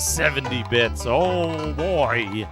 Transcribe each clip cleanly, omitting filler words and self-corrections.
70 bits. Oh boy.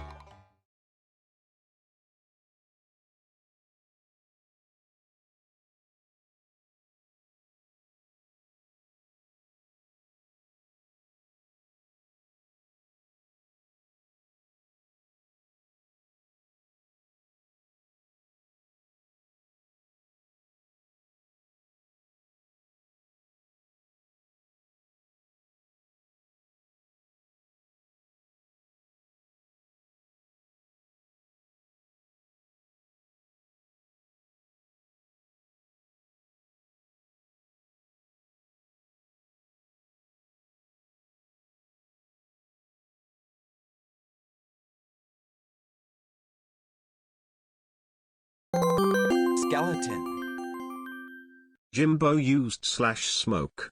Skeleton. Jimbo used /smoke.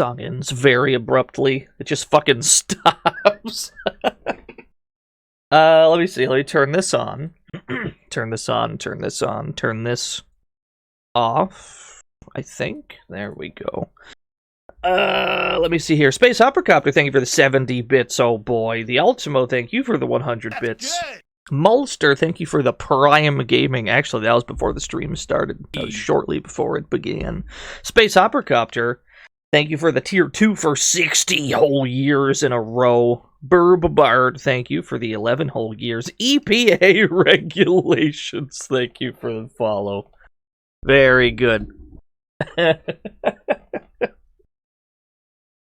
song ends very abruptly. It just fucking stops. Let me see. Let me turn this on. Turn this on, turn this on, turn this off, I think. There we go. Let me see here. Space Hoppercopter, thank you for the 70 bits, oh boy. The Ultimo, thank you for the 100 bits. Mulster, thank you for the Prime Gaming. Actually, that was before the stream started. That was shortly before it began. Space Hoppercopter, thank you for the tier 2 for 60 whole years in a row. Burb Bard, thank you for the 11 whole years. EPA regulations, thank you for the follow. Very good. Where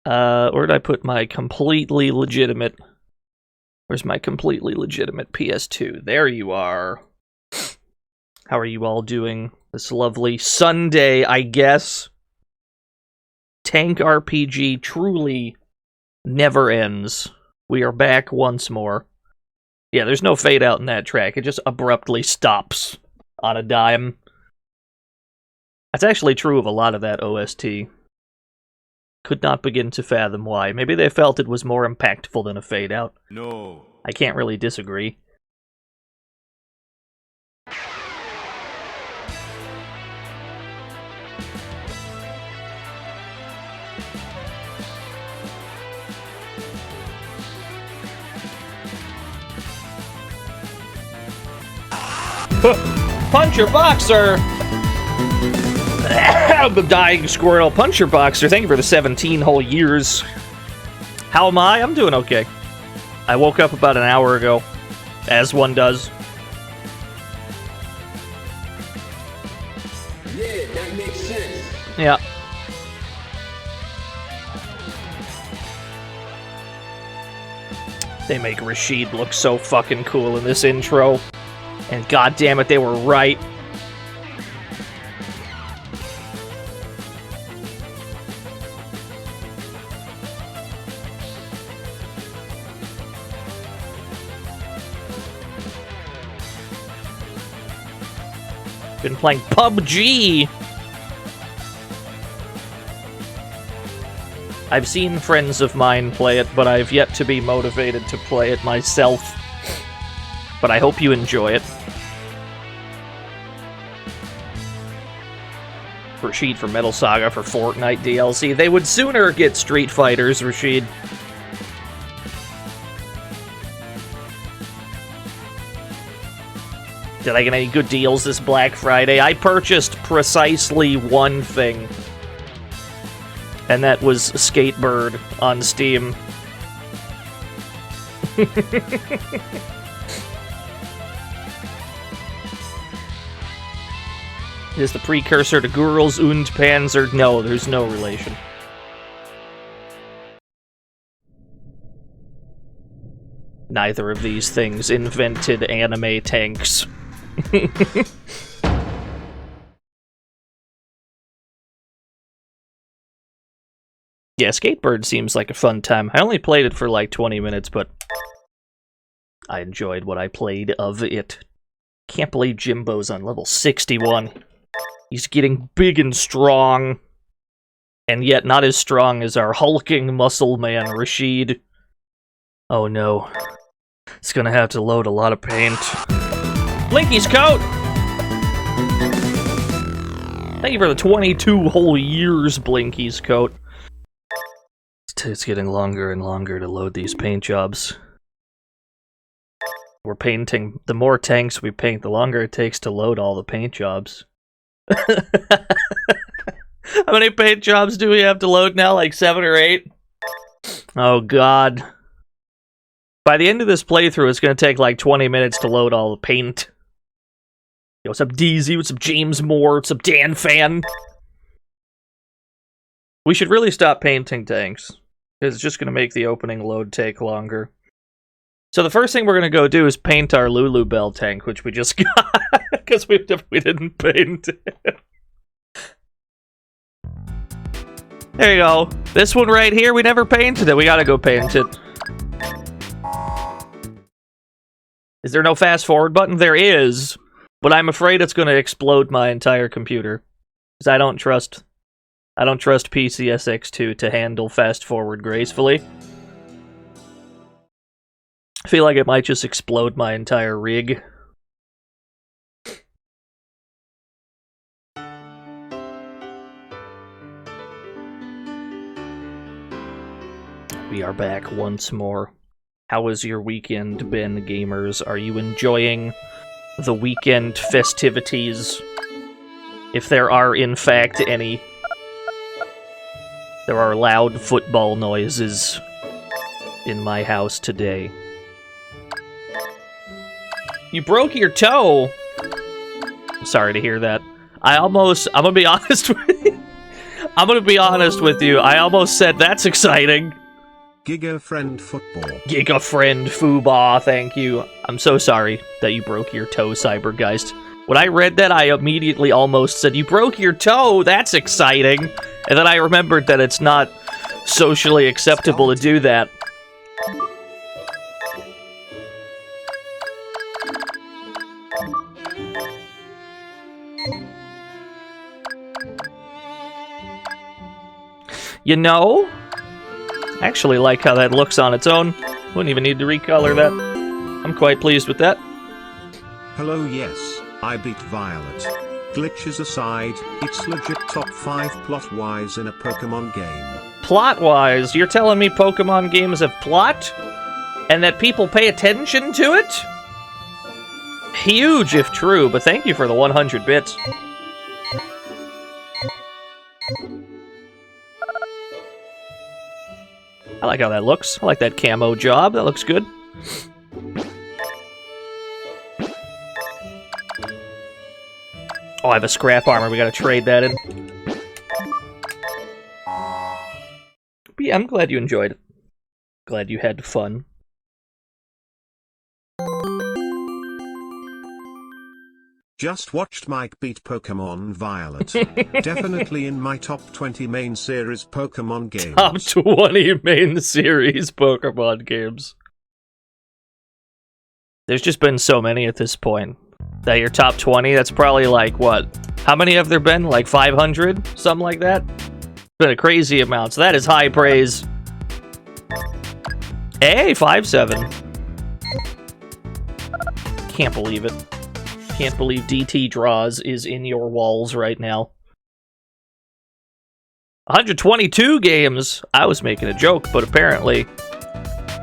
did I put my completely legitimate... Where's my completely legitimate PS2? There you are. How are you all doing this lovely Sunday, I guess? Tank RPG truly never ends. We are back once more. Yeah, there's no fade out in that track. It just abruptly stops on a dime. That's actually true of a lot of that OST. Could not begin to fathom why. Maybe they felt it was more impactful than a fade out. No. I can't really disagree. Puncher Boxer! The dying squirrel. Puncher Boxer, thank you for the 17 whole years. How am I? I'm doing okay. I woke up about an hour ago, as one does. Yeah, that makes sense. Yeah. They make Rashid look so fucking cool in this intro. And goddammit, they were right. Been playing PUBG! I've seen friends of mine play it, but I've yet to be motivated to play it myself. But I hope you enjoy it. Rashid for Metal Saga for Fortnite DLC. They would sooner get Street Fighters, Rashid. Did I get any good deals this Black Friday? I purchased precisely one thing. And that was Skatebird on Steam. Is the precursor to Gurls und Panzer? No, there's no relation. Neither of these things invented anime tanks. Yeah, Skatebird seems like a fun time. I only played it for like 20 minutes, but I enjoyed what I played of it. Can't believe Jimbo's on level 61. He's getting big and strong, and yet not as strong as our hulking muscle man, Rashid. Oh no. It's gonna have to load a lot of paint. Blinky's coat! Thank you for the 22 whole years, Blinky's coat. It's getting longer and longer to load these paint jobs. We're painting... The more tanks we paint, the longer it takes to load all the paint jobs. How many paint jobs do we have to load now? Like 7 or 8? Oh god. By the end of this playthrough, it's going to take like 20 minutes to load all the paint. Yo, what's up, DZ? What's up, James Moore? What's up, Dan Fan? We should really stop painting tanks. It's just going to make the opening load take longer. So the first thing we're going to go do is paint our Lulu Bell tank, which we just got, because we didn't paint it. There you go. This one right here, we never painted it. We gotta go paint it. Is there no fast forward button? There is, but I'm afraid it's going to explode my entire computer, because I don't trust I don't trust PCSX2 to handle fast forward gracefully. I feel like it might just explode my entire rig. We are back once more. How has your weekend been, gamers? Are you enjoying the weekend festivities? If there are, in fact, any. There are loud football noises in my house today. You broke your toe! Sorry to hear that. I'm gonna be honest with you. I'm gonna be honest with you. I almost said that's exciting. Giga Friend Football. Giga Friend Fuba, thank you. I'm so sorry that you broke your toe, Cybergeist. When I read that, I immediately almost said, you broke your toe, that's exciting. And then I remembered that it's not socially acceptable to do that. You know, I actually like how that looks on its own. Wouldn't even need to recolor that. I'm quite pleased with that. Hello, yes, I beat Violet. Glitches aside, it's legit top 5 plot-wise in a Pokemon game. Plot-wise, you're telling me Pokemon games have plot? And that people pay attention to it? Huge if true, but thank you for the 100 bits. I like how that looks. I like that camo job. That looks good. Oh, I have a scrap armor. We gotta trade that in. But yeah, I'm glad you enjoyed it. Glad you had fun. Just watched Mike beat Pokemon Violet. Definitely in my top 20 main series Pokemon games. Top 20 main series Pokemon games. There's just been so many at this point. That your top 20, that's probably like, what? How many have there been? Like 500? Something like that? It's been a crazy amount, so that is high praise. Hey, 5-7. Can't believe it. Can't believe DT Draws is in your walls right now. 122 games! I was making a joke, but apparently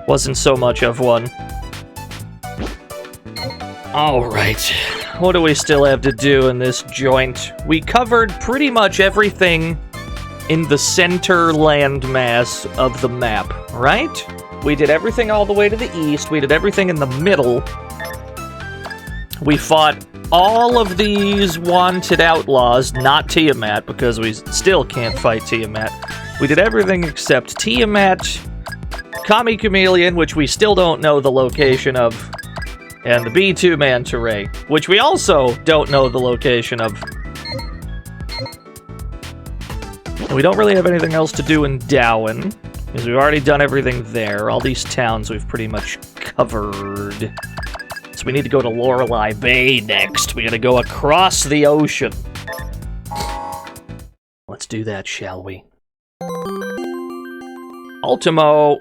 wasn't so much of one. Alright, what do we still have to do in this joint? We covered pretty much everything in the center landmass of the map, right? We did everything all the way to the east, we did everything in the middle. We fought all of these wanted outlaws, not Tiamat, because we still can't fight Tiamat. We did everything except Tiamat, Kami Chameleon, which we still don't know the location of, and the B2 Manta Ray, which we also don't know the location of. And we don't really have anything else to do in Dowen, because we've already done everything there. All these towns we've pretty much covered. So we need to go to Lorelei Bay next. We gotta go across the ocean. Let's do that, shall we? Ultimo!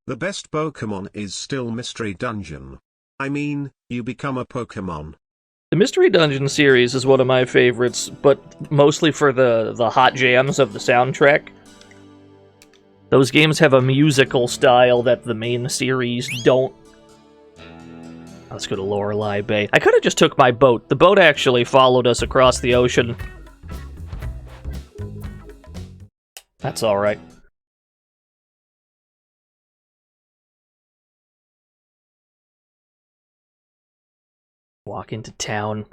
The best Pokemon is still Mystery Dungeon. I mean, you become a Pokemon. The Mystery Dungeon series is one of my favorites, but mostly for the hot jams of the soundtrack. Those games have a musical style that the main series don't. Let's go to Lorelei Bay. I could have just took my boat. The boat actually followed us across the ocean. That's alright. Walk into town.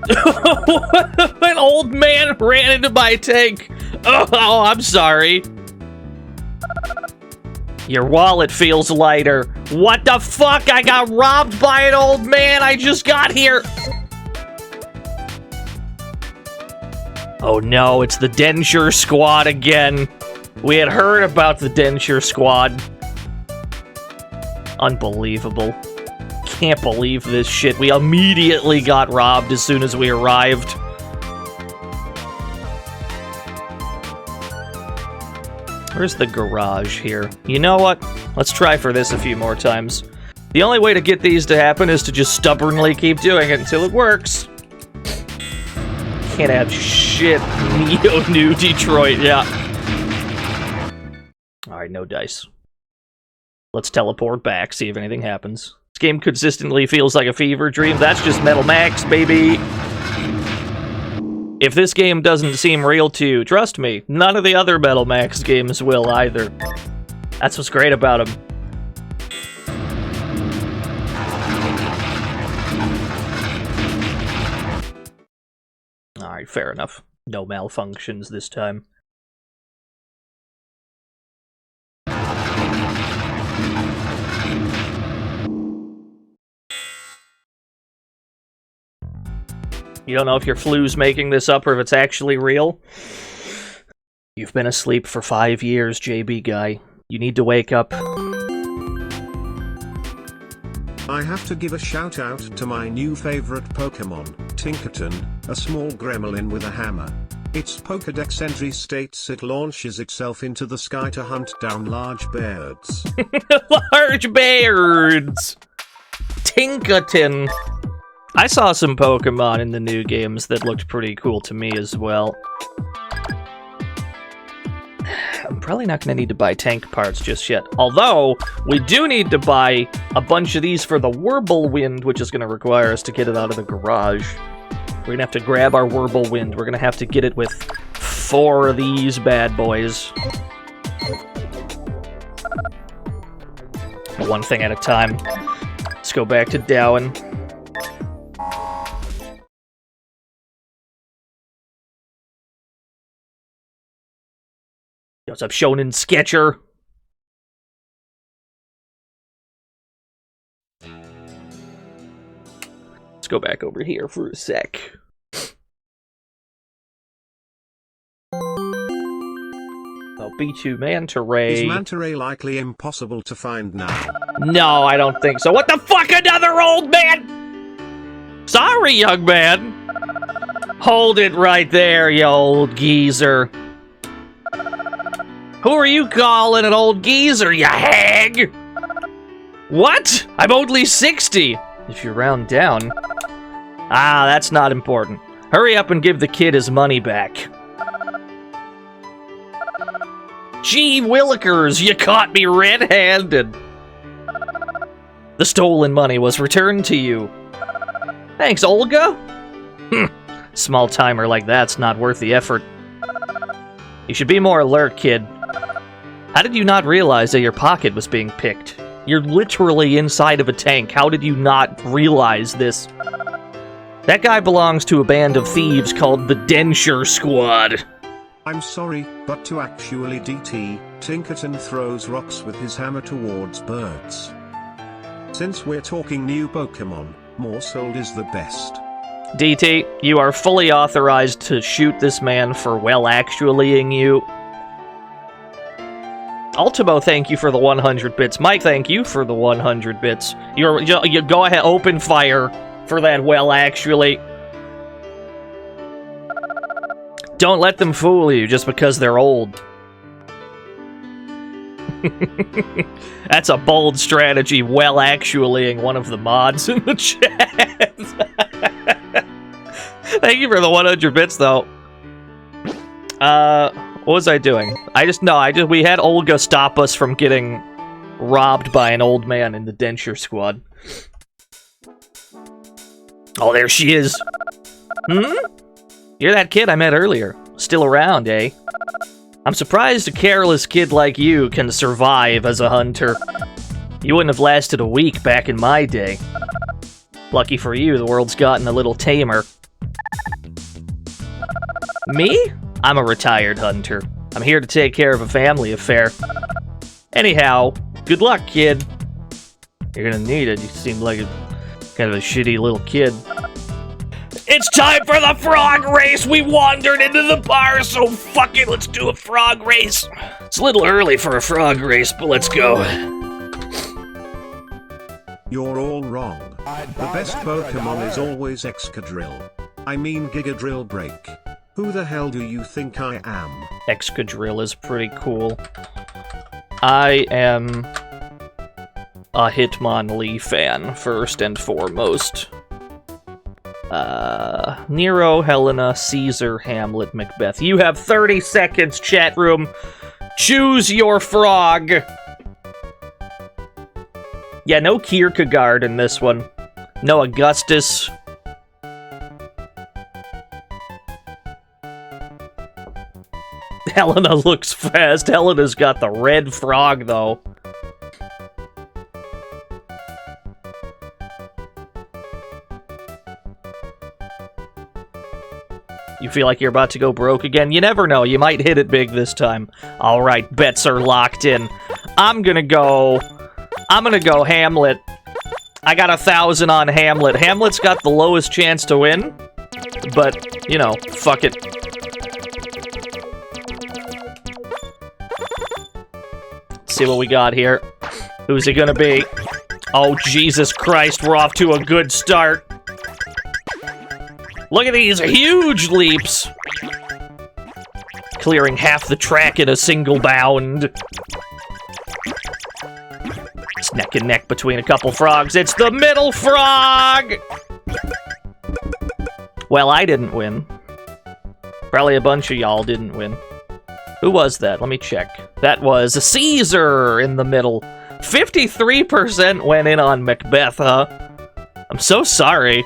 An old man ran into my tank. Oh, I'm sorry. Your wallet feels lighter. What the fuck? I got robbed by an old man. I just got here. Oh no, it's the Denture Squad again. We had heard about the Denture Squad. Unbelievable. Can't believe this shit. We immediately got robbed as soon as we arrived. Where's the garage here? You know what? Let's try for this a few more times. The only way to get these to happen is to just stubbornly keep doing it until it works. Can't have shit. Neo New Detroit, yeah. Alright, no dice. Let's teleport back, see if anything happens. This game consistently feels like a fever dream. That's just Metal Max, baby! If this game doesn't seem real to you, trust me, none of the other Metal Max games will either. That's what's great about them. Alright, fair enough. No malfunctions this time. You don't know if your flu's making this up or if it's actually real? You've been asleep for 5 years, JB guy. You need to wake up. I have to give a shout out to my new favorite Pokemon, Tinkerton, a small gremlin with a hammer. Its Pokedex entry states it launches itself into the sky to hunt down large birds. Large birds! Tinkerton! I saw some Pokemon in the new games that looked pretty cool to me as well. I'm probably not going to need to buy tank parts just yet. Although, we do need to buy a bunch of these for the Whirlwind, which is going to require us to get it out of the garage. We're going to have to grab our Whirlwind. We're going to have to get it with 4 of these bad boys. One thing at a time. Let's go back to Dowen. What's up, Shonen Sketcher? Let's go back over here for a sec. Oh, B2 Manta Ray. Is Manta Ray likely impossible to find now? No, I don't think so. What the fuck, another old man? Sorry, young man. Hold it right there, you old geezer. Who are you calling an old geezer, you hag? What? I'm only 60. If you round down. Ah, that's not important. Hurry up and give the kid his money back. Gee willikers, you caught me red-handed. The stolen money was returned to you. Thanks, Olga. Small timer like that's not worth the effort. You should be more alert, kid. How did you not realize that your pocket was being picked? You're literally inside of a tank. How did you not realize this? That guy belongs to a band of thieves called the Denture Squad. I'm sorry, but to actually DT, Tinkerton throws rocks with his hammer towards birds. Since we're talking new Pokemon, Morsold is the best. DT, you are fully authorized to shoot this man for well-actuallying you. Ultimo, thank you for the 100 bits. Mike, thank you for the 100 bits. You go ahead, open fire for that well-actually. Don't let them fool you just because they're old. That's a bold strategy, well-actuallying one of the mods in the chat. Thank you for the 100 bits, though. What was I doing? We had Olga stop us from getting robbed by an old man in the Denture Squad. Oh, there she is. You're that kid I met earlier. Still around, eh? I'm surprised a careless kid like you can survive as a hunter. You wouldn't have lasted a week back in my day. Lucky for you, the world's gotten a little tamer. Me? I'm a retired hunter. I'm here to take care of a family affair. Anyhow, good luck, kid. You're gonna need it. You seem like a kind of a shitty little kid. It's time for the frog race! We wandered into the bar, so fuck it, let's do a frog race. It's a little early for a frog race, but let's go. You're all wrong. The best Pokemon is always Excadrill. I mean Gigadrill Break. Who the hell do you think I am? Excadrill is pretty cool. I am a Hitmonlee fan, first and foremost. Nero, Helena, Caesar, Hamlet, Macbeth. You have 30 seconds, chat room. Choose your frog. Yeah, no Kierkegaard in this one. No Augustus. Helena looks fast. Helena's got the red frog, though. You feel like you're about to go broke again? You never know. You might hit it big this time. All right, bets are locked in. I'm gonna go Hamlet. I got 1,000 on Hamlet. Hamlet's got the lowest chance to win, but, you know, fuck it. Let's see what we got here. Who's it gonna be? Oh, Jesus Christ, we're off to a good start. Look at these huge leaps! Clearing half the track in a single bound. It's neck and neck between a couple frogs. It's the middle frog! Well, I didn't win. Probably a bunch of y'all didn't win. Who was that? Let me check. That was Caesar in the middle. 53% went in on Macbeth, huh? I'm so sorry.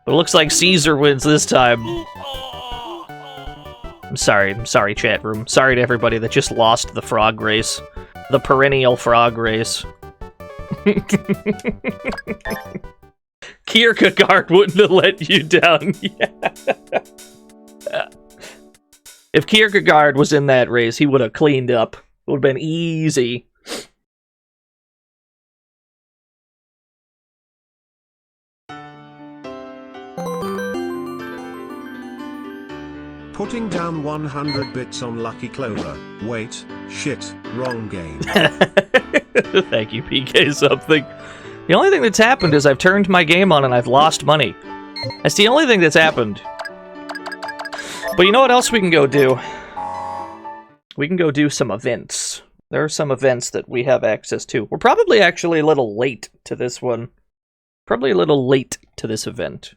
But it looks like Caesar wins this time. I'm sorry, chat room. Sorry to everybody that just lost the frog race. The perennial frog race. Kierkegaard wouldn't have let you down. Yeah. If Kierkegaard was in that race, he would have cleaned up. It would have been easy. Putting down 100 bits on Lucky Clover. Wait, shit, wrong game. Thank you, PK something. The only thing that's happened is I've turned my game on and I've lost money. That's the only thing that's happened. But you know what else we can go do? We can go do some events. There are some events that we have access to. We're probably actually a little late to this one. Probably a little late to this event.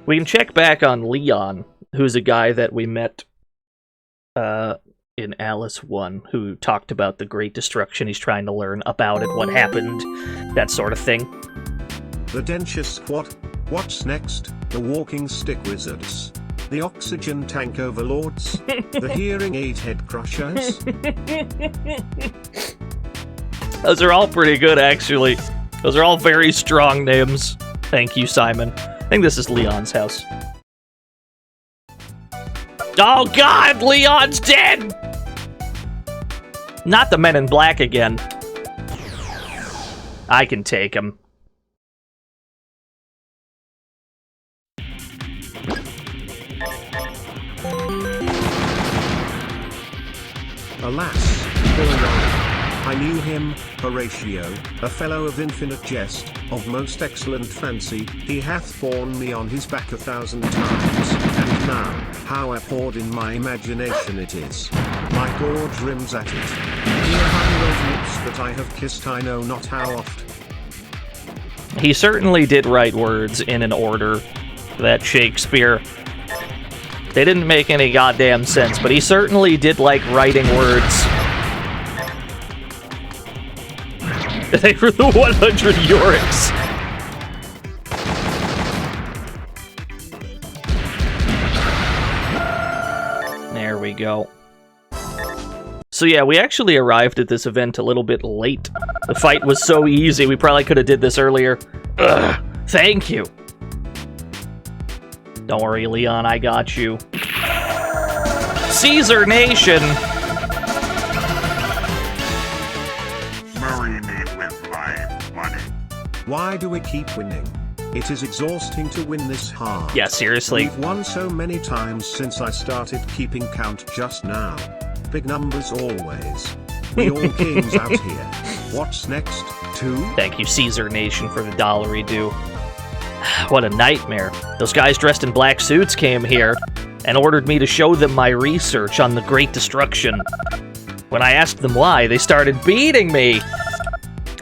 We can check back on Leon, who's a guy that we met in Alice 1, who talked about the Great Destruction. He's trying to learn about it, what happened, that sort of thing. The Denture Squad. What's next? The Walking Stick Wizards. The Oxygen Tank Overlords. The Hearing Aid Head Crushers. Those are all pretty good, actually. Those are all very strong names. Thank you, Simon. I think this is Leon's house. Oh god, Leon's dead! Not the Men in Black again. I can take him. Alas, poor Ryan. I knew him, Horatio, a fellow of infinite jest, of most excellent fancy. He hath borne me on his back 1,000 times, and now, how abhorred in my imagination it is. My gorge rims at it. Here hang those lips that I have kissed I know not how oft. He certainly did write words in an order that Shakespeare. They didn't make any goddamn sense, but he certainly did like writing words. They were the 100 Yoriks. There we go. So yeah, we actually arrived at this event a little bit late. The fight was so easy, we probably could have did this earlier. Ugh, thank you. Don't worry, Leon, I got you. Caesar Nation! Marry me with my money. Why do we keep winning? It is exhausting to win this hard. Yeah, seriously. We've won so many times since I started keeping count just now. Big numbers always. We all kings out here. What's next? 2? Thank you, Caesar Nation, for the $1 due. What a nightmare. Those guys dressed in black suits came here and ordered me to show them my research on the Great Destruction. When I asked them why, they started beating me.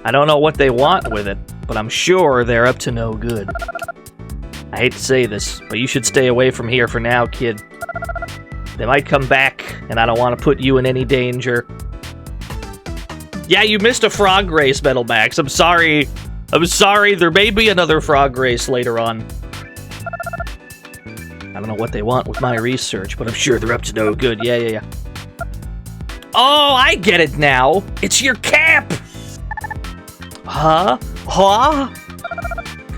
I don't know what they want with it, but I'm sure they're up to no good. I hate to say this, but you should stay away from here for now, kid. They might come back, and I don't want to put you in any danger. Yeah, you missed a frog race, Metalmax. I'm sorry. I'm sorry. There may be another frog race later on. I don't know what they want with my research, but I'm sure they're up to no good. Yeah. Oh, I get it now. It's your cap! Huh?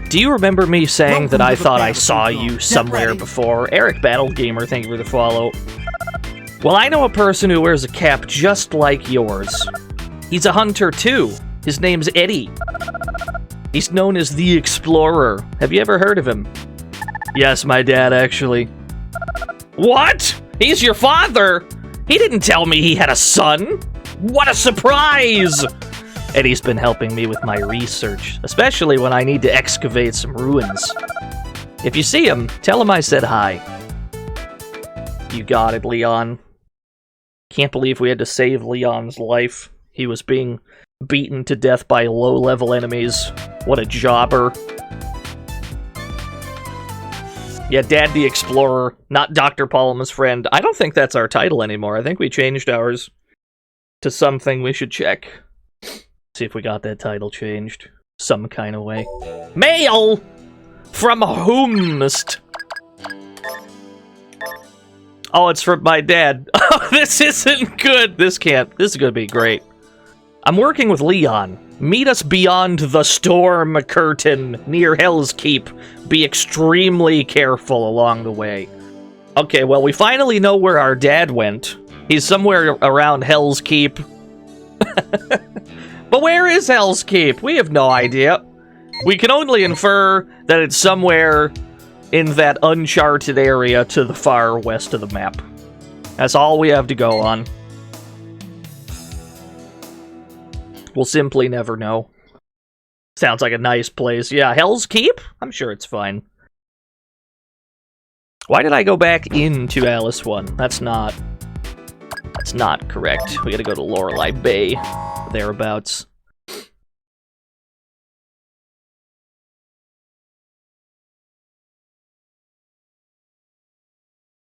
Do you remember me saying that I thought I saw you somewhere before? Eric Battlegamer, thank you for the follow. Well, I know a person who wears a cap just like yours. He's a hunter, too. His name's Eddie. He's known as the Explorer. Have you ever heard of him? Yes, my dad, actually. What? He's your father? He didn't tell me he had a son. What a surprise! Eddie's been helping me with my research, especially when I need to excavate some ruins. If you see him, tell him I said hi. You got it, Leon. Can't believe we had to save Leon's life. He was being beaten to death by low-level enemies. What a jobber. Yeah, Dad the Explorer, not Dr. Palma's friend. I don't think that's our title anymore. I think we changed ours to something we should check. See if we got that title changed. Some kind of way. Mail! From whomst? Oh, it's from my dad. Oh, this isn't good. This is gonna be great. I'm working with Leon. Meet us beyond the storm curtain near Hell's Keep. Be extremely careful along the way. Okay, well, we finally know where our dad went. He's somewhere around Hell's Keep. But where is Hell's Keep? We have no idea. We can only infer that it's somewhere in that uncharted area to the far west of the map. That's all we have to go on. We'll simply never know. Sounds like a nice place. Yeah, Hell's Keep? I'm sure it's fine. Why did I go back into Alice 1? That's not correct. We gotta go to Lorelei Bay. Thereabouts.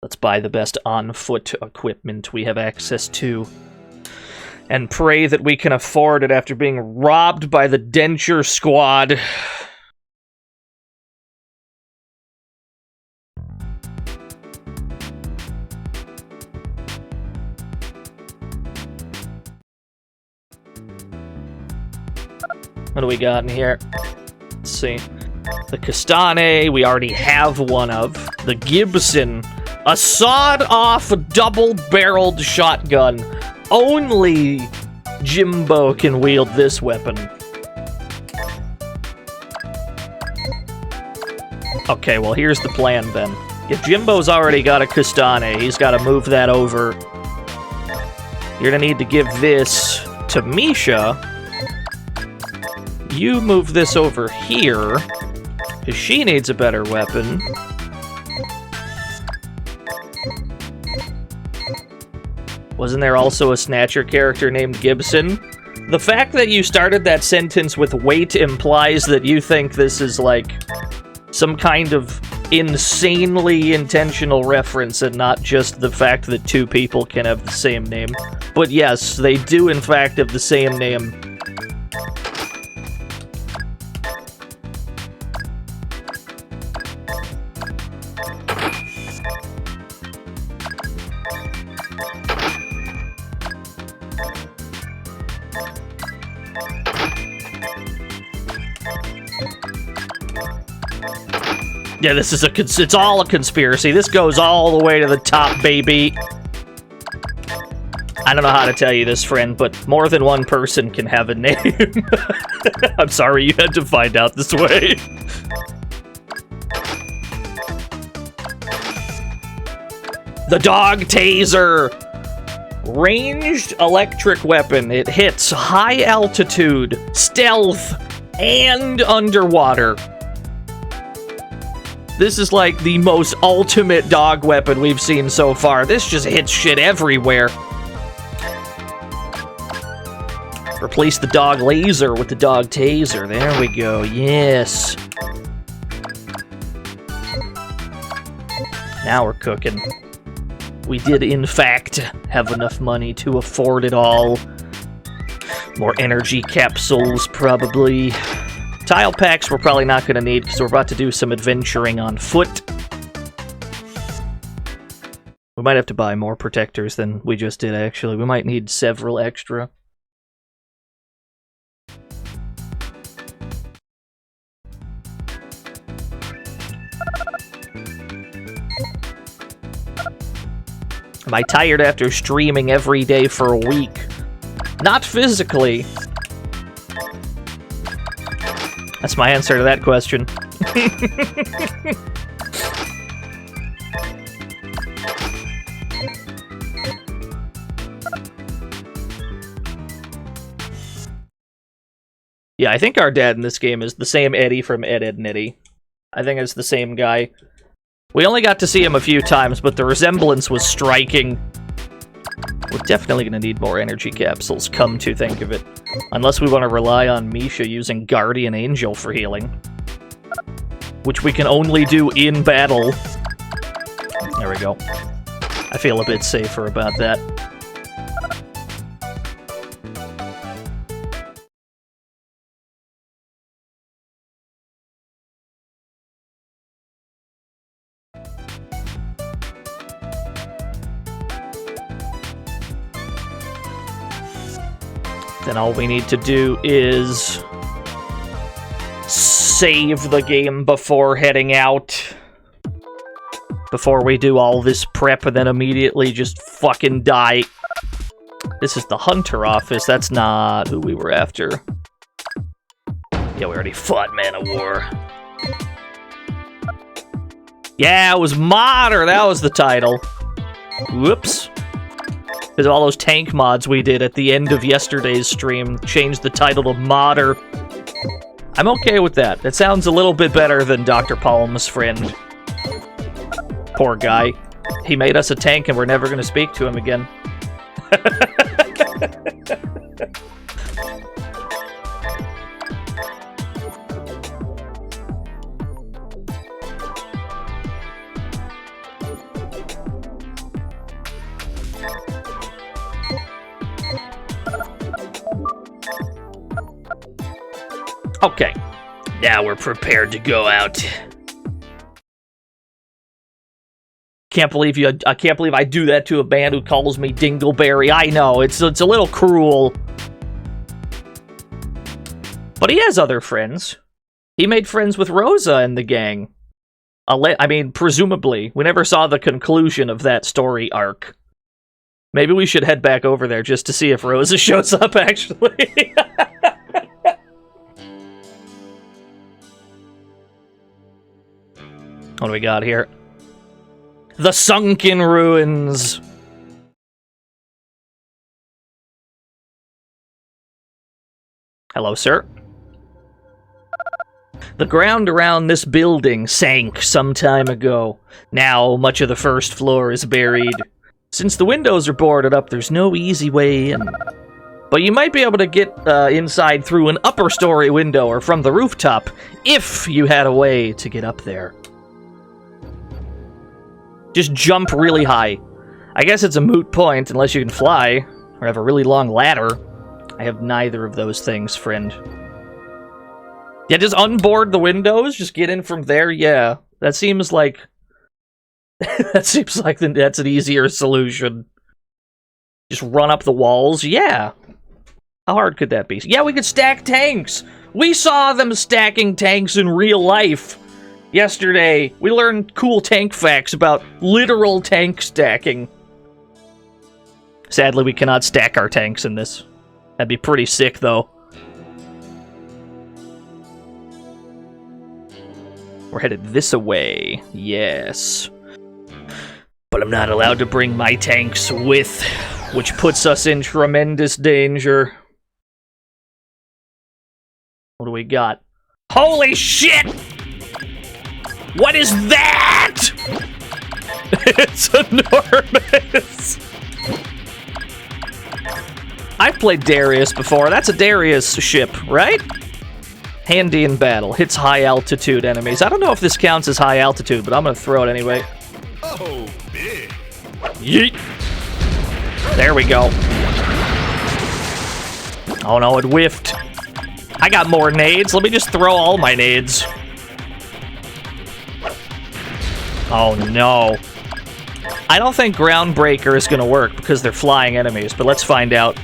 Let's buy the best on-foot equipment we have access to. And pray that we can afford it after being robbed by the Denture Squad. What do we got in here? Let's see. The Castane, we already have one of. The Gibson, a sawed-off, double-barreled shotgun. Only Jimbo can wield this weapon. Okay, well, here's the plan, then. If Jimbo's already got a Castane, he's got to move that over. You're gonna need to give this to Misha. You move this over here, because she needs a better weapon. Wasn't there also a Snatcher character named Gibson? The fact that you started that sentence with wait implies that you think this is like some kind of insanely intentional reference and not just the fact that two people can have the same name. But yes, they do in fact have the same name. Yeah, this is it's all a conspiracy. This goes all the way to the top, baby. I don't know how to tell you this, friend, but more than one person can have a name. I'm sorry you had to find out this way. The dog taser. Ranged electric weapon. It hits high altitude, stealth, and underwater. This is like the most ultimate dog weapon we've seen so far. This just hits shit everywhere. Replace the dog laser with the dog taser. There we go. Yes. Now we're cooking. We did, in fact, have enough money to afford it all. More energy capsules, probably. Tile packs we're probably not going to need because we're about to do some adventuring on foot. We might have to buy more protectors than we just did, actually. We might need several extra. Am I tired after streaming every day for a week? Not physically. That's my answer to that question. Yeah, I think our dad in this game is the same Eddie from Ed, Edd n Eddy. I think it's the same guy. We only got to see him a few times, but the resemblance was striking. We're definitely going to need more energy capsules, come to think of it. Unless we want to rely on Misha using Guardian Angel for healing. Which we can only do in battle. There we go. I feel a bit safer about that. Then all we need to do is save the game before heading out. Before we do all this prep and then immediately just fucking die. This is the Hunter office. That's not who we were after. Yeah, we already fought Man of War. Yeah, it was Modder. That was the title. Whoops. Because all those tank mods we did at the end of yesterday's stream changed the title to Modder. I'm okay with that. It sounds a little bit better than Dr. Palm's friend. Poor guy. He made us a tank and we're never going to speak to him again. Okay, now we're prepared to go out. I can't believe I do that to a man who calls me Dingleberry. I know, it's a little cruel. But he has other friends. He made friends with Rosa and the gang. I mean, presumably. We never saw the conclusion of that story arc. Maybe we should head back over there just to see if Rosa shows up, actually. What do we got here? The Sunken Ruins. Hello, sir. The ground around this building sank some time ago. Now, much of the first floor is buried. Since the windows are boarded up, there's no easy way in. But you might be able to get inside through an upper story window or from the rooftop, if you had a way to get up there. Just jump really high. I guess it's a moot point unless you can fly, or have a really long ladder. I have neither of those things, friend. Yeah, just unboard the windows, just get in from there, yeah. That seems like... that's an easier solution. Just run up the walls, yeah. How hard could that be? Yeah, we could stack tanks! We saw them stacking tanks in real life! Yesterday, we learned cool tank facts about literal tank stacking. Sadly, we cannot stack our tanks in this. That'd be pretty sick, though. We're headed this way. Yes. But I'm not allowed to bring my tanks with, which puts us in tremendous danger. What do we got? Holy shit! What is that? It's enormous. I've played Darius before. That's a Darius ship, right? Handy in battle. Hits high altitude enemies. I don't know if this counts as high altitude, but I'm gonna throw it anyway. Oh, big. Yeet. There we go. Oh no, it whiffed. I got more nades. Let me just throw all my nades. Oh no. I don't think Groundbreaker is gonna work because they're flying enemies, but let's find out.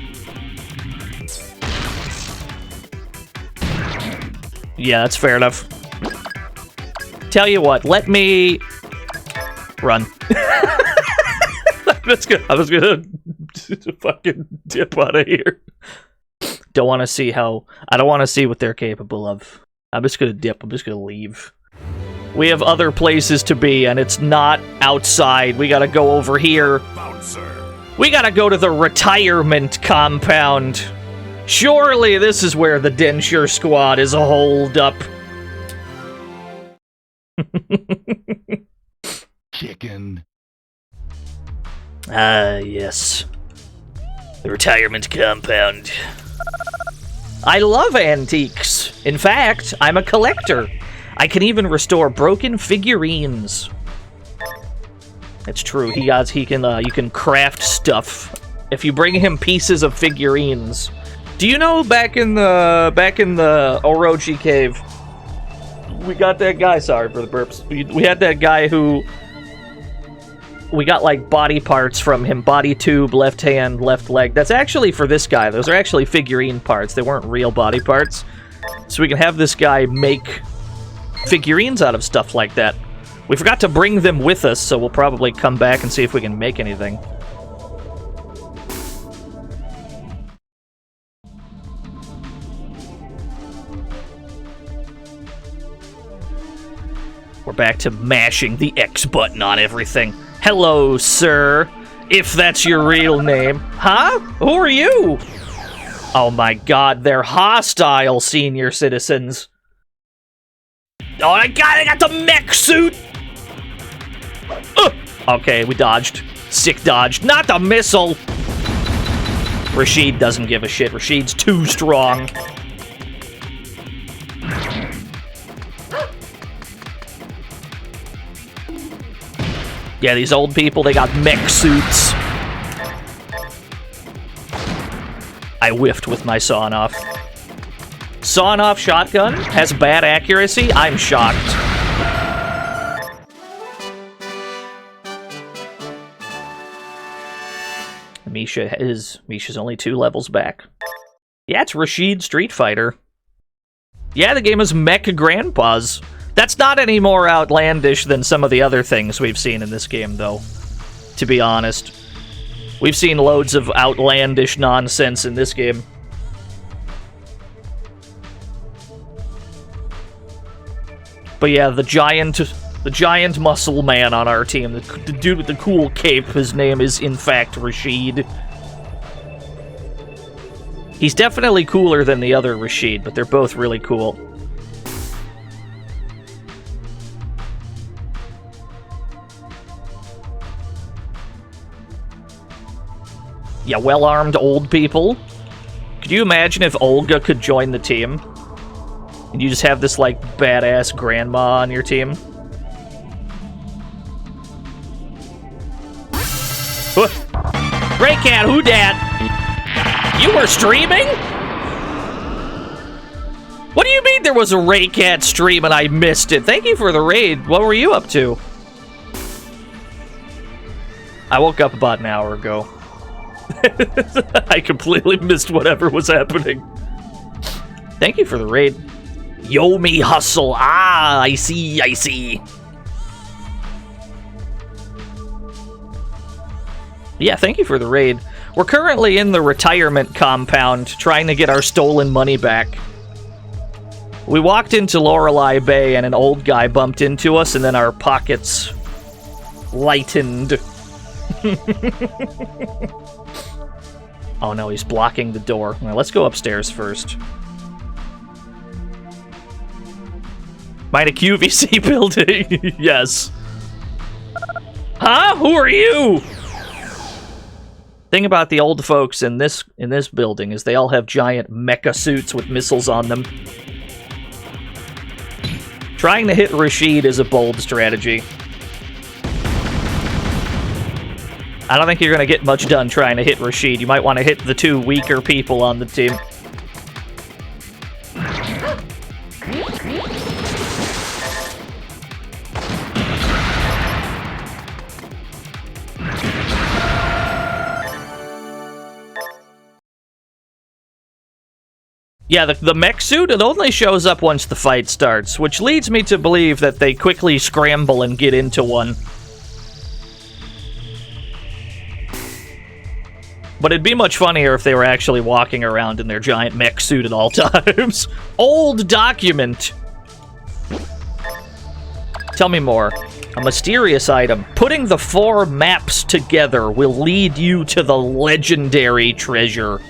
Yeah, that's fair enough. Tell you what, let me run. I was gonna fucking dip out of here. Don't want to see how... I don't want to see what they're capable of. I'm just gonna dip. I'm just gonna leave. We have other places to be, and it's not outside. We gotta go over here. Bouncer. We gotta go to the retirement compound. Surely this is where the Densure Squad is holed up. Chicken. Ah, yes. The retirement compound. I love antiques. In fact, I'm a collector. I can even restore broken figurines. It's true. You can craft stuff if you bring him pieces of figurines. Do you know back in the Orochi cave, we got that guy? Sorry for the burps. We had that guy who we got like body parts from him, body tube, left hand, left leg. That's actually for this guy. Those are actually figurine parts. They weren't real body parts. So we can have this guy make figurines out of stuff like that. We forgot to bring them with us, so we'll probably come back and see if we can make anything. We're back to mashing the X button on everything. Hello, sir. If that's your real name. Huh? Who are you? Oh my god, they're hostile senior citizens. Oh, I got the mech suit! Okay, we dodged. Sick dodge. Not the missile! Rashid doesn't give a shit. Rashid's too strong. Yeah, these old people, they got mech suits. I whiffed with my sawn-off. Sawn-off shotgun has bad accuracy? I'm shocked. Misha's only 2 levels back. Yeah, it's Rashid Street Fighter. Yeah, the game is Mech Grandpas. That's not any more outlandish than some of the other things we've seen in this game, though. To be honest. We've seen loads of outlandish nonsense in this game. But yeah, the giant muscle man on our team, the dude with the cool cape, his name is in fact Rashid. He's definitely cooler than the other Rashid, but they're both really cool. Yeah, well-armed old people. Could you imagine if Olga could join the team? And you just have this, like, badass grandma on your team? Raycat, who dat? You were streaming? What do you mean there was a Raycat stream and I missed it? Thank you for the raid. What were you up to? I woke up about an hour ago. I completely missed whatever was happening. Thank you for the raid. Yomi hustle. Ah, I see, I see. Yeah, thank you for the raid. We're currently in the retirement compound trying to get our stolen money back. We walked into Lorelei Bay and an old guy bumped into us and then our pockets lightened. Oh no, he's blocking the door. Well, let's go upstairs first. Find a QVC building. Yes. Huh? Who are you? Thing about the old folks in this building is they all have giant mecha suits with missiles on them. Trying to hit Rashid is a bold strategy. I don't think you're going to get much done trying to hit Rashid. You might want to hit the two weaker people on the team. Yeah, the mech suit, it only shows up once the fight starts, which leads me to believe that they quickly scramble and get into one. But it'd be much funnier if they were actually walking around in their giant mech suit at all times. Old document. Tell me more. A mysterious item. Putting the 4 maps together will lead you to the legendary treasure.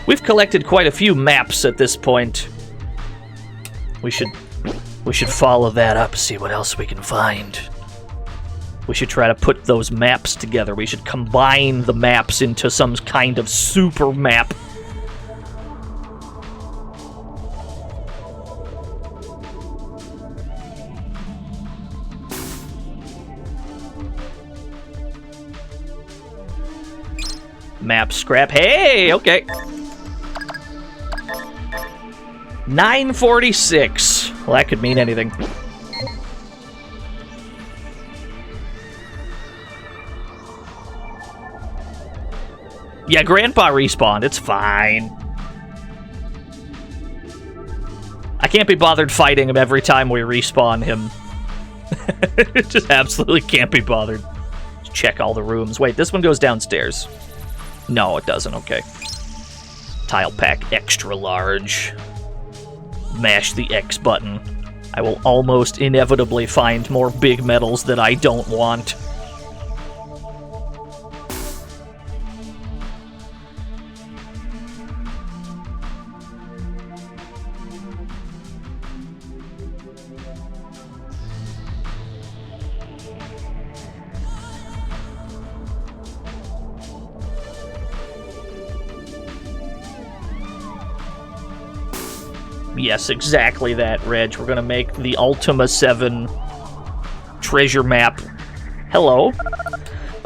We've collected quite a few maps at this point. We should follow that up, see what else we can find. We should try to put those maps together. We should combine the maps into some kind of super map. Map scrap. Hey, okay. 946. Well, that could mean anything. Yeah, Grandpa respawned. It's fine. I can't be bothered fighting him every time we respawn him. Just absolutely can't be bothered. Just check all the rooms. Wait, this one goes downstairs. No, it doesn't. Okay. Tile pack extra large. Mash the X button. I will almost inevitably find more big metals that I don't want. Yes, exactly that, Reg. We're gonna make the Ultima 7 treasure map. Hello.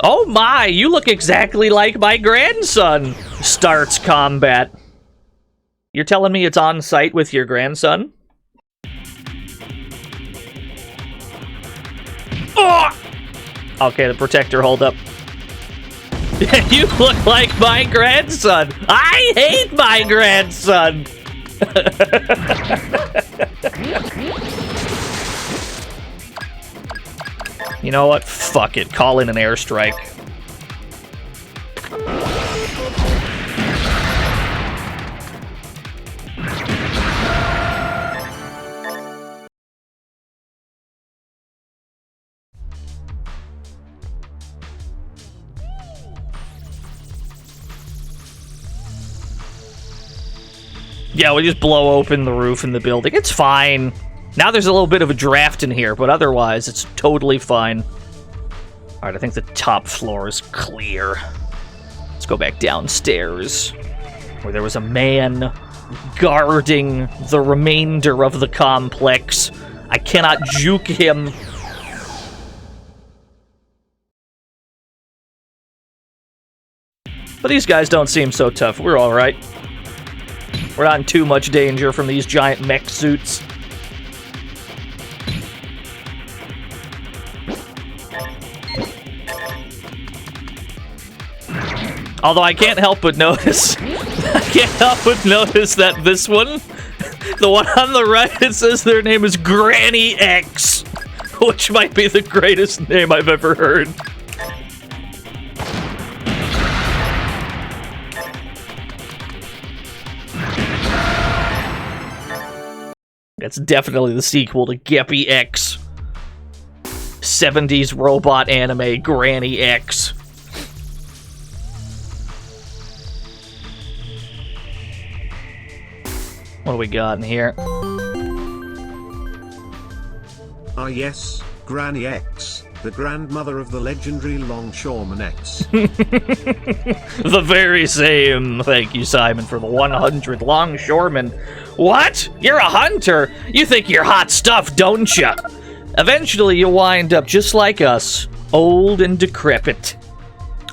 Oh my, you look exactly like my grandson. Starts combat. You're telling me it's on site with your grandson? Oh! Okay, the protector, hold up. You look like my grandson. I hate my grandson. You know what? Fuck it. Call in an airstrike. Yeah, we just blow open the roof in the building. It's fine. Now there's a little bit of a draft in here, but otherwise it's totally fine. Alright, I think the top floor is clear. Let's go back downstairs, where there was a man guarding the remainder of the complex. I cannot juke him. But these guys don't seem so tough. We're alright. We're not in too much danger from these giant mech suits. Although I can't help but notice, that this one, the one on the right, it says their name is Granny X, which might be the greatest name I've ever heard. That's definitely the sequel to Geppy X. 70s robot anime Granny X. What do we got in here? Ah yes, Granny X, the grandmother of the legendary Longshoreman X. The very same. Thank you, Simon, for the 100 longshoremen. What? You're a hunter? You think you're hot stuff, don't you? Eventually, you'll wind up just like us, old and decrepit.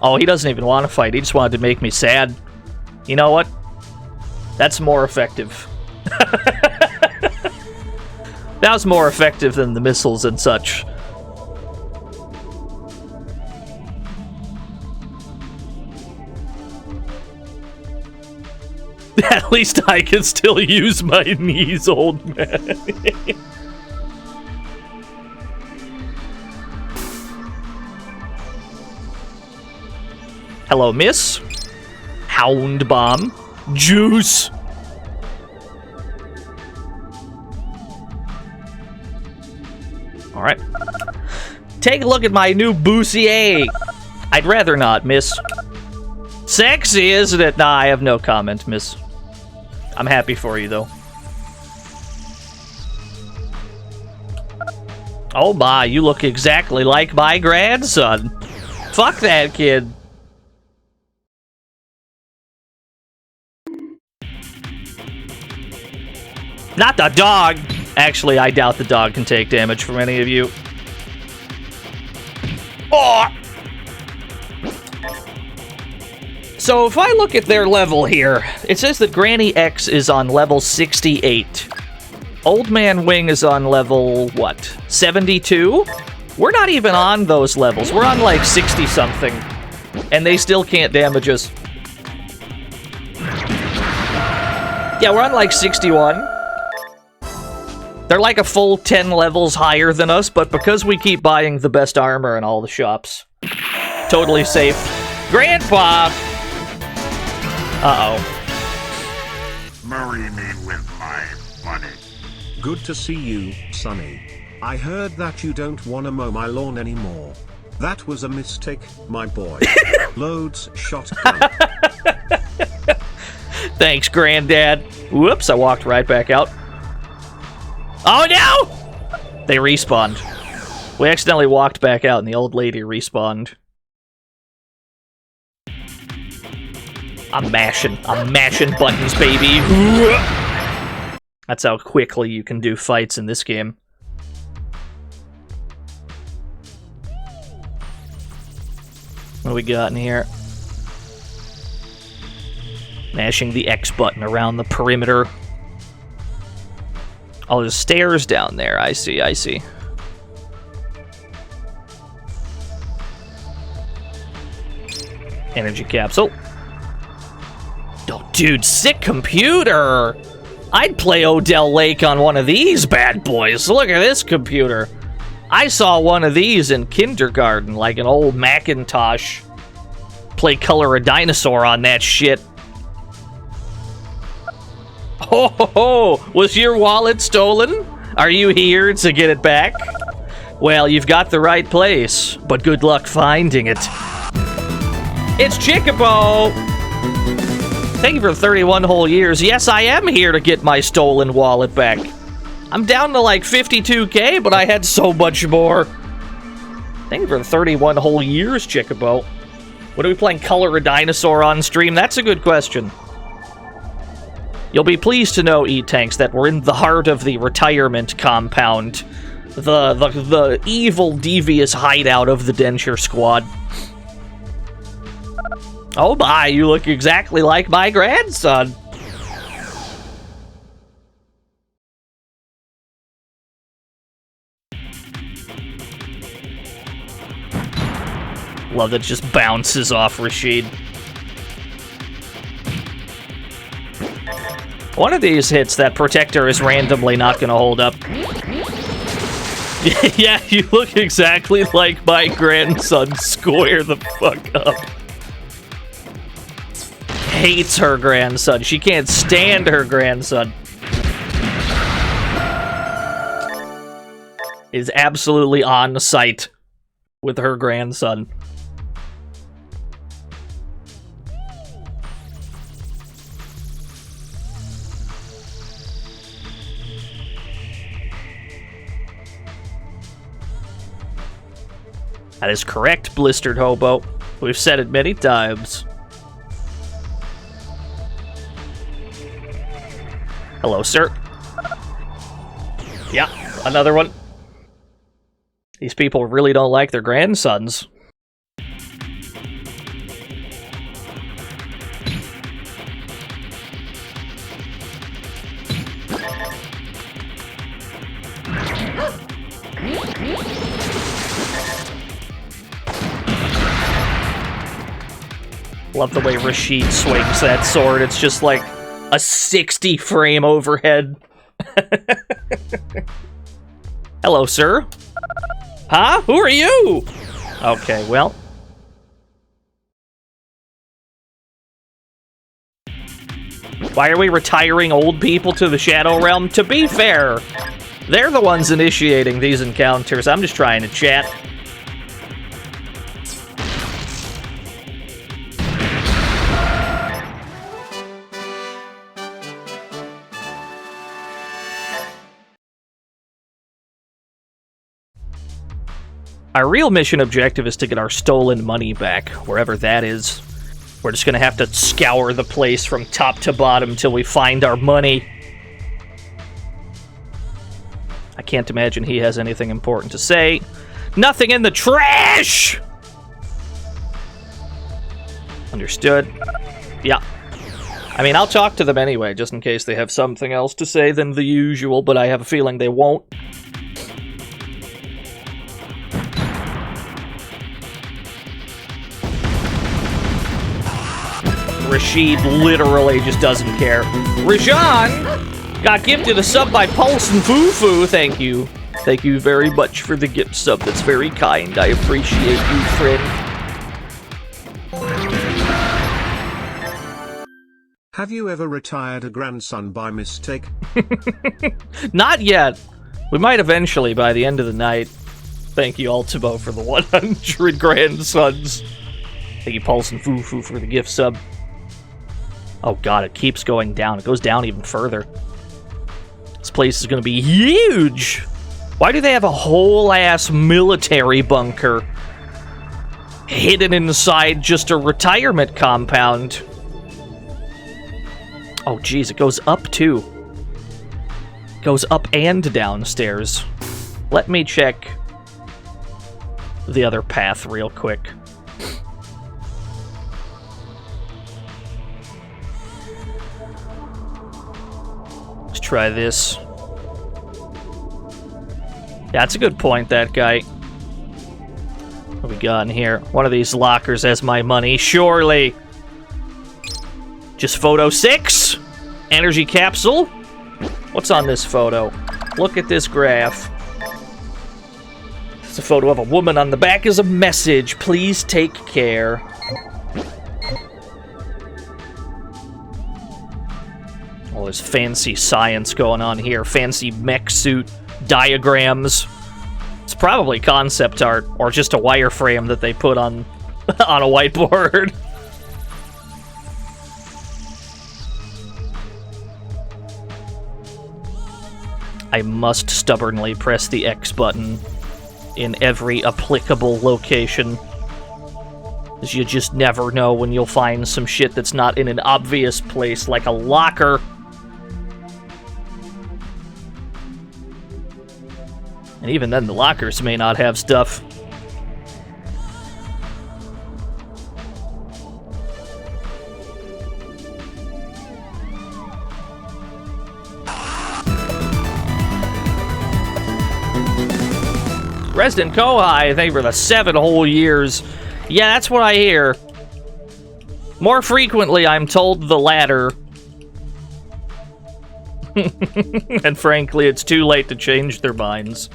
Oh, he doesn't even want to fight. He just wanted to make me sad. You know what? That's more effective. That was more effective than the missiles and such. At least I can still use my knees, old man. Hello, miss. Hound bomb. Juice. Alright. Take a look at my new Boussier. I'd rather not, miss. Sexy, isn't it? Nah, I have no comment, miss. I'm happy for you, though. Oh my, you look exactly like my grandson. Fuck that kid. Not the dog! Actually, I doubt the dog can take damage from any of you. Oh! So if I look at their level here, it says that Granny X is on level 68. Old Man Wing is on level, what, 72? We're not even on those levels. We're on like 60-something. And they still can't damage us. Yeah, we're on like 61. They're like a full 10 levels higher than us, but because we keep buying the best armor in all the shops. Totally safe. Grandpa! Uh-oh. Marry me with my money. Good to see you, Sonny. I heard that you don't wanna mow my lawn anymore. That was a mistake, my boy. Loads shotgun. Thanks, Granddad. Whoops, I walked right back out. Oh no! They respawned. We accidentally walked back out and the old lady respawned. I'm mashing buttons, baby. That's how quickly you can do fights in this game. What do we got in here? Mashing the X button around the perimeter. Oh, there's stairs down there. I see, I see. Energy capsule. Oh, dude, sick computer! I'd play Odell Lake on one of these bad boys. Look at this computer. I saw one of these in kindergarten, like an old Macintosh. Play Color a Dinosaur on that shit. Ho ho ho! Was your wallet stolen? Are you here to get it back? Well, you've got the right place, but good luck finding it. It's Chickabo! Thank you for 31 whole years. Yes, I am here to get my stolen wallet back. I'm down to like 52k, but I had so much more. Thank you for 31 whole years, Chickabo. What are we playing Color a Dinosaur on stream? That's a good question. You'll be pleased to know, E-Tanks, that we're in the heart of the retirement compound. The evil, devious hideout of the Denture Squad. Oh my, you look exactly like my grandson. Love that it just bounces off Rashid. One of these hits, that protector is randomly not gonna hold up. Yeah, you look exactly like my grandson. Square the fuck up. Hates her grandson. She can't stand her grandson. Is absolutely on site with her grandson. That is correct, Blistered Hobo. We've said it many times. Hello, sir. Yeah, another one. These people really don't like their grandsons. Love the way Rashid swings that sword. It's just like a 60 frame overhead. Hello, sir. Huh? Who are you? Okay, well. Why are we retiring old people to the Shadow Realm? To be fair, they're the ones initiating these encounters. I'm just trying to chat. Our real mission objective is to get our stolen money back, wherever that is. We're just gonna have to scour the place from top to bottom till we find our money. I can't imagine he has anything important to say. Nothing in the trash! Understood. Yeah. I mean, I'll talk to them anyway, just in case they have something else to say than the usual, but I have a feeling they won't. Rashid literally just doesn't care. Rajan got gifted a sub by Pulse and Fufu. Thank you. Thank you very much for the gift sub. That's very kind. I appreciate you, friend. Have you ever retired a grandson by mistake? Not yet. We might eventually by the end of the night. Thank you, Ultimo, for the 100 grandsons. Thank you, Pulse and Fufu, for the gift sub. Oh god, it keeps going down. It goes down even further. This place is going to be huge! Why do they have a whole-ass military bunker hidden inside just a retirement compound? Oh jeez, it goes up too. It goes up and downstairs. Let me check the other path real quick. Try this. Yeah, that's a good point, that guy. What we got in here? One of these lockers has my money, surely. Just photo 6? Energy capsule? What's on this photo? Look at this graph. It's a photo of a woman. On the back is a message. Please take care. Oh, there's fancy science going on here. Fancy mech suit diagrams. It's probably concept art, or just a wireframe that they put on, on a whiteboard. I must stubbornly press the X button in every applicable location. Because you just never know when you'll find some shit that's not in an obvious place, like a locker. And even then, the lockers may not have stuff. Resident Kohai, thank you for the 7 whole years. Yeah, that's what I hear. More frequently, I'm told the latter. And frankly, it's too late to change their minds.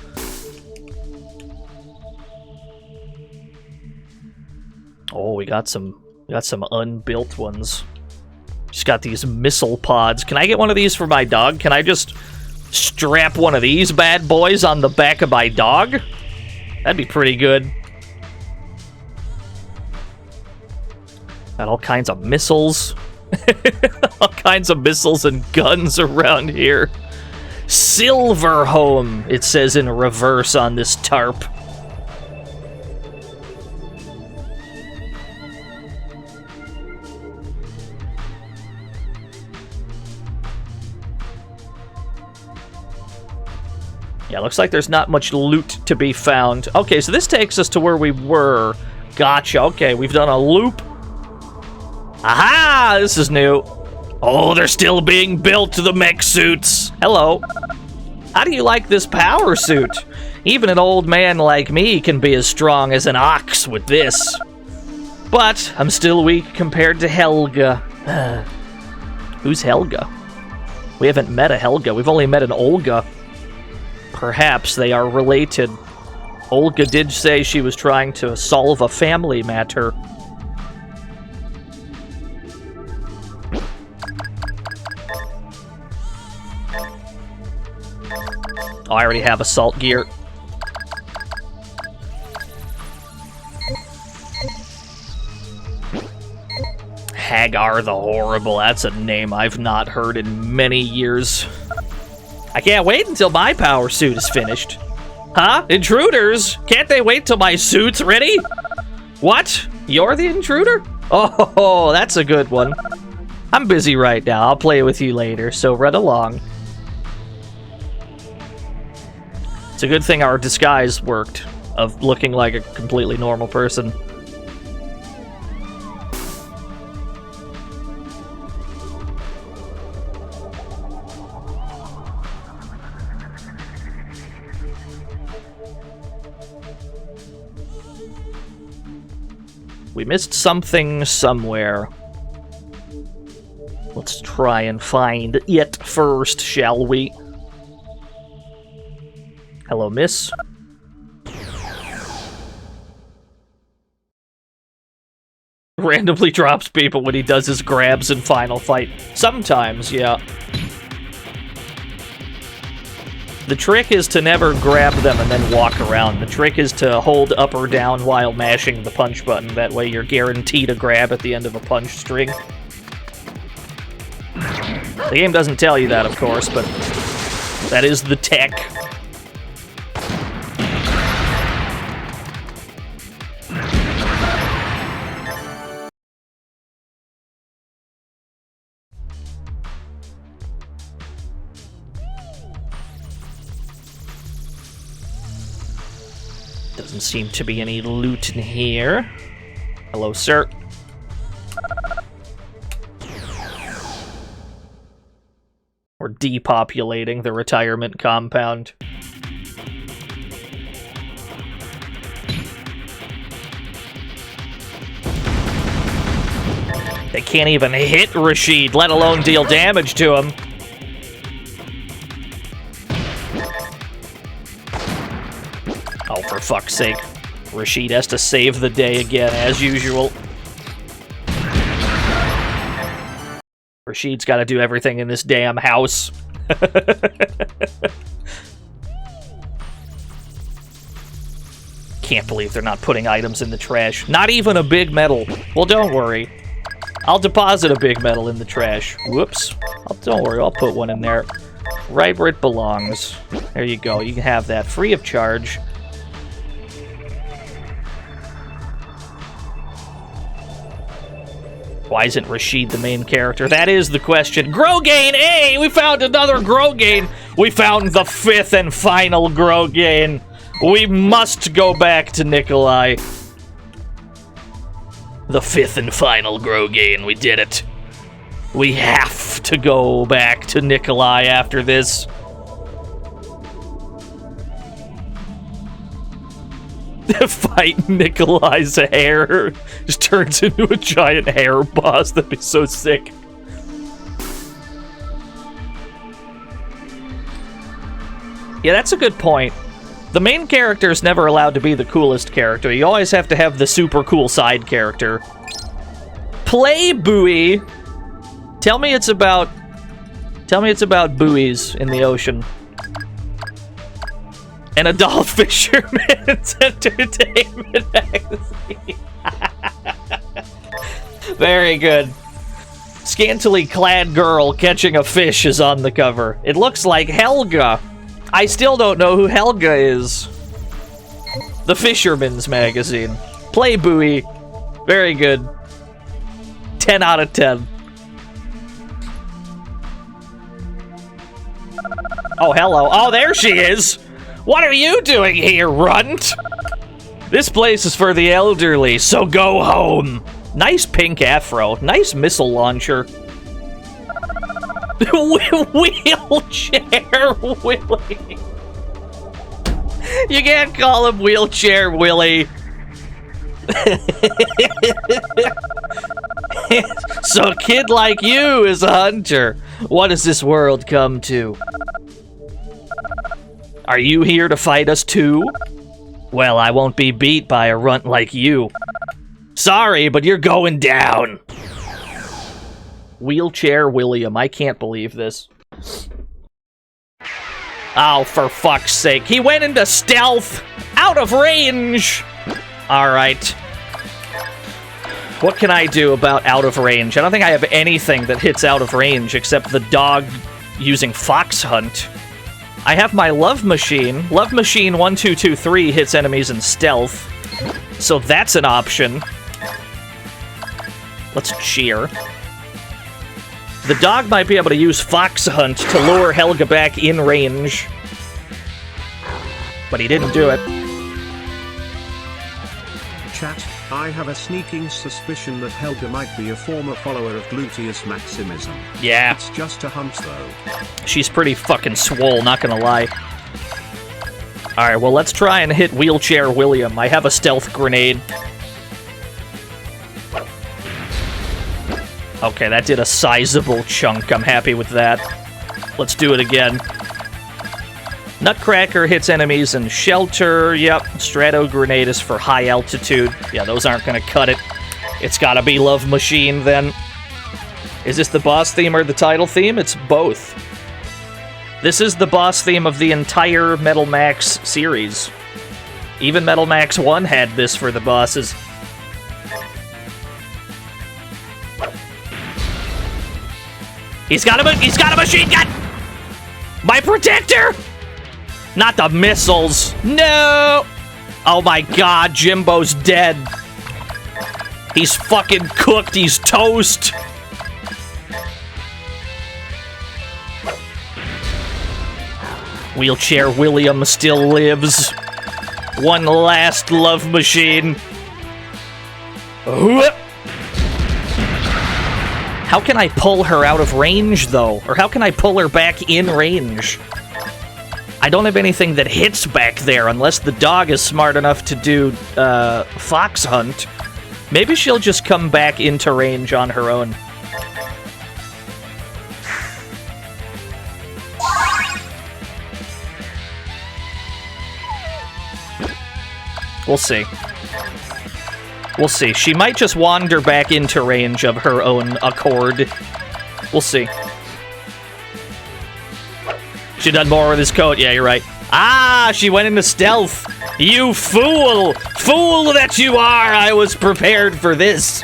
Oh, we got some unbuilt ones. Just got these missile pods. Can I get one of these for my dog? Can I just strap one of these bad boys on the back of my dog? That'd be pretty good. Got all kinds of missiles. All kinds of missiles and guns around here. Silver Home, it says in reverse on this tarp. Yeah, looks like there's not much loot to be found. Okay, so this takes us to where we were. Gotcha. Okay, we've done a loop. Aha! This is new. Oh, they're still being built, the mech suits. Hello. How do you like this power suit? Even an old man like me can be as strong as an ox with this. But I'm still weak compared to Helga. Who's Helga? We haven't met a Helga. We've only met an Olga. Perhaps they are related. Olga did say she was trying to solve a family matter. Oh, I already have assault gear. Hagar the Horrible. That's a name I've not heard in many years. I can't wait until my power suit is finished. Huh? Intruders? Can't they wait till my suit's ready? What? You're the intruder? Oh, that's a good one. I'm busy right now. I'll play with you later, so run along. It's a good thing our disguise worked, of looking like a completely normal person. We missed something somewhere. Let's try and find it first, shall we? Hello, miss. Randomly drops people when he does his grabs in Final Fight. Sometimes, yeah. The trick is to never grab them and then walk around. The trick is to hold up or down while mashing the punch button. That way you're guaranteed a grab at the end of a punch string. The game doesn't tell you that, of course, but that is the tech. Doesn't seem to be any loot in here. Hello, sir. We're depopulating the retirement compound. They can't even hit Rashid, let alone deal damage to him. Oh, for fuck's sake. Rashid has to save the day again, as usual. Rashid's got to do everything in this damn house. Can't believe they're not putting items in the trash. Not even a big metal. Well, don't worry. I'll deposit a big metal in the trash. Whoops. Don't worry, I'll put one in there. Right where it belongs. There you go. You can have that free of charge. Why isn't Rashid the main character? That is the question. Grogain! Hey, we found another Grogain! We found the 5th and final Grogain! We must go back to Nikolai. The 5th and final Grogain, we did it. We have to go back to Nikolai after this. Fight Nikolai's hair just turns into a giant hair boss. That'd be so sick. Yeah, that's a good point. The main character is never allowed to be the coolest character. You always have to have the super cool side character. Play buoy. Tell me it's about buoys in the ocean. And a doll fisherman's entertainment magazine. Very good. Scantily clad girl catching a fish is on the cover. It looks like Helga. I still don't know who Helga is. The Fisherman's Magazine. Play buoy. Very good. 10 out of 10. Oh, hello. Oh, there she is. What are you doing here, runt? This place is for the elderly, so go home. Nice pink afro. Nice missile launcher. Wheelchair Willie. You can't call him Wheelchair Willie. So a kid like you is a hunter. What has this world come to? Are you here to fight us too? Well, I won't be beat by a runt like you. Sorry, but you're going down. Wheelchair William, I can't believe this. Oh, for fuck's sake. He went into stealth! Out of range! Alright. What can I do about out of range? I don't think I have anything that hits out of range except the dog using Fox Hunt. I have my Love Machine. Love Machine 1223 hits enemies in stealth. So that's an option. Let's cheer. The dog might be able to use Fox Hunt to lure Helga back in range. But he didn't do it. Chat, I have a sneaking suspicion that Helga might be a former follower of Gluteus Maximism. Yeah. It's just a hunch though. She's pretty fucking swole, not gonna lie. Alright, well let's try and hit Wheelchair William. I have a stealth grenade. Okay, that did a sizable chunk. I'm happy with that. Let's do it again. Nutcracker hits enemies in shelter. Yep. Strato Grenade is for high altitude. Yeah, those aren't gonna cut it. It's gotta be Love Machine, then. Is this the boss theme or the title theme? It's both. This is the boss theme of the entire Metal Max series. Even Metal Max 1 had this for the bosses. He's got a machine gun! My protector! Not the missiles. No! Oh my god, Jimbo's dead. He's fucking cooked. He's toast. Wheelchair William still lives. One last Love Machine. How can I pull her out of range, though? Or how can I pull her back in range? I don't have anything that hits back there unless the dog is smart enough to do Fox Hunt. Maybe she'll just come back into range on her own. We'll see. We'll see. She might just wander back into range of her own accord. We'll see. She done more with his coat. Yeah, you're right. Ah, she went into stealth. You fool! Fool that you are! I was prepared for this.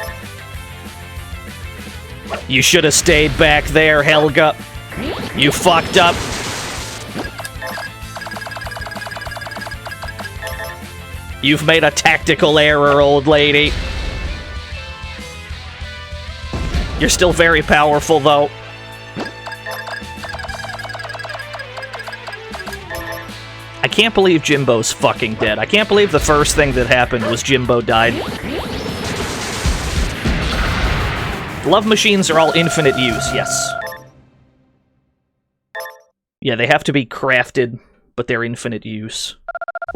You should have stayed back there, Helga. You fucked up. You've made a tactical error, old lady. You're still very powerful, though. I can't believe Jimbo's fucking dead. I can't believe the first thing that happened was Jimbo died. Love machines are all infinite use, yes. Yeah, they have to be crafted, but they're infinite use.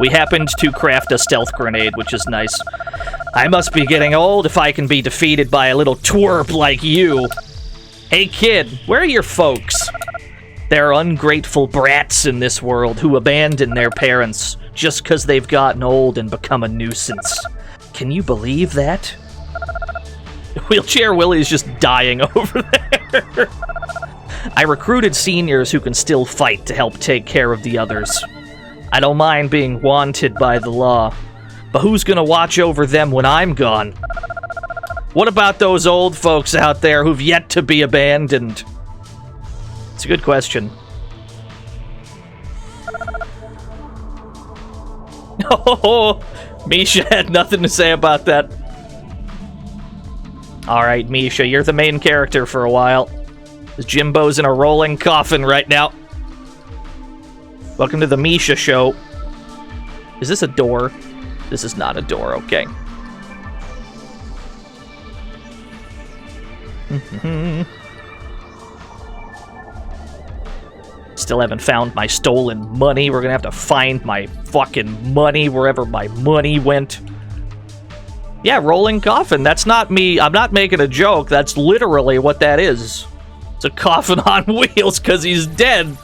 We happened to craft a stealth grenade, which is nice. I must be getting old if I can be defeated by a little twerp like you. Hey kid, where are your folks? There are ungrateful brats in this world who abandon their parents just because they've gotten old and become a nuisance. Can you believe that? Wheelchair Willie's just dying over there. I recruited seniors who can still fight to help take care of the others. I don't mind being wanted by the law, but who's gonna watch over them when I'm gone? What about those old folks out there who've yet to be abandoned? It's a good question. Oh, Misha had nothing to say about that. Alright, Misha, you're the main character for a while. Jimbo's in a rolling coffin right now. Welcome to the Misha show. Is this a door? This is not a door, okay. Still haven't found my stolen money. We're gonna have to find my fucking money wherever my money went. Yeah, rolling coffin. That's not me. I'm not making a joke. That's literally what that is. It's a coffin on wheels because he's dead.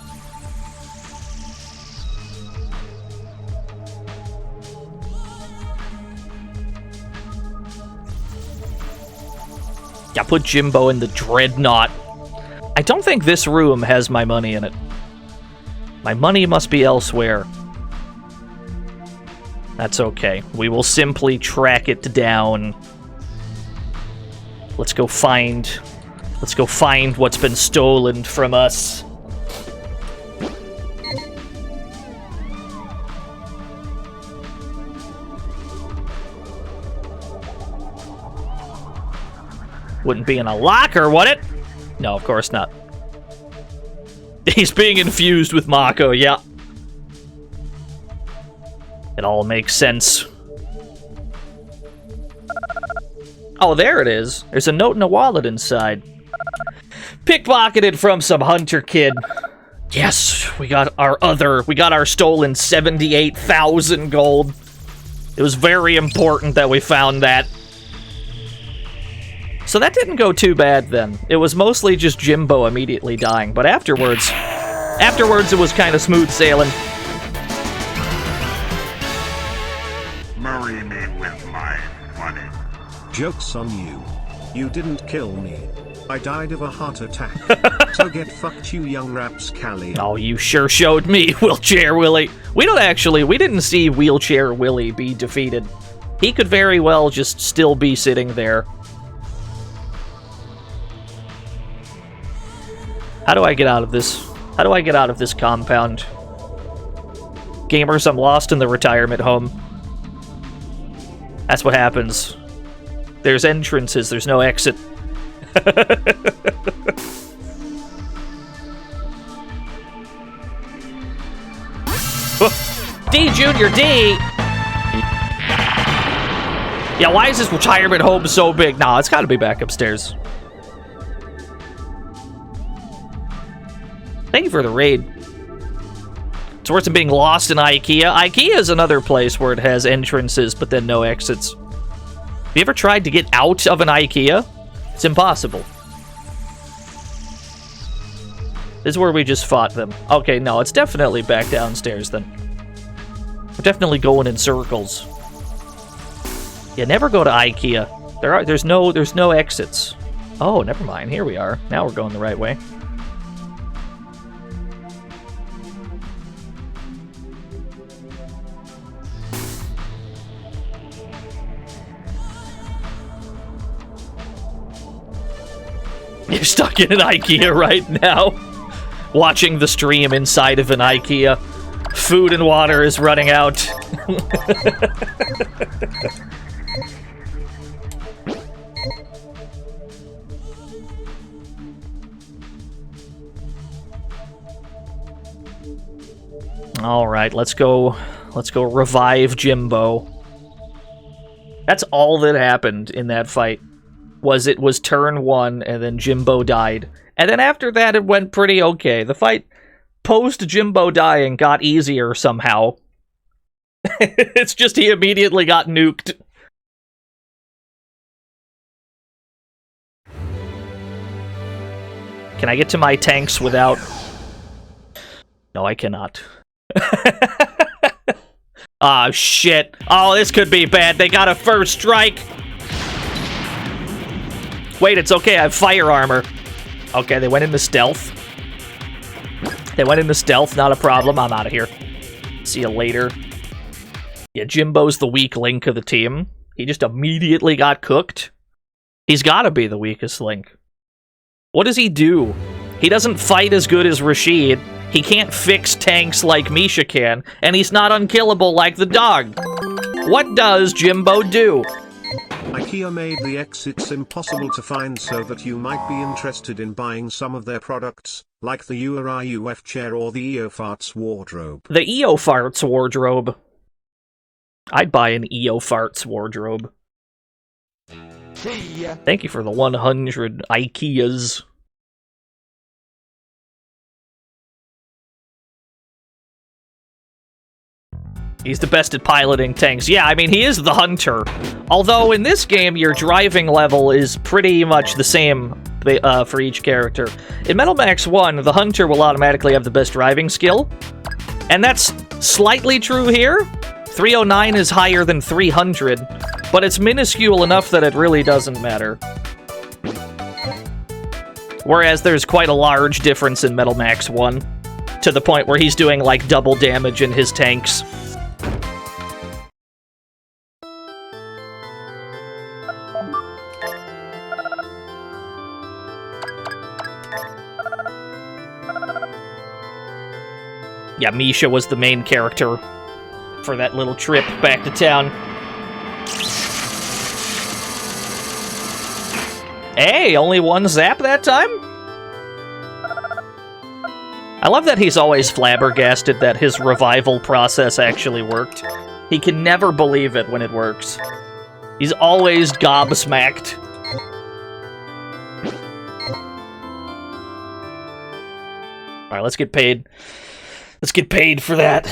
Yeah, put Jimbo in the dreadnought. I don't think this room has my money in it. My money must be elsewhere. That's okay. We will simply track it down. Let's go find what's been stolen from us. Wouldn't be in a locker, would it? No, of course not. He's being infused with Mako, yeah. It all makes sense. Oh, there it is. There's a note and a wallet inside. Pickpocketed from some hunter kid. Yes, we got our stolen 78,000 gold. It was very important that we found that. So that didn't go too bad then. It was mostly just Jimbo immediately dying, but afterwards it was kind of smooth sailing. Marry me with my money. Joke's on you. You didn't kill me. I died of a heart attack. So get fucked, you young rapscallion. Oh, you sure showed me, Wheelchair Willie. We didn't see Wheelchair Willie be defeated. He could very well just still be sitting there. How do I get out of this? How do I get out of this compound? Gamers, I'm lost in the retirement home. That's what happens. There's entrances, there's no exit. D Junior D! Yeah, why is this retirement home so big? Nah, it's gotta be back upstairs. Thank you for the raid. It's worse than being lost in IKEA. IKEA is another place where it has entrances, but then no exits. Have you ever tried to get out of an IKEA? It's impossible. This is where we just fought them. Okay, no, it's definitely back downstairs then. We're definitely going in circles. Yeah, never go to IKEA. There's no exits. Oh, never mind. Here we are. Now we're going the right way. You're stuck in an IKEA right now, watching the stream inside of an IKEA. Food and water is running out. All right, let's go revive Jimbo. That's all that happened in that fight. It was turn 1, and then Jimbo died. And then after that, it went pretty okay. The fight post-Jimbo dying got easier somehow. It's just he immediately got nuked. Can I get to my tanks without... No, I cannot. Ah, shit. Oh, this could be bad. They got a first strike. Wait, it's okay, I have fire armor. Okay, they went into stealth. Not a problem. I'm out of here. See you later. Yeah, Jimbo's the weak link of the team. He just immediately got cooked. He's gotta be the weakest link. What does he do? He doesn't fight as good as Rashid. He can't fix tanks like Misha can. And he's not unkillable like the dog. What does Jimbo do? IKEA made the exits impossible to find so that you might be interested in buying some of their products, like the URI UF chair or the EO Farts wardrobe. The EO Farts wardrobe. I'd buy an EO Farts wardrobe. See ya. Thank you for the 100 IKEAs. He's the best at piloting tanks. Yeah, I mean, he is the hunter. Although, in this game, your driving level is pretty much the same for each character. In Metal Max 1, the hunter will automatically have the best driving skill. And that's slightly true here. 309 is higher than 300, but it's minuscule enough that it really doesn't matter. Whereas there's quite a large difference in Metal Max 1, to the point where he's doing, like, double damage in his tanks. Yeah, Misha was the main character for that little trip back to town. Hey, only one zap that time? I love that he's always flabbergasted that his revival process actually worked. He can never believe it when it works. He's always gobsmacked. Alright, let's get paid. Let's get paid for that.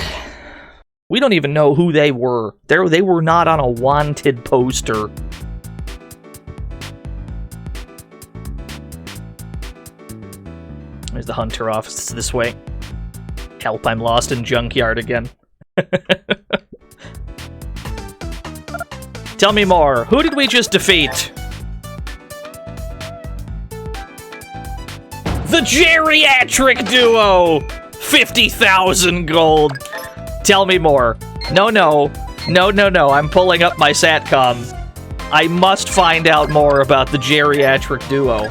We don't even know who they were. They were not on a wanted poster. There's the hunter office. It's this way. Help, I'm lost in junkyard again. Tell me more. Who did we just defeat? The geriatric duo! 50,000 gold. Tell me more. No, I'm pulling up my SATCOM. I must find out more about the geriatric duo.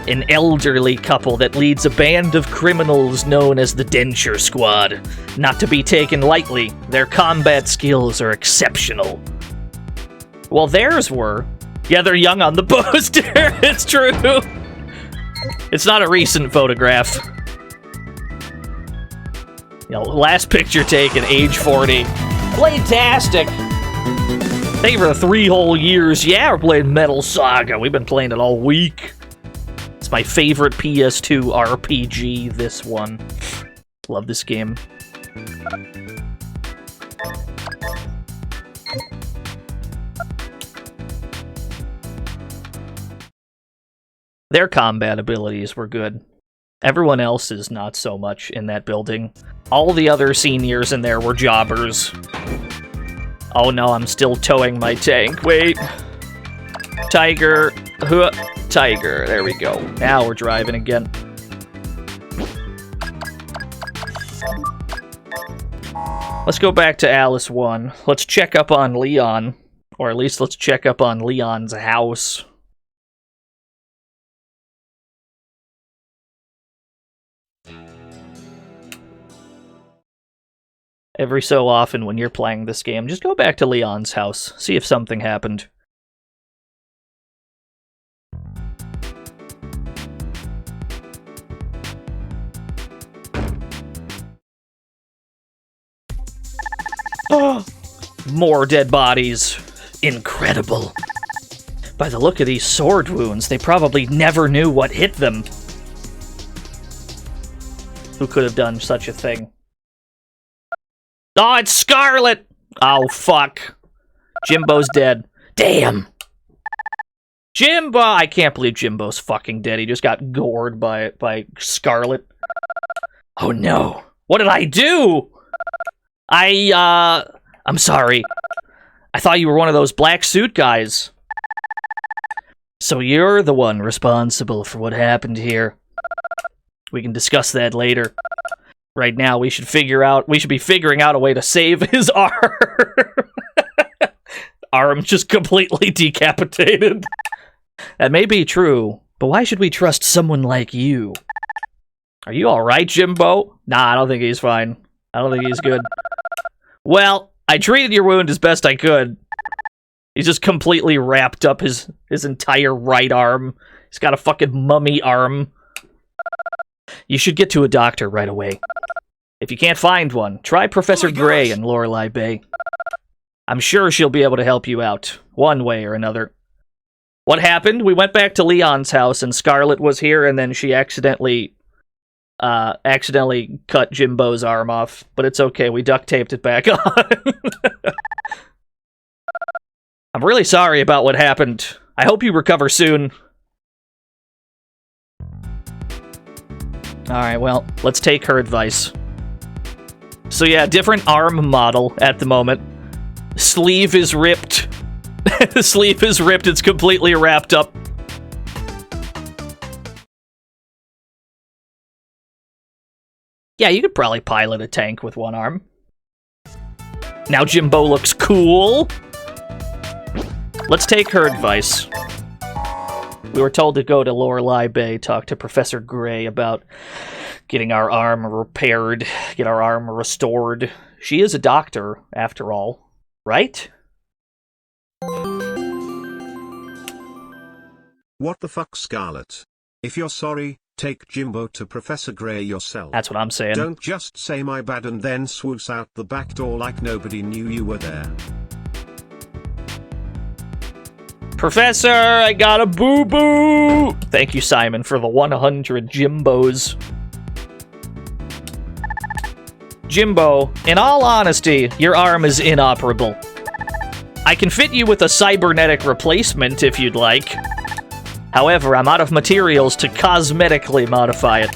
An elderly couple that leads a band of criminals known as the Denture Squad. Not to be taken lightly, their combat skills are exceptional. Well, theirs were. Yeah, they're young on the poster. It's true. It's not a recent photograph. You know, last picture taken, age 40. Playtastic! Thank you for the 3 whole years. Yeah, we're playing Metal Saga. We've been playing it all week. It's my favorite PS2 RPG, this one. Love this game. Their combat abilities were good. Everyone else is not so much in that building. All the other seniors in there were jobbers. Oh no, I'm still towing my tank. Wait. Tiger. Tiger. There we go. Now we're driving again. Let's go back to Alice 1. Let's check up on Leon. Or at least let's check up on Leon's house. Every so often when you're playing this game, just go back to Leon's house. See if something happened. Oh, more dead bodies. Incredible. By the look of these sword wounds, they probably never knew what hit them. Who could have done such a thing? Oh, it's Scarlet! Oh, fuck. Jimbo's dead. Damn! Jimbo! I can't believe Jimbo's fucking dead. He just got gored by Scarlet. Oh, no. What did I do? I'm sorry. I thought you were one of those black suit guys. So you're the one responsible for what happened here. We can discuss that later. Right now, we should be figuring out a way to save his arm. Arm just completely decapitated. That may be true, but why should we trust someone like you? Are you alright, Jimbo? Nah, I don't think he's fine. I don't think he's good. Well, I treated your wound as best I could. He's just completely wrapped up his entire right arm. He's got a fucking mummy arm. You should get to a doctor right away. If you can't find one, try Professor Gray in Lorelei Bay. I'm sure she'll be able to help you out, one way or another. What happened? We went back to Leon's house, and Scarlet was here, and then she accidentally cut Jimbo's arm off. But it's okay, we duct taped it back on. I'm really sorry about what happened. I hope you recover soon. Alright, well, let's take her advice. So yeah, different arm model at the moment. Sleeve is ripped. The sleeve is ripped, it's completely wrapped up. Yeah, you could probably pilot a tank with one arm. Now Jimbo looks cool. Let's take her advice. We were told to go to Lorelei Bay, talk to Professor Gray about getting our arm repaired, get our arm restored. She is a doctor, after all, right? What the fuck, Scarlet? If you're sorry, take Jimbo to Professor Gray yourself. That's what I'm saying. Don't just say my bad and then swoosh out the back door like nobody knew you were there. Professor, I got a boo-boo! Thank you, Simon, for the 100 Jimbos. Jimbo, in all honesty, your arm is inoperable. I can fit you with a cybernetic replacement if you'd like. However, I'm out of materials to cosmetically modify it.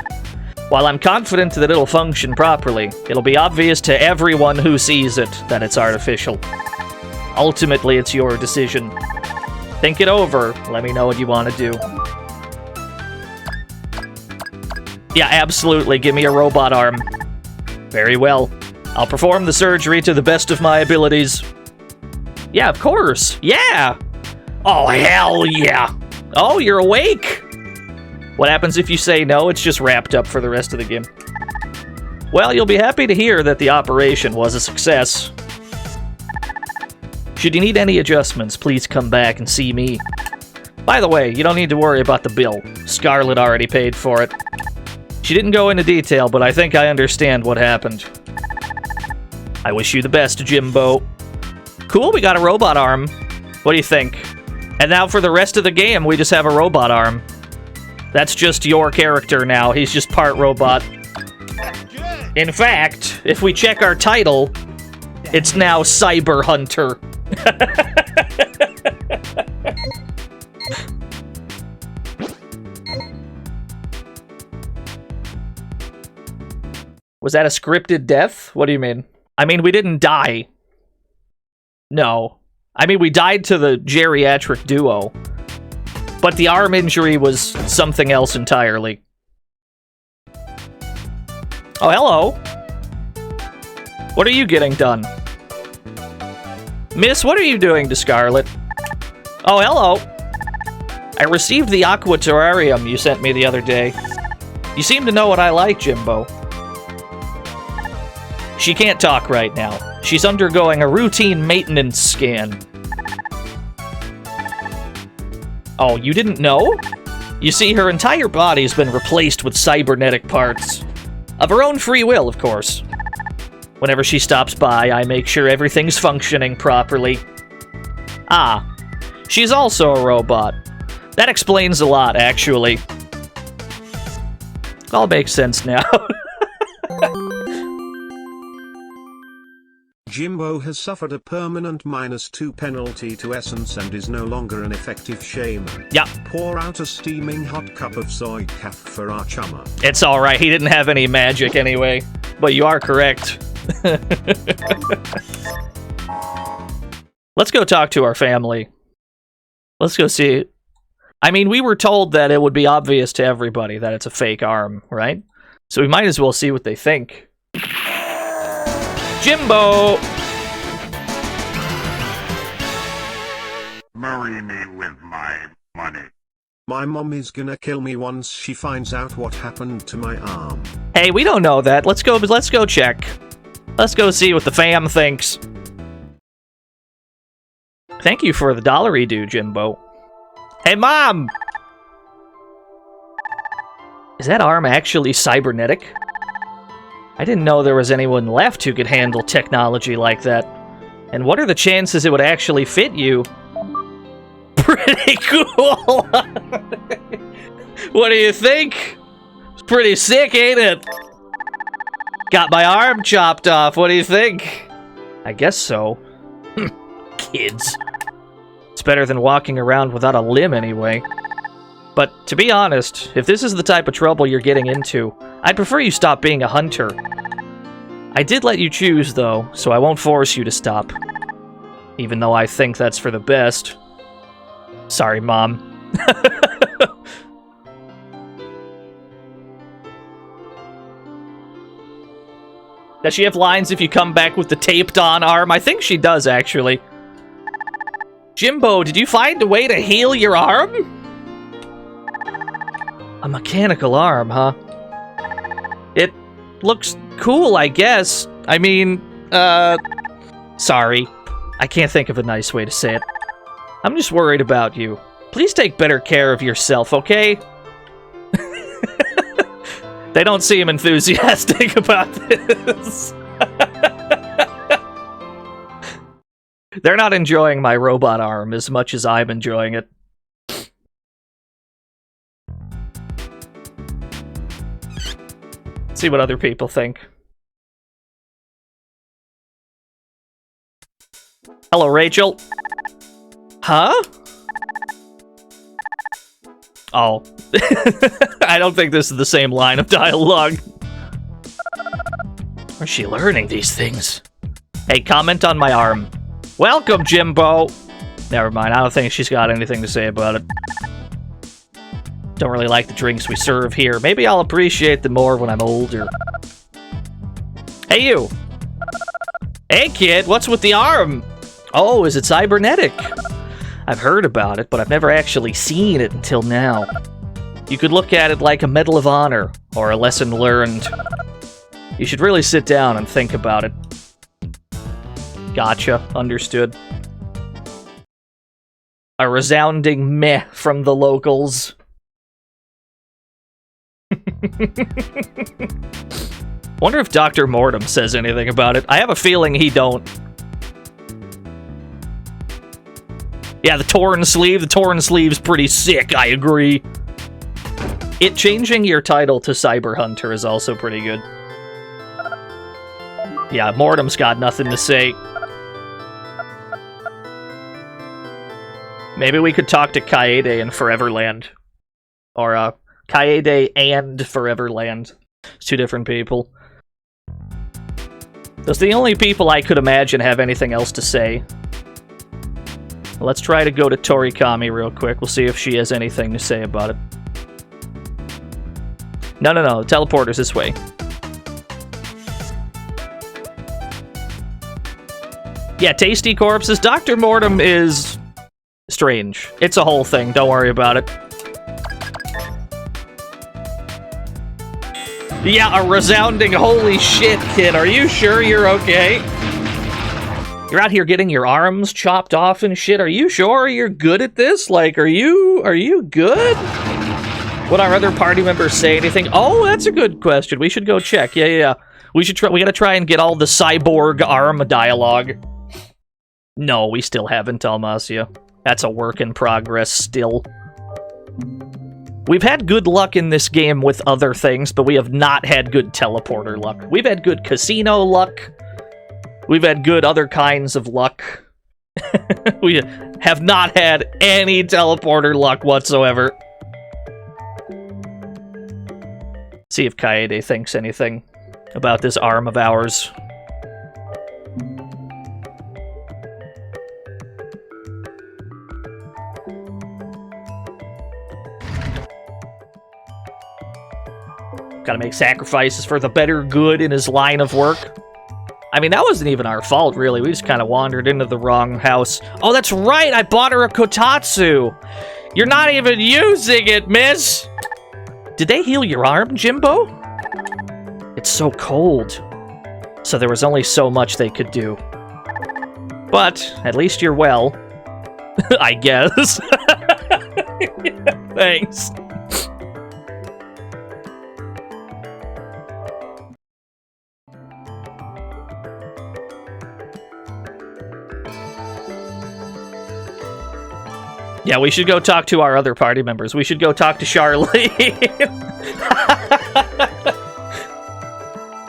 While I'm confident that it'll function properly, it'll be obvious to everyone who sees it that it's artificial. Ultimately, it's your decision. Think it over. Let me know what you want to do. Yeah, absolutely. Give me a robot arm. Very well. I'll perform the surgery to the best of my abilities. Yeah, of course. Yeah! Oh, hell yeah! Oh, you're awake! What happens if you say no? It's just wrapped up for the rest of the game. Well, you'll be happy to hear that the operation was a success. Should you need any adjustments, please come back and see me. By the way, you don't need to worry about the bill. Scarlet already paid for it. She didn't go into detail, but I think I understand what happened. I wish you the best, Jimbo. Cool, we got a robot arm. What do you think? And now for the rest of the game, we just have a robot arm. That's just your character now. He's just part robot. In fact, if we check our title, it's now Cyber Hunter. Was that a scripted death? What do you mean? I mean, we didn't die. No. I mean, we died to the geriatric duo. But the arm injury was something else entirely. Oh, hello. What are you getting done? Miss, what are you doing to Scarlet? Oh, hello. I received the aqua terrarium you sent me the other day. You seem to know what I like, Jimbo. She can't talk right now. She's undergoing a routine maintenance scan. Oh, you didn't know? You see, her entire body's been replaced with cybernetic parts. Of her own free will, of course. Whenever she stops by, I make sure everything's functioning properly. Ah, she's also a robot. That explains a lot, actually. All makes sense now. Jimbo has suffered a permanent -2 penalty to essence and is no longer an effective shaman. Yeah. Pour out a steaming hot cup of soy caf for our chummer. It's alright, he didn't have any magic anyway. But you are correct. Let's go talk to our family. Let's go see. I mean, we were told that it would be obvious to everybody that it's a fake arm, right? So we might as well see what they think. Jimbo! Marry me with my money. My mom is gonna kill me once she finds out what happened to my arm. Hey, we don't know that. Let's go check. Let's go see what the fam thinks. Thank you for the dollary-doo, Jimbo. Hey, Mom! Is that arm actually cybernetic? I didn't know there was anyone left who could handle technology like that. And what are the chances it would actually fit you? Pretty cool! What do you think? It's pretty sick, ain't it? Got my arm chopped off, what do you think? I guess so. Kids. It's better than walking around without a limb anyway. But to be honest, if this is the type of trouble you're getting into, I'd prefer you stop being a hunter. I did let you choose, though, so I won't force you to stop. Even though I think that's for the best. Sorry, Mom. Does she have lines if you come back with the taped-on arm? I think she does, actually. Jimbo, did you find a way to heal your arm? A mechanical arm, huh? It looks cool, I guess. I mean, sorry. I can't think of a nice way to say it. I'm just worried about you. Please take better care of yourself, okay? They don't seem enthusiastic about this. They're not enjoying my robot arm as much as I'm enjoying it. See what other people think. Hello, Rachel. Huh? Oh. I don't think this is the same line of dialogue. Where's she learning these things? Hey, comment on my arm. Welcome, Jimbo! Never mind, I don't think she's got anything to say about it. Don't really like the drinks we serve here. Maybe I'll appreciate them more when I'm older. Hey, you! Hey, kid, what's with the arm? Oh, is it cybernetic? I've heard about it, but I've never actually seen it until now. You could look at it like a Medal of Honor, or a lesson learned. You should really sit down and think about it. Gotcha, understood. A resounding meh from the locals. Wonder if Dr. Mortem says anything about it. I have a feeling he don't. Yeah, the torn sleeve's pretty sick, I agree. It changing your title to Cyber Hunter is also pretty good. Yeah, Mortem's got nothing to say. Maybe we could talk to Kaede in Foreverland. Or, Kaede and Foreverland. It's two different people. Those are the only people I could imagine have anything else to say. Let's try to go to Torikami real quick. We'll see if she has anything to say about it. No, the teleporter's this way. Yeah, Tasty Corpses. Dr. Mortem is strange. It's a whole thing. Don't worry about it. Yeah, a resounding holy shit, kid. Are you sure you're okay? You're out here getting your arms chopped off and shit. Are you sure you're good at this? Like, are you good? Would our other party members say anything? Oh, that's a good question. We should go check. Yeah. We gotta try and get all the cyborg arm dialogue. No, we still haven't, Almacia. That's a work in progress still. We've had good luck in this game with other things, but we have not had good teleporter luck. We've had good casino luck. We've had good other kinds of luck. We have not had any teleporter luck whatsoever. See if Kaede thinks anything about this arm of ours. Gotta make sacrifices for the better good in his line of work. I mean, that wasn't even our fault, really. We just kind of wandered into the wrong house. Oh, that's right! I bought her a kotatsu! You're not even using it, miss! Did they heal your arm, Jimbo? It's so cold. So there was only so much they could do. But, at least you're well. I guess. Thanks. Yeah, we should go talk to our other party members. We should go talk to Charlene.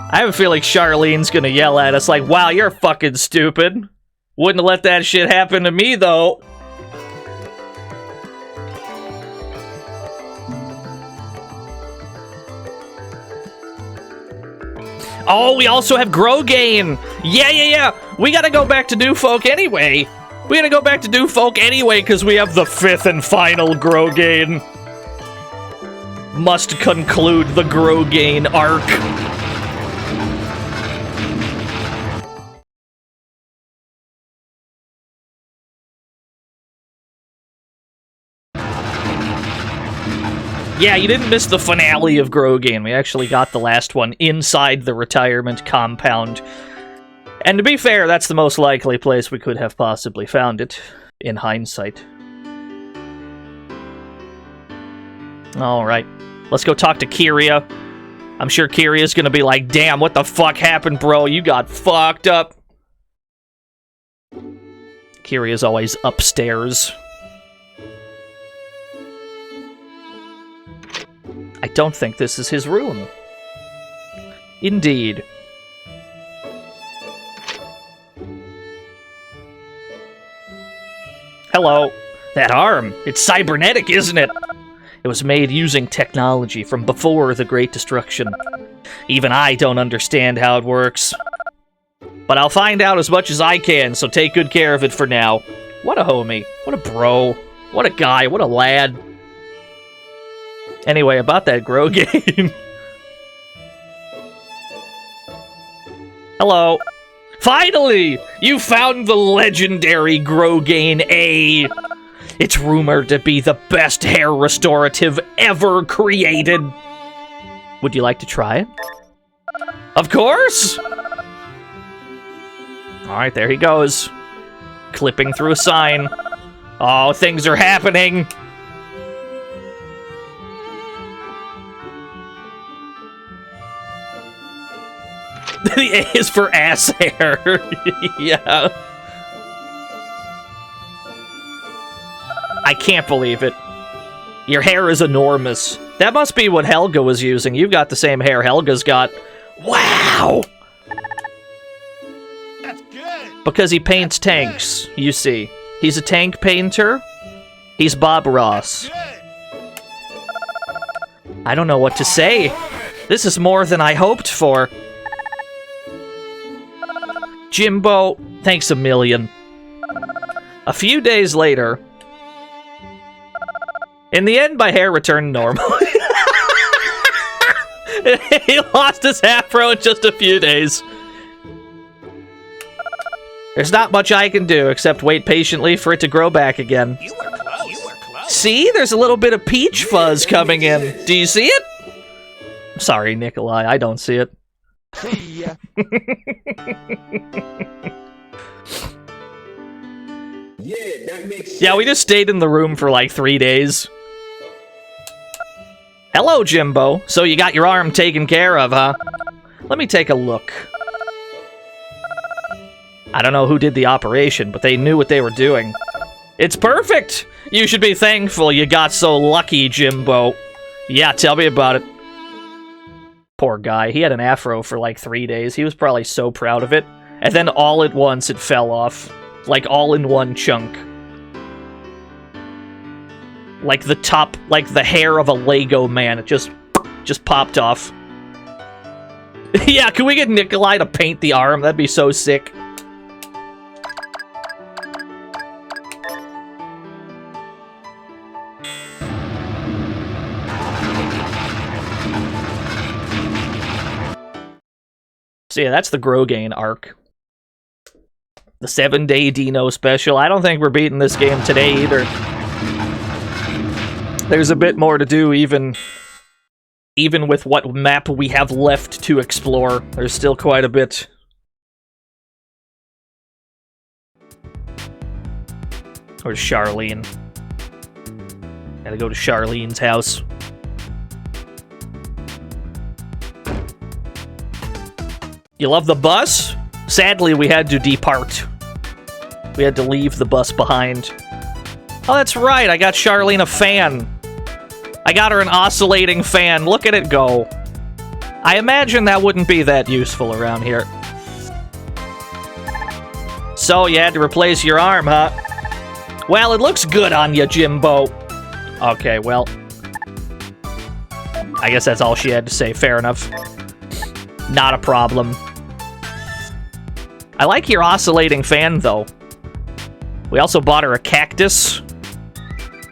I have a feeling Charlene's gonna yell at us like, wow, you're fucking stupid. Wouldn't have let that shit happen to me, though. Oh, we also have Growgain. Yeah. We gotta go back to New Folk anyway. We gotta go back to New Folk anyway, because we have the 5th and final Growgain. Must conclude the Growgain arc. Yeah, you didn't miss the finale of Growgain. We actually got the last one inside the retirement compound. And to be fair, that's the most likely place we could have possibly found it, in hindsight. Alright, let's go talk to Kyria. I'm sure Kyria's gonna be like, damn, what the fuck happened, bro? You got fucked up. Kyria's always upstairs. I don't think this is his room. Indeed. Hello. That arm. It's cybernetic, isn't it? It was made using technology from before the Great Destruction. Even I don't understand how it works. But I'll find out as much as I can, so take good care of it for now. What a homie. What a bro. What a guy. What a lad. Anyway, about that Growgain. Hello. Finally! You found the legendary Growgain A. It's rumored to be the best hair restorative ever created. Would you like to try it? Of course! Alright, there he goes. Clipping through a sign. Oh, things are happening! The A is for ass hair. Yeah. I can't believe it. Your hair is enormous. That must be what Helga was using. You've got the same hair Helga's got. Wow! That's good. Because he paints tanks, you see. He's a tank painter. He's Bob Ross. I don't know what to say. This is more than I hoped for. Jimbo, thanks a million. A few days later, in the end, my hair returned normal. He lost his afro in just a few days. There's not much I can do except wait patiently for it to grow back again. You were close. You were close. See? There's a little bit of peach fuzz coming in. Do you see it? Sorry, Nikolai, I don't see it. See ya. Yeah, that makes sense. Yeah, we just stayed in the room for like 3 days. Hello, Jimbo. So you got your arm taken care of, huh? Let me take a look. I don't know who did the operation, but they knew what they were doing. It's perfect! You should be thankful you got so lucky, Jimbo. Yeah, tell me about it. Poor guy. He had an afro for like 3 days. He was probably so proud of it. And then all at once it fell off. Like all in one chunk. Like the top, like the hair of a Lego man. It just popped off. Yeah, can we get Nikolai to paint the arm? That'd be so sick. So yeah, that's the Growgain arc. The 7-day DNO special. I don't think we're beating this game today either. There's a bit more to do even with what map we have left to explore. There's still quite a bit. Where's Charlene? Gotta go to Charlene's house. You love the bus? Sadly, we had to depart. We had to leave the bus behind. Oh, that's right. I got Charlene a fan. I got her an oscillating fan. Look at it go. I imagine that wouldn't be that useful around here. So, you had to replace your arm, huh? Well, it looks good on you, Jimbo. Okay, well. I guess that's all she had to say. Fair enough. Not a problem. I like your oscillating fan, though. We also bought her a cactus.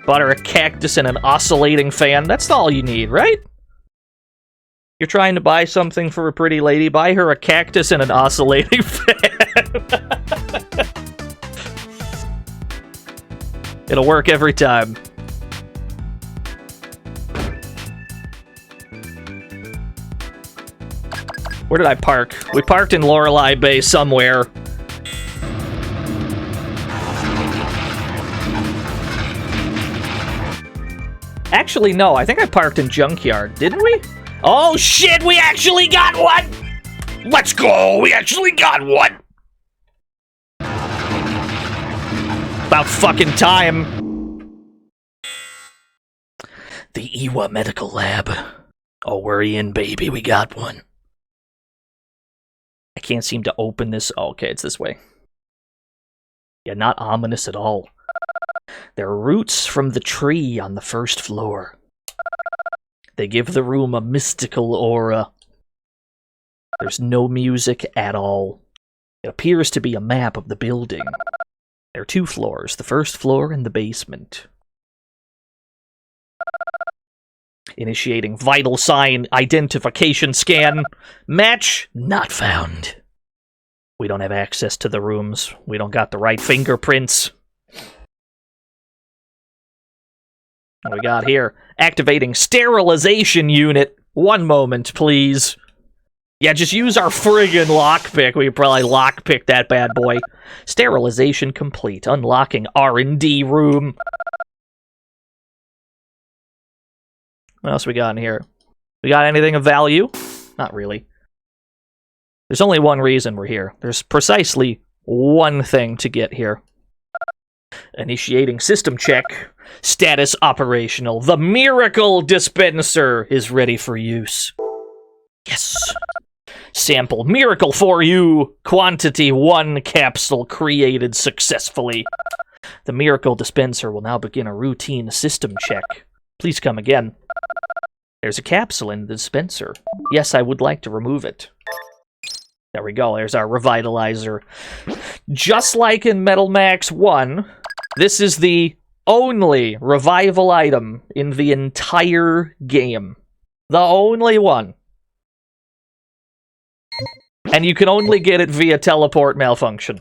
Bought her a cactus and an oscillating fan. That's all you need, right? You're trying to buy something for a pretty lady, buy her a cactus and an oscillating fan. It'll work every time. Where did I park? We parked in Lorelei Bay somewhere. Actually, no. I think I parked in Junkyard, didn't we? Oh, shit! We actually got one! Let's go! We actually got one! About fucking time. The Iwa Medical Lab. Oh, we're in, baby. We got one. I can't seem to open this. Oh, okay, it's this way. Yeah, not ominous at all. There are roots from the tree on the first floor. They give the room a mystical aura. There's no music at all. It appears to be a map of the building. There are 2 floors, the first floor and the basement. Initiating vital sign identification scan. Match not found. We don't have access to the rooms. We don't got the right fingerprints. What we got here? Activating sterilization unit. 1 moment, please. Yeah, just use our friggin' lockpick. We could probably lockpick that bad boy. Sterilization complete. Unlocking R&D room. What else we got in here? We got anything of value? Not really. There's only one reason we're here. There's precisely one thing to get here. Initiating system check. Status operational. The miracle dispenser is ready for use. Yes. Sample miracle for you. Quantity 1 capsule created successfully. The miracle dispenser will now begin a routine system check. Please come again. There's a capsule in the dispenser. Yes, I would like to remove it. There we go. There's our revitalizer. Just like in Metal Max 1, this is the only revival item in the entire game. The only one. And you can only get it via teleport malfunction.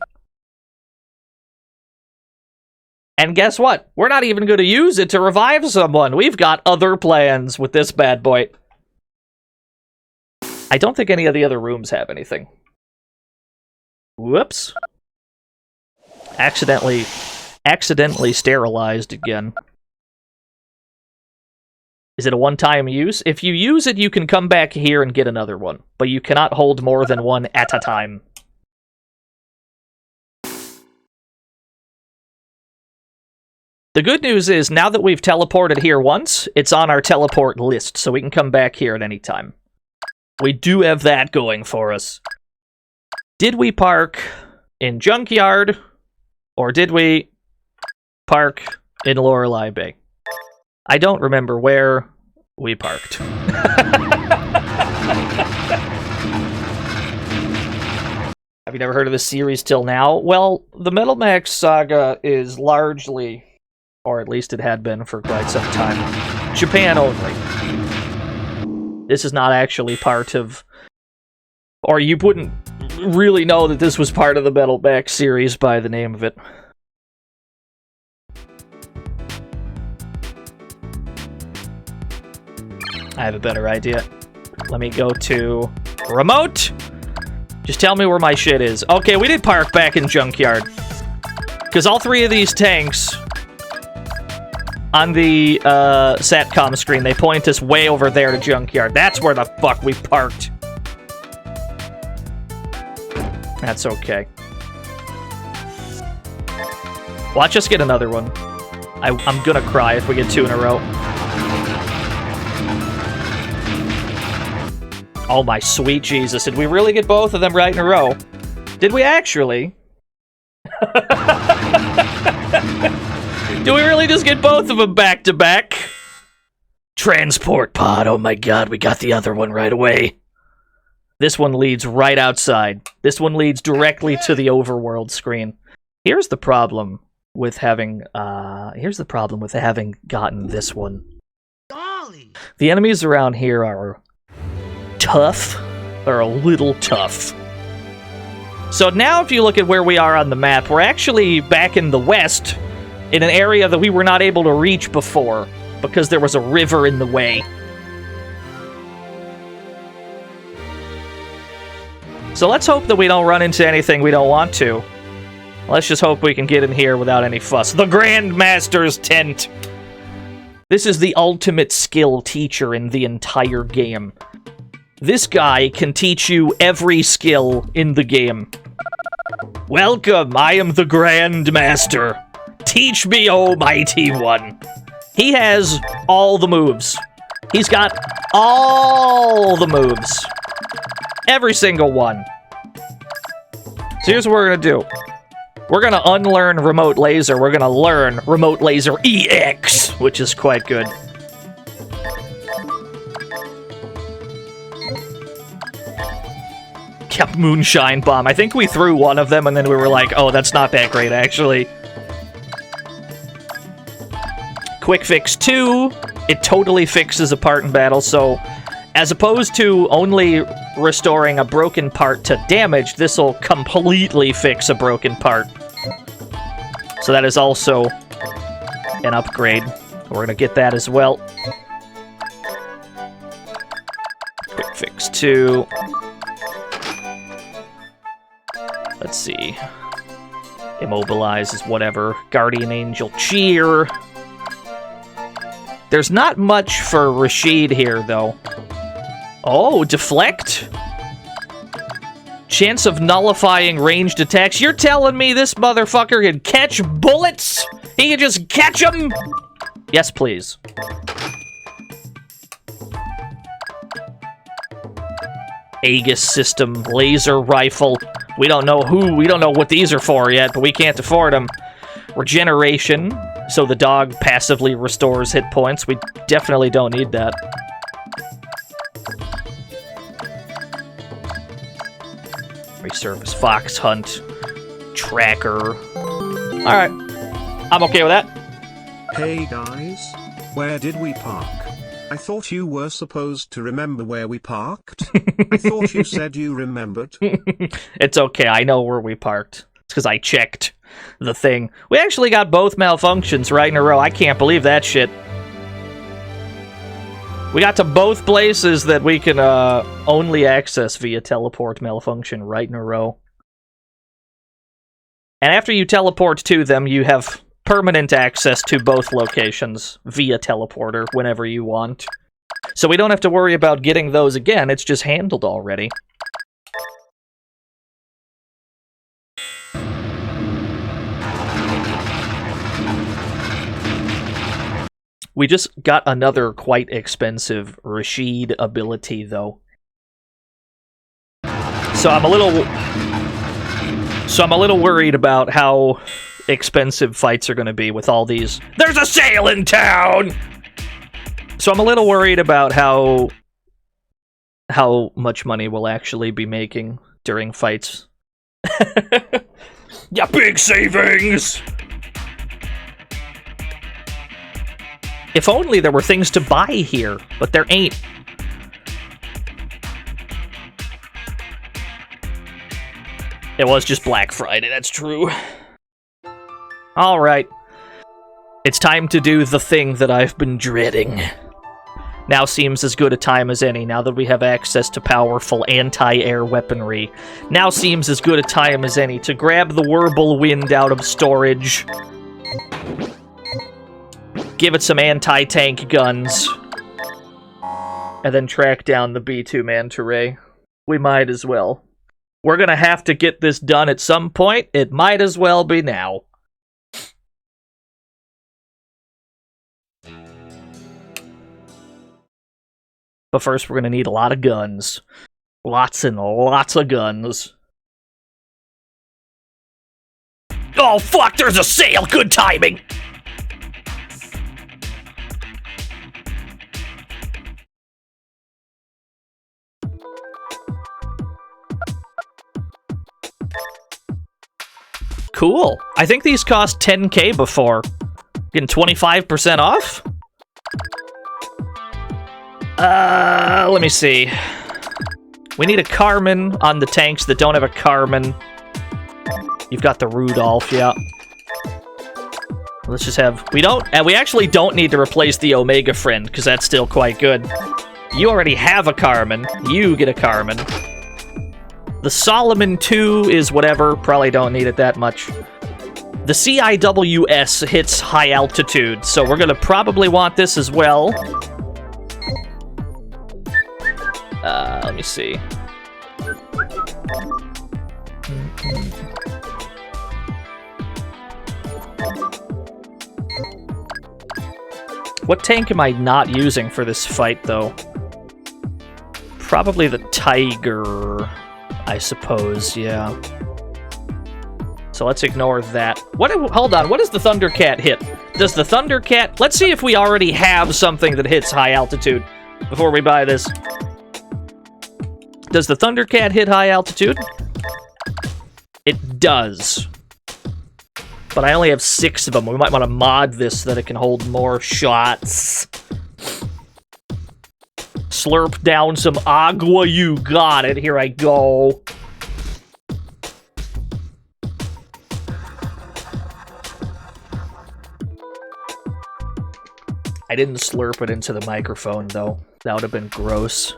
And guess what? We're not even going to use it to revive someone. We've got other plans with this bad boy. I don't think any of the other rooms have anything. Whoops. Accidentally sterilized again. Is it a one-time use? If you use it, you can come back here and get another one. But you cannot hold more than one at a time. The good news is, now that we've teleported here once, it's on our teleport list, so we can come back here at any time. We do have that going for us. Did we park in Junkyard, or did we park in Lorelei Bay? I don't remember where we parked. Have you never heard of this series till now? Well, the Metal Max Saga is largely, or at least it had been for quite some time, Japan only. This is not actually part of, or you wouldn't really know that this was part of the Metal Max series by the name of it. I have a better idea. Let me go to remote. Just tell me where my shit is. Okay, we did park back in Junkyard. Because all 3 of these tanks on the SATCOM screen, they point us way over there to Junkyard. That's where the fuck we parked. That's okay. Watch us get another one. I'm gonna cry if we get 2 in a row. Oh my sweet Jesus, did we really get both of them right in a row? Did we actually? Do we really just get both of them back to back? Transport pod, oh my god, we got the other one right away. This one leads right outside. This one leads directly to the overworld screen. Here's the problem with having gotten this one. Golly. The enemies around here are tough. They're a little tough. So now if you look at where we are on the map, we're actually back in the west, in an area that we were not able to reach before, because there was a river in the way. So let's hope that we don't run into anything we don't want to. Let's just hope we can get in here without any fuss. The Grandmaster's Tent! This is the ultimate skill teacher in the entire game. This guy can teach you every skill in the game. Welcome, I am the Grandmaster. Teach me, oh mighty one. He has all the moves. He's got all the moves. Every single one. So here's what we're gonna do. We're gonna unlearn Remote Laser. We're gonna learn Remote Laser EX, which is quite good. Yeah, Moonshine Bomb. I think we threw one of them and then we were like, oh, that's not that great, actually. Quick Fix 2. It totally fixes a part in battle, so as opposed to only restoring a broken part to damage, this will completely fix a broken part. So that is also an upgrade. We're going to get that as well. Quick Fix 2. Let's see. Immobilize is whatever. Guardian Angel Cheer. There's not much for Rashid here, though. Oh, Deflect? Chance of nullifying ranged attacks. You're telling me this motherfucker can catch bullets? He can just catch them? Yes, please. Aegis system, laser rifle. We don't know what these are for yet, but we can't afford them. Regeneration, so the dog passively restores hit points. We definitely don't need that. Resurface Fox Hunt. Tracker. Alright. I'm okay with that. Hey guys, where did we park? I thought you were supposed to remember where we parked. I thought you said you remembered. It's okay, I know where we parked. It's because I checked the thing. We actually got both malfunctions right in a row. I can't believe that shit. We got to both places that we can only access via teleport malfunction right in a row. And after you teleport to them, you have permanent access to both locations via teleporter whenever you want. So we don't have to worry about getting those again, it's just handled already. We just got another quite expensive Rashid ability, though. So I'm a little worried about how expensive fights are going to be with all these. There's a sale in town! So I'm a little worried about how much money we'll actually be making during fights. Yeah, big savings! If only there were things to buy here, but there ain't. It was just Black Friday, that's true. Alright. It's time to do the thing that I've been dreading. Now seems as good a time as any, now that we have access to powerful anti-air weaponry. Now seems as good a time as any to grab the Whirlwind out of storage. Give it some anti-tank guns. And then track down the B2 Manta Ray. We might as well. We're gonna have to get this done at some point. It might as well be now. But first, we're going to need a lot of guns. Lots and lots of guns. Oh, fuck, there's a sale! Good timing! Cool. I think these cost 10k before. Getting 25% off? Let me see. We need a Carmen on the tanks that don't have a Carmen. You've got the Rudolph, yeah. Let's just have... We actually don't need to replace the Omega Friend, because that's still quite good. You already have a Carmen. You get a Carmen. The Solomon 2 is whatever. Probably don't need it that much. The CIWS hits high altitude, so we're gonna probably want this as well. Let me see. What tank am I not using for this fight, though? Probably the Tiger, I suppose, yeah. So let's ignore that. Hold on, what does the Thundercat hit? Does the Thundercat... Let's see if we already have something that hits high altitude before we buy this. Does the Thundercat hit high altitude? It does. But I only have 6 of them. We might want to mod this so that it can hold more shots. Slurp down some agua, you got it. Here I go. I didn't slurp it into the microphone, though. That would have been gross.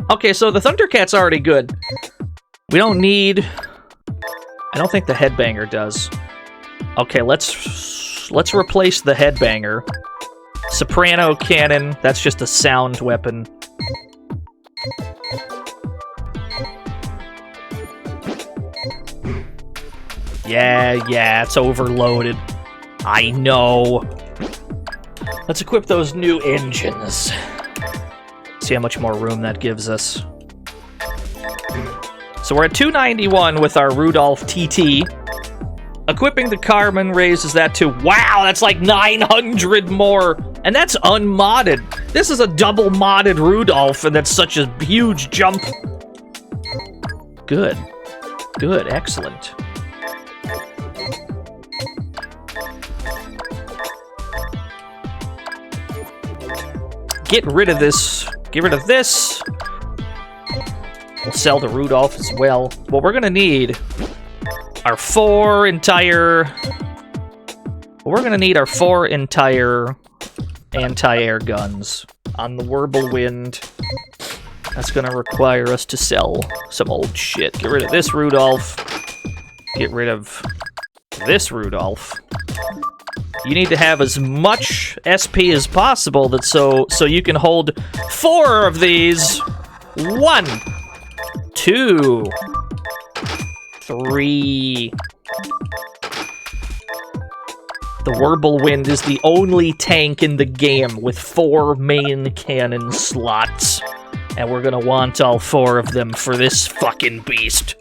Okay, so the Thundercat's already good. We don't need... I don't think the Headbanger does. Okay, let's replace the Headbanger. Soprano Cannon, that's just a sound weapon. Yeah, it's overloaded. I know. Let's equip those new engines. See how much more room that gives us. So we're at 291 with our Rudolph TT. Equipping the Carmen raises that to... Wow, that's like 900 more! And that's unmodded. This is a double modded Rudolph, and that's such a huge jump. Good. Good, excellent. Get rid of this. Get rid of this. We'll sell the Rudolph as well. What we're gonna need are 4 entire... We're gonna need our 4 entire anti-air guns on the Whirlwind. That's gonna require us to sell some old shit. Get rid of this Rudolph. Get rid of this Rudolph. You need to have as much SP as possible that so you can hold 4 of these. 1, 2, 3. The Whirlwind is the only tank in the game with 4 main cannon slots. And we're gonna want all 4 of them for this fucking beast.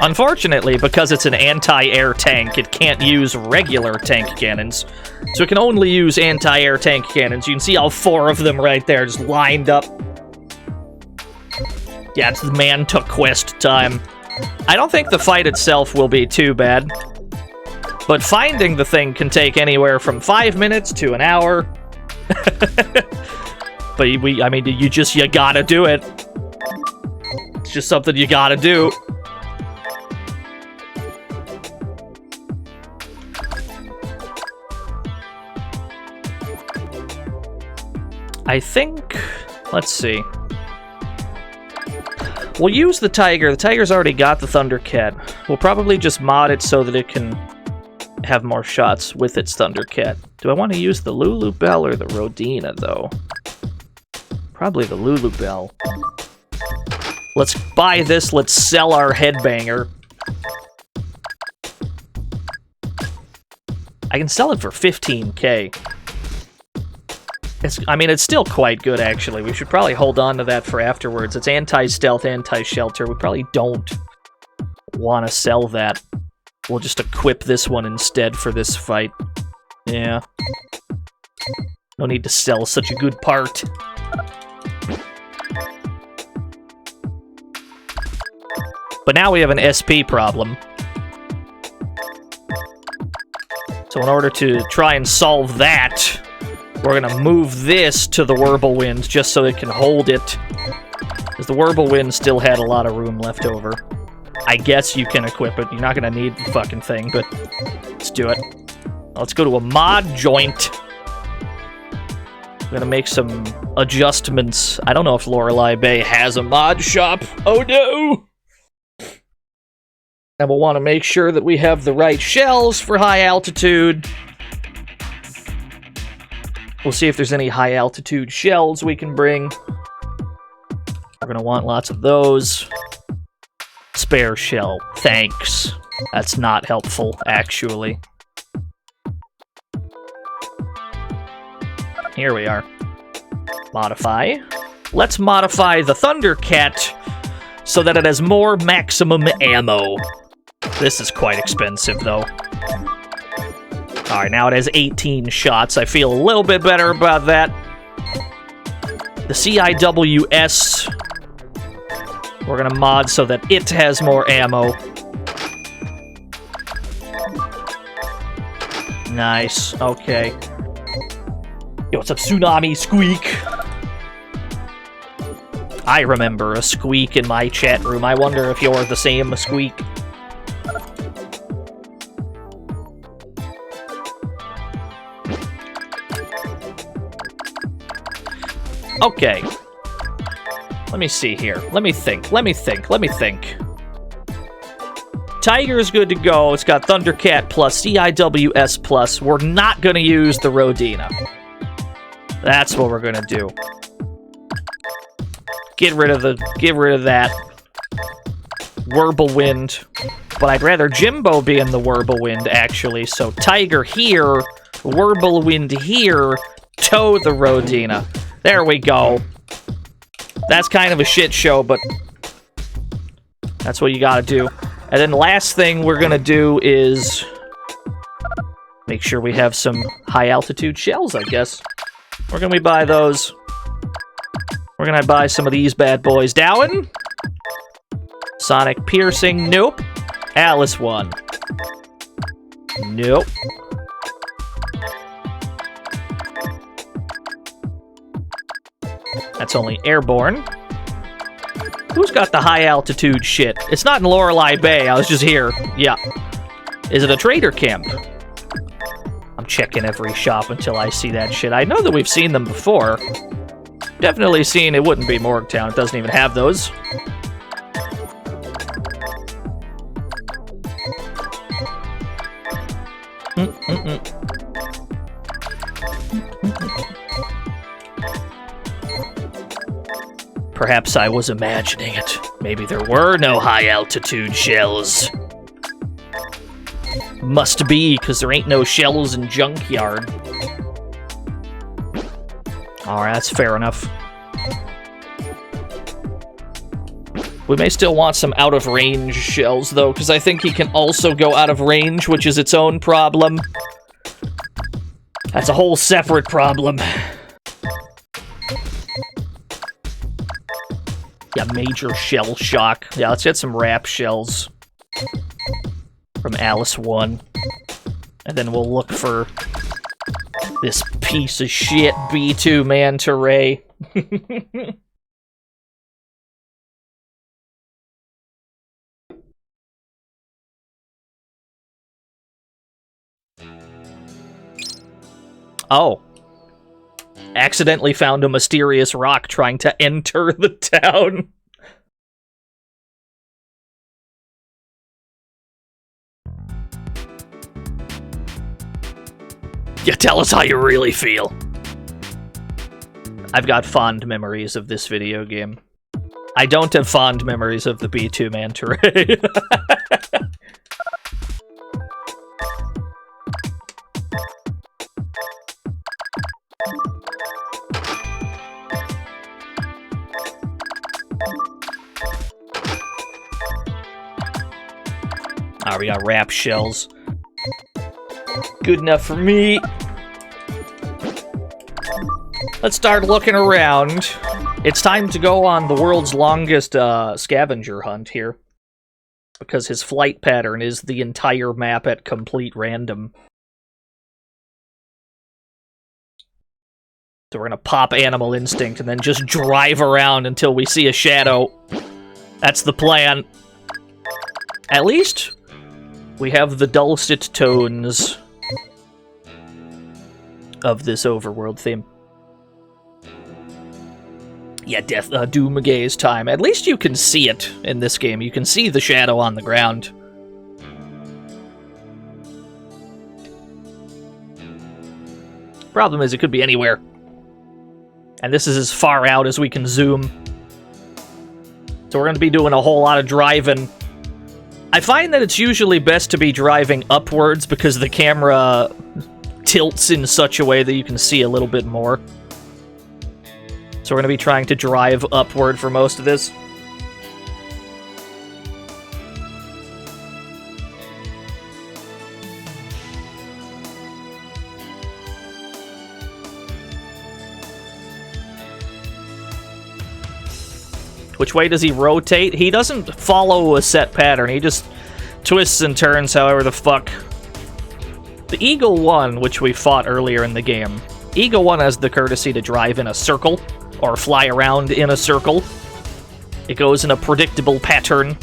Unfortunately, because it's an anti-air tank, it can't use regular tank cannons. So it can only use anti-air tank cannons. You can see all 4 of them right there, just lined up. Yeah, it's the man took quest time. I don't think the fight itself will be too bad. But finding the thing can take anywhere from 5 minutes to an hour. But I mean, you gotta do it. It's just something you gotta do. I think... Let's see. We'll use the Tiger. The Tiger's already got the Thundercat. We'll probably just mod it so that it can have more shots with its Thundercat. Do I want to use the Lulu Bell or the Rodina, though? Probably the Lulu Bell. Let's buy this. Let's sell our Headbanger. I can sell it for 15k. I mean, it's still quite good, actually. We should probably hold on to that for afterwards. It's anti-stealth, anti-shelter. We probably don't want to sell that. We'll just equip this one instead for this fight. Yeah. No need to sell such a good part. But now we have an SP problem. So in order to try and solve that, we're gonna move this to the Whirlwind just so it can hold it. Because the Whirlwind still had a lot of room left over. I guess you can equip it. You're not gonna need the fucking thing, but let's do it. Let's go to a mod joint. I'm gonna make some adjustments. I don't know if Lorelei Bay has a mod shop. Oh no! And we'll want to make sure that we have the right shells for high altitude. We'll see if there's any high altitude shells we can bring. We're gonna want lots of those. Spare shell, thanks. That's not helpful, actually. Here we are. Modify. Let's modify the Thundercat so that it has more maximum ammo. This is quite expensive, though. Alright, now it has 18 shots. I feel a little bit better about that. The CIWS, we're gonna mod so that it has more ammo. Nice, okay. Yo, what's up, Tsunami Squeak? I remember a Squeak in my chat room. I wonder if you're the same Squeak. Okay. Let me see here. Let me think. Tiger's good to go. It's got Thundercat plus, CIWS plus. We're not gonna use the Rodina. That's what we're gonna do. Get rid of that. Whirlwind. But I'd rather Jimbo be in the Whirlwind, actually. So Tiger here, Whirlwind here, tow the Rodina. There we go. That's kind of a shit show, but that's what you gotta do. And then the last thing we're gonna do is make sure we have some high-altitude shells, I guess. Where can we buy those? We're gonna buy some of these bad boys. Down. Sonic Piercing, nope. Alice 1. Nope. That's only airborne. Who's got the high altitude shit? It's not in Lorelei Bay, I was just here. Yeah. Is it a trader camp? I'm checking every shop until I see that shit. I know that we've seen them before. Definitely seen it wouldn't be Morgtown. It doesn't even have those. Perhaps I was imagining it. Maybe there were no high-altitude shells. Must be, because there ain't no shells in Junkyard. Alright, that's fair enough. We may still want some out-of-range shells, though, because I think he can also go out of range, which is its own problem. That's a whole separate problem. Yeah, major shell shock. Yeah, let's get some wrap shells from Alice 1. And then we'll look for this piece of shit B2 Manta Ray. Oh. Accidentally found a mysterious rock trying to enter the town. Yeah, tell us how you really feel. I've got fond memories of this video game. I don't have fond memories of the B2 Manta Ray. we got wrap shells. Good enough for me. Let's start looking around. It's time to go on the world's longest scavenger hunt here. Because his flight pattern is the entire map at complete random. So we're gonna pop Animal Instinct and then just drive around until we see a shadow. That's the plan. At least we have the dulcet tones of this overworld theme. Yeah, Doom Gaze time. At least you can see it in this game. You can see the shadow on the ground. Problem is, it could be anywhere. And this is as far out as we can zoom. So we're going to be doing a whole lot of driving. I find that it's usually best to be driving upwards because the camera tilts in such a way that you can see a little bit more. So we're going to be trying to drive upward for most of this. Which way does he rotate? He doesn't follow a set pattern. He just twists and turns however the fuck. The Eagle 1, which we fought earlier in the game, Eagle 1 has the courtesy to drive in a circle, or fly around in a circle. It goes in a predictable pattern.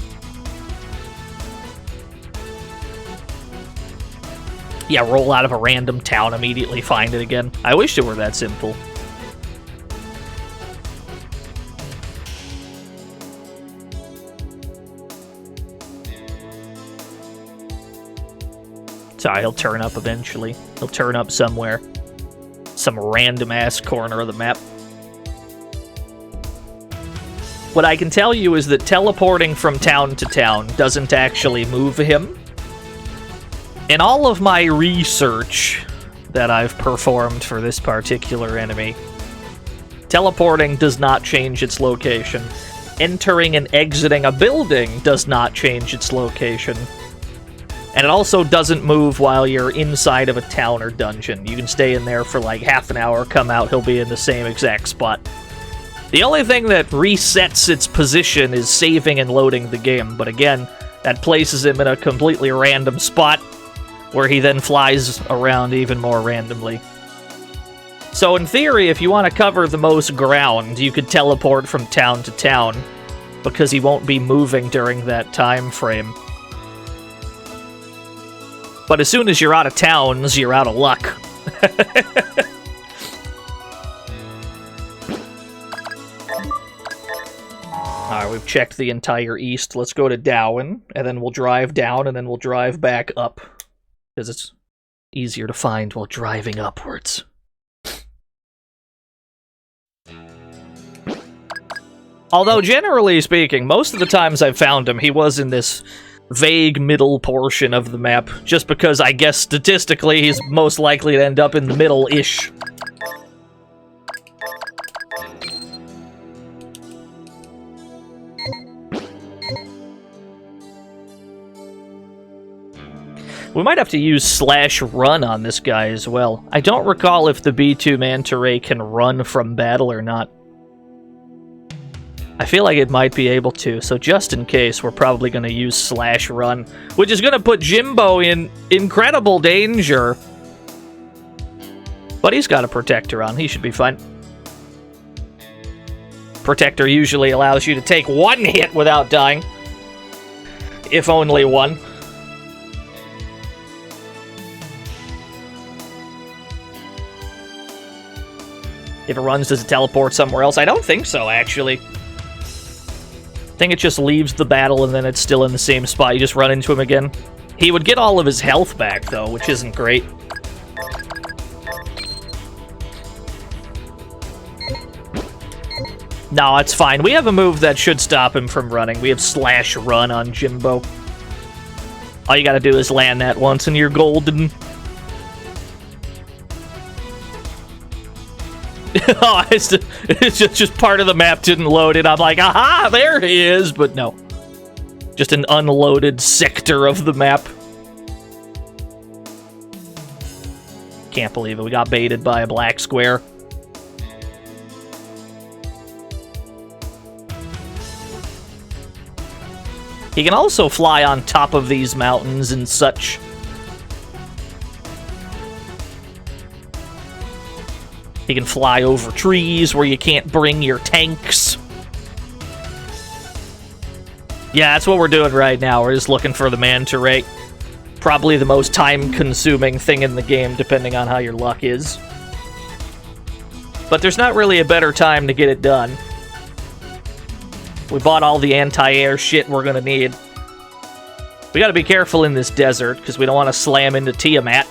Yeah, roll out of a random town, immediately find it again. I wish it were that simple. Sorry, he'll turn up eventually. He'll turn up somewhere. Some random-ass corner of the map. What I can tell you is that teleporting from town to town doesn't actually move him. In all of my research that I've performed for this particular enemy, teleporting does not change its location. Entering and exiting a building does not change its location. And it also doesn't move while you're inside of a town or dungeon. You can stay in there for like half an hour, come out, he'll be in the same exact spot. The only thing that resets its position is saving and loading the game, but again, that places him in a completely random spot, where he then flies around even more randomly. So in theory, if you want to cover the most ground, you could teleport from town to town, because he won't be moving during that time frame. But as soon as you're out of towns, you're out of luck. Alright, we've checked the entire east. Let's go to Down, and then we'll drive down, and then we'll drive back up. Because it's easier to find while driving upwards. Although, generally speaking, most of the times I've found him, he was in this vague middle portion of the map, just because I guess statistically he's most likely to end up in the middle-ish. We might have to use /run on this guy as well. I don't recall if the B2 Manta Ray can run from battle or not. I feel like it might be able to, so just in case, we're probably going to use /run, which is going to put Jimbo in incredible danger. But he's got a protector on, he should be fine. Protector usually allows you to take one hit without dying. If only one. If it runs, does it teleport somewhere else? I don't think so, actually. I think it just leaves the battle and then it's still in the same spot. You just run into him again. He would get all of his health back, though, which isn't great. No, it's fine. We have a move that should stop him from running. We have /run on Jimbo. All you gotta do is land that once and you're golden. Oh, it's just part of the map didn't load it. I'm like, aha, there he is, but no. Just an unloaded sector of the map. Can't believe it. We got baited by a black square. He can also fly on top of these mountains and such. He can fly over trees where you can't bring your tanks. Yeah, that's what we're doing right now. We're just looking for the manta ray. Probably the most time-consuming thing in the game, depending on how your luck is. But there's not really a better time to get it done. We bought all the anti-air shit we're gonna need. We gotta be careful in this desert, because we don't want to slam into Tiamat.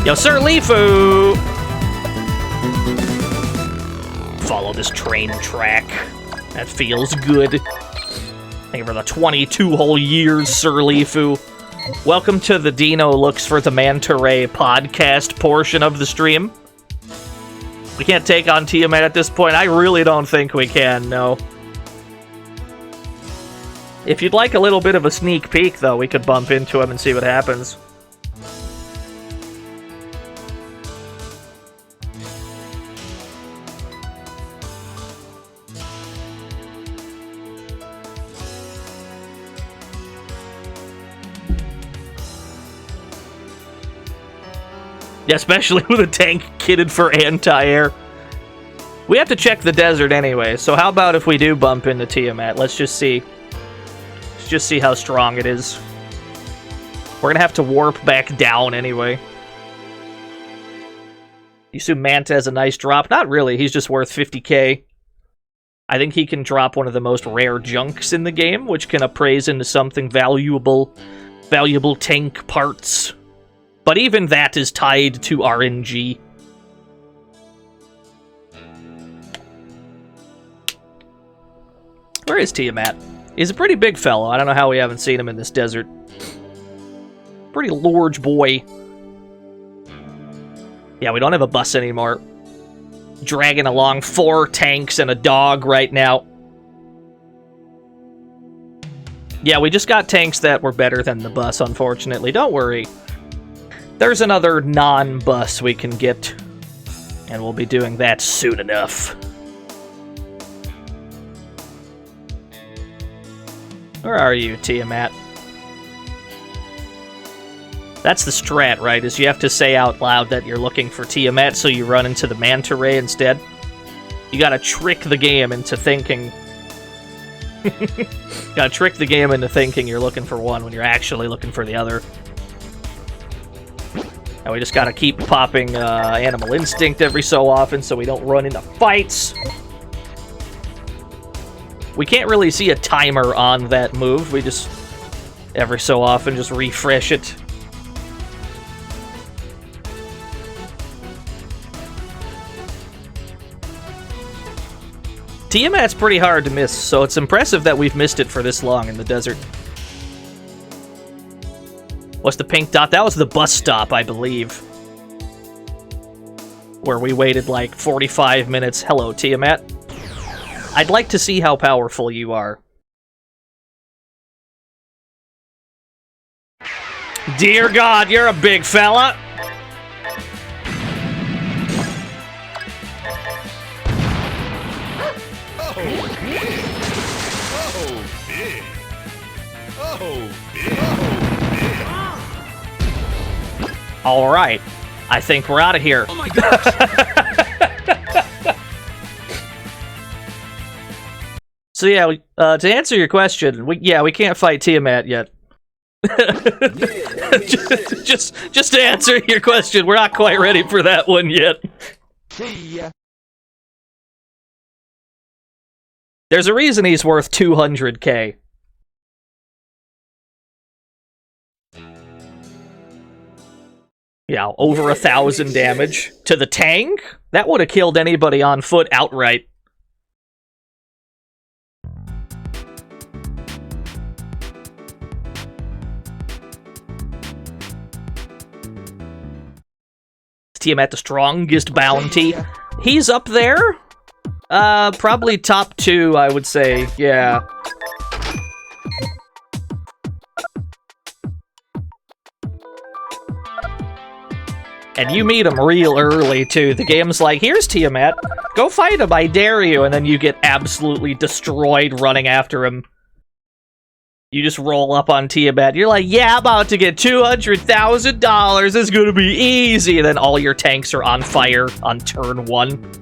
Yo, Sir Lifu! Follow this train track. That feels good. Thank you for the 22 whole years, Sir Lifu. Welcome to the DNO Looks for the Manta Ray podcast portion of the stream. We can't take on Tiamat at this point. I really don't think we can, no. If you'd like a little bit of a sneak peek, though, we could bump into him and see what happens. Yeah, especially with a tank kitted for anti-air. We have to check the desert anyway, so how about if we do bump into Tiamat? Let's just see. Let's just see how strong it is. We're gonna have to warp back down anyway. You assume Manta has a nice drop? Not really, he's just worth 50k. I think he can drop one of the most rare junks in the game, which can appraise into something valuable. Valuable tank parts. But even that is tied to RNG. Where is Tiamat? He's a pretty big fellow. I don't know how we haven't seen him in this desert. Pretty large boy. Yeah, we don't have a bus anymore. Dragging along 4 tanks and a dog right now. Yeah, we just got tanks that were better than the bus, unfortunately. Don't worry. There's another non-bus we can get, and we'll be doing that soon enough. Where are you, Tiamat? That's the strat, right? Is you have to say out loud that you're looking for Tiamat, so you run into the manta ray instead. You gotta trick the game into thinking... gotta trick the game into thinking you're looking for one when you're actually looking for the other. And we just gotta keep popping Animal Instinct every so often so we don't run into fights. We can't really see a timer on that move. We just, every so often, just refresh it. Tiamat's pretty hard to miss, so it's impressive that we've missed it for this long in the desert. What's the pink dot? That was the bus stop, I believe. Where we waited like 45 minutes. Hello, Tiamat. I'd like to see how powerful you are. Dear God, you're a big fella. All right, I think we're out of here. Oh my gosh. So yeah, to answer your question, we can't fight Tiamat yet. just to answer your question, we're not quite ready for that one yet. There's a reason he's worth 200k. Yeah, over 1,000 damage to the tank? That would have killed anybody on foot outright. Tiamat the strongest bounty? He's up there. Probably top 2, I would say. Yeah. And you meet him real early, too. The game's like, here's Tiamat. Go fight him, I dare you. And then you get absolutely destroyed running after him. You just roll up on Tiamat. You're like, yeah, I'm about to get $200,000. It's gonna be easy. And then all your tanks are on fire on turn 1.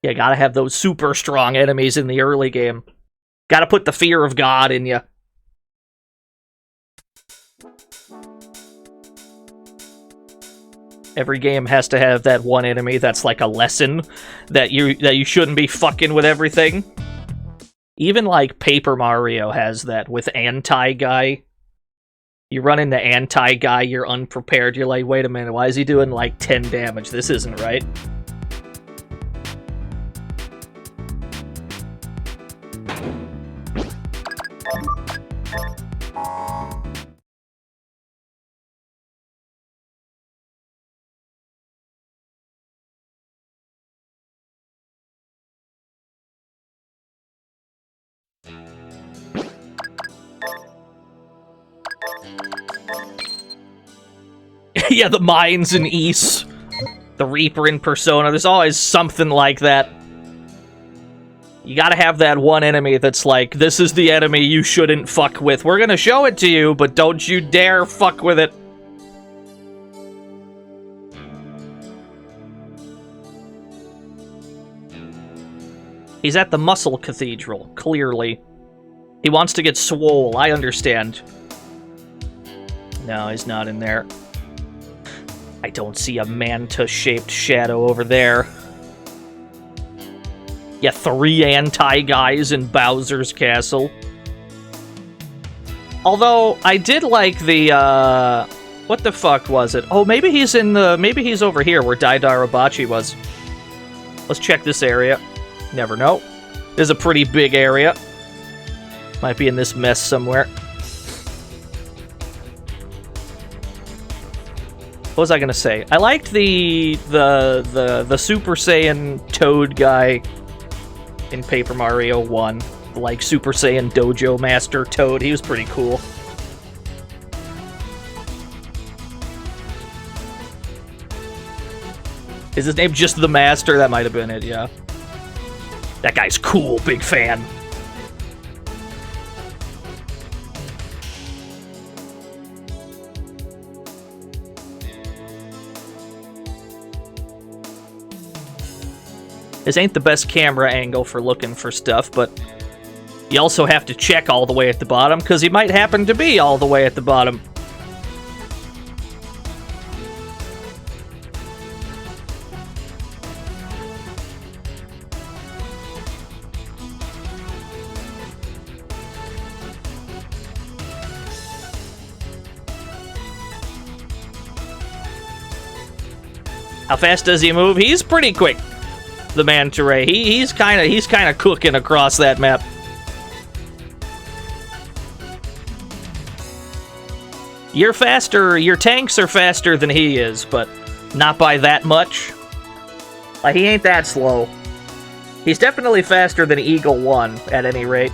You gotta have those super strong enemies in the early game. Gotta put the fear of God in you. Every game has to have that one enemy that's like a lesson that you shouldn't be fucking with everything. Even like Paper Mario has that with Anti-Guy. You run into Anti-Guy, you're unprepared, you're like, wait a minute, why is he doing like 10 damage? This isn't right. Yeah, the mines in Ys. The Reaper in Persona. There's always something like that. You gotta have that one enemy that's like, this is the enemy you shouldn't fuck with. We're gonna show it to you, but don't you dare fuck with it. He's at the Muscle Cathedral, clearly. He wants to get swole, I understand. No, he's not in there. I don't see a manta-shaped shadow over there. Yeah, 3 Anti-Guys in Bowser's Castle. Although, I did like the, what the fuck was it? Oh, maybe he's in the... Maybe he's over here where Daidarabachi was. Let's check this area. Never know. This is a pretty big area. Might be in this mess somewhere. What was I gonna say? I liked the Super Saiyan Toad guy in Paper Mario 1. Like Super Saiyan Dojo Master Toad. He was pretty cool. Is his name just the Master? That might have been it, yeah. That guy's cool, big fan. This ain't the best camera angle for looking for stuff, but you also have to check all the way at the bottom, because he might happen to be all the way at the bottom. How fast does he move? He's pretty quick. The Manta Ray. He's kind of cooking across that map. You're faster. Your tanks are faster than he is, but not by that much. Like, he ain't that slow. He's definitely faster than Eagle 1 at any rate.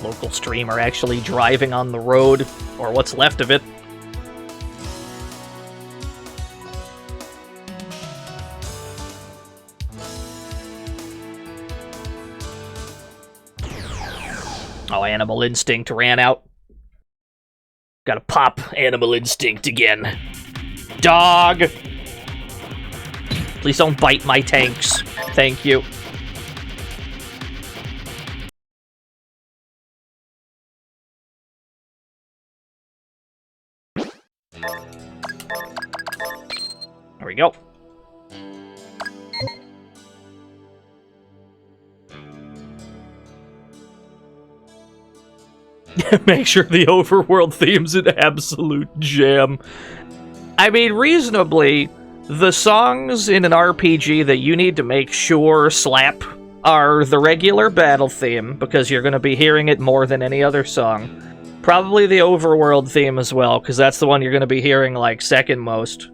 Local streamer actually driving on the road, or what's left of it. Oh, Animal Instinct ran out. Gotta pop Animal Instinct again. Dog! Please don't bite my tanks. Thank you. There we go. Make sure the overworld theme's an absolute jam. I mean, reasonably, the songs in an RPG that you need to make sure slap are the regular battle theme, because you're going to be hearing it more than any other song. Probably the overworld theme as well, because that's the one you're going to be hearing, like, second most.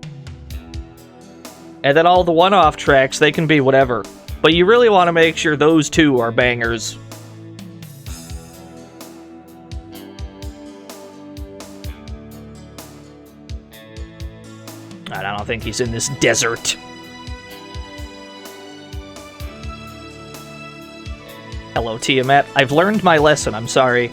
And then all the one-off tracks, they can be whatever. But you really want to make sure those two are bangers. I don't think he's in this desert. Hello, Tiamat. I've learned my lesson, I'm sorry.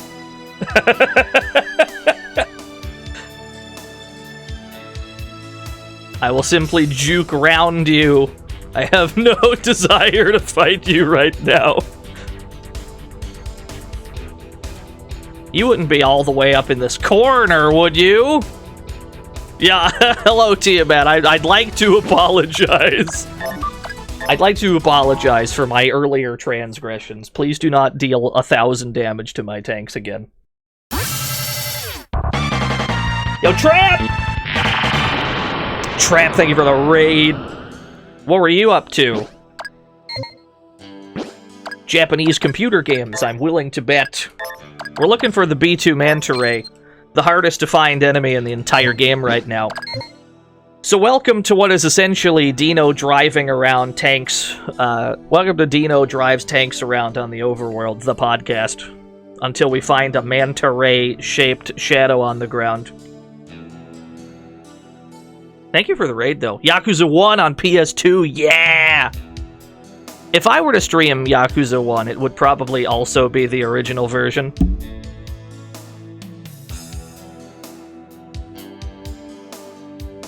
I will simply juke round you. I have no desire to fight you right now. You wouldn't be all the way up in this corner, would you? Yeah, hello, Tiamat. I'd like to apologize. I'd like to apologize for my earlier transgressions. Please do not deal 1,000 damage to my tanks again. Yo, Trap! Trap, thank you for the raid. What were you up to? Japanese computer games, I'm willing to bet. We're looking for the B2 Manta Ray. The hardest to find enemy in the entire game right now. So welcome to what is essentially DNO driving around tanks. Welcome to DNO drives tanks around on the overworld, the podcast. Until we find a Manta Ray-shaped shadow on the ground. Thank you for the raid, though. Yakuza 1 on PS2, yeah! If I were to stream Yakuza 1, it would probably also be the original version.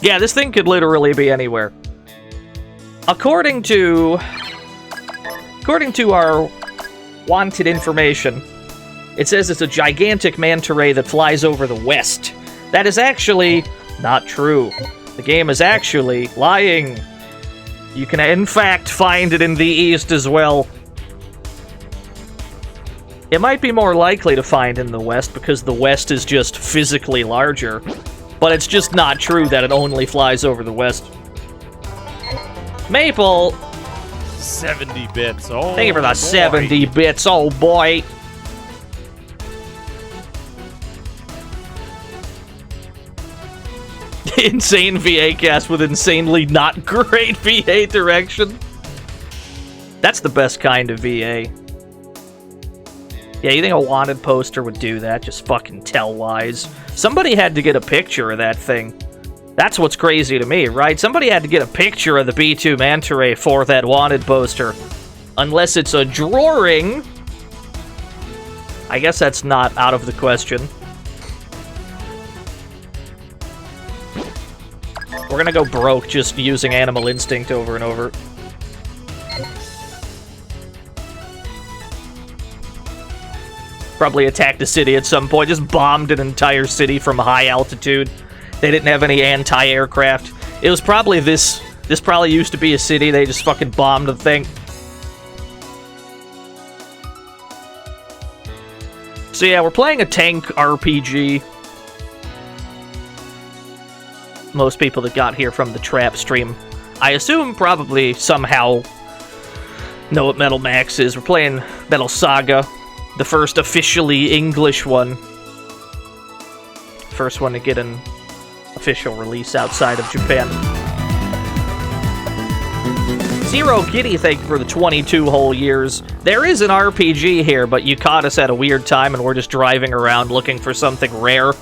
Yeah, this thing could literally be anywhere. According to our wanted information, it says it's a gigantic manta ray that flies over the west. That is actually not true. The game is actually lying. You can, in fact, find it in the east as well. It might be more likely to find in the west because the west is just physically larger. But it's just not true that it only flies over the west. Maple! 70 bits. Oh, thank you for the boy. 70 bits, oh boy! Insane VA cast with insanely not great VA direction. That's the best kind of VA. Yeah, you think a wanted poster would do that? Just fucking tell lies. Somebody had to get a picture of that thing. That's what's crazy to me, right? Somebody had to get a picture of the B2 Manta Ray for that wanted poster. Unless it's a drawing. I guess that's not out of the question. We're gonna go broke just using Animal Instinct over and over. Probably attacked a city at some point, just bombed an entire city from high altitude. They didn't have any anti-aircraft. It was probably this probably used to be a city, they just fucking bombed the thing. So yeah, we're playing a tank RPG. Most people that got here from the Trap stream, I assume probably somehow know what Metal Max is. We're playing Metal Saga. The first officially English one. First one to get an official release outside of Japan. Zero Kitty, thank you for the 22 whole years. There is an RPG here, but you caught us at a weird time and we're just driving around looking for something rare.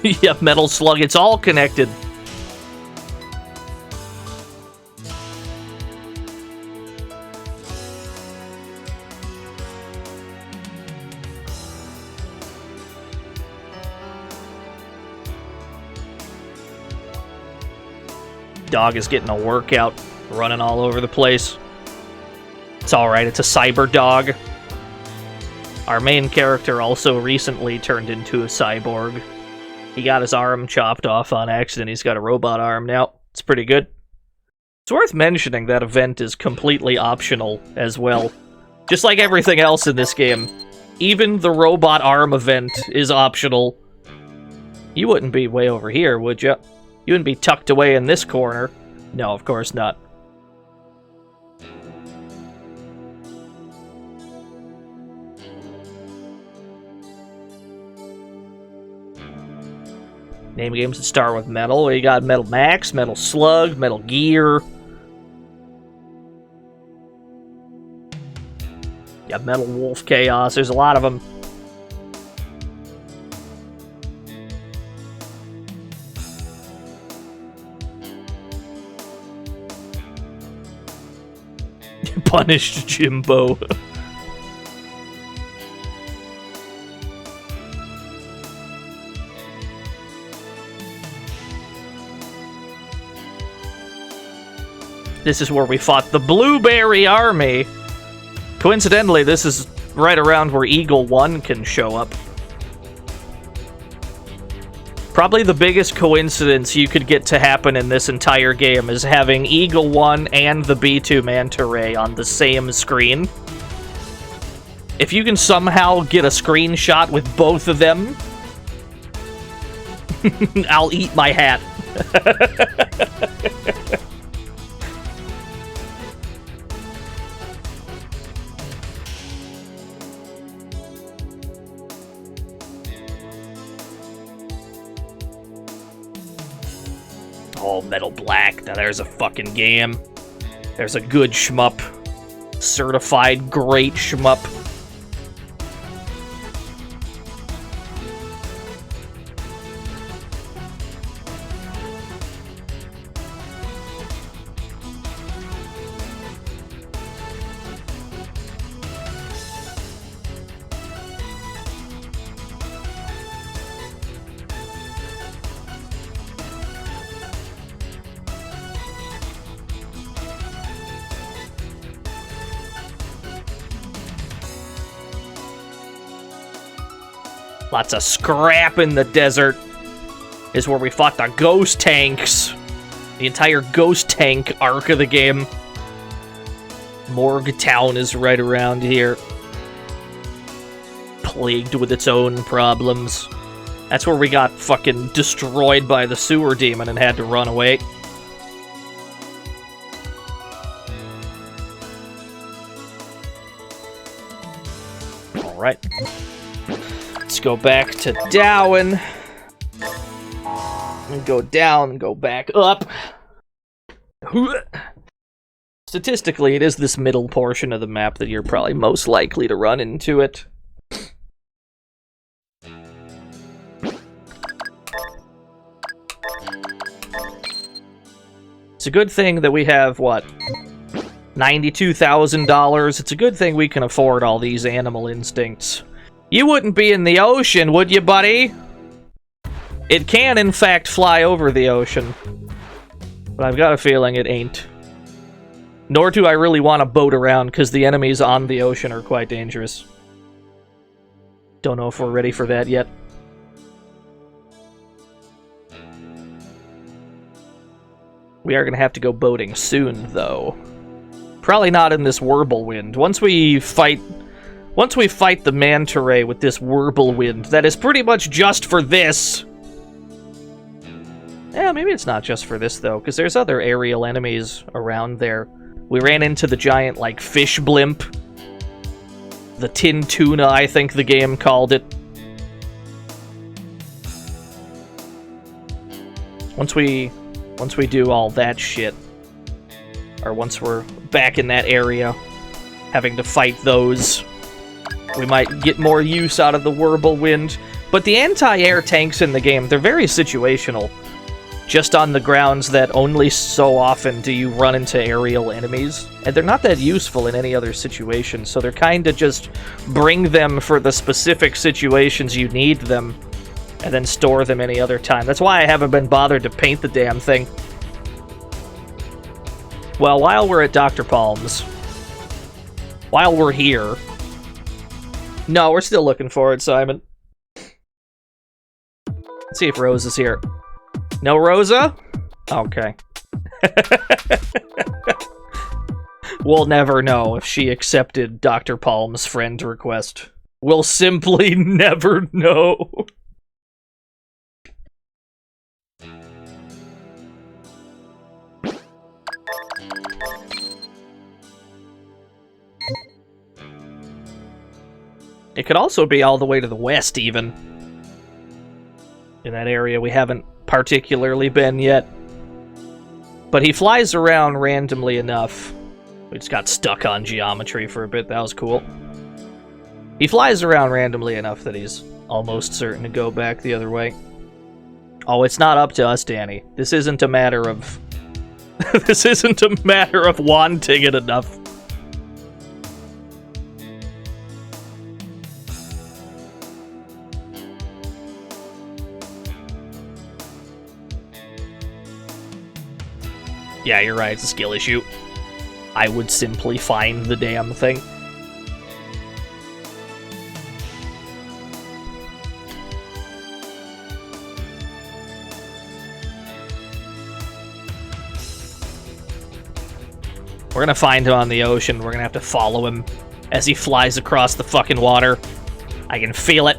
Yeah, Metal Slug, it's all connected. Dog is getting a workout. running all over the place. It's alright, it's a cyber dog. Our main character also recently turned into a cyborg. He got his arm chopped off on accident. He's got a robot arm now. It's pretty good. It's worth mentioning that event is completely optional as well. Just like everything else in this game. Even the robot arm event is optional. You wouldn't be way over here, would you? You wouldn't be tucked away in this corner. No, of course not. Name games that start with metal. You got Metal Max, Metal Slug, Metal Gear. You got Metal Wolf Chaos. There's a lot of them. Punished Jimbo. This is where we fought the Blueberry Army. Coincidentally, this is right around where Eagle 1 can show up. Probably the biggest coincidence you could get to happen in this entire game is having Eagle 1 and the B2 Manta Ray on the same screen. If you can somehow get a screenshot with both of them, I'll eat my hat. Oh, Metal Black. Now there's a fucking game. There's a good shmup. Certified great shmup. Lots of scrap in the desert. Is where we fought the ghost tanks. The entire ghost tank arc of the game. Morgue Town is right around here. Plagued with its own problems. That's where we got fucking destroyed by the sewer demon and had to run away. Alright. Let's go back to Dowen. And go down and go back up. Statistically, it is this middle portion of the map that you're probably most likely to run into it. It's a good thing that we have, what, $92,000? It's a good thing we can afford all these animal instincts. You wouldn't be in the ocean, would you, buddy? It can, in fact, fly over the ocean. But I've got a feeling it ain't. Nor do I really want to boat around, because the enemies on the ocean are quite dangerous. Don't know if we're ready for that yet. We are going to have to go boating soon, though. Probably not in this Whirlwind. Once we fight the Manta Ray with this Whirlwind, that is pretty much just for this. Yeah, maybe it's not just for this, though, because there's other aerial enemies around there. We ran into the giant, like, fish blimp. The tin tuna, I think the game called it. Once we do all that shit, or once we're back in that area, having to fight those, we might get more use out of the Whirlwind. But the anti-air tanks in the game, they're very situational. Just on the grounds that only so often do you run into aerial enemies. And they're not that useful in any other situation, so they're kind of just bring them for the specific situations you need them, and then store them any other time. That's why I haven't been bothered to paint the damn thing. Well, while we're at Dr. Palm's, while we're here... No, we're still looking for it, Simon. Let's see if Rose is here. No Rosa? Okay. We'll never know if she accepted Dr. Palm's friend request. We'll simply never know. It could also be all the way to the west, even. In that area we haven't particularly been yet. But he flies around randomly enough. We just got stuck on geometry for a bit, that was cool. He flies around randomly enough that he's almost certain to go back the other way. Oh, it's not up to us, Danny. This isn't a matter of... this isn't a matter of wanting it enough. Yeah, you're right, it's a skill issue. I would simply find the damn thing. We're gonna find him on the ocean. We're gonna have to follow him as he flies across the fucking water. I can feel it.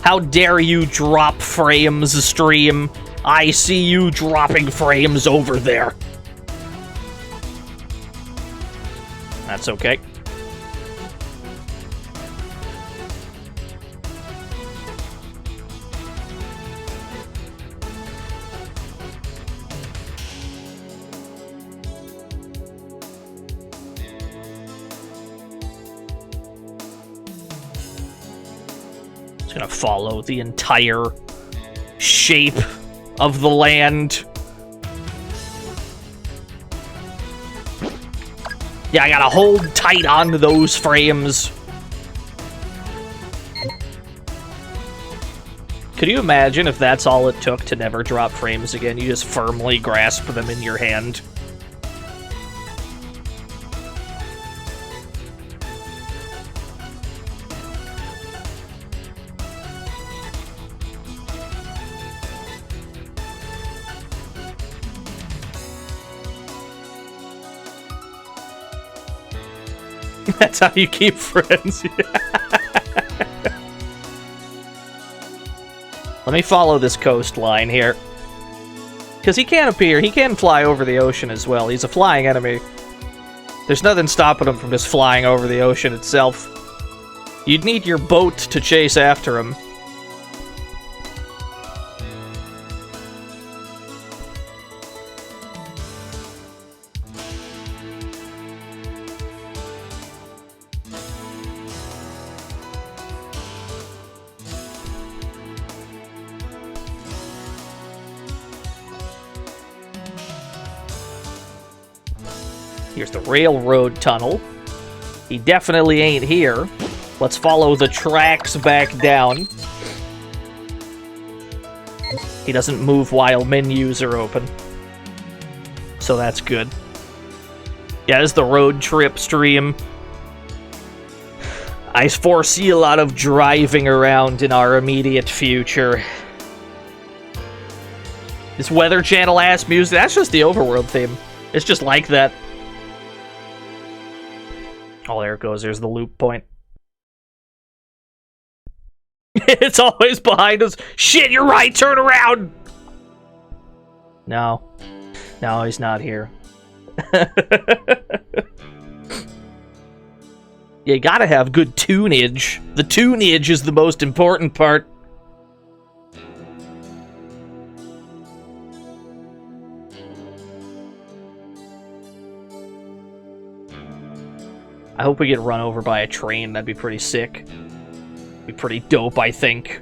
How dare you drop frames, stream? I see you dropping frames over there. That's okay. Just gonna follow the entire shape of the land. Yeah, I gotta hold tight onto those frames. Could you imagine if that's all it took to never drop frames again? You just firmly grasp them in your hand. That's how you keep friends. Let me follow this coastline here. Because he can appear, he can fly over the ocean as well. He's a flying enemy. There's nothing stopping him from just flying over the ocean itself. You'd need your boat to chase after him. Here's the railroad tunnel. He definitely ain't here. Let's follow the tracks back down. He doesn't move while menus are open. So that's good. Yeah, this is the road trip stream. I foresee a lot of driving around in our immediate future. This Weather Channel ass music, that's just the overworld theme. It's just like that. Oh, there it goes. There's the loop point. It's always behind us. Shit, you're right. Turn around. No. No, he's not here. You gotta have good tunage. The tunage is the most important part. I hope we get run over by a train. That'd be pretty sick. Be pretty dope, I think.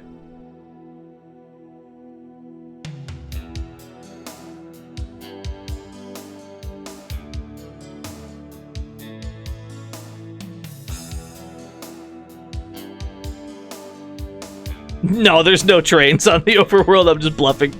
No, there's no trains on the overworld. I'm just bluffing.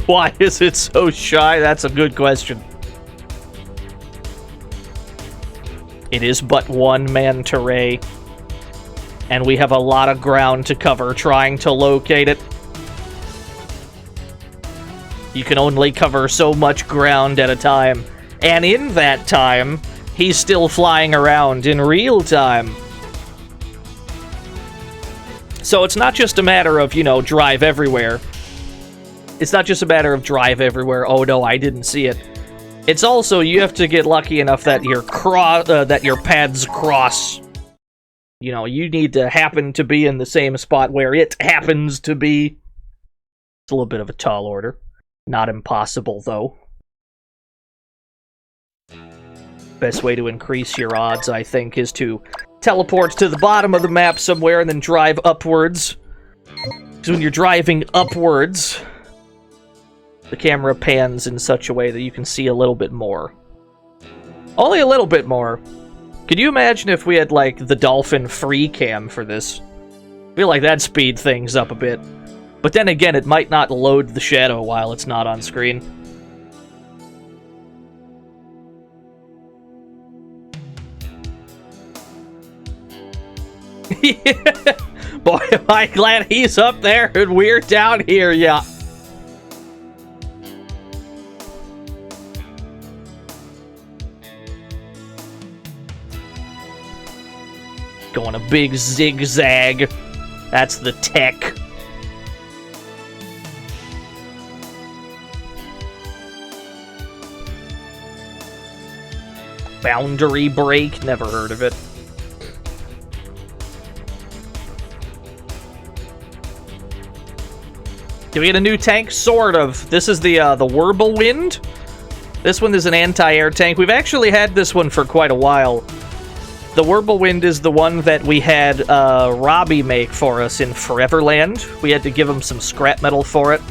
Why is it so shy? That's a good question. It is but one manta ray, and we have a lot of ground to cover trying to locate it. You can only cover so much ground at a time, and in that time, he's still flying around in real time. So it's not just a matter of, you know, drive everywhere. It's not just a matter of drive everywhere. Oh no, I didn't see it. It's also you have to get lucky enough that your paths cross. You know, you need to happen to be in the same spot where it happens to be. It's a little bit of a tall order. Not impossible though. Best way to increase your odds, I think, is to teleport to the bottom of the map somewhere and then drive upwards. Because when you're driving upwards, the camera pans in such a way that you can see a little bit more. Only a little bit more. Could you imagine if we had, like, the dolphin free cam for this? I feel like that'd speed things up a bit. But then again, it might not load the shadow while it's not on screen. Boy, am I glad he's up there and we're down here, yeah. Going a big zigzag. That's the tech. Boundary break? Never heard of it. Do we get a new tank? Sort of. This is the Whirlwind. This one is an anti-air tank. We've actually had this one for quite a while. The Whirlwind is the one that we had Robbie make for us in Foreverland. We had to give him some scrap metal for it.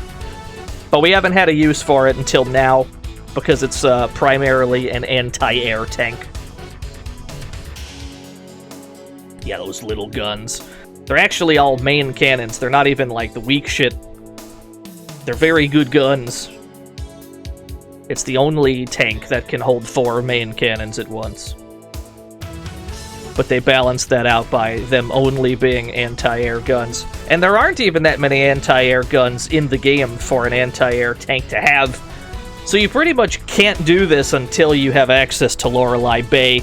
But we haven't had a use for it until now, because it's primarily an anti-air tank. Yeah, those little guns. They're actually all main cannons. They're not even like the weak shit. They're very good guns. It's the only tank that can hold 4 main cannons at once. But they balance that out by them only being anti-air guns. And there aren't even that many anti-air guns in the game for an anti-air tank to have. So you pretty much can't do this until you have access to Lorelei Bay.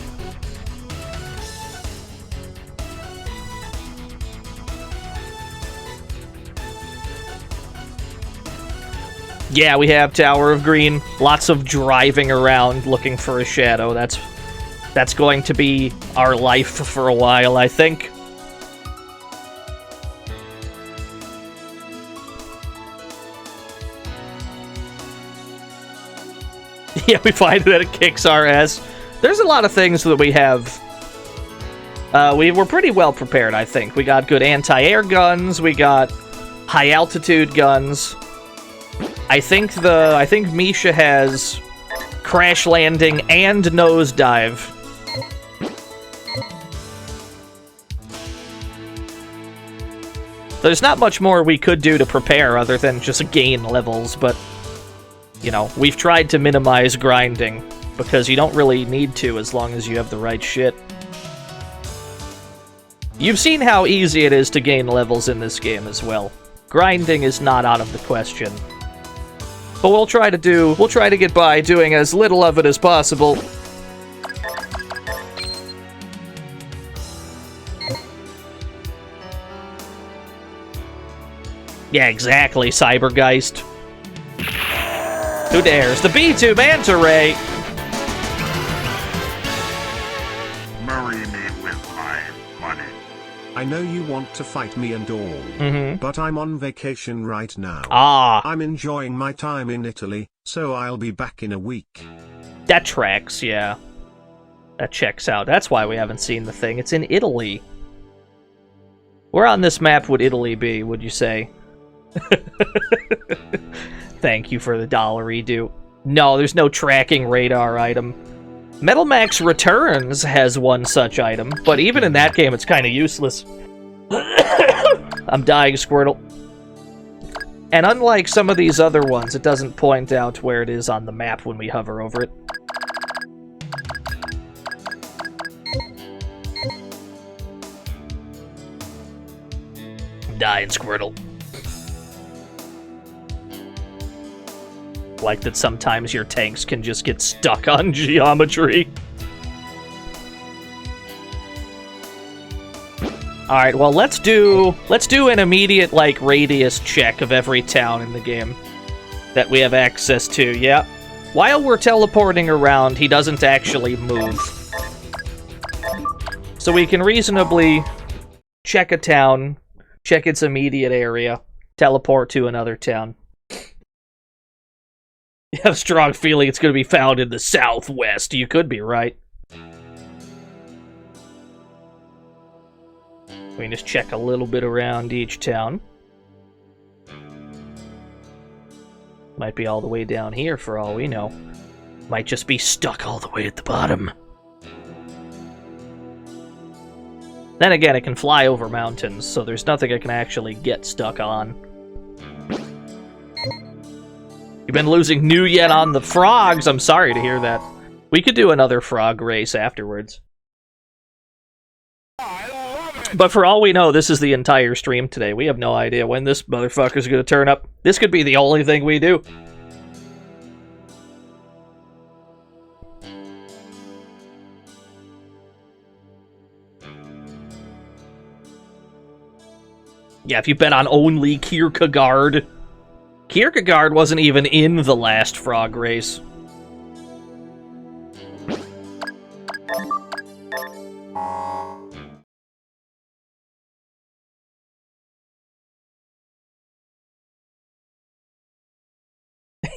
Yeah, we have Tower of Green. Lots of driving around looking for a shadow. That's going to be our life for a while, I think. Yeah, we find that it kicks our ass. There's a lot of things that we have. We were pretty well prepared, I think. We got good anti-air guns. We got high-altitude guns. I think Misha has crash landing and nosedive. There's not much more we could do to prepare other than just gain levels, but, you know, we've tried to minimize grinding, because you don't really need to as long as you have the right shit. You've seen how easy it is to gain levels in this game as well. Grinding is not out of the question. But we'll try to get by doing as little of it as possible. Yeah, exactly, Cybergeist. Who dares? The B2 Manta Ray! Marry me with my money. I know you want to fight me and all, but I'm on vacation right now. Ah. I'm enjoying my time in Italy, so I'll be back in a week. That tracks, yeah. That checks out. That's why we haven't seen the thing. It's in Italy. Where on this map would Italy be, would you say? Thank you for the dollar redo. No, there's no tracking radar item. Metal Max Returns has one such item, but even in that game, it's kind of useless. I'm dying, Squirtle. And unlike some of these other ones, it doesn't point out where it is on the map when we hover over it. Dying Squirtle. Like that sometimes your tanks can just get stuck on geometry. Alright, well let's do an immediate, like, radius check of every town in the game that we have access to, yeah. While we're teleporting around, he doesn't actually move. So we can reasonably check a town, check its immediate area, teleport to another town. You have a strong feeling it's going to be found in the southwest. You could be right. We can just check a little bit around each town. Might be all the way down here for all we know. Might just be stuck all the way at the bottom. Then again, it can fly over mountains, so there's nothing it can actually get stuck on. You've been losing new yet on the frogs. I'm sorry to hear that. We could do another frog race afterwards. But for all we know, this is the entire stream today. We have no idea when this motherfucker's gonna turn up. This could be the only thing we do. Yeah, if you bet on only Kierkegaard. Kierkegaard wasn't even in the last frog race.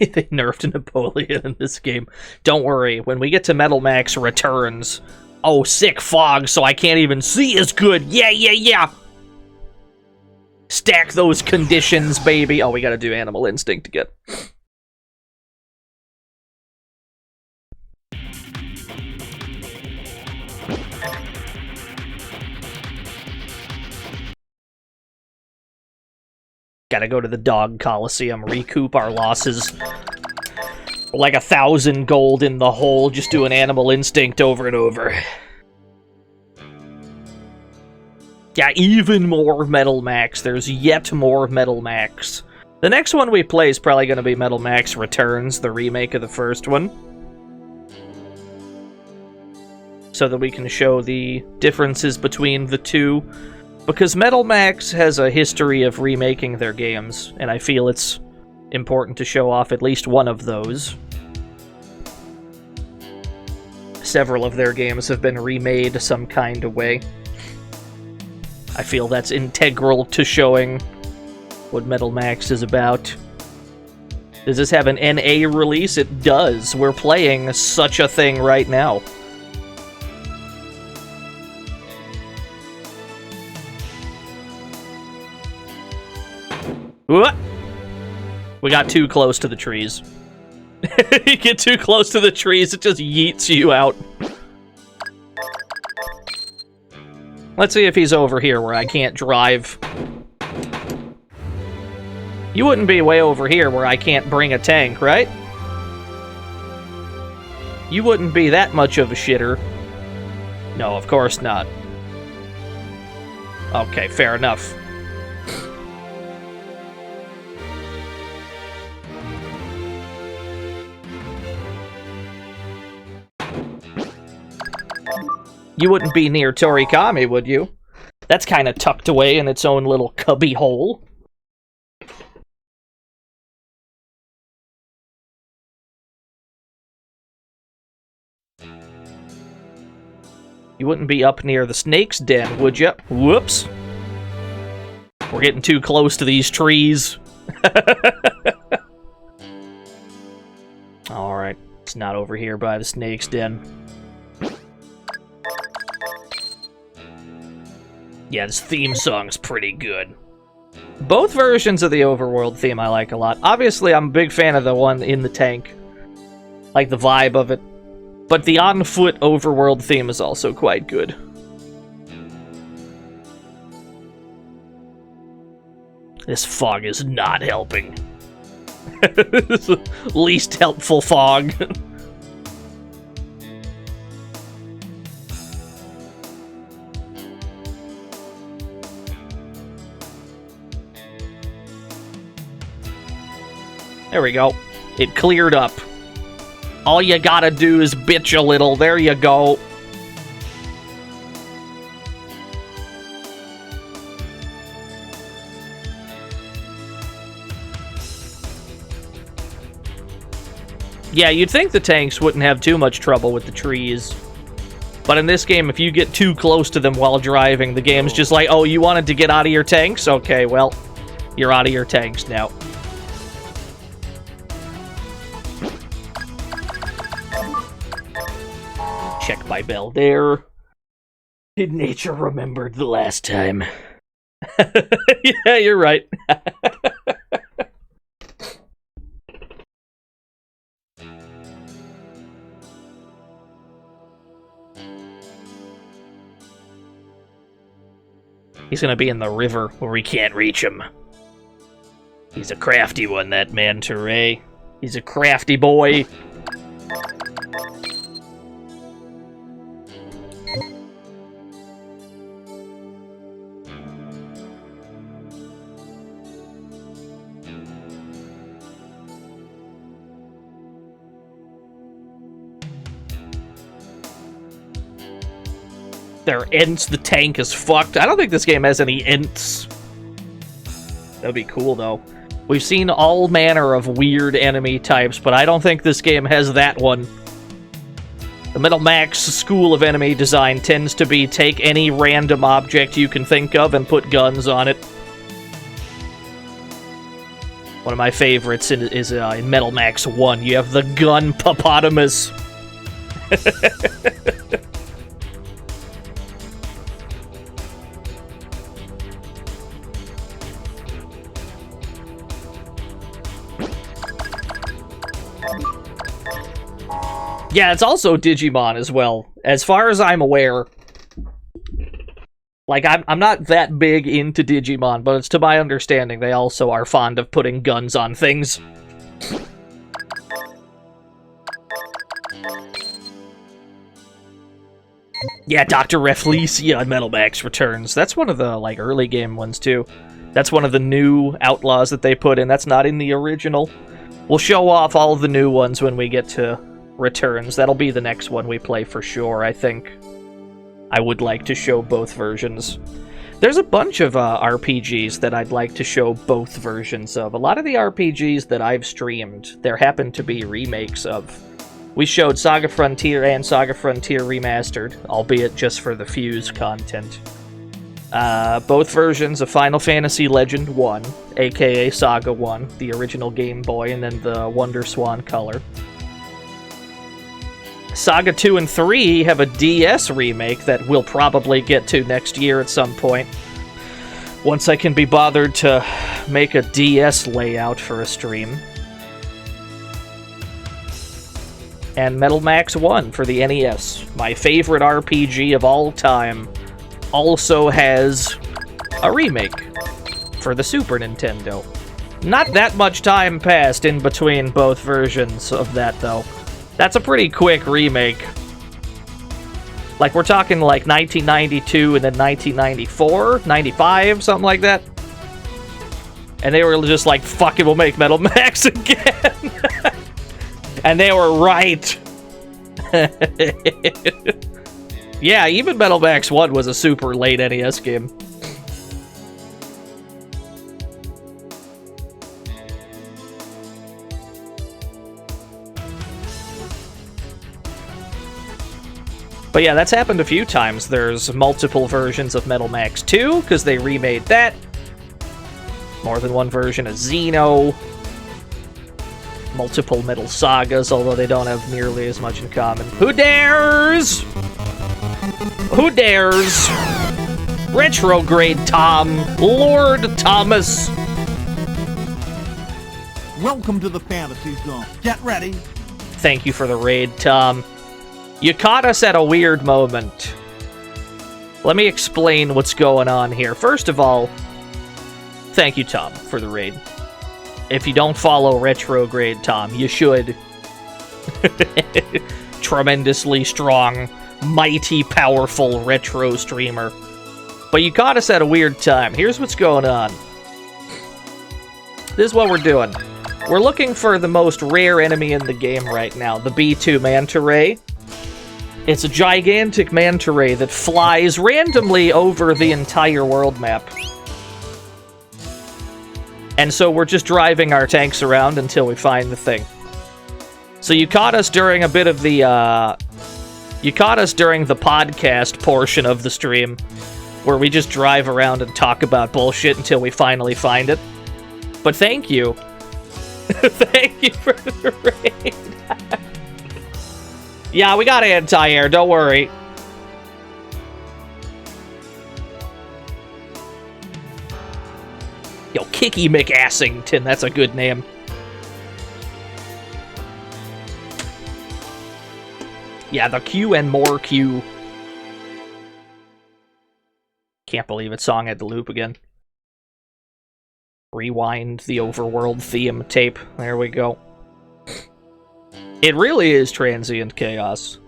They nerfed Napoleon in this game. Don't worry, when we get to Metal Max Returns... Oh, sick fog, so I can't even see as good! Yeah, yeah, yeah! Stack those conditions, baby! Oh, we gotta do Animal Instinct again. Gotta go to the Dog Coliseum, recoup our losses. Like 1,000 gold in the hole, just do an Animal Instinct over and over. Yeah, even more Metal Max. There's yet more Metal Max. The next one we play is probably going to be Metal Max Returns, the remake of the first one. So that we can show the differences between the two. Because Metal Max has a history of remaking their games, and I feel it's important to show off at least one of those. Several of their games have been remade some kind of way. I feel that's integral to showing what Metal Max is about. Does this have an NA release? It does. We're playing such a thing right now. What? We got too close to the trees. You get too close to the trees, it just yeets you out. Let's see if he's over here where I can't drive. You wouldn't be way over here where I can't bring a tank, right? You wouldn't be that much of a shitter. No, of course not. Okay, fair enough. You wouldn't be near Torikami, would you? That's kind of tucked away in its own little cubby hole. You wouldn't be up near the snake's den, would you? Whoops. We're getting too close to these trees. Alright, it's not over here by the snake's den. Yeah, this theme song's pretty good. Both versions of the overworld theme I like a lot. Obviously, I'm a big fan of the one in the tank. Like the vibe of it. But the on-foot overworld theme is also quite good. This fog is not helping. Least helpful fog. There we go. It cleared up. All you gotta do is bitch a little. There you go. Yeah, you'd think the tanks wouldn't have too much trouble with the trees. But in this game, if you get too close to them while driving, the game's just like, oh, you wanted to get out of your tanks? Okay, well, you're out of your tanks now. Check my bell there. Did nature remembered the last time? Yeah, you're right. He's gonna be in the river where we can't reach him. He's a crafty one, that manta ray. He's a crafty boy. Their ents, the tank is fucked. I don't think this game has any ents. That'd be cool, though. We've seen all manner of weird enemy types, but I don't think this game has that one. The Metal Max school of enemy design tends to be take any random object you can think of and put guns on it. One of my favorites is in Metal Max 1. You have the gun Hippopotamus. Yeah, it's also Digimon as well. As far as I'm aware, like, I'm not that big into Digimon, but it's to my understanding they also are fond of putting guns on things. Yeah, Dr. Rafflesia on Metal Max returns. That's one of the, like, early game ones, too. That's one of the new outlaws that they put in. That's not in the original. We'll show off all of the new ones when we get to Returns. That'll be the next one we play for sure, I think. I would like to show both versions. There's a bunch of RPGs that I'd like to show both versions of. A lot of the RPGs that I've streamed, there happen to be remakes of. We showed Saga Frontier and Saga Frontier Remastered, albeit just for the Fuse content. Both versions of Final Fantasy Legend 1, aka Saga 1, the original Game Boy, and then the Wonder Swan Color. Saga 2 and 3 have a DS remake that we'll probably get to next year at some point. Once I can be bothered to make a DS layout for a stream. And Metal Max 1 for the NES, my favorite RPG of all time, also has a remake for the Super Nintendo. Not that much time passed in between both versions of that, though. That's a pretty quick remake. Like, we're talking like 1992 and then 1994, 95, something like that. And they were just like, fuck it, we'll make Metal Max again. And they were right. Yeah, even Metal Max 1 was a super late NES game. But yeah, that's happened a few times. There's multiple versions of Metal Max 2, because they remade that. More than one version of Xeno. Multiple Metal Sagas, although they don't have nearly as much in common. Who dares? Who dares? Retrograde Tom. Lord Thomas. Welcome to the Fantasy Zone. Get ready. Thank you for the raid, Tom. You caught us at a weird moment. Let me explain what's going on here. First of all, Thank you, Tom, for the raid. If you don't follow Retrograde, Tom, you should. Tremendously strong, mighty, powerful retro streamer. But you caught us at a weird time. Here's what's going on. This is what we're doing. We're looking for the most rare enemy in the game right now, the B2 Manta Ray. It's a gigantic manta ray that flies randomly over the entire world map. And so we're just driving our tanks around until we find the thing. So you caught us during a bit of the, you caught us during the podcast portion of the stream, where we just drive around and talk about bullshit until we finally find it. But thank you. Thank you for the raid. Yeah, we got anti-air, don't worry. Yo, Kicky McAssington, that's a good name. Yeah, the Q and more Q. Can't believe it, song had to loop again. Rewind the overworld theme tape. There we go. It really is transient chaos.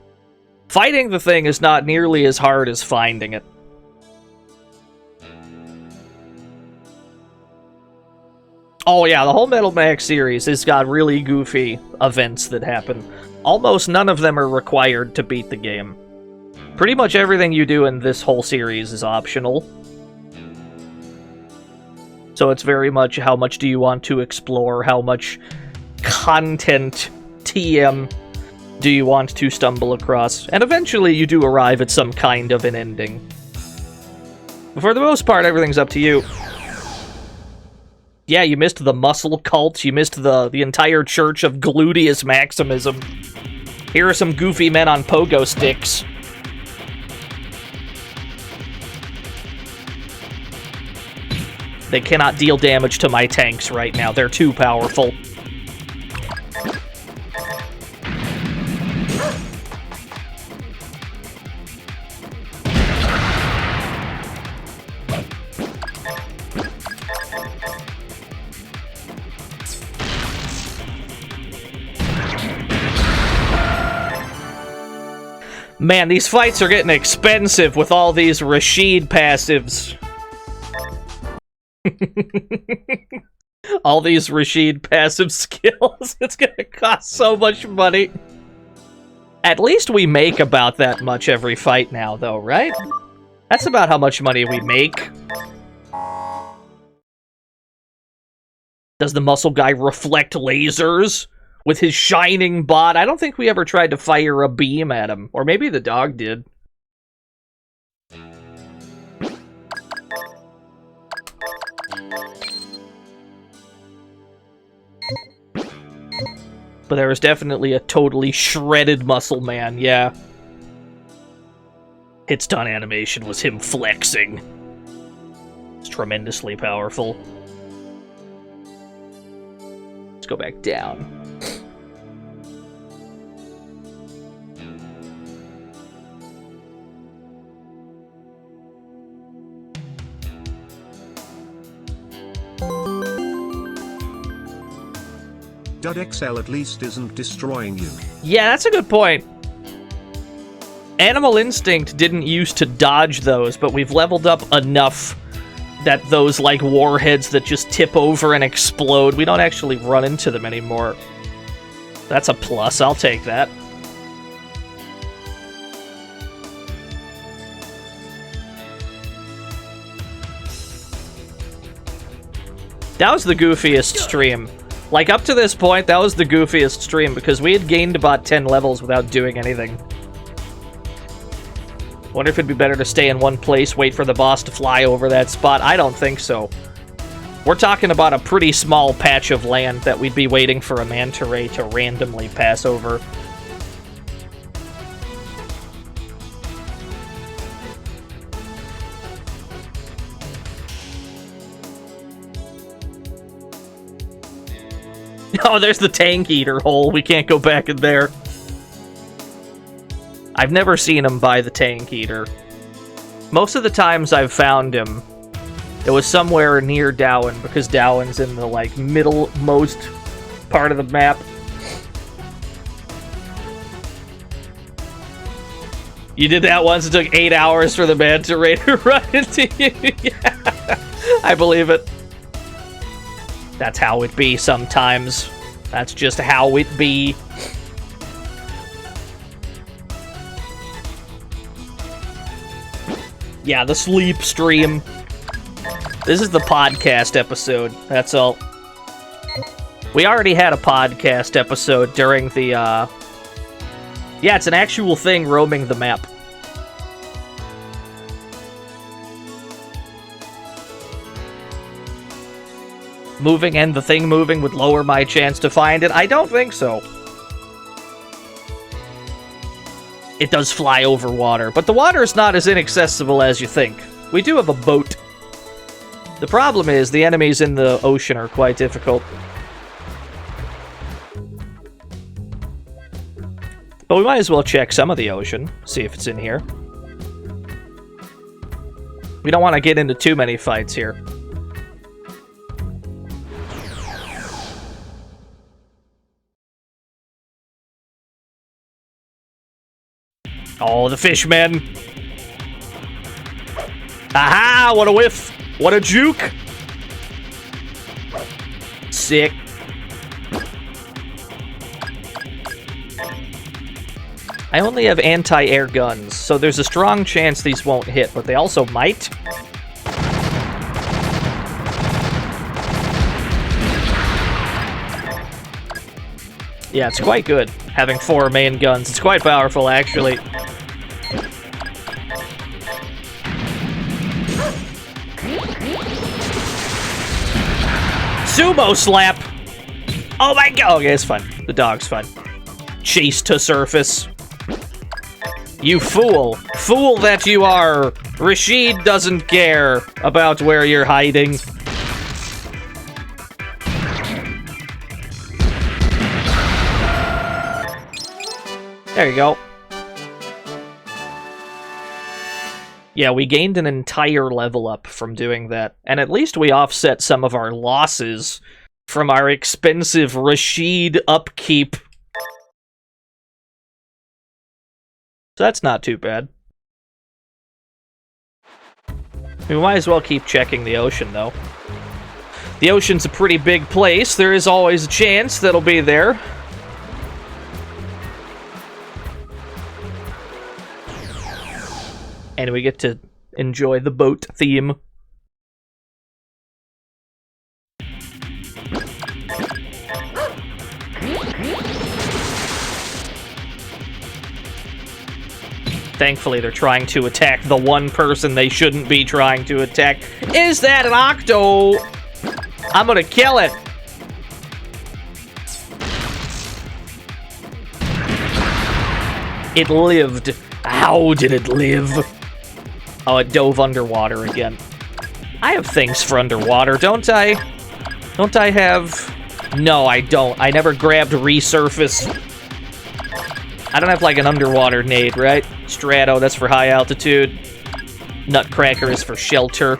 Fighting the thing is not nearly as hard as finding it. Oh yeah, the whole Metal Max series has got really goofy events that happen. Almost none of them are required to beat the game. Pretty much everything you do in this whole series is optional. So it's very much how much do you want to explore, how much content TM do you want to stumble across, and eventually you do arrive at some kind of an ending. But for the most part, everything's up to you. Yeah, you missed the muscle cult, you missed the entire church of gluteus maximism. Here are some goofy men on pogo sticks. They cannot deal damage to my tanks right now, they're too powerful. Man, these fights are getting expensive with all these Rashid passives. All these Rashid passive skills. It's gonna cost so much money. At least we make about that much every fight now, though, right? That's about how much money we make. Does the muscle guy reflect lasers with his shining bot? I don't think we ever tried to fire a beam at him. Or maybe the dog did. But there was definitely a totally shredded muscle man, yeah. Hit stun animation was him flexing. It's tremendously powerful. Let's go back down. .xl at least isn't destroying you. Yeah, that's a good point. Animal Instinct didn't used to dodge those, but we've leveled up enough that those, like, warheads that just tip over and explode, we don't actually run into them anymore. That's a plus, I'll take that. That was the goofiest stream. Like, up to this point, that was the goofiest stream, because we had gained about 10 levels without doing anything. Wonder if it'd be better to stay in one place, wait for the boss to fly over that spot. I don't think so. We're talking about a pretty small patch of land that we'd be waiting for a manta ray to randomly pass over. Oh, there's the tank eater hole. We can't go back in there. I've never seen him by the tank eater. Most of the times I've found him, It was somewhere near Dowen, because Dowen's in the, like, middle-most part of the map. You did that once, it took 8 hours for the manta ray to run into you. Yeah, I believe it. That's how it be sometimes. That's just how it be. Yeah, the sleep stream. This is the podcast episode, that's all. We already had a podcast episode during the, Yeah, it's an actual thing roaming the map. Moving and the thing moving would lower my chance to find it? I don't think so. It does fly over water, but the water is not as inaccessible as you think. We do have a boat. The problem is, the enemies in the ocean are quite difficult. But we might as well check some of the ocean, see if it's in here. We don't want to get into too many fights here. Oh, the fishmen! Aha! What a whiff! What a juke! Sick. I only have anti-air guns, so there's a strong chance these won't hit, but they also might. Yeah, it's quite good, having 4 main guns. It's quite powerful, actually. Sumo slap! Oh my god! Okay, it's fun. The dog's fun. Chase to surface. You fool. Fool that you are! Rashid doesn't care about where you're hiding. There you go. Yeah, we gained an entire level up from doing that, and at least we offset some of our losses from our expensive Rashid upkeep. So that's not too bad. We might as well keep checking the ocean, though. The ocean's a pretty big place. There is always a chance that'll be there. And we get to enjoy the boat theme. Thankfully, they're trying to attack the one person they shouldn't be trying to attack. Is that an octo? I'm gonna kill it. It lived. How did it live? Oh, it dove underwater again. I have things for underwater, don't I? Don't I have... No, I don't. I never grabbed resurface. I don't have, like, an underwater nade, right? Strato, that's for high altitude. Nutcracker is for shelter.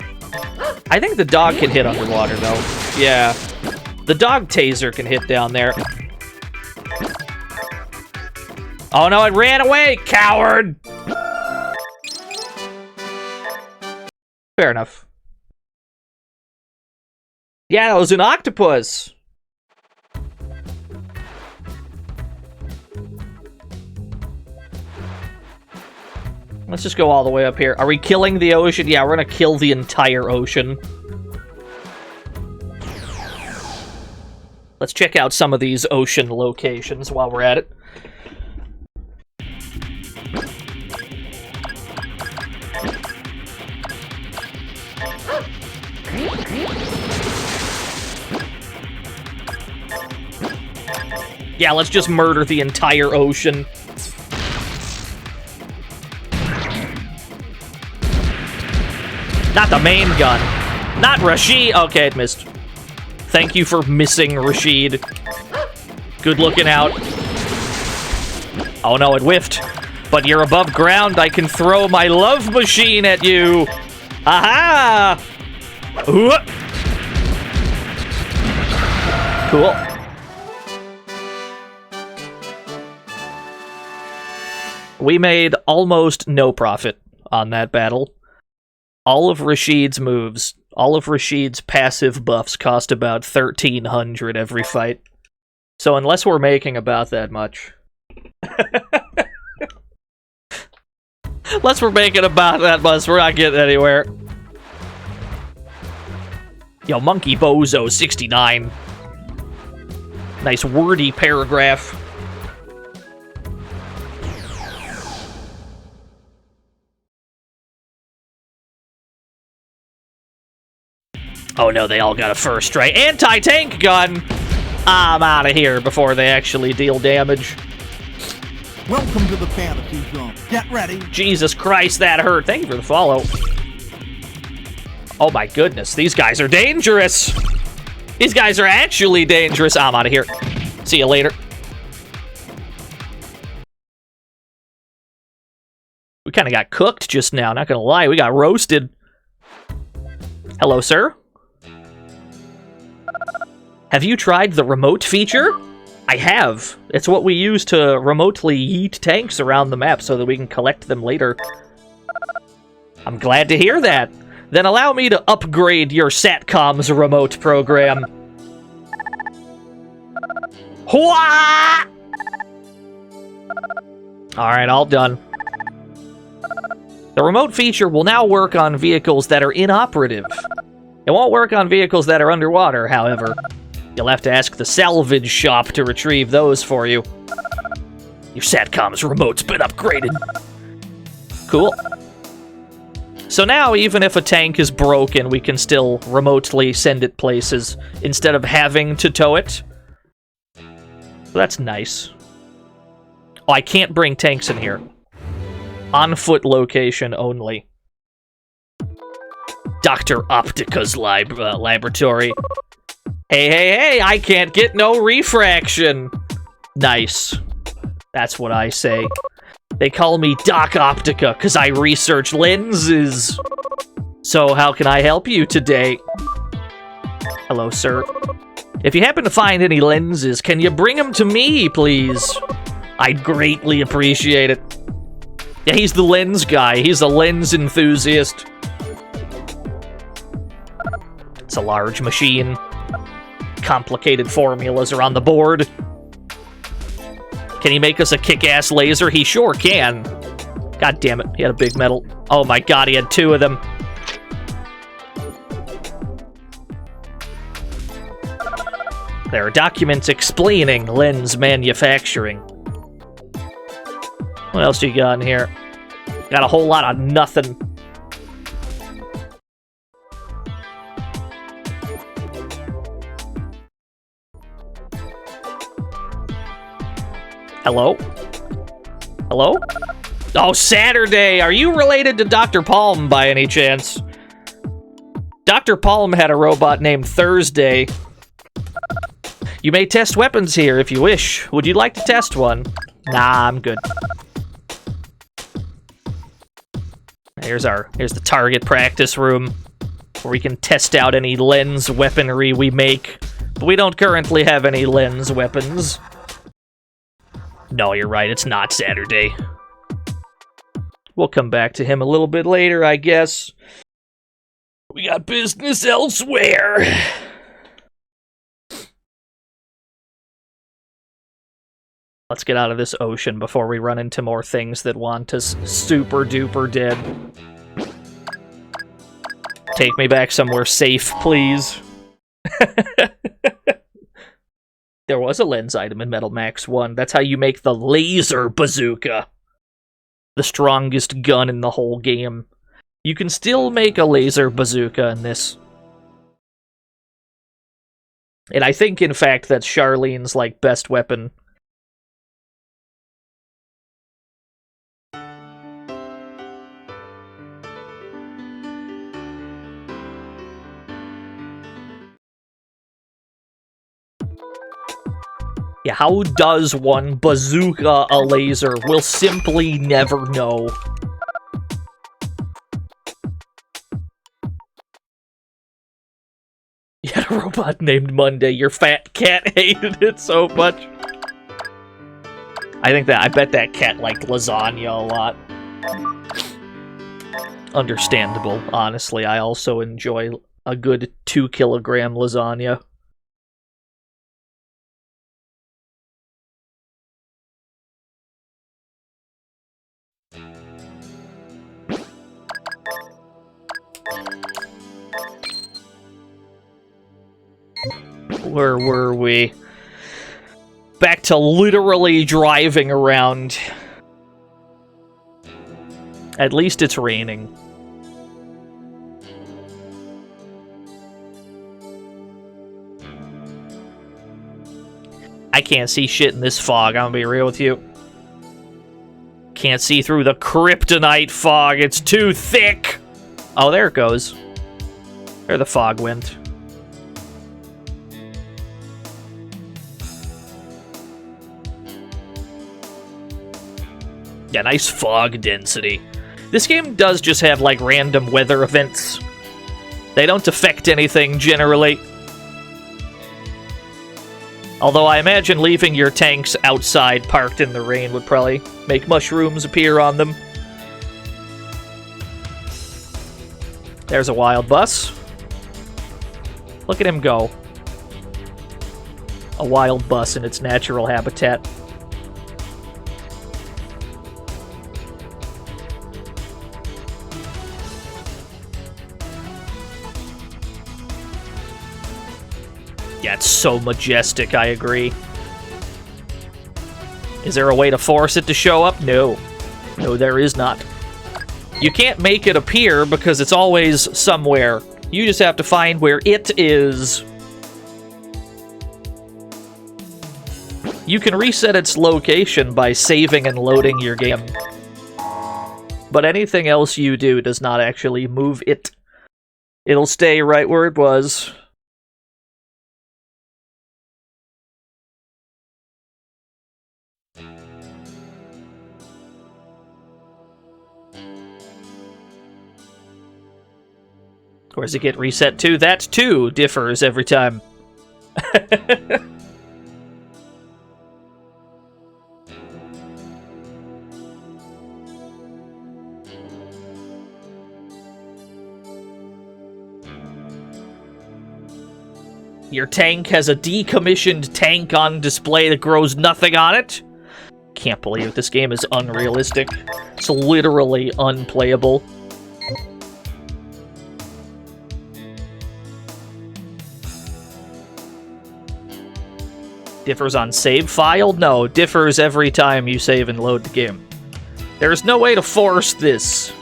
I think the dog can hit underwater, though. Yeah. The dog taser can hit down there. Oh, no, it ran away, coward! Fair enough. Yeah, that was an octopus! Let's just go all the way up here. Are we killing the ocean? Yeah, we're gonna kill the entire ocean. Let's check out some of these ocean locations while we're at it. Yeah, let's just murder the entire ocean. Not the main gun. Not Rashid. Okay, it missed. Thank you for missing, Rashid. Good looking out. Oh no, it whiffed. But you're above ground. I can throw my love machine at you. Aha! Ooh. Cool. We made almost no profit on that battle. All of Rashid's moves, all of Rashid's passive buffs cost about 1,300 every fight. So unless we're making about that much... Unless we're making about that much, we're not getting anywhere. Yo, Monkey Bozo 69. Nice wordy paragraph. Oh no, they all got a first strike. Anti-tank gun! I'm out of here before they actually deal damage. Welcome to the fantasy zone. Get ready. Jesus Christ, that hurt. Thank you for the follow. Oh my goodness, these guys are dangerous! These guys are actually dangerous. I'm out of here. See you later. We kind of got cooked just now, not gonna lie. We got roasted. Hello, sir? Have you tried the remote feature? I have. It's what we use to remotely yeet tanks around the map so that we can collect them later. I'm glad to hear that. Then allow me to upgrade your SATCOM's remote program. Hwaa! Alright, all done. The remote feature will now work on vehicles that are inoperative. It won't work on vehicles that are underwater, however. You'll have to ask the salvage shop to retrieve those for you. Your SATCOM's remote's been upgraded. Cool. So now, even if a tank is broken, we can still remotely send it places instead of having to tow it. So that's nice. Oh, I can't bring tanks in here. On-foot location only. Dr. Optica's laboratory. Hey, hey, hey, I can't get no refraction. Nice. That's what I say. They call me Doc Optica because I research lenses. So how can I help you today? Hello, sir. If you happen to find any lenses, can you bring them to me, please? I'd greatly appreciate it. Yeah, he's the lens guy. He's a lens enthusiast. It's a large machine. Complicated formulas are on the board. Can he make us a kick-ass laser? He sure can. God damn it, he had a big metal. Oh my god, he had two of them. There are documents explaining lens manufacturing. What else do you got in here? Got a whole lot of nothing. Hello? Hello? Oh, Saturday! Are you related to Dr. Palm by any chance? Dr. Palm had a robot named Thursday. You may test weapons here if you wish. Would you like to test one? Nah, I'm good. Here's the target practice room, where we can test out any lens weaponry we make. But we don't currently have any lens weapons. No, you're right, it's not Saturday. We'll come back to him a little bit later, I guess. We got business elsewhere. Let's get out of this ocean before we run into more things that want us super duper dead. Take me back somewhere safe, please. There was a lens item in Metal Max 1. That's how you make the laser bazooka. The strongest gun in the whole game. You can still make a laser bazooka in this. And I think, in fact, that's Charlene's, like, best weapon. Yeah, how does one bazooka a laser? We'll simply never know. You had a robot named Monday. Your fat cat hated it so much. I bet that cat liked lasagna a lot. Understandable, honestly. I also enjoy a good 2-kilogram lasagna. Where were we? Back to literally driving around. At least it's raining. I can't see shit in this fog, I'm gonna be real with you. Can't see through the kryptonite fog, it's too thick! Oh, there it goes. There the fog went. Yeah, nice fog density. This game does just have, like, random weather events. They don't affect anything, generally. Although I imagine leaving your tanks outside parked in the rain would probably make mushrooms appear on them. There's a wild bus. Look at him go. A wild bus in its natural habitat. Yeah, it's so majestic, I agree. Is there a way to force it to show up? No. No, there is not. You can't make it appear because it's always somewhere. You just have to find where it is. You can reset its location by saving and loading your game. But anything else you do does not actually move it. It'll stay right where it was. Where's it get reset to? That, too, differs every time. Your tank has a decommissioned tank on display that grows nothing on it? Can't believe this game is unrealistic. It's literally unplayable. Differs on save file? No, differs every time you save and load the game. There's no way to force this.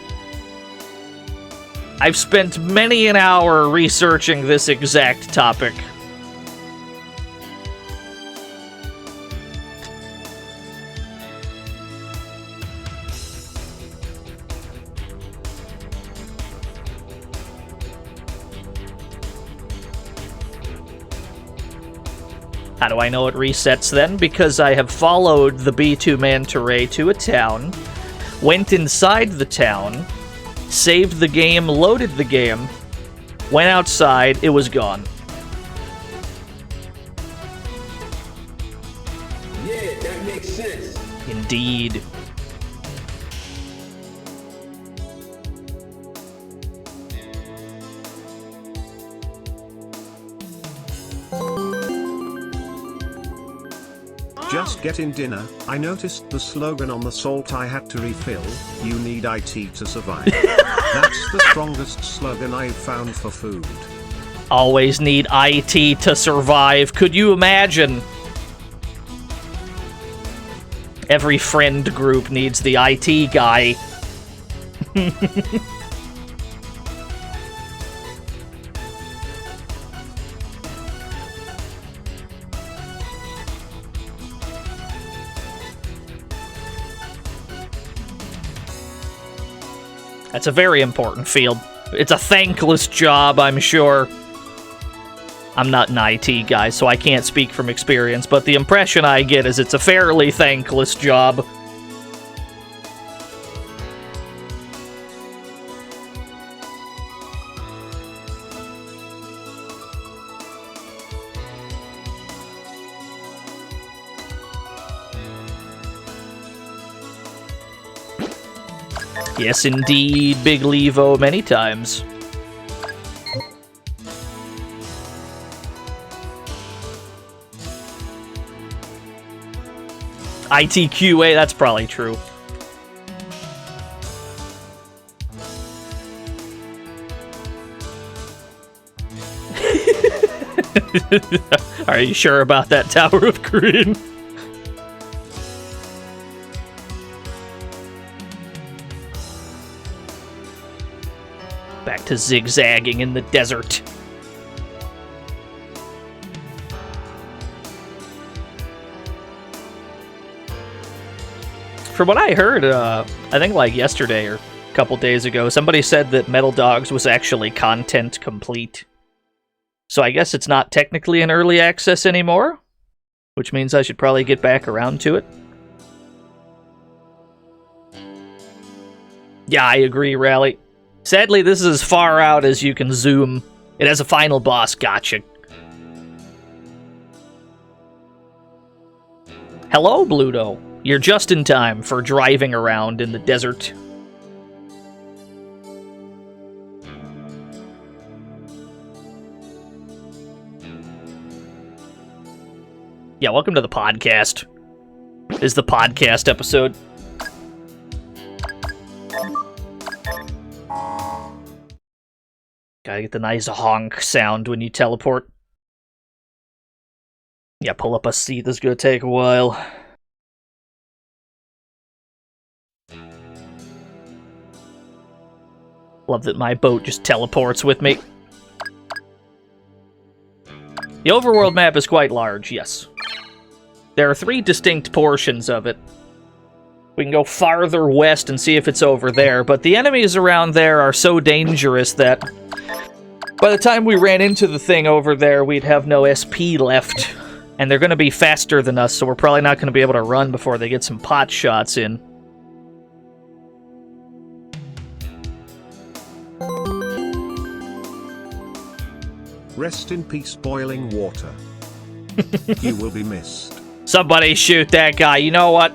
I've spent many an hour researching this exact topic. How do I know it resets then? Because I have followed the B2 manta ray to a town, went inside the town, saved the game, loaded the game, went outside, it was gone. Yeah, that makes sense. Indeed. Just getting dinner, I noticed the slogan on the salt I had to refill, "You need IT to survive." That's the strongest slogan I've found for food. Always need IT to survive. Could you imagine? Every friend group needs the IT guy. That's a very important field. It's a thankless job, I'm sure. I'm not an IT guy, so I can't speak from experience, but the impression I get is it's a fairly thankless job. Yes, indeed, Big Levo, many times. ITQA, that's probably true. Are you sure about that, Tower of Green? Back to zigzagging in the desert. From what I heard, I think like yesterday or a couple days ago, somebody said that Metal Dogs was actually content complete. So I guess it's not technically an early access anymore, which means I should probably get back around to it. Yeah, I agree, Rally. Sadly, this is as far out as you can zoom. It has a final boss, gotcha. Hello, Bluto. You're just in time for driving around in the desert. Yeah, welcome to the podcast. This is the podcast episode. Gotta get the nice honk sound when you teleport. Yeah, pull up a seat. This is gonna take a while. Love that my boat just teleports with me. The overworld map is quite large, yes. There are 3 distinct portions of it. We can go farther west and see if it's over there, but the enemies around there are so dangerous that by the time we ran into the thing over there, we'd have no SP left. And they're going to be faster than us, so we're probably not going to be able to run before they get some pot shots in. Rest in peace, boiling water. You will be missed. Somebody shoot that guy. You know what?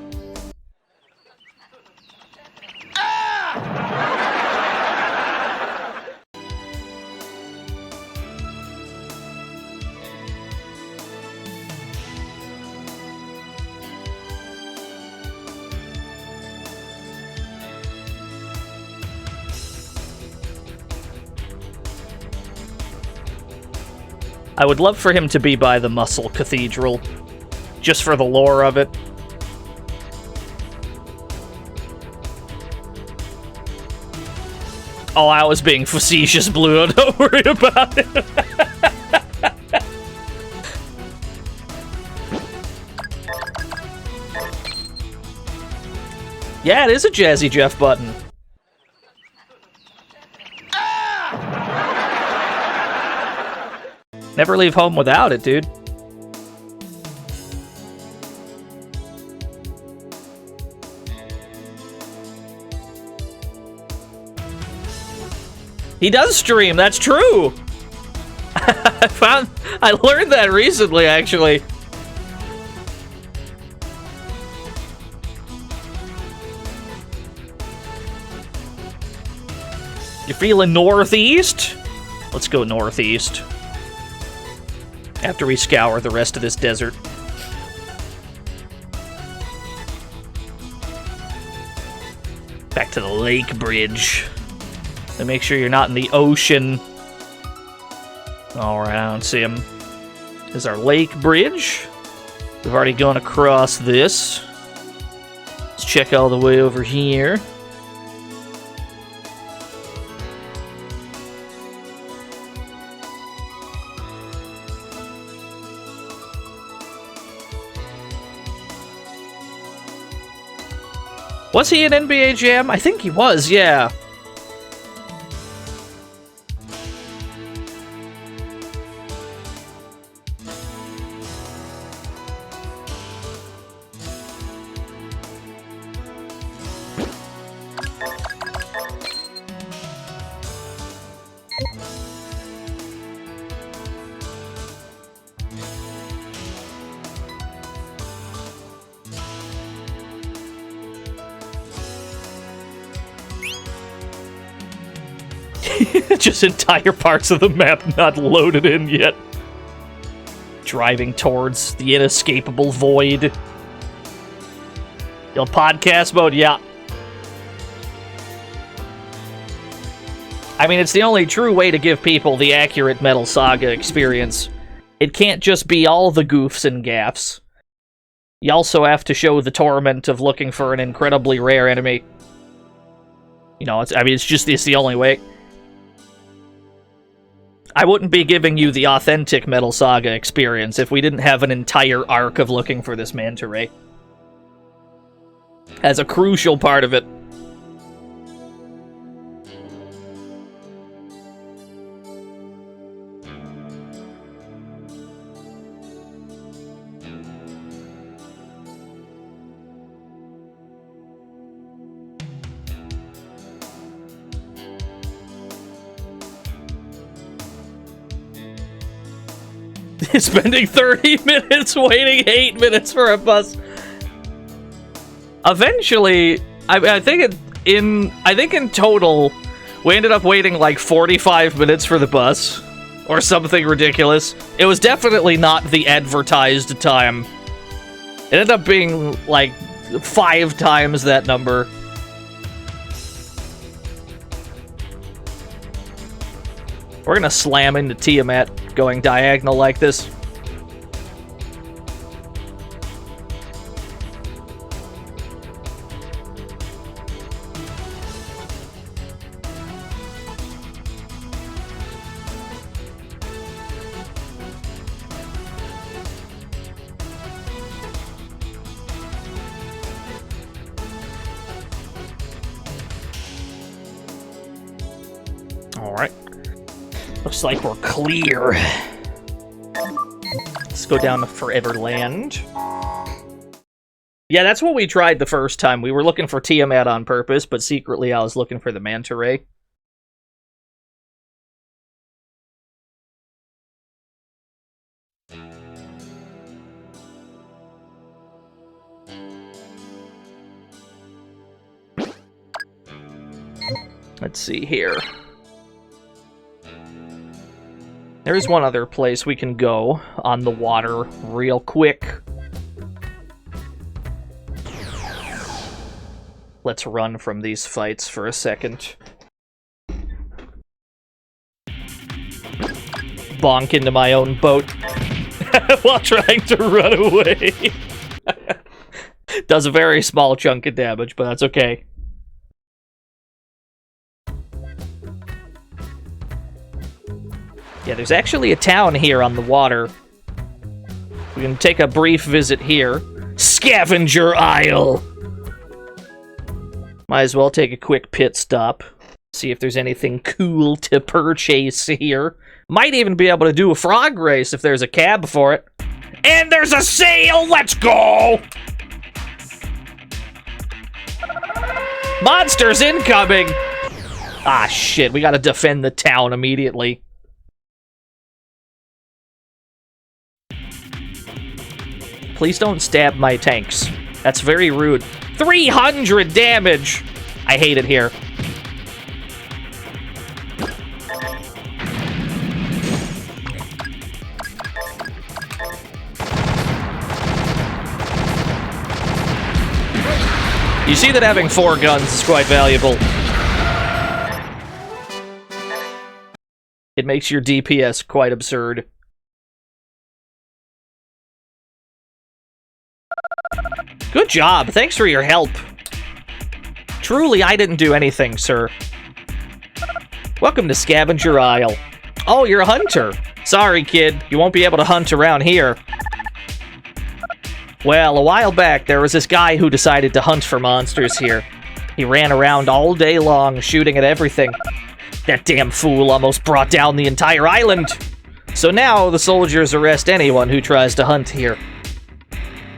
I would love for him to be by the Muscle Cathedral, just for the lore of it. Oh, I was being facetious, Blue. Don't worry about it. Yeah, it is a Jazzy Jeff button. Never leave home without it, dude. He does stream, that's true! I learned that recently, actually. You feeling northeast? Let's go northeast. After we scour the rest of this desert. Back to the lake bridge. And make sure you're not in the ocean. Alright, I don't see him. This is our lake bridge. We've already gone across this. Let's check all the way over here. Was he in NBA Jam? I think he was, yeah. Just entire parts of the map not loaded in yet. Driving towards the inescapable void. Yo, podcast mode, yeah. I mean, it's the only true way to give people the accurate Metal Saga experience. It can't just be all the goofs and gaffs. You also have to show the torment of looking for an incredibly rare enemy. You know, it's the only way. I wouldn't be giving you the authentic Metal Saga experience if we didn't have an entire arc of looking for this manta ray. As a crucial part of it. Spending 30 minutes waiting 8 minutes for a bus. Eventually, I think in total, we ended up waiting like 45 minutes for the bus, or something ridiculous. It was definitely not the advertised time. It ended up being like 5 times that number. We're gonna slam into Tiamat going diagonal like this. All right. Looks like we're clear. Let's go down to Foreverland. Yeah, that's what we tried the first time. We were looking for Tiamat on purpose, but secretly I was looking for the manta ray. Let's see here. There is one other place we can go on the water real quick. Let's run from these fights for a second. Bonk into my own boat while trying to run away. Does a very small chunk of damage, but that's okay. Yeah, there's actually a town here on the water. We can take a brief visit here. Scavenger Isle! Might as well take a quick pit stop. See if there's anything cool to purchase here. Might even be able to do a frog race if there's a cab for it. And there's a sale! Let's go! Monsters incoming! Ah, shit. We gotta defend the town immediately. Please don't stab my tanks. That's very rude. 300 damage! I hate it here. You see that having 4 guns is quite valuable. It makes your DPS quite absurd. Good job. Thanks for your help. Truly, I didn't do anything, sir. Welcome to Scavenger Isle. Oh, you're a hunter. Sorry, kid. You won't be able to hunt around here. Well, a while back, there was this guy who decided to hunt for monsters here. He ran around all day long, shooting at everything. That damn fool almost brought down the entire island. So now, the soldiers arrest anyone who tries to hunt here.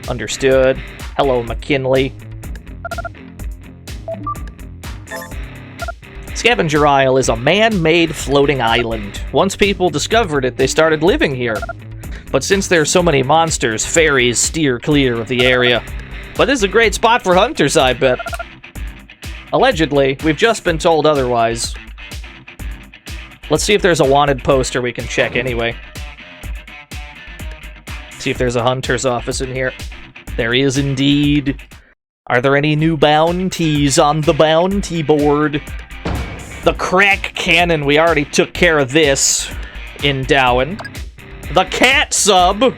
Understood. Hello, McKinley. Scavenger Isle is a man-made floating island. Once people discovered it, they started living here. But since there's so many monsters, fairies steer clear of the area. But this is a great spot for hunters, I bet. Allegedly, we've just been told otherwise. Let's see if there's a wanted poster we can check anyway. See if there's a hunter's office in here. There is indeed. Are there any new bounties on the bounty board? The crack cannon, we already took care of this in Dowen. The cat sub!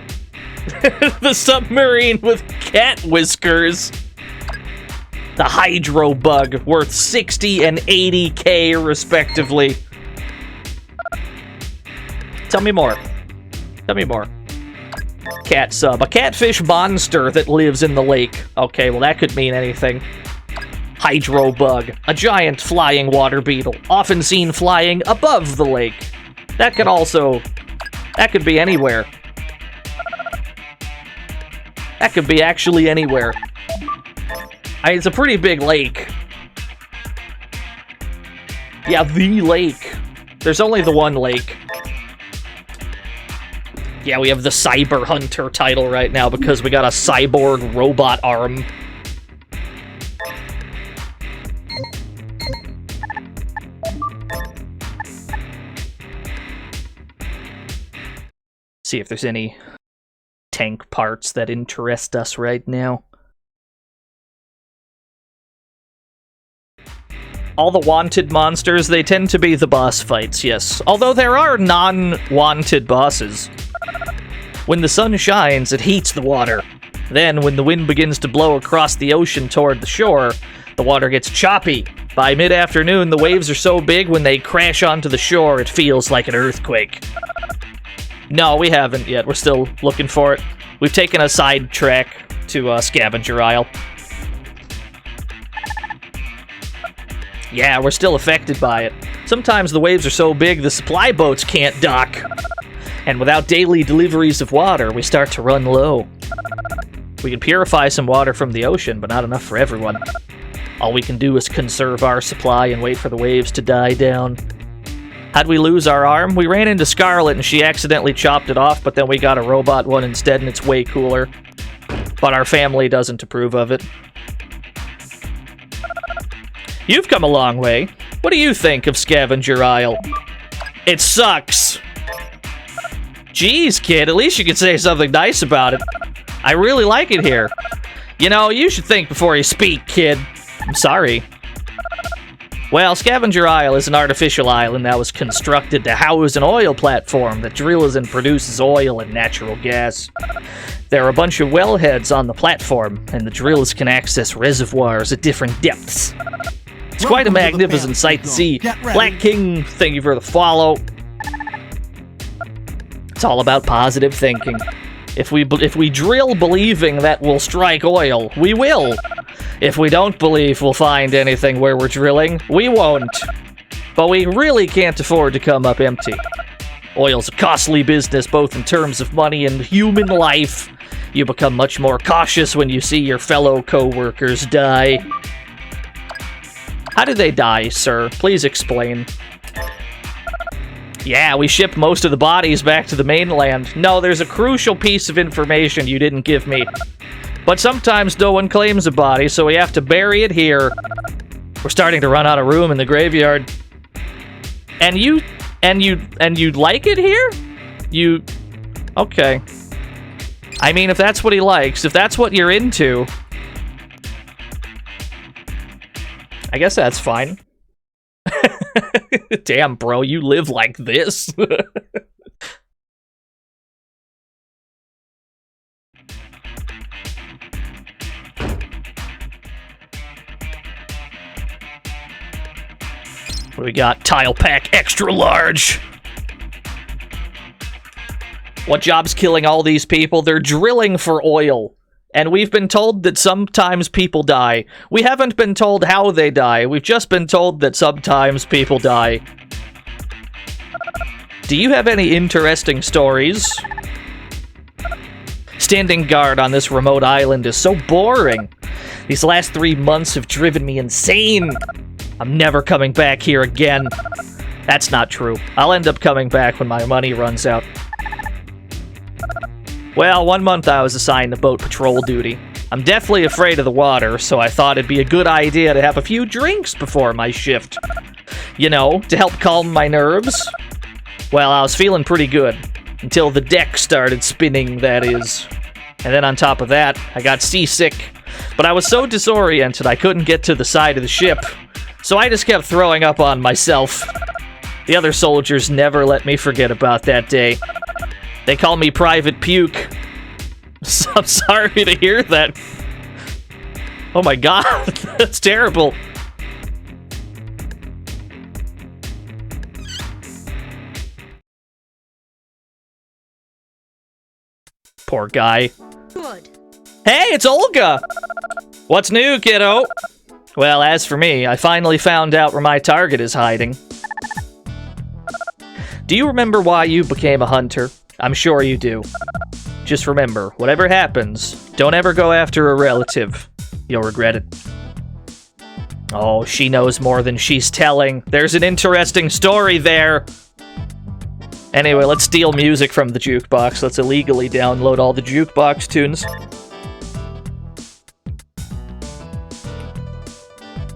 The submarine with cat whiskers. The hydro bug, worth 60 and 80k respectively. Tell me more. Tell me more. Cat sub. A catfish monster that lives in the lake. Okay, well that could mean anything. Hydro bug. A giant flying water beetle, often seen flying above the lake. That could also... that could be anywhere. That could be actually anywhere. It's a pretty big lake. Yeah, the lake. There's only the one lake. Yeah, we have the Cyber Hunter title right now because we got a cyborg robot arm. See if there's any tank parts that interest us right now. All the wanted monsters, they tend to be the boss fights, yes. Although there are non-wanted bosses. When the sun shines, it heats the water. Then, when the wind begins to blow across the ocean toward the shore, the water gets choppy. By mid-afternoon, the waves are so big when they crash onto the shore, it feels like an earthquake. No, we haven't yet. We're still looking for it. We've taken a side track to Scavenger Isle. Yeah, we're still affected by it. Sometimes the waves are so big the supply boats can't dock. And without daily deliveries of water, we start to run low. We can purify some water from the ocean, but not enough for everyone. All we can do is conserve our supply and wait for the waves to die down. How'd we lose our arm? We ran into Scarlet and she accidentally chopped it off, but then we got a robot one instead and it's way cooler. But our family doesn't approve of it. You've come a long way. What do you think of Scavenger Isle? It sucks. Jeez, kid, at least you could say something nice about it. I really like it here. You know, you should think before you speak, kid. I'm sorry. Well, Scavenger Isle is an artificial island that was constructed to house an oil platform that drills and produces oil and natural gas. There are a bunch of wellheads on the platform, and the drills can access reservoirs at different depths. It's quite a magnificent sight to see. Black King, thank you for the follow. It's all about positive thinking. If we drill believing that we'll strike oil, we will. If we don't believe we'll find anything where we're drilling, we won't. But we really can't afford to come up empty. Oil's a costly business both in terms of money and human life. You become much more cautious when you see your fellow co-workers die. How did they die, sir? Please explain. Yeah, we shipped most of the bodies back to the mainland. No, there's a crucial piece of information you didn't give me. But sometimes no one claims a body, so we have to bury it here. We're starting to run out of room in the graveyard. And you like it here? Okay. I mean, if that's what he likes, if that's what you're into, I guess that's fine. Damn, bro, you live like this. We got tile pack extra large. What job's killing all these people? They're drilling for oil. And we've been told that sometimes people die. We haven't been told how they die. We've just been told that sometimes people die. Do you have any interesting stories? Standing guard on this remote island is so boring. These last 3 months have driven me insane. I'm never coming back here again. That's not true. I'll end up coming back when my money runs out. Well, 1 month I was assigned to boat patrol duty. I'm deathly afraid of the water, so I thought it'd be a good idea to have a few drinks before my shift. you know, to help calm my nerves. Well, I was feeling pretty good. Until the deck started spinning, that is. And then on top of that, I got seasick. But I was so disoriented I couldn't get to the side of the ship. So I just kept throwing up on myself. The other soldiers never let me forget about that day. They call me Private Puke. So I'm sorry to hear that. Oh my god, that's terrible. Poor guy. Good. Hey, it's Olga! What's new, kiddo? Well, as for me, I finally found out where my target is hiding. Do you remember why you became a hunter? I'm sure you do. Just remember, whatever happens, don't ever go after a relative. You'll regret it. Oh, she knows more than she's telling. There's an interesting story there. Anyway, let's steal music from the jukebox. Let's illegally download all the jukebox tunes.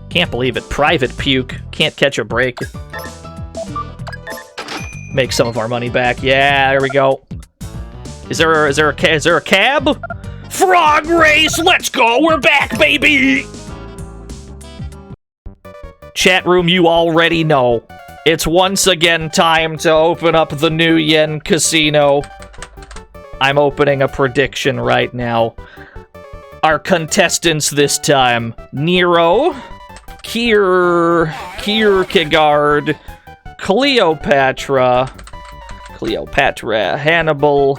Can't believe it. Private Puke. Can't catch a break. Make some of our money back. Yeah, there we go. Is there a cab? Frog race, let's go. We're back, baby. Chat room, you already know. It's once again time to open up the new Yen Casino. I'm opening a prediction right now. Our contestants this time: Nero, Kierkegaard, Cleopatra, Hannibal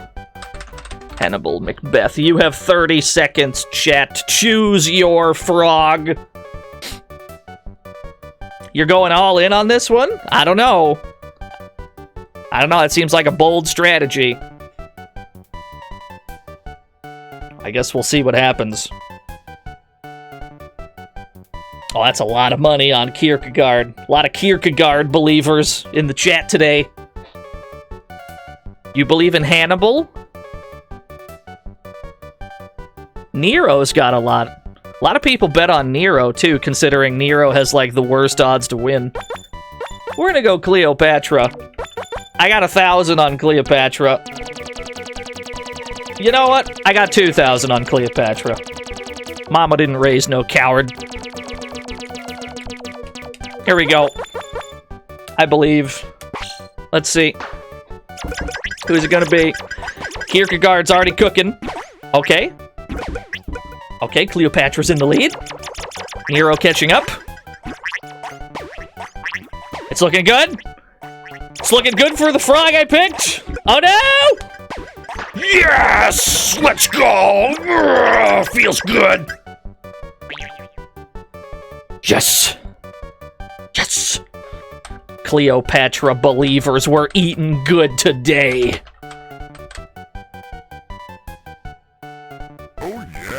Macbeth. You have 30 seconds, chat. Choose your frog. You're going all in on this one? I don't know. It seems like a bold strategy. I guess we'll see what happens. Oh, that's a lot of money on Kierkegaard. A lot of Kierkegaard believers in the chat today. You believe in Hannibal? Nero's got a lot. A lot of people bet on Nero, too, considering Nero has, like, the worst odds to win. We're gonna go Cleopatra. I got 1,000 on Cleopatra. You know what? I got 2,000 on Cleopatra. Mama didn't raise no coward. Here we go. I believe. Let's see. Who's it gonna be? Kierkegaard's already cooking. Okay. Okay, Cleopatra's in the lead. Nero catching up. It's looking good. It's looking good for the frog I picked. Oh no! Yes! Let's go! Feels good. Yes! Yes! Cleopatra believers were eating good today.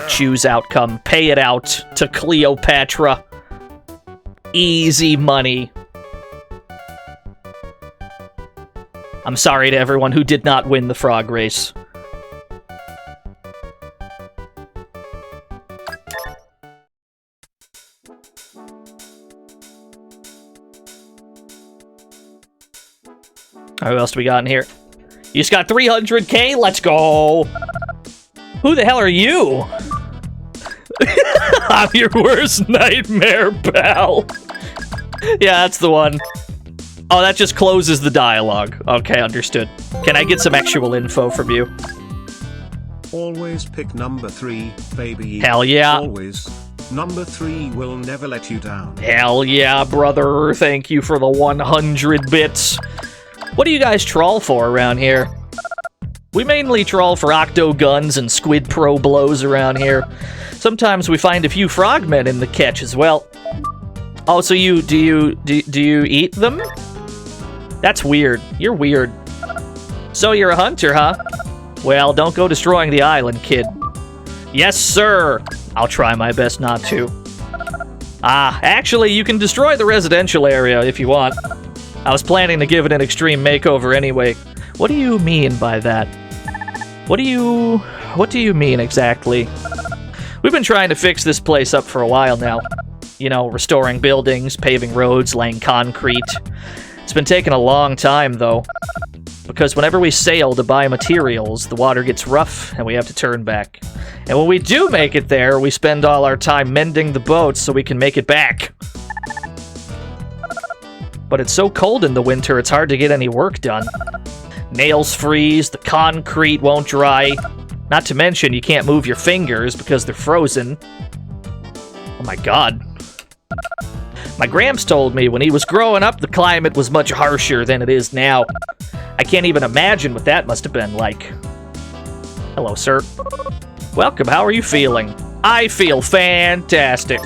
Choose outcome. Pay it out to Cleopatra. Easy money. I'm sorry to everyone who did not win the frog race. Alright, what else do we got in here? You just got 300k? Let's go! Who the hell are you? I'm your worst nightmare, pal. Yeah, that's the one. Oh, that just closes the dialogue. Okay, understood. Can I get some actual info from you? Always pick number 3, baby. Hell yeah. Always. Number 3 will never let you down. Hell yeah, brother. Thank you for the 100 bits. What do you guys troll for around here? We mainly troll for octo guns and squid pro blows around here. Sometimes we find a few frogmen in the catch as well. Oh, so do you eat them? That's weird. You're weird. So you're a hunter, huh? Well, don't go destroying the island, kid. Yes, sir. I'll try my best not to. Ah, actually, you can destroy the residential area if you want. I was planning to give it an extreme makeover anyway. What do you mean by that? What do you mean exactly? We've been trying to fix this place up for a while now. You know, restoring buildings, paving roads, laying concrete. It's been taking a long time, though. Because whenever we sail to buy materials, the water gets rough and we have to turn back. And when we do make it there, we spend all our time mending the boats so we can make it back. But it's so cold in the winter, it's hard to get any work done. Nails freeze, the concrete won't dry. Not to mention, you can't move your fingers because they're frozen. Oh my god. My Gramps told me when he was growing up, the climate was much harsher than it is now. I can't even imagine what that must have been like. Hello, sir. Welcome, how are you feeling? I feel fantastic.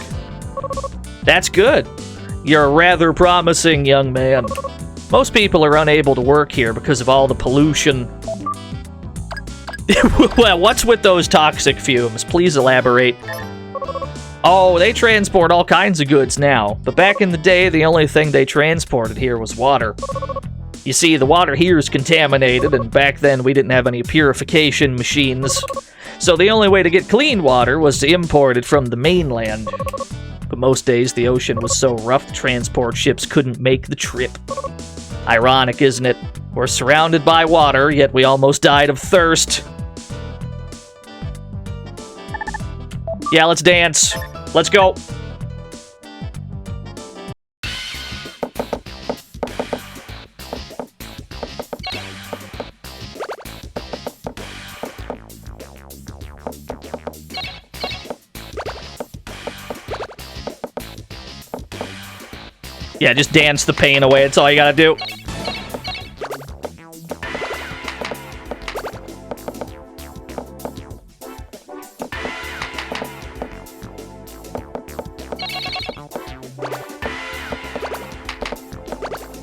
That's good. You're a rather promising young man. Most people are unable to work here because of all the pollution. Well, what's with those toxic fumes? Please elaborate. Oh, they transport all kinds of goods now, but back in the day, the only thing they transported here was water. You see, the water here is contaminated, and back then we didn't have any purification machines. So the only way to get clean water was to import it from the mainland. But most days, the ocean was so rough, transport ships couldn't make the trip. Ironic, isn't it? We're surrounded by water, yet we almost died of thirst. Yeah, let's dance. Let's go. Yeah, just dance the pain away. That's all you gotta do.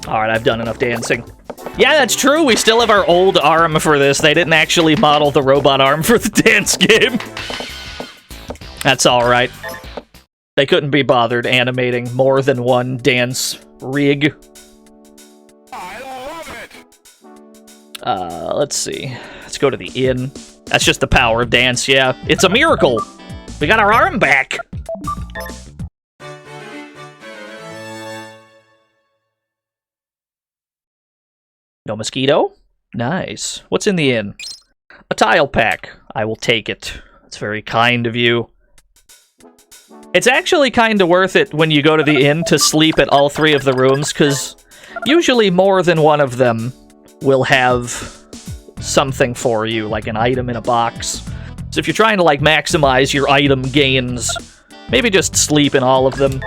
Alright, I've done enough dancing. Yeah, that's true. We still have our old arm for this. They didn't actually model the robot arm for the dance game. That's alright. They couldn't be bothered animating more than one dance rig. I love it! Let's see. Let's go to the inn. That's just the power of dance, yeah. It's a miracle! We got our arm back! No mosquito? Nice. What's in the inn? A tile pack. I will take it. It's very kind of you. It's actually kind of worth it when you go to the inn to sleep at all three of the rooms, because usually more than one of them will have something for you, like an item in a box. So if you're trying to, like, maximize your item gains, maybe just sleep in all of them.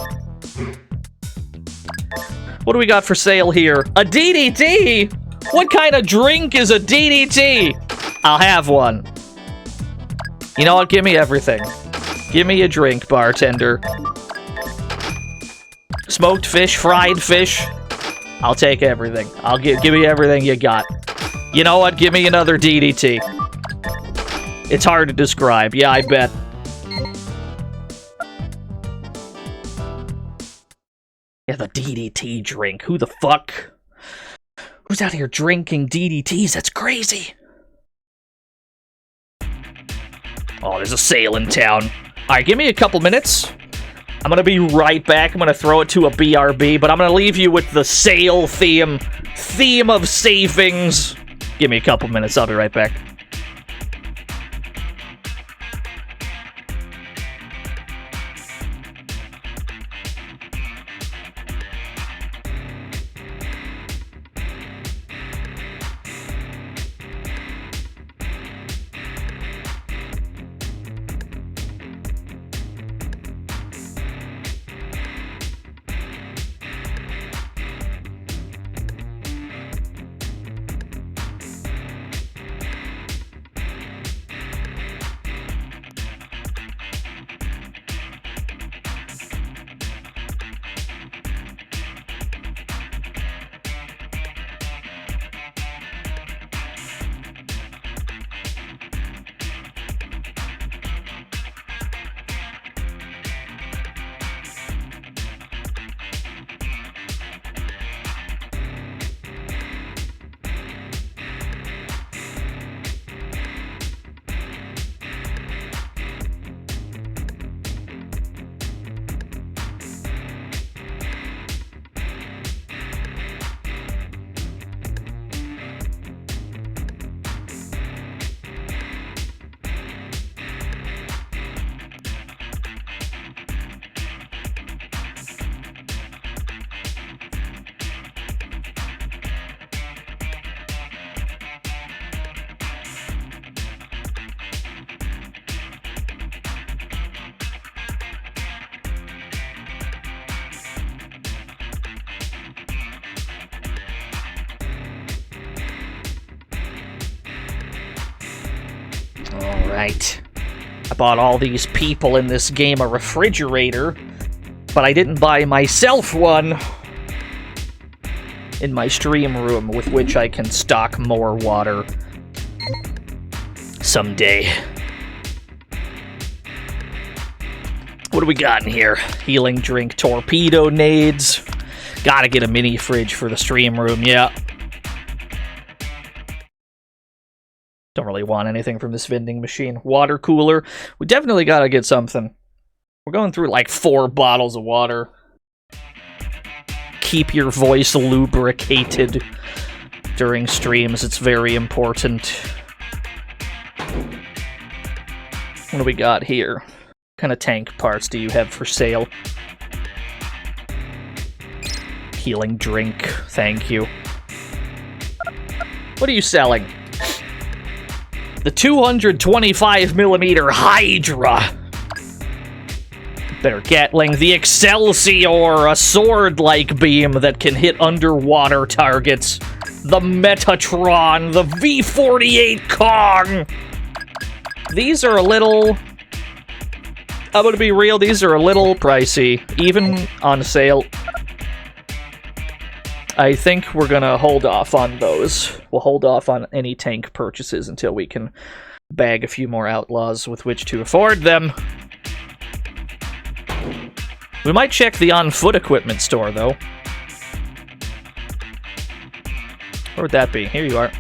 What do we got for sale here? A DDT? What kind of drink is a DDT? I'll have one. You know what? Give me everything. Give me a drink, bartender. Smoked fish, fried fish. I'll take everything. Give me everything you got. You know what? Give me another DDT. It's hard to describe. Yeah, I bet. Yeah, the DDT drink. Who the fuck? Who's out here drinking DDTs? That's crazy. Oh, there's a sale in town. Alright, give me a couple minutes. I'm gonna be right back. I'm gonna throw it to a BRB, but I'm gonna leave you with the sale theme. Theme of savings. Give me a couple minutes. I'll be right back. Alright. I bought all these people in this game a refrigerator, but I didn't buy myself one in my stream room with which I can stock more water someday. What do we got in here? Healing drink, torpedo nades. Gotta get a mini fridge for the stream room, yeah. Don't really want anything from this vending machine. Water cooler. We definitely gotta get something. We're going through like 4 bottles of water. Keep your voice lubricated during streams. It's very important. What do we got here? What kind of tank parts do you have for sale? Healing drink. Thank you. What are you selling? The 225mm Hydra. Better Gatling. The Excelsior, a sword-like beam that can hit underwater targets. The Metatron, the V48 Kong. These are a little... I'm gonna be real, these are a little pricey. Even on sale. I think we're gonna hold off on those. We'll hold off on any tank purchases until we can bag a few more outlaws with which to afford them. We might check the on-foot equipment store, though. Where would that be? Here you are.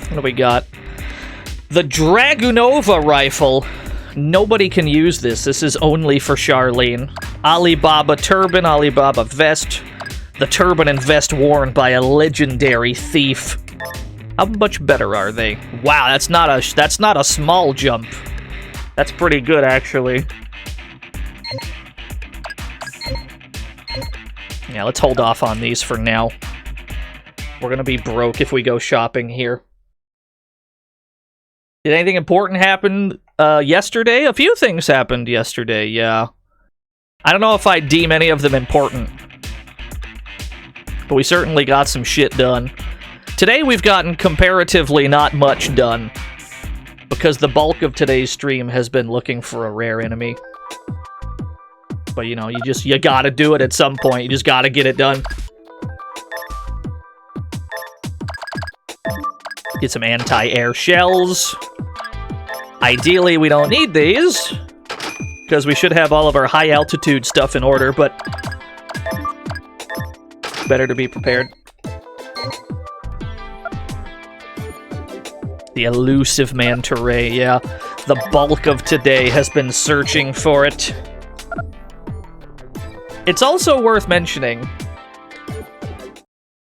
What do we got? The Dragunova rifle. Nobody can use this. This is only for Charlene. Alibaba turban, Alibaba vest. The turban and vest worn by a legendary thief. How much better are they? Wow, that's not a small jump. That's pretty good, actually. Yeah, let's hold off on these for now. We're gonna be broke if we go shopping here. Did anything important happen yesterday? A few things happened yesterday, yeah. I don't know if I deem any of them important. But we certainly got some shit done. Today we've gotten comparatively not much done. Because the bulk of today's stream has been looking for a rare enemy. But you know, you gotta do it at some point. You just gotta get it done. Get some anti-air shells. Ideally, we don't need these, because we should have all of our high-altitude stuff in order, but better to be prepared. The elusive manta ray, yeah. The bulk of today has been searching for it. It's also worth mentioning,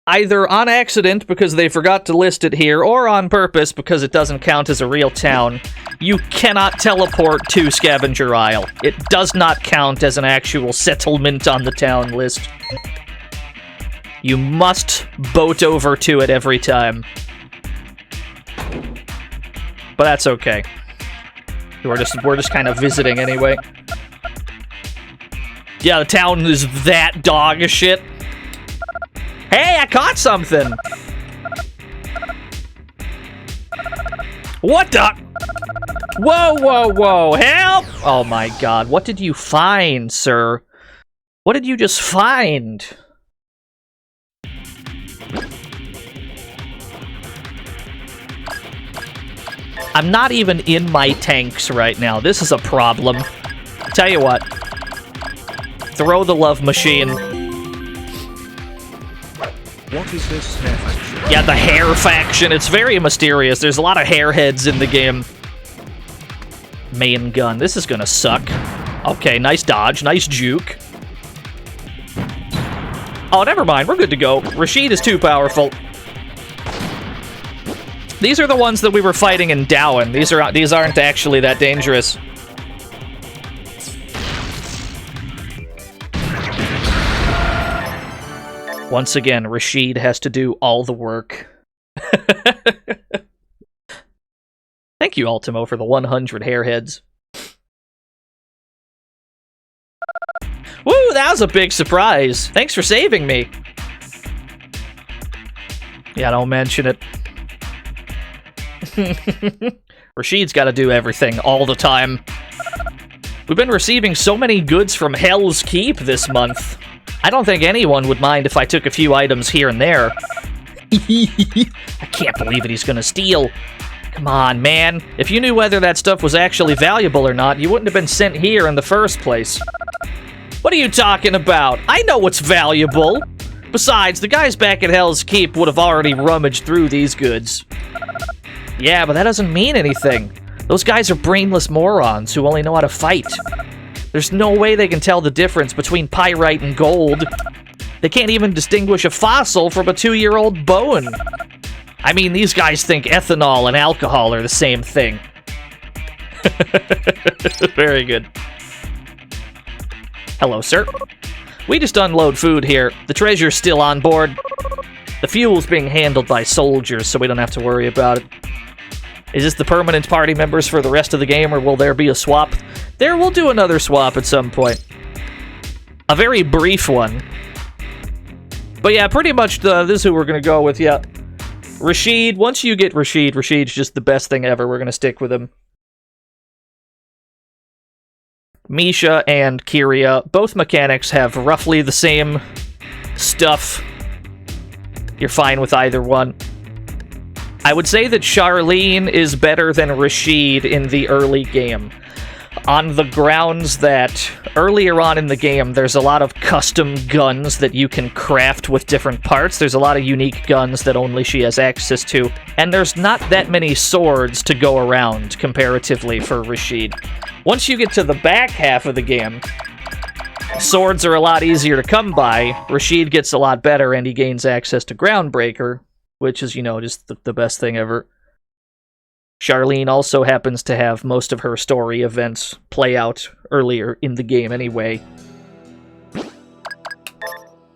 either on accident because they forgot to list it here, or on purpose because it doesn't count as a real town, you cannot teleport to Scavenger Isle. It does not count as an actual settlement on the town list. You must boat over to it every time. But that's okay. We're just kind of visiting anyway. Yeah, the town is that dog shit. Hey, I caught something! What the? Whoa, whoa, whoa, help! Oh my god, what did you find, sir? What did you just find? I'm not even in my tanks right now. This is a problem. Tell you what. Throw the love machine. What is this hair faction? Yeah, the hair faction. It's very mysterious. There's a lot of hairheads in the game. Main gun. This is gonna suck. Okay, nice dodge. Nice juke. Oh, never mind. We're good to go. Rashid is too powerful. These are the ones that we were fighting in Dowen. These aren't actually that dangerous. Once again, Rashid has to do all the work. Thank you, Ultimo, for the 100 hairheads. Woo, that was a big surprise. Thanks for saving me. Yeah, don't mention it. Rashid's got to do everything all the time. We've been receiving so many goods from Hell's Keep this month. I don't think anyone would mind if I took a few items here and there. I can't believe it, he's gonna steal. Come on, man. If you knew whether that stuff was actually valuable or not, you wouldn't have been sent here in the first place. What are you talking about? I know what's valuable. Besides, the guys back at Hell's Keep would have already rummaged through these goods. Yeah, but that doesn't mean anything. Those guys are brainless morons who only know how to fight. There's no way they can tell the difference between pyrite and gold. They can't even distinguish a fossil from a 2-year-old bone. I mean, these guys think ethanol and alcohol are the same thing. Very good. Hello, sir. We just unload food here. The treasure's still on board. The fuel's being handled by soldiers, so we don't have to worry about it. Is this the permanent party members for the rest of the game, or will there be a swap? We'll do another swap at some point. A very brief one. But yeah, pretty much this is who we're going to go with, yeah. Rashid, once you get Rashid, Rashid's just the best thing ever. We're going to stick with him. Misha and Kiria, both mechanics have roughly the same stuff. You're fine with either one. I would say that Charlene is better than Rashid in the early game, on the grounds that earlier on in the game, there's a lot of custom guns that you can craft with different parts. There's a lot of unique guns that only she has access to, and there's not that many swords to go around, comparatively, for Rashid. Once you get to the back half of the game, swords are a lot easier to come by. Rashid gets a lot better, and he gains access to Groundbreaker, which is, you know, just the best thing ever. Charlene also happens to have most of her story events play out earlier in the game anyway.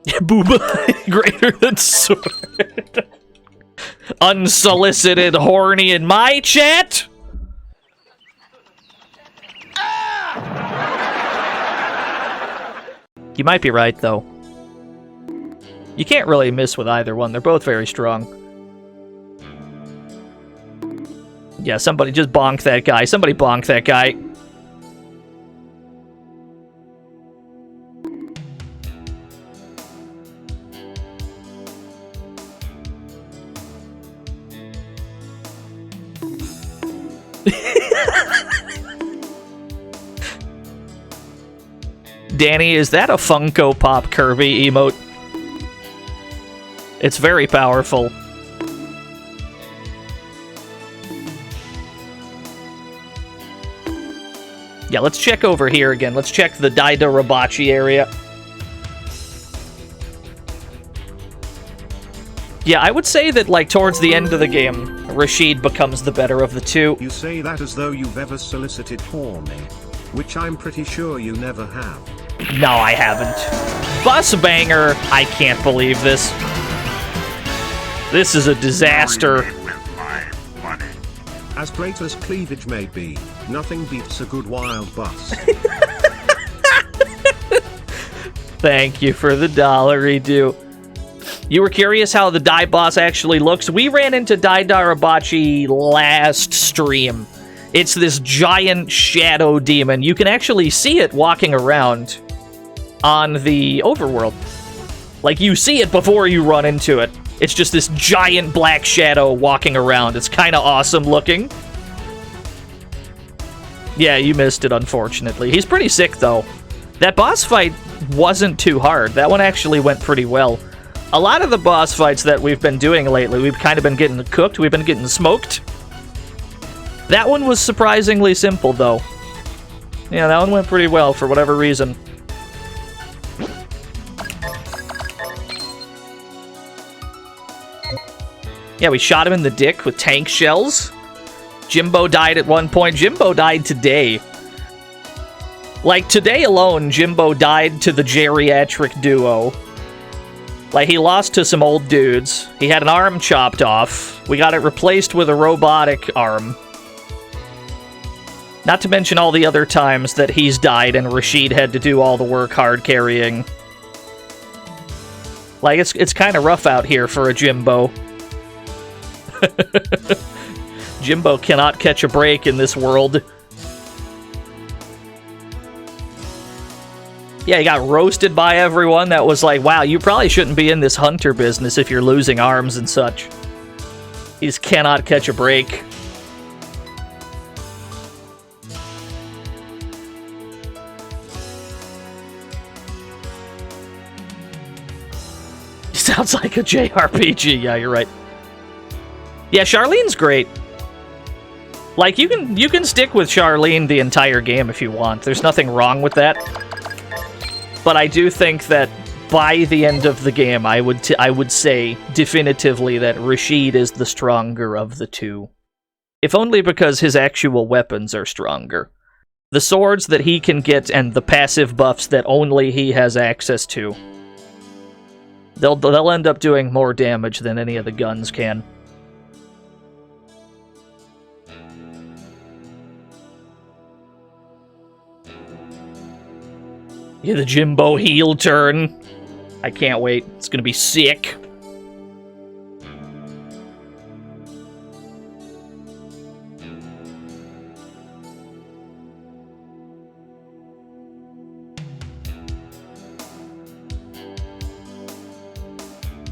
Booba, greater than sword. Unsolicited horny in my chat? You might be right, though. You can't really miss with either one. They're both very strong. Yeah, somebody just bonk that guy. Somebody bonk that guy. Danny, is that a Funko Pop Kirby emote? It's very powerful. Yeah, let's check over here again. Let's check the Daida Rabachi area. Yeah, I would say that, like, towards the end of the game, Rashid becomes the better of the two. You say that as though you've ever solicited horny, which I'm pretty sure you never have. No, I haven't. Bus Banger, I can't believe this. This is a disaster. As great as cleavage may be, nothing beats a good wild bus. Thank you for the $1, You were curious how the Dai boss actually looks? We ran into Dai Darabachi last stream. It's this giant shadow demon. You can actually see it walking around on the overworld. Like, you see it before you run into it. It's just this giant black shadow walking around. It's kind of awesome looking. Yeah, you missed it, unfortunately. He's pretty sick, though. That boss fight wasn't too hard. That one actually went pretty well. A lot of the boss fights that we've been doing lately, we've kind of been getting cooked. We've been getting smoked. That one was surprisingly simple, though. Yeah, that one went pretty well for whatever reason. Yeah, we shot him in the dick with tank shells. Jimbo died at one point. Jimbo died today. Like, today alone, Jimbo died to the geriatric duo. Like, he lost to some old dudes. He had an arm chopped off. We got it replaced with a robotic arm. Not to mention all the other times that he's died and Rashid had to do all the work hard carrying. Like, it's kind of rough out here for a Jimbo. Jimbo cannot catch a break in this world. Yeah, he got roasted by everyone. That was like, wow, you probably shouldn't be in this hunter business if you're losing arms and such. He just cannot catch a break. Sounds like a JRPG. Yeah, you're right. Yeah, Charlene's great. Like, you can stick with Charlene the entire game if you want. There's nothing wrong with that. But I do think that by the end of the game, I would say definitively that Rashid is the stronger of the two. If only because his actual weapons are stronger. The swords that he can get and the passive buffs that only he has access to. They'll end up doing more damage than any of the guns can. Yeah, the Jimbo heel turn. I can't wait. It's gonna be sick.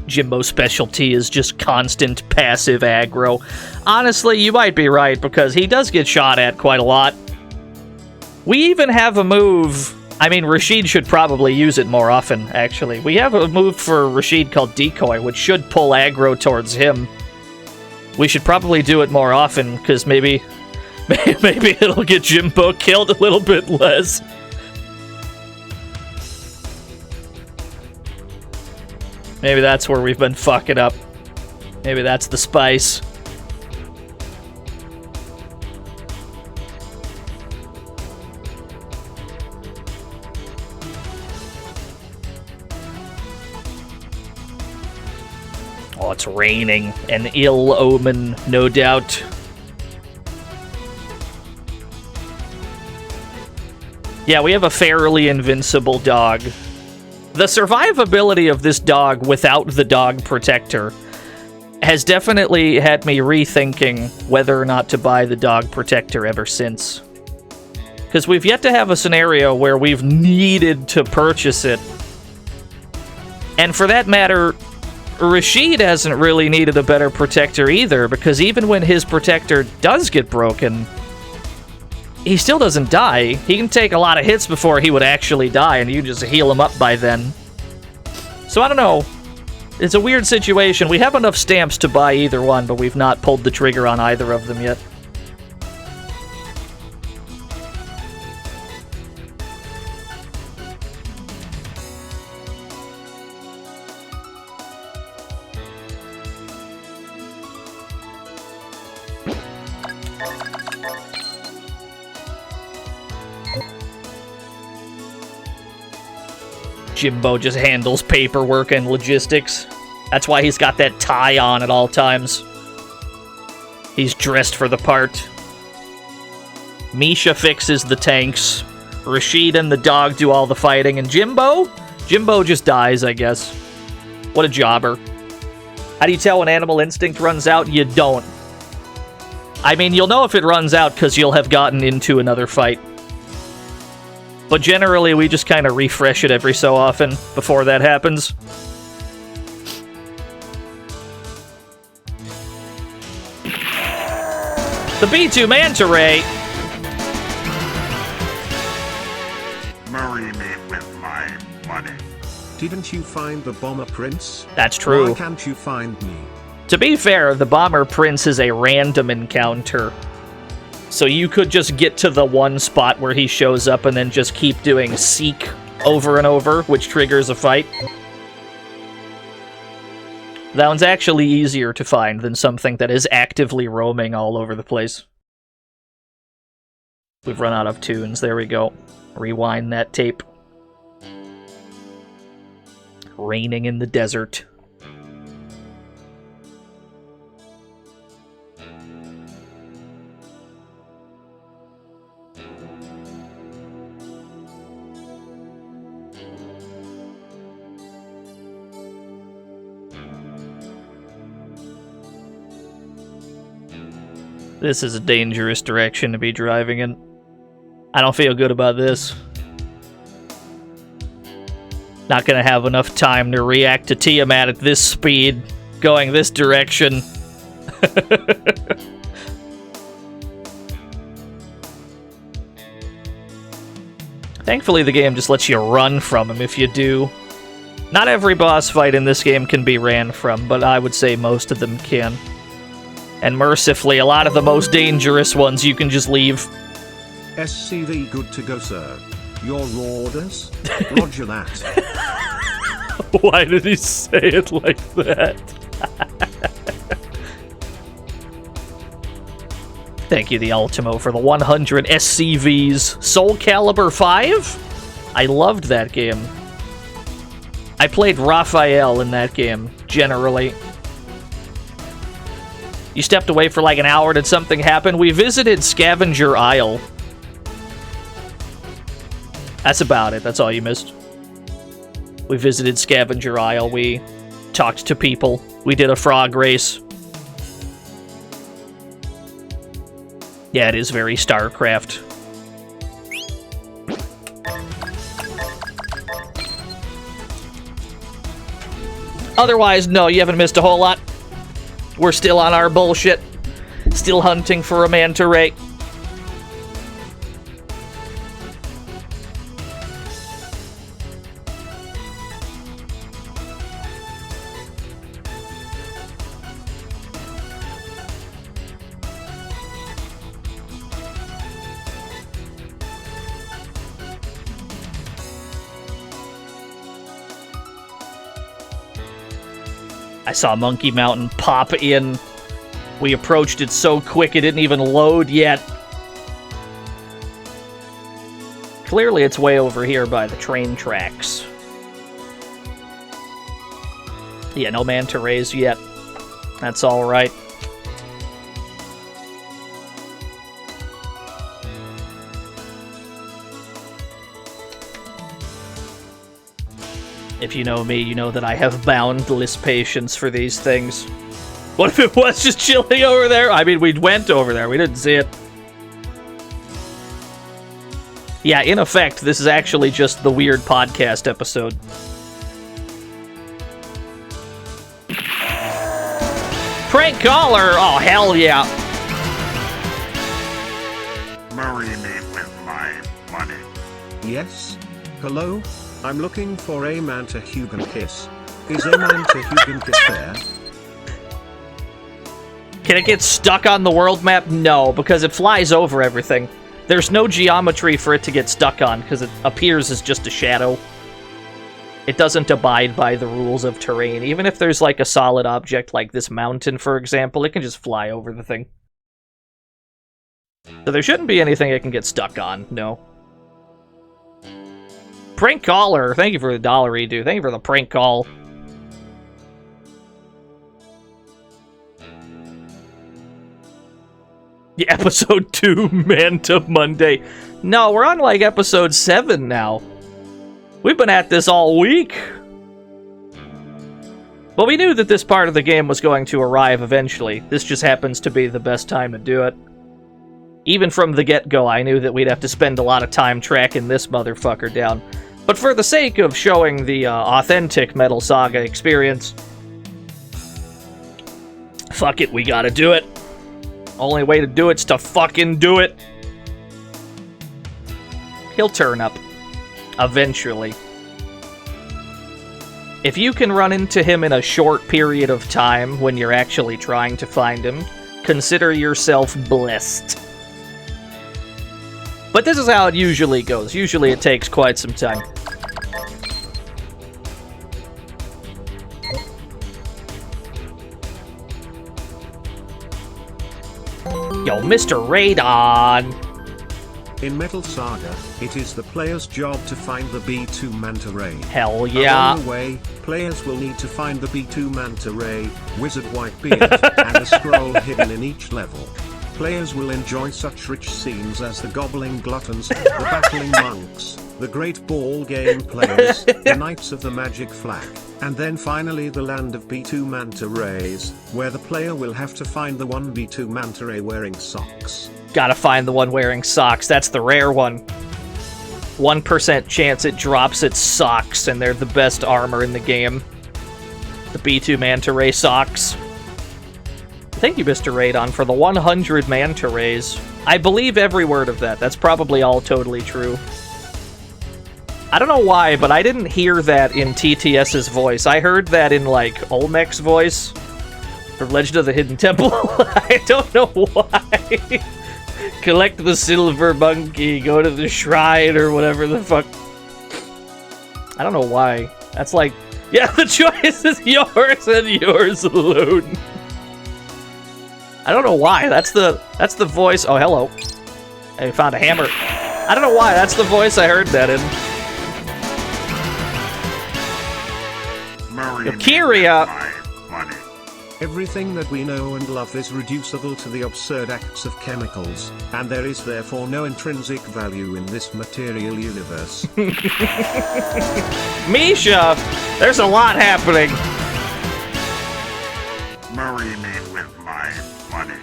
Jimbo's specialty is just constant passive aggro. Honestly, you might be right, because he does get shot at quite a lot. We even have a move... I mean, Rashid should probably use it more often, actually. We have a move for Rashid called Decoy, which should pull aggro towards him. We should probably do it more often, because maybe it'll get Jimbo killed a little bit less. Maybe that's where we've been fucking up. Maybe that's the spice. Oh, it's raining. An ill omen, no doubt. Yeah, we have a fairly invincible dog. The survivability of this dog without the dog protector has definitely had me rethinking whether or not to buy the dog protector ever since. Because we've yet to have a scenario where we've needed to purchase it. And for that matter, Rashid hasn't really needed a better protector either, because even when his protector does get broken, he still doesn't die. He can take a lot of hits before he would actually die, and you just heal him up by then. So I don't know. It's a weird situation. We have enough stamps to buy either one, but we've not pulled the trigger on either of them yet. Jimbo just handles paperwork and logistics. That's why he's got that tie on at all times. He's dressed for the part. Misha fixes the tanks. Rashid and the dog do all the fighting. And Jimbo? Jimbo just dies, I guess. What a jobber. How do you tell when animal instinct runs out? You don't. I mean, you'll know if it runs out because you'll have gotten into another fight. But generally, we just kind of refresh it every so often before that happens. The B2 Manta Ray. Marry me with my money. Didn't you find the Bomber Prince? That's true. Why can't you find me? To be fair, the Bomber Prince is a random encounter. So you could just get to the one spot where he shows up and then just keep doing Seek over and over, which triggers a fight. That one's actually easier to find than something that is actively roaming all over the place. We've run out of tunes. There we go. Rewind that tape. Raining in the desert. This is a dangerous direction to be driving in. I don't feel good about this. Not gonna have enough time to react to Tiamat at this speed, going this direction. Thankfully, the game just lets you run from him if you do. Not every boss fight in this game can be ran from, but I would say most of them can. And mercifully, a lot of the most dangerous ones you can just leave. SCV good to go, sir. Your orders? Roger that. Why did he say it like that? Thank you, the Ultimo, for the 100 SCVs. Soul Calibur 5? I loved that game. I played Raphael in that game, generally. You stepped away for like an hour, did something happen? We visited Scavenger Isle. That's about it, that's all you missed. We visited Scavenger Isle, we talked to people, we did a frog race. Yeah, it is very StarCraft. Otherwise, no, you haven't missed a whole lot. We're still on our bullshit. Still hunting for a manta ray. I saw Monkey Mountain pop in. We approached it so quick it didn't even load yet. Clearly it's way over here by the train tracks. Yeah, no manta rays yet. That's alright. If you know me, you know that I have boundless patience for these things. What if it was just chilling over there? I mean, we went over there. We didn't see it. Yeah, in effect, this is actually just the weird podcast episode. Prank caller! Oh, hell yeah. Marry me with my money. Yes? Hello? I'm looking for a Manta Hugan kiss. Is a Manta Hugan kiss there? Can it get stuck on the world map? No, because it flies over everything. There's no geometry for it to get stuck on, because it appears as just a shadow. It doesn't abide by the rules of terrain. Even if there's like a solid object like this mountain, for example, it can just fly over the thing. So there shouldn't be anything it can get stuck on, no. Prank caller, thank you for the dollar redo. Thank you for the prank call. Yeah, episode 2, Manta Monday. No, we're on like episode 7 now. We've been at this all week. Well, we knew that this part of the game was going to arrive eventually. This just happens to be the best time to do it. Even from the get-go, I knew that we'd have to spend a lot of time tracking this motherfucker down. But for the sake of showing the authentic Metal Saga experience, fuck it, we gotta do it. Only way to do it's to fucking do it. He'll turn up. Eventually. If you can run into him in a short period of time when you're actually trying to find him, consider yourself blessed. But this is how it usually goes. Usually it takes quite some time. Yo, Mr. Radon! In Metal Saga, it is the player's job to find the B2 Manta Ray. Hell yeah. Along the way, players will need to find the B2 Manta Ray, Wizard Whitebeard, and a scroll hidden in each level. Players will enjoy such rich scenes as the Gobbling Gluttons, the Battling Monks, the Great Ball Game players, the Knights of the Magic Flag, And then finally the land of B2 manta rays, where the player will have to find the one B2 manta ray wearing socks. Gotta find the one wearing socks. That's the rare one. 1% chance it drops its socks, and they're the best armor in the game. The B2 manta ray socks. Thank you, Mr. Radon, for the 100 manta rays. I believe every word of that. That's probably all totally true. I don't know why, but I didn't hear that in TTS's voice. I heard that in, like, Olmec's voice for Legend of the Hidden Temple. I don't know why. Collect the silver monkey, go to the shrine, or whatever the fuck. I don't know why. That's like, yeah, the choice is yours and yours alone. I don't know why. That's the voice. Oh, hello. I found a hammer. I don't know why. That's the voice I heard that in. Kyria. Money. Everything that we know and love is reducible to the absurd acts of chemicals, and there is therefore no intrinsic value in this material universe. Misha, there's a lot happening. Marry me with my money.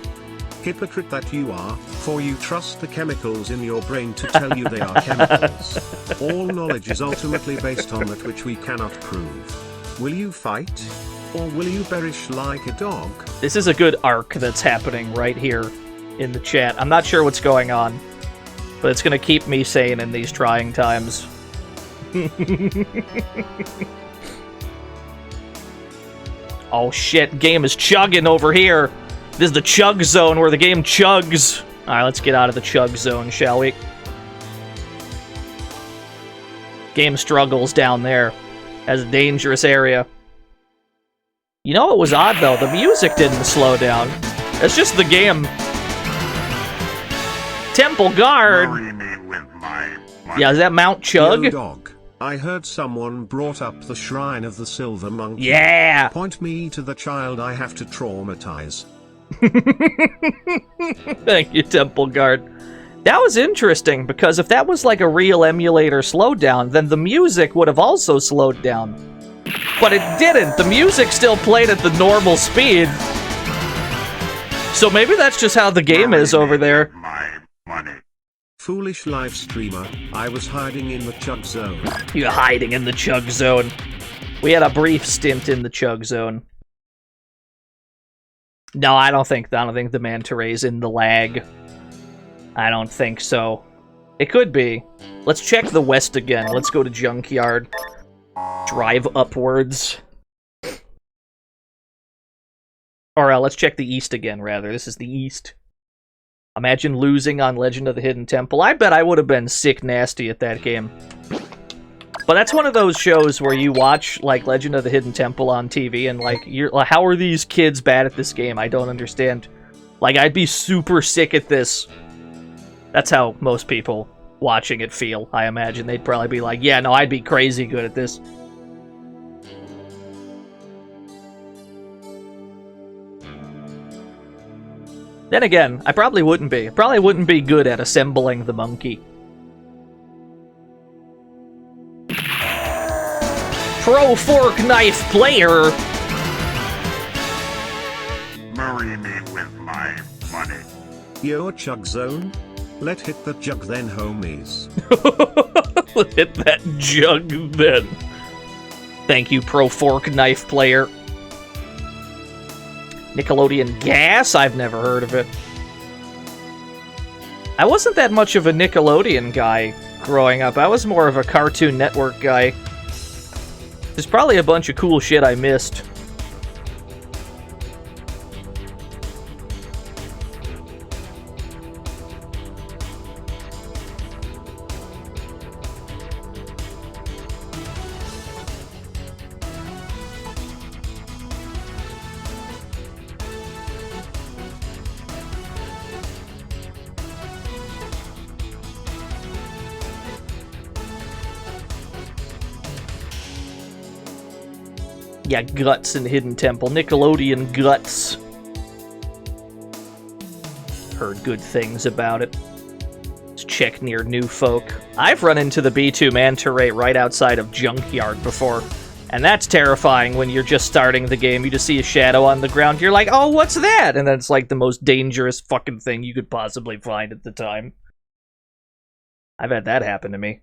Hypocrite that you are, for you trust the chemicals in your brain to tell you they are chemicals. All knowledge is ultimately based on that which we cannot prove. Will you fight? Or will you perish like a dog? This is a good arc that's happening right here in the chat. I'm not sure what's going on, but it's going to keep me sane in these trying times. Oh shit, game is chugging over here. This is the chug zone where the game chugs. Alright, let's get out of the chug zone, shall we? Game struggles down there. Has a dangerous area. You know what was odd, though? The music didn't slow down. It's just the game. Temple Guard! Marry me with my money. Yeah, is that Mount Chug? Yo, dog. I heard someone brought up the shrine of the silver monkey. Yeah! Point me to the child I have to traumatize. Thank you, Temple Guard. That was interesting, because if that was like a real emulator slowdown, then the music would have also slowed down. But it didn't. The music still played at the normal speed. So maybe that's just how the game is over there. My money. Foolish live streamer, I was hiding in the chug zone. You're hiding in the chug zone. We had a brief stint in the chug zone. No, I don't think the manta ray's in the lag. I don't think so. It could be. Let's check the west again. Let's go to Junkyard. Drive upwards. Or let's check the east again, rather. This is the east. Imagine losing on Legend of the Hidden Temple. I bet I would have been sick nasty at that game. But that's one of those shows where you watch, like, Legend of the Hidden Temple on TV, and, like, you're like, how are these kids bad at this game? I don't understand. Like, I'd be super sick at this. That's how most people watching it feel, I imagine. They'd probably be like, yeah, no, I'd be crazy good at this. Then again, I probably wouldn't be. I probably wouldn't be good at assembling the monkey. Pro fork knife player! Marry me with my money. Yo, chug zone? Let hit the jug then, homies. Hit that jug then. Thank you, Pro Fork Knife player. Nickelodeon Gas? I've never heard of it. I wasn't that much of a Nickelodeon guy growing up. I was more of a Cartoon Network guy. There's probably a bunch of cool shit I missed. Yeah, Guts in Hidden Temple. Nickelodeon Guts. Heard good things about it. Let's check near New Folk. I've run into the B2 Manta Ray right outside of Junkyard before. And that's terrifying when you're just starting the game. You just see a shadow on the ground. You're like, oh, what's that? And then it's like the most dangerous fucking thing you could possibly find at the time. I've had that happen to me.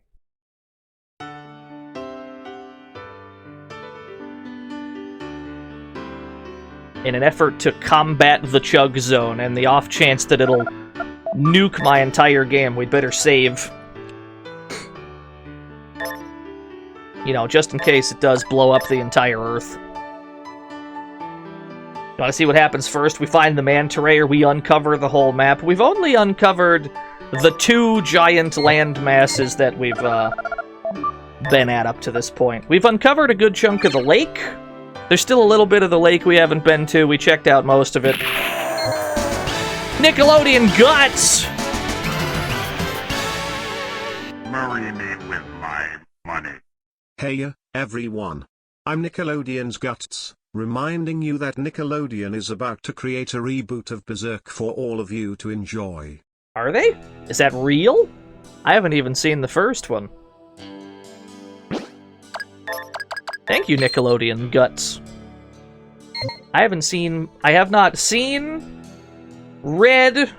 In an effort to combat the chug zone and the off chance that it'll nuke my entire game, we'd better save. You know, just in case it does blow up the entire Earth. You want to see what happens first? We find the manta ray, or we uncover the whole map. We've only uncovered the 2 giant land masses that we've been at up to this point. We've uncovered a good chunk of the lake. There's still a little bit of the lake we haven't been to. We checked out most of it. Nickelodeon Guts! Marry me with my money. Hey, everyone. I'm Nickelodeon's Guts, reminding you that Nickelodeon is about to create a reboot of Berserk for all of you to enjoy. Are they? Is that real? I haven't even seen the first one. Thank you, Nickelodeon Guts. I have not seen, read,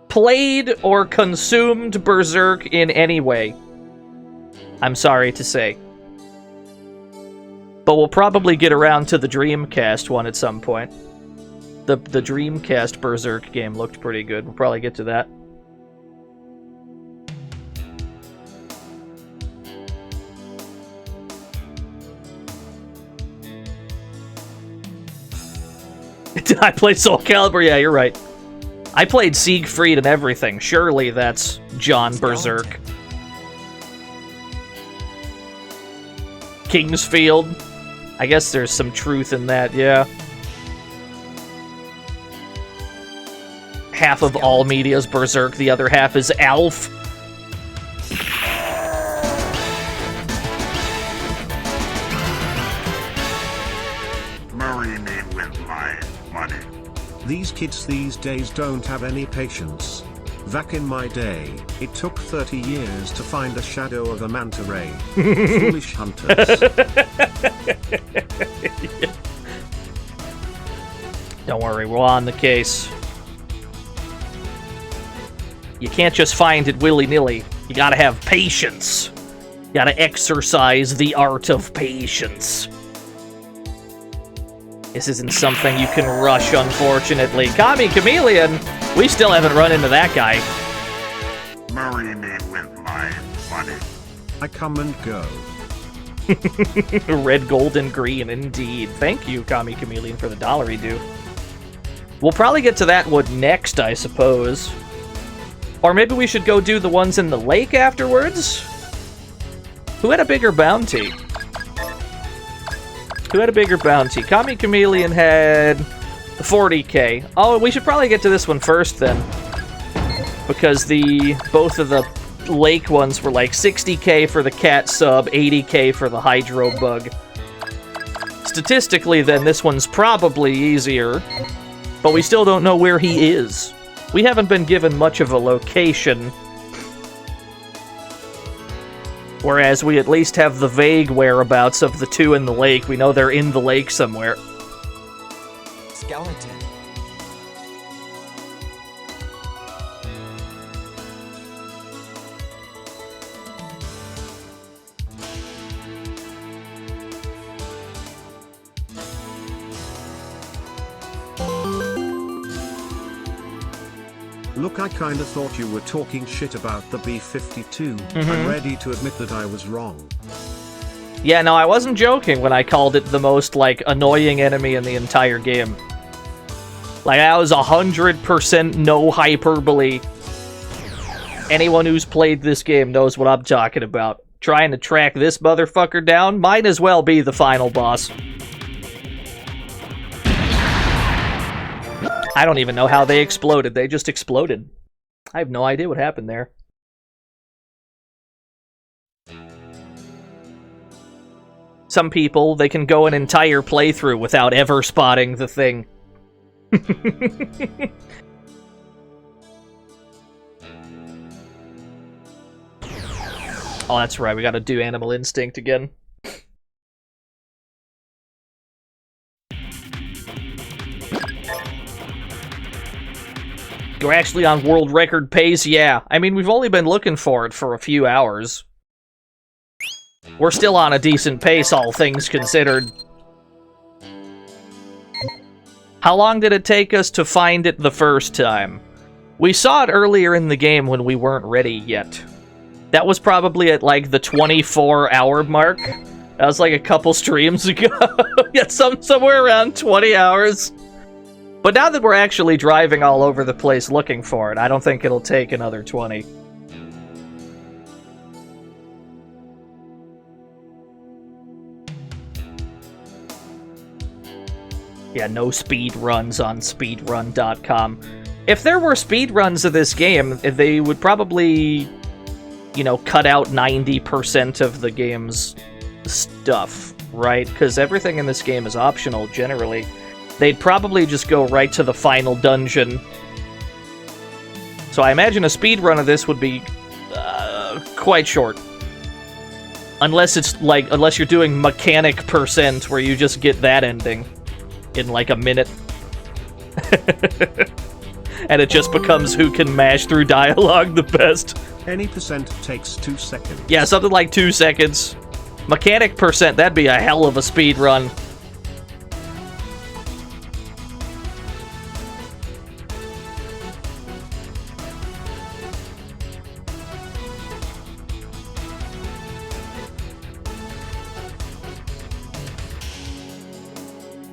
played, or consumed Berserk in any way. I'm sorry to say. But we'll probably get around to the Dreamcast one at some point. The Dreamcast Berserk game looked pretty good. We'll probably get to that. Did I play Soul Calibur? Yeah, you're right. I played Siegfried and everything. Surely that's John Berserk. Kingsfield. I guess there's some truth in that, yeah. Half of all media's Berserk, the other half is Alf. Marry me with my money. These kids these days don't have any patience. Back in my day, it took 30 years to find a shadow of a manta ray. Foolish hunters. Don't worry, we're on the case. You can't just find it willy-nilly. You gotta have patience. You gotta exercise the art of patience. This isn't something you can rush, unfortunately. Kami Chameleon, we still haven't run into that guy. Marry me with my money. I come and go. Red, gold, and green, indeed. Thank you, Kami Chameleon, for the $1 due. We'll probably get to that one next, I suppose. Or maybe we should go do the ones in the lake afterwards? Who had a bigger bounty? Who had a bigger bounty? Kami Chameleon had 40k. Oh, we should probably get to this one first, then. Because both of the lake ones were like 60k for the cat sub, 80k for the hydro bug. Statistically, then, this one's probably easier. But we still don't know where he is. We haven't been given much of a location. Whereas we at least have the vague whereabouts of the 2 in the lake. We know they're in the lake somewhere. Skeleton. Look, I kinda thought you were talking shit about the B-52. I'm ready to admit that I was wrong. Yeah, no, I wasn't joking when I called it the most, like, annoying enemy in the entire game. Like, that was 100% no hyperbole. Anyone who's played this game knows what I'm talking about. Trying to track this motherfucker down might as well be the final boss. I don't even know how they exploded. They just exploded. I have no idea what happened there. Some people, they can go an entire playthrough without ever spotting the thing. Oh, that's right. We gotta do Animal Instinct again. We're actually on world record pace? Yeah. I mean, we've only been looking for it for a few hours. We're still on a decent pace, all things considered. How long did it take us to find it the first time? We saw it earlier in the game when we weren't ready yet. That was probably at, like, the 24-hour mark. That was, like, a couple streams ago. Yeah, somewhere around 20 hours. But now that we're actually driving all over the place looking for it, I don't think it'll take another 20. Yeah, no speed runs on speedrun.com. If there were speed runs of this game, they would probably, you know, cut out 90% of the game's stuff, right? Because everything in this game is optional, generally. They'd probably just go right to the final dungeon. So I imagine a speed run of this would be quite short. Unless it's like, unless you're doing mechanic %, where you just get that ending in like a minute. And it just becomes who can mash through dialogue the best. Any percent takes 2 seconds. Yeah, something like 2 seconds. Mechanic %, that'd be a hell of a speed run.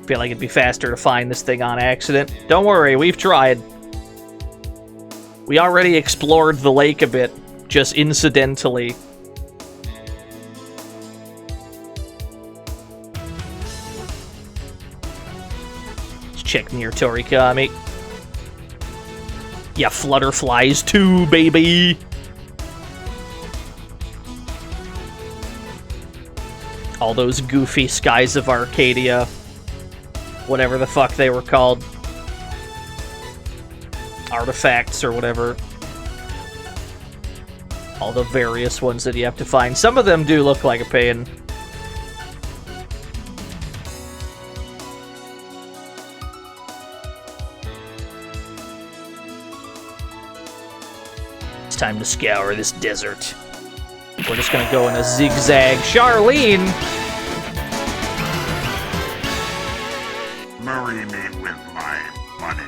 Feel like it'd be faster to find this thing on accident. Don't worry, we've tried. We already explored the lake a bit, just incidentally. Let's check near Torikami. Yeah, flutterflies too, baby! All those goofy skies of Arcadia. Whatever the fuck they were called. Artifacts or whatever. All the various ones that you have to find. Some of them do look like a pain. It's time to scour this desert. We're just gonna go in a zigzag. Charlene! Marry me with my money.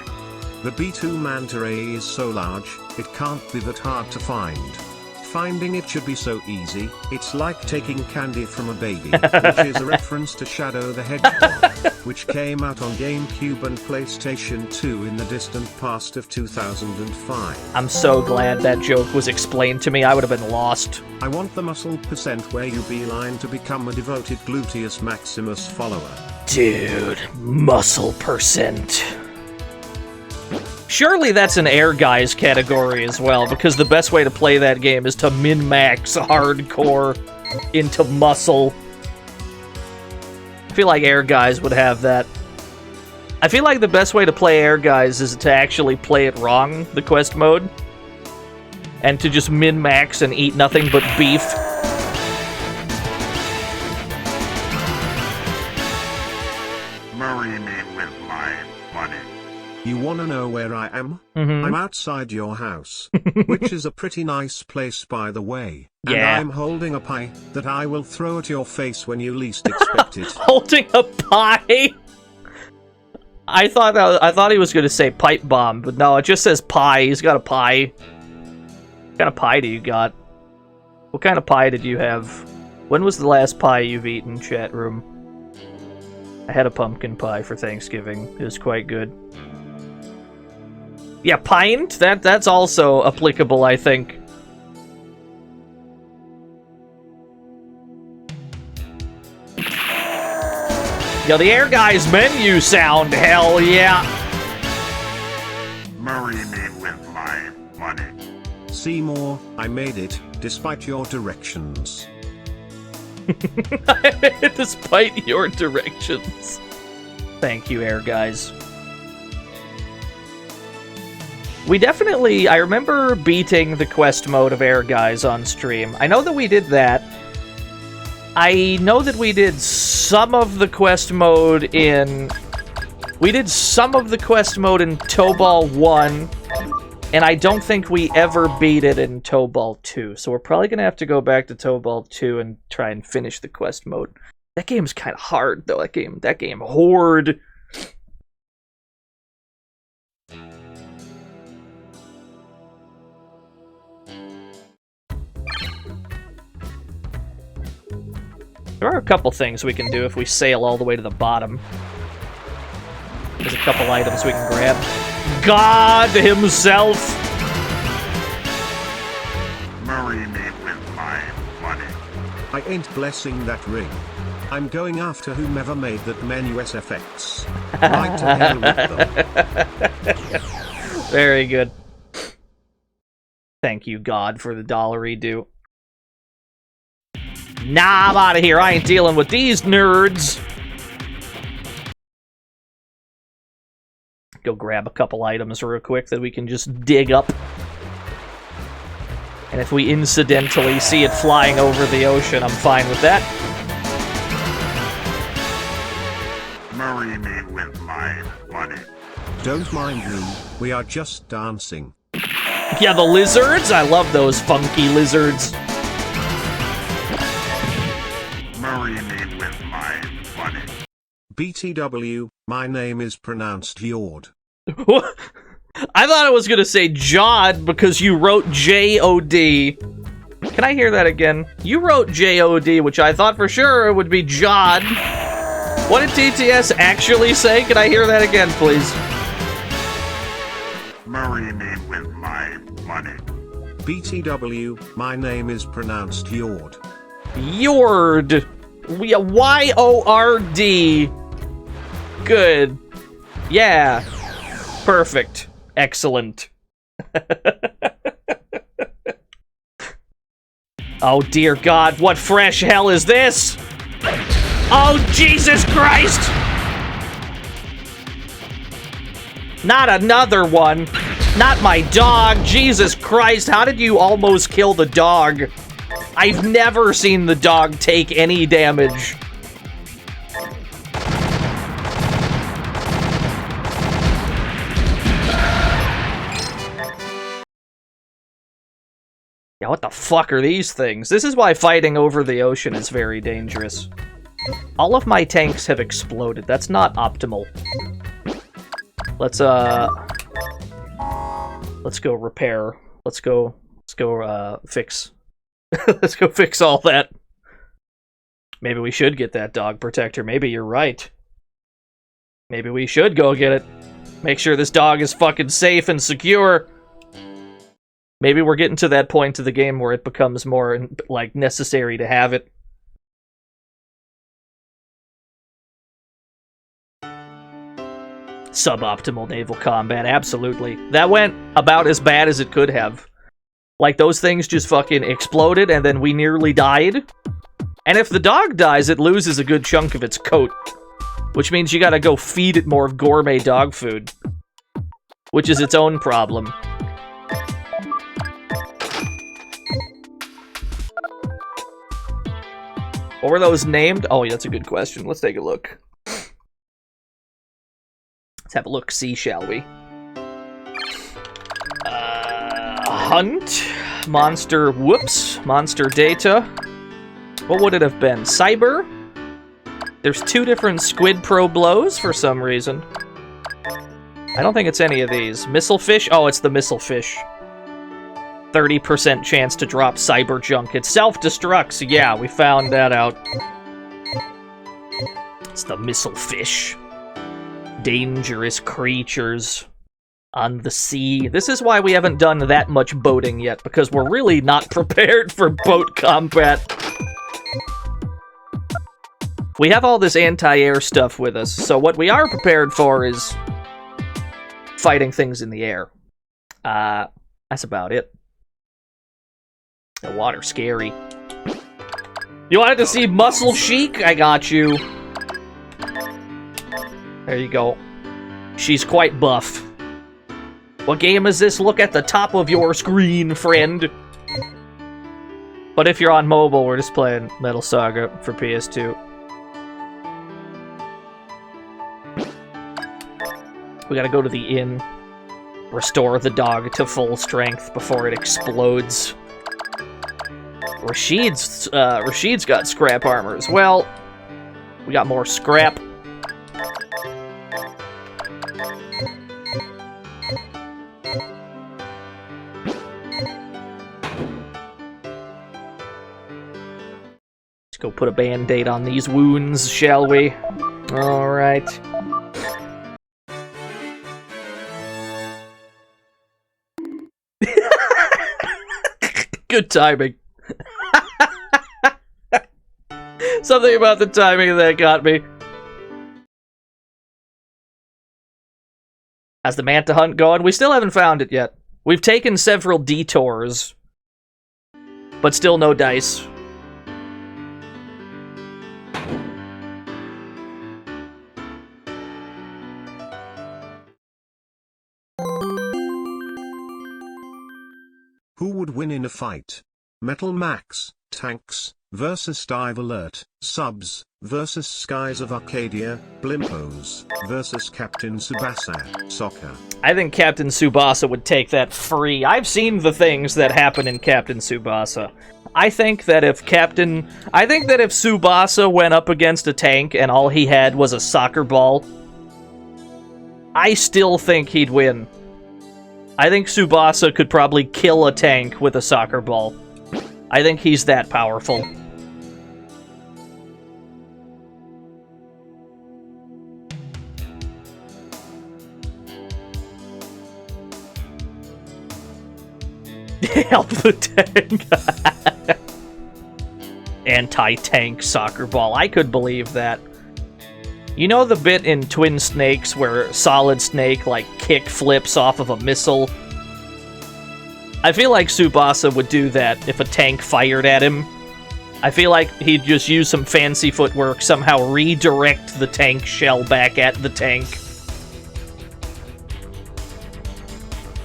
The B2 manta ray is so large, it can't be that hard to find. Finding it should be so easy, it's like taking candy from a baby, which is a reference to Shadow the Hedgehog, which came out on GameCube and PlayStation 2 in the distant past of 2005. I'm so glad that joke was explained to me. I would have been lost. I want the muscle % where you beeline to become a devoted Gluteus Maximus follower. Dude, muscle %. Surely that's an Air Guys category as well, because the best way to play that game is to min-max hardcore into muscle. I feel like Air Guys would have that. I feel like the best way to play Air Guys is to actually play it wrong, the quest mode, and to just min-max and eat nothing but beef. Marry me with my money. You wanna know where I am? Mm-hmm. I'm outside your house, which is a pretty nice place by the way. And Yeah. I'm holding a pie that I will throw at your face when you least expect it. Holding a pie? I thought he was going to say pipe bomb, but no, it just says pie. He's got a pie. What kind of pie do you got? What kind of pie did you have? When was the last pie you've eaten, chat room? I had a pumpkin pie for Thanksgiving. It was quite good. Yeah, pint? That's also applicable, I think. Yo, the Air Guys menu sound, hell yeah! Marry me with my money. Seymour, I made it, despite your directions. Despite your directions. Thank you, Air Guys. We definitely... I remember beating the quest mode of Air Guys on stream. I know that we did that. I know that we did some of the quest mode in... We did some of the quest mode in Tobal 1. And I don't think we ever beat it in Tobal 2, so we're probably going to have to go back to Tobal 2 and try and finish the quest mode. That game's kind of hard, though. That game horde. There are a couple things we can do if we sail all the way to the bottom. There's a couple items we can grab. God himself! Marry me with my money. I ain't blessing that ring. I'm going after whomever made that menu SFX. Right to hell with them. Very good. Thank you, God, for the dollary due. Nah, I'm out of here. I ain't dealing with these nerds. Go grab a couple items real quick that we can just dig up. And if we incidentally see it flying over the ocean, I'm fine with that. Marry me with my money. Don't mind me, we are just dancing. Yeah, the lizards? I love those funky lizards. Marry me with my money. BTW, my name is pronounced Yord. I thought I was gonna say Jod because you wrote J-O-D. Can I hear that again? You wrote J-O-D, which I thought for sure would be Jod. What did TTS actually say? Can I hear that again, please? Marry me with my money. BTW, my name is pronounced Yord. Yord. Y-O-R-D. Good. Yeah. Perfect. Excellent. Oh dear God, what fresh hell is this? Oh Jesus Christ! Not another one. Not my dog. Jesus Christ, how did you almost kill the dog? I've never seen the dog take any damage. Yeah, what the fuck are these things? This is why fighting over the ocean is very dangerous. All of my tanks have exploded. That's not optimal. Let's go repair. Let's go fix. Let's go fix all that. Maybe we should get that dog protector. Maybe you're right. Maybe we should go get it. Make sure this dog is fucking safe and secure. Maybe we're getting to that point of the game where it becomes more, like, necessary to have it. Suboptimal naval combat, absolutely. That went about as bad as it could have. Like, those things just fucking exploded, and then we nearly died. And if the dog dies, it loses a good chunk of its coat. Which means you gotta go feed it more gourmet dog food. Which is its own problem. What were those named? Oh, yeah, that's a good question. Let's take a look. Let's have a look-see, shall we? Hunt. Monster. Whoops. Monster data. What would it have been? Cyber? There's 2 different Squid Pro blows for some reason. I don't think it's any of these. Missile fish? Oh, it's the missile fish. 30% chance to drop cyber junk. It self-destructs. Yeah, we found that out. It's the missile fish. Dangerous creatures on the sea. This is why we haven't done that much boating yet, because we're really not prepared for boat combat. We have all this anti-air stuff with us, so what we are prepared for is fighting things in the air. That's about it. The water's scary. You wanted to see Muscle Chic? I got you. There you go. She's quite buff. What game is this? Look at the top of your screen, friend. But if you're on mobile, we're just playing Metal Saga for PS2. We gotta go to the inn. Restore the dog to full strength before it explodes. Rashid's got scrap armor as well. We got more scrap. Let's go put a band-aid on these wounds, shall we? Alright. Good timing. Something about the timing of that got me. How's the manta hunt going? We still haven't found it yet. We've taken several detours, but still no dice. Who would win in a fight? Metal Max, Tanks, versus Dive Alert, Subs, versus Skies of Arcadia, Blimpos, versus Captain Tsubasa, Soccer. I think Captain Tsubasa would take that free. I've seen the things that happen in Captain Tsubasa. I think that if Tsubasa went up against a tank and all he had was a soccer ball, I still think he'd win. I think Tsubasa could probably kill a tank with a soccer ball. I think he's that powerful. Help the tank. Anti-tank soccer ball. I could believe that. You know the bit in Twin Snakes where Solid Snake, like, kick flips off of a missile? I feel like Tsubasa would do that if a tank fired at him. I feel like he'd just use some fancy footwork, somehow redirect the tank shell back at the tank.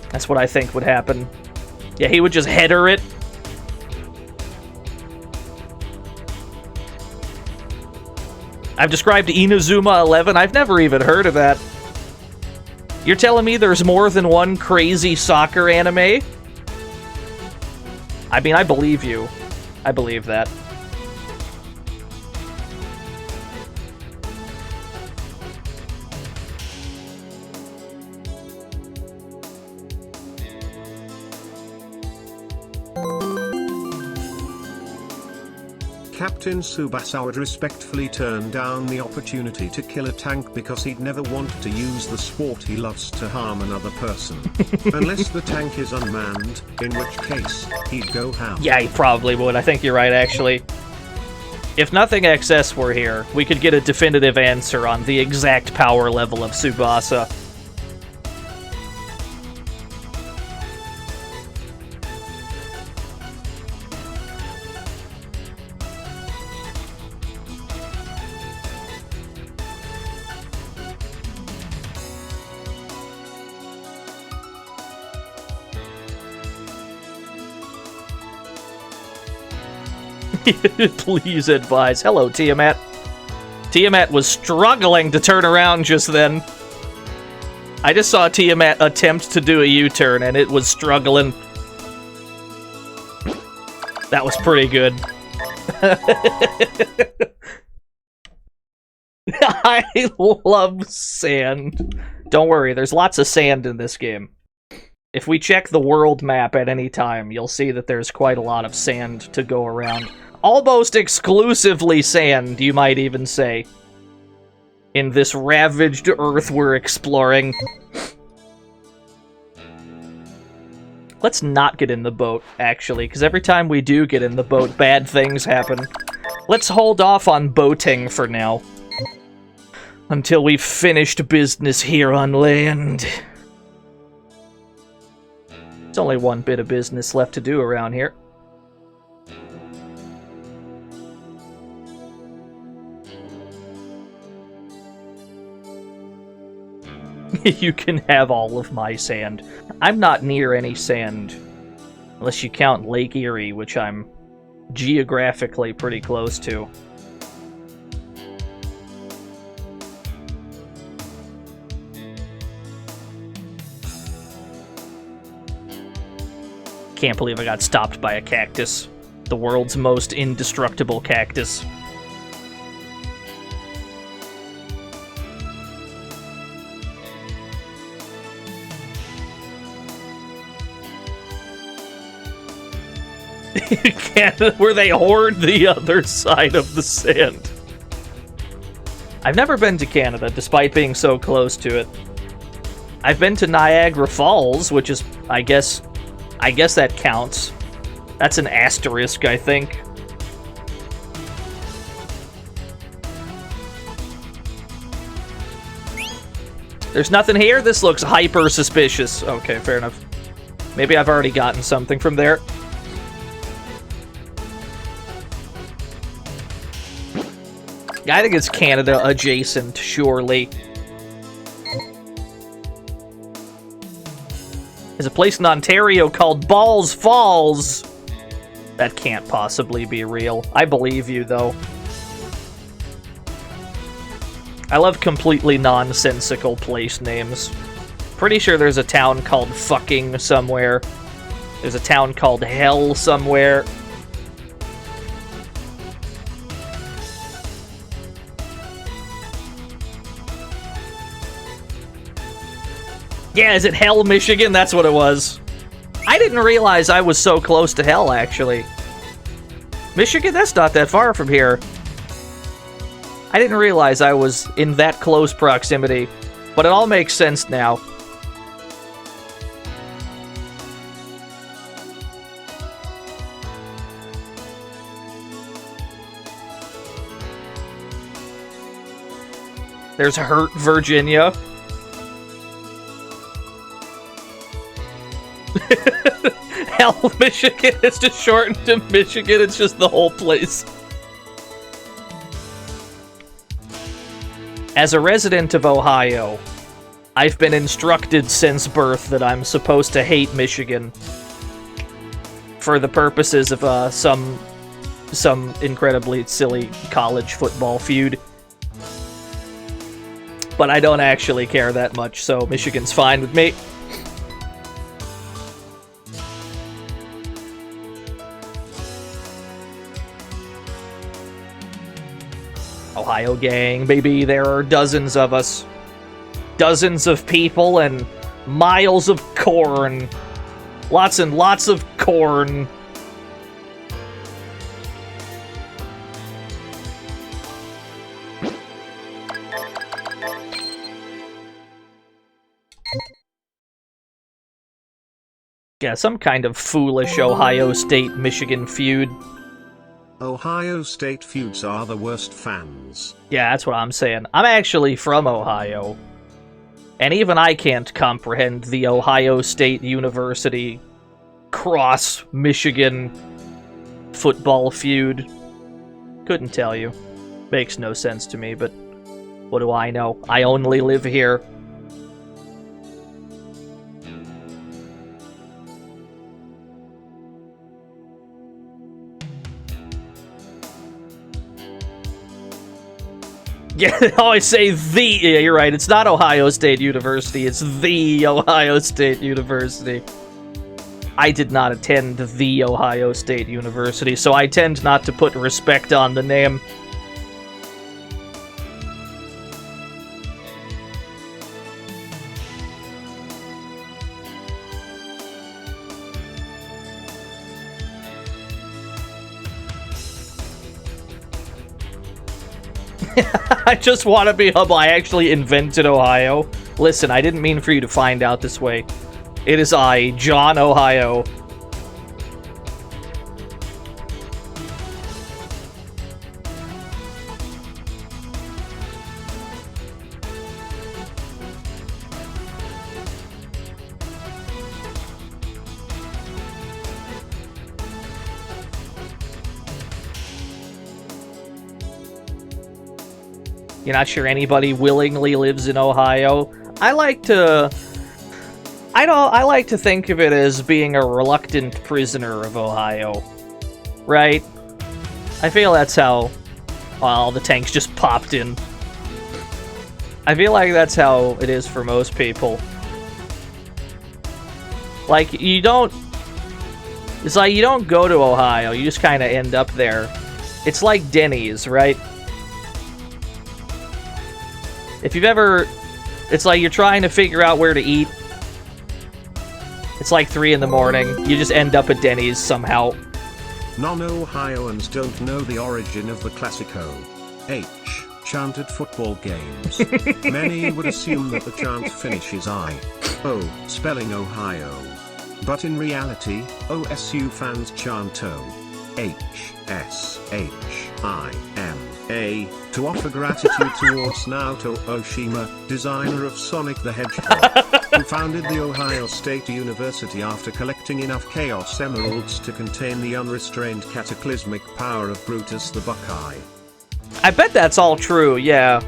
That's what I think would happen. Yeah, he would just header it. I've described Inazuma 11. I've never even heard of that. You're telling me there's more than one crazy soccer anime? I mean, I believe you. I believe that. Captain Tsubasa would respectfully turn down the opportunity to kill a tank because he'd never want to use the sport he loves to harm another person. Unless the tank is unmanned, in which case, he'd go ham. Yeah, he probably would. I think you're right, actually. If Nothing XS were here, we could get a definitive answer on the exact power level of Tsubasa. Please advise. Hello, Tiamat. Tiamat was struggling to turn around just then. I just saw Tiamat attempt to do a U-turn, and it was struggling. That was pretty good. I love sand. Don't worry, there's lots of sand in this game. If we check the world map at any time, you'll see that there's quite a lot of sand to go around. Almost exclusively sand, you might even say. In this ravaged Earth we're exploring. Let's not get in the boat, actually, because every time we do get in the boat, bad things happen. Let's hold off on boating for now. Until we've finished business here on land. There's only one bit of business left to do around here. You can have all of my sand. I'm not near any sand. Unless you count Lake Erie, which I'm geographically pretty close to. can't believe I got stopped by a cactus. The world's most indestructible cactus. Canada, where they hoard the other side of the sand. I've never been to Canada, despite being so close to it. I've been to Niagara Falls, which is, I guess that counts. That's an asterisk, I think. There's nothing here? This looks hyper suspicious. Okay, fair enough. Maybe I've already gotten something from there. I think it's Canada adjacent, surely. There's a place in Ontario called Balls Falls. That can't possibly be real. I believe you, though. I love completely nonsensical place names. Pretty sure there's a town called Fucking somewhere. There's a town called Hell somewhere. Yeah, is it Hell, Michigan? That's what it was. I didn't realize I was so close to Hell, actually. Michigan? That's not that far from here. I didn't realize I was in that close proximity, but it all makes sense now. There's Hurt, Virginia. Hell, Michigan. It's just shortened to Michigan. It's just the whole place. As a resident of Ohio, I've been instructed since birth that I'm supposed to hate Michigan for the purposes of some incredibly silly college football feud. But I don't actually care that much, so Michigan's fine with me. Ohio gang, baby, there are dozens of us. Dozens of people and miles of corn. Lots and lots of corn. Yeah, some kind of foolish Ohio State-Michigan feud. Ohio State feuds are the worst fans. Yeah, that's what I'm saying. I'm actually from Ohio. And even I can't comprehend the Ohio State University cross-Michigan football feud. Couldn't tell you. Makes no sense to me, but what do I know? I only live here. Yeah, they always say the... Yeah, you're right. It's not Ohio State University. It's the Ohio State University. I did not attend the Ohio State University, so I tend not to put respect on the name. I just want to be humble. I actually invented Ohio. Listen, I didn't mean for you to find out this way. It is I, John Ohio. You're not sure anybody willingly lives in Ohio? I like to think of it as being a reluctant prisoner of Ohio. Right? I feel that's how... Well, the tanks just popped in. I feel like that's how it is for most people. Like, you don't... It's like you don't go to Ohio, you just kind of end up there. It's like Denny's, right? If you've ever... It's like you're trying to figure out where to eat. It's like 3 in the morning. You just end up at Denny's somehow. Non-Ohioans don't know the origin of the classic O-H chanted football games. Many would assume that the chant finishes I-O, spelling Ohio. But in reality, OSU fans chant O-H-S-H-I-M-A to offer gratitude towards Naoto Oshima, designer of Sonic the Hedgehog, who founded the Ohio State University after collecting enough Chaos Emeralds to contain the unrestrained cataclysmic power of Brutus the Buckeye. I bet that's all true, yeah.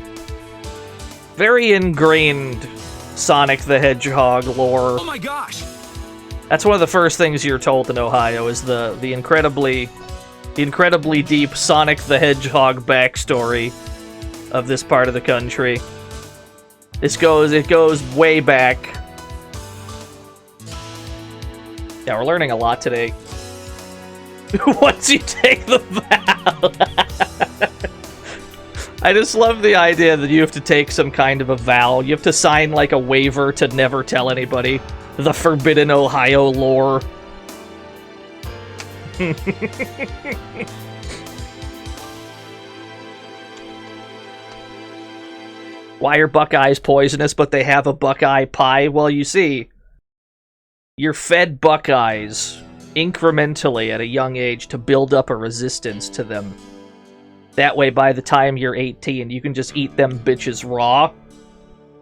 Very ingrained Sonic the Hedgehog lore. Oh my gosh! That's one of the first things you're told in Ohio is the incredibly deep Sonic the Hedgehog backstory of this part of the country. It goes way back. Yeah, we're learning a lot today. Once you take the vow. I just love the idea that you have to take some kind of a vow. You have to sign like a waiver to never tell anybody the forbidden Ohio lore. Why are Buckeyes poisonous, but they have a Buckeye pie? Well, you see, you're fed Buckeyes incrementally at a young age to build up a resistance to them. That way, by the time you're 18, you can just eat them bitches raw,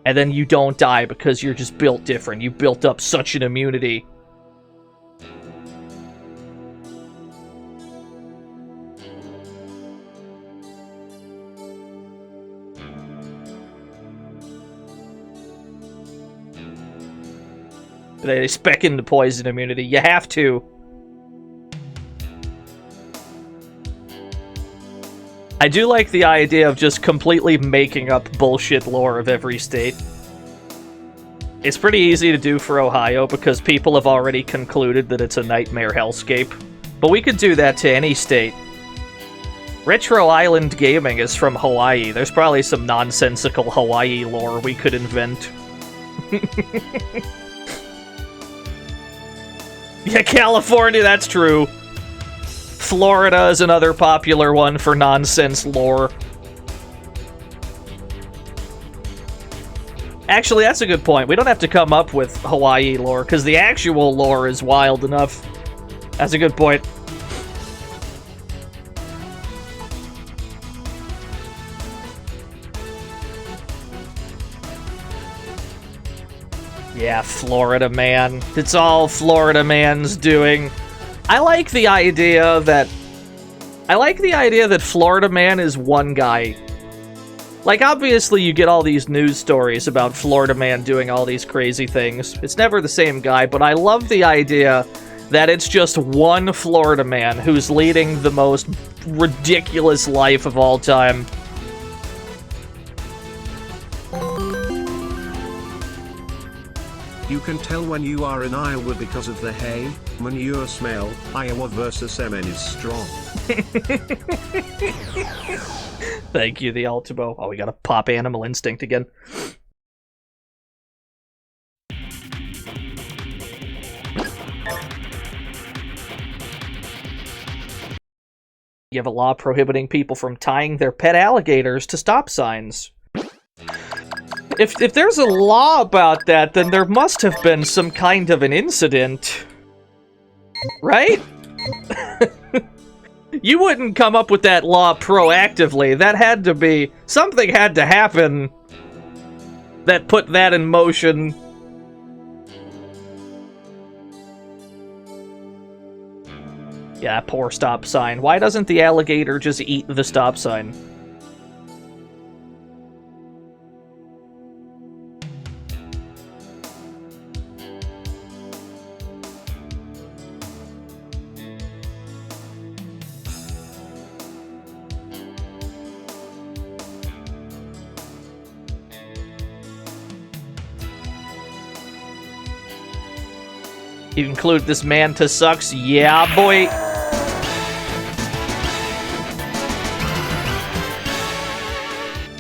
and then you don't die because you're just built different. You built up such an immunity. They spec into poison immunity. You have to. I do like the idea of just completely making up bullshit lore of every state. It's pretty easy to do for Ohio because people have already concluded that it's a nightmare hellscape. But we could do that to any state. Retro Island Gaming is from Hawaii. There's probably some nonsensical Hawaii lore we could invent. Yeah, California, that's true. Florida is another popular one for nonsense lore. Actually, that's a good point. We don't have to come up with Hawaii lore, because the actual lore is wild enough. That's a good point. Yeah, Florida Man. It's all Florida Man's doing. I like the idea that Florida Man is one guy. Like, obviously you get all these news stories about Florida Man doing all these crazy things. It's never the same guy, but I love the idea that it's just one Florida Man who's leading the most ridiculous life of all time. You can tell when you are in Iowa because of the hay, manure smell. Iowa versus MN is strong. Thank you, the Ultimo. Oh, we gotta pop Animal Instinct again. You have a law prohibiting people from tying their pet alligators to stop signs. If there's a law about that, then there must have been some kind of an incident. Right? You wouldn't come up with that law proactively. That had to be... Something had to happen that put that in motion. Yeah, poor stop sign. Why doesn't the alligator just eat the stop sign? You include this Manta sucks? Yeah, boy.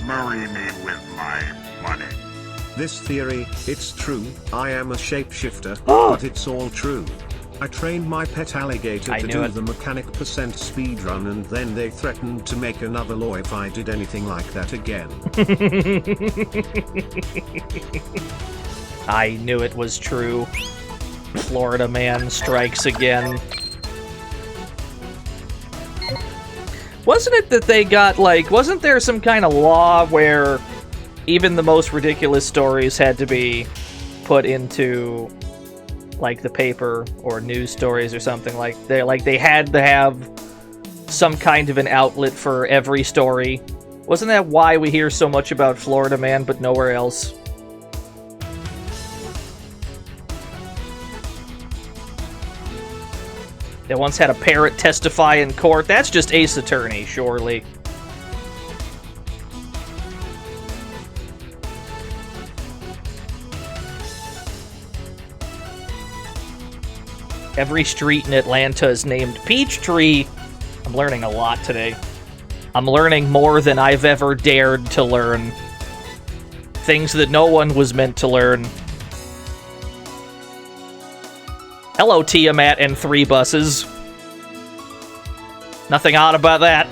Marry me with my money. This theory, it's true, I am a shapeshifter, but it's all true. I trained my pet alligator I to knew do it. the mechanic percent speedrun, and then they threatened to make another law if I did anything like that again. I knew it was true. Florida man strikes again. Wasn't it that they got, like, wasn't there some kind of law where even the most ridiculous stories had to be put into, like, the paper or news stories or something? Like they had to have some kind of an outlet for every story. Wasn't that why we hear so much about Florida man but nowhere else? They once had a parrot testify in court. That's just Ace Attorney, surely. Every street in Atlanta is named Peachtree. I'm learning a lot today. I'm learning more than I've ever dared to learn. Things that no one was meant to learn. Hello, Tiamat and 3 buses. Nothing odd about that.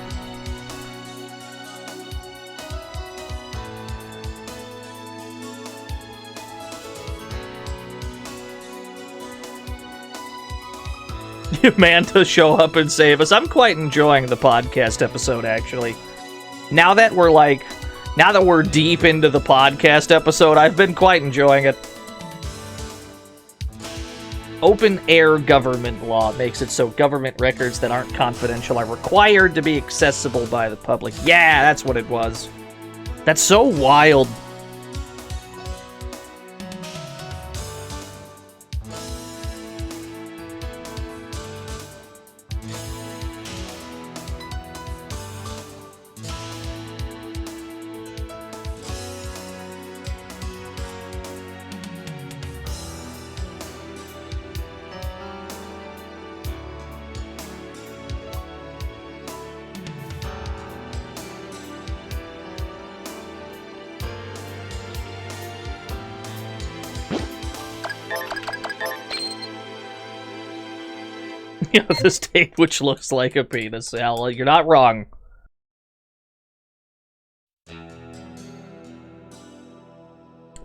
You Manta show up and save us. I'm quite enjoying the podcast episode, actually. Now that we're deep into the podcast episode, I've been quite enjoying it. Open air government law makes it so government records that aren't confidential are required to be accessible by the public. Yeah, that's what it was. That's so wild. You know, the state which looks like a penis. Hell, you're not wrong.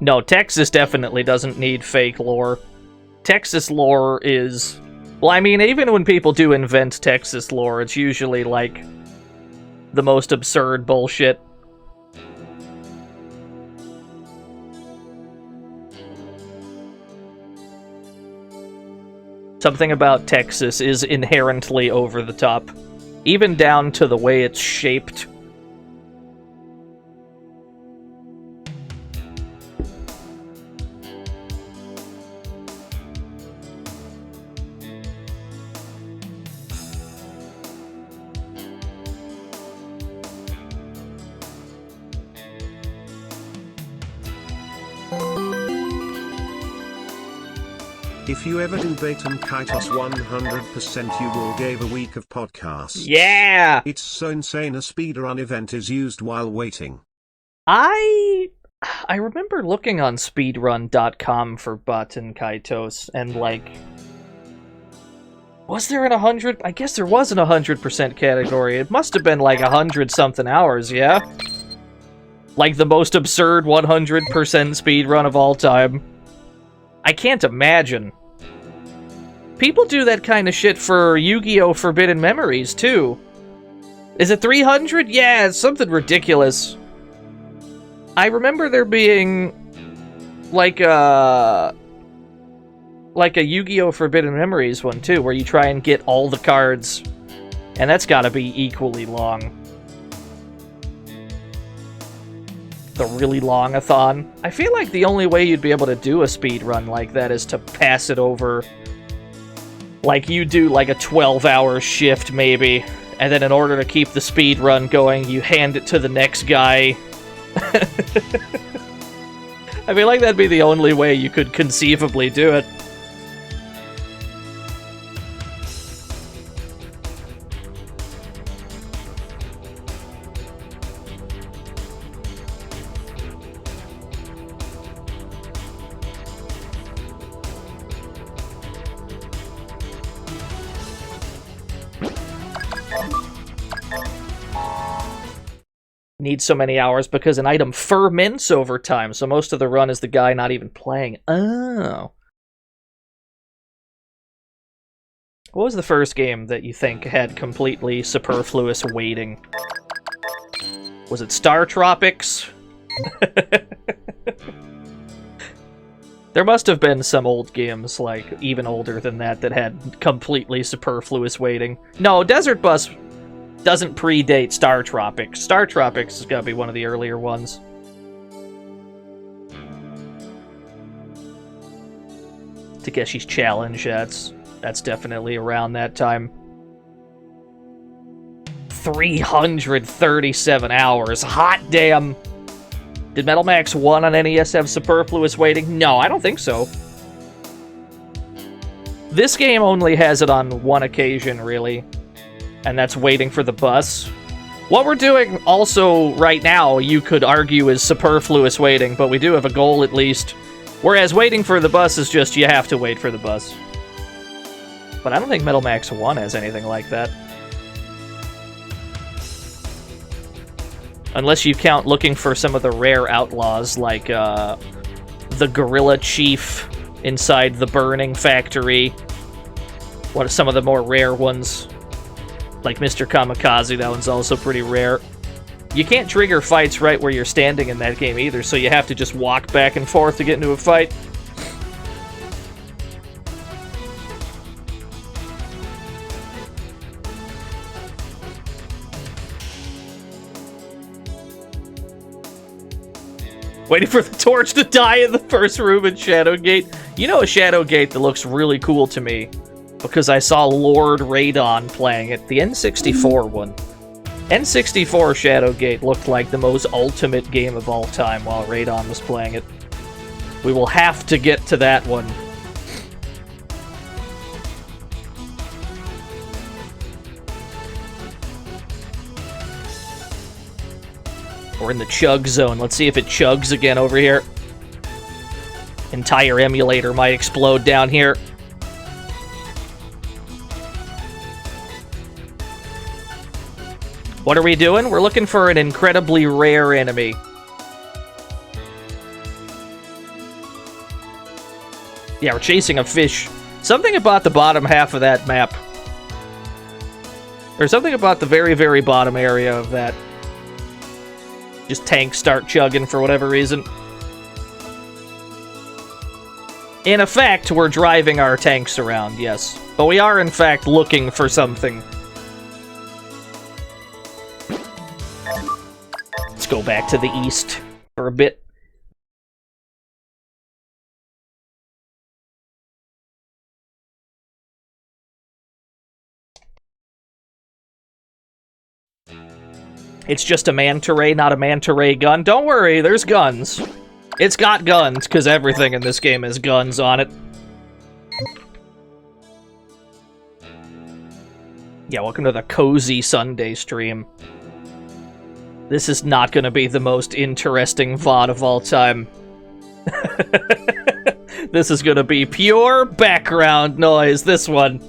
No, Texas definitely doesn't need fake lore. Texas lore is... Well, I mean, even when people do invent Texas lore, it's usually, like, the most absurd bullshit. Something about Texas is inherently over the top, even down to the way it's shaped. If you ever do Batum Kaitos 100% you will give a week of podcasts. Yeah! It's so insane a speedrun event is used while waiting. I remember looking on speedrun.com for Batum Kaitos, and like... Was there an 100? I guess there was an 100% category. It must have been like 100-something hours, yeah? Like the most absurd 100% speedrun of all time. I can't imagine. People do that kind of shit for Yu-Gi-Oh! Forbidden Memories, too. Is it 300? Yeah, it's something ridiculous. I remember there being... like a Yu-Gi-Oh! Forbidden Memories one, too, where you try and get all the cards. And that's gotta be equally long. The really long-a-thon. I feel like the only way you'd be able to do a speed run like that is to pass it over. Like, you do like a 12-hour shift, maybe, and then in order to keep the speed run going, you hand it to the next guy. I feel like that'd be the only way you could conceivably do it. need so many hours because an item ferments over time, so most of the run is the guy not even playing. Oh. What was the first game that you think had completely superfluous waiting? Was it Star Tropics? There must have been some old games, like, even older than that, that had completely superfluous waiting. No, Desert Bus doesn't predate Star Tropics. Star Tropics has got to be one of the earlier ones. Takeshi's Challenge, that's definitely around that time. 337 hours. Hot damn! Did Metal Max 1 on NES have superfluous waiting? No, I don't think so. This game only has it on one occasion, really. And that's waiting for the bus. What we're doing also right now, you could argue, is superfluous waiting, but we do have a goal at least. Whereas waiting for the bus is just, you have to wait for the bus. But I don't think Metal Max 1 has anything like that. Unless you count looking for some of the rare outlaws, like the Gorilla Chief inside the Burning Factory. What are some of the more rare ones? Like Mr. Kamikaze, that one's also pretty rare. You can't trigger fights right where you're standing in that game either, so you have to just walk back and forth to get into a fight. Waiting for the torch to die in the first room in Shadowgate. You know a Shadowgate that looks really cool to me, because I saw Lord Radon playing it, the N64 one. N64 Shadowgate looked like the most ultimate game of all time while Radon was playing it. We will have to get to that one. We're in the chug zone. Let's see if it chugs again over here. Entire emulator might explode down here. What are we doing? We're looking for an incredibly rare enemy. Yeah, we're chasing a fish. Something about the bottom half of that map. Or something about the very, very bottom area of that. Just tanks start chugging for whatever reason. In effect, we're driving our tanks around, yes. But we are, in fact, looking for something. Let's go back to the east for a bit. It's just a manta ray, not a manta ray gun. Don't worry, there's guns. It's got guns, because everything in this game has guns on it. Yeah, welcome to the Cozy Sunday stream. This is not going to be the most interesting VOD of all time. This is going to be pure background noise, this one.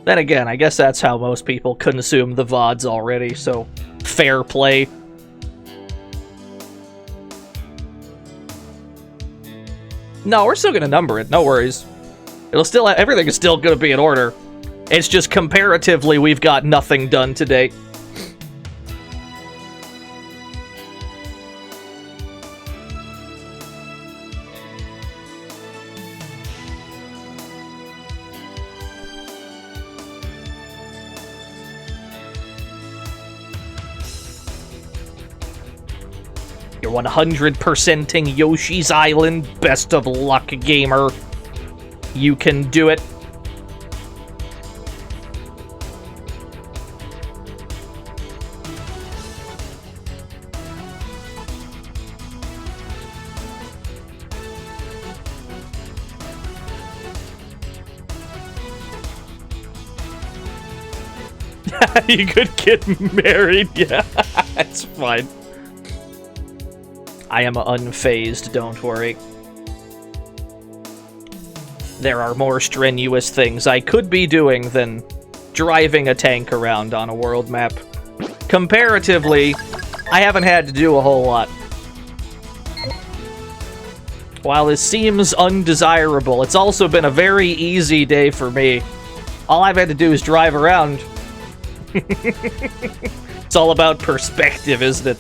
Then again, I guess that's how most people consume the VODs already, so fair play. No, we're still gonna number it, no worries. It'll still, everything is still gonna be in order. It's just comparatively, we've got nothing done today. You're 100%ing Yoshi's Island. Best of luck, gamer. You can do it. You could get married, yeah. That's fine. I am unfazed, don't worry. There are more strenuous things I could be doing than driving a tank around on a world map. comparatively, I haven't had to do a whole lot. While this seems undesirable, it's also been a very easy day for me. All I've had to do is drive around. It's all about perspective, isn't it?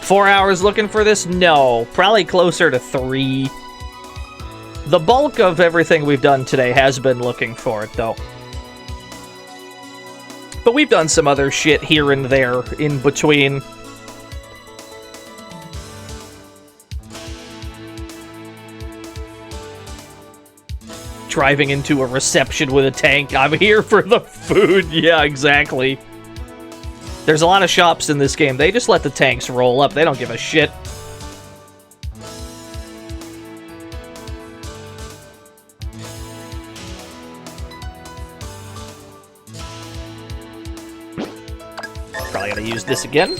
Four hours looking for this? No. Probably closer to 3. The bulk of everything we've done today has been looking for it, though. But we've done some other shit here and there in between. Driving into a reception with a tank. I'm here for the food. Yeah, exactly. There's a lot of shops in this game. They just let the tanks roll up. They don't give a shit. Probably gonna use this again.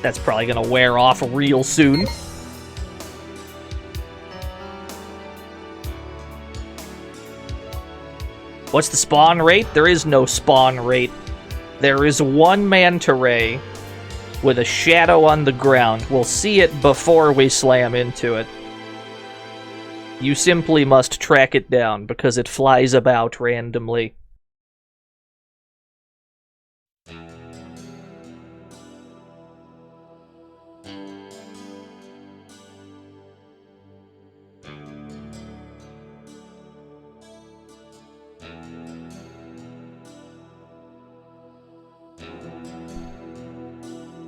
That's probably gonna wear off real soon. What's the spawn rate? There is no spawn rate. There is one manta ray with a shadow on the ground. We'll see it before we slam into it. You simply must track it down because it flies about randomly.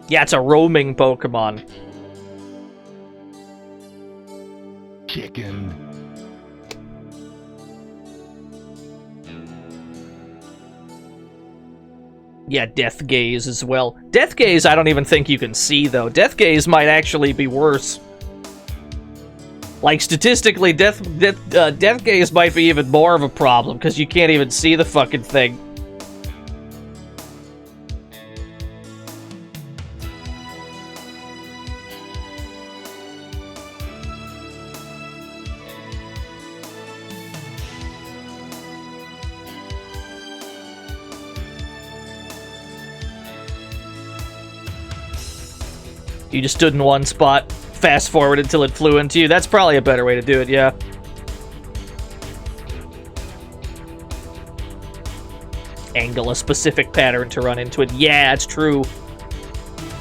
Yeah, it's a roaming Pokemon. Chicken. Yeah, Death Gaze as well. Death Gaze I don't even think you can see, though. Death Gaze might actually be worse. Like, statistically, Death Gaze might be even more of a problem, because you can't even see the fucking thing. You just stood in one spot, fast forward until it flew into you. That's probably a better way to do it, yeah. Angle a specific pattern to run into it. Yeah, it's true.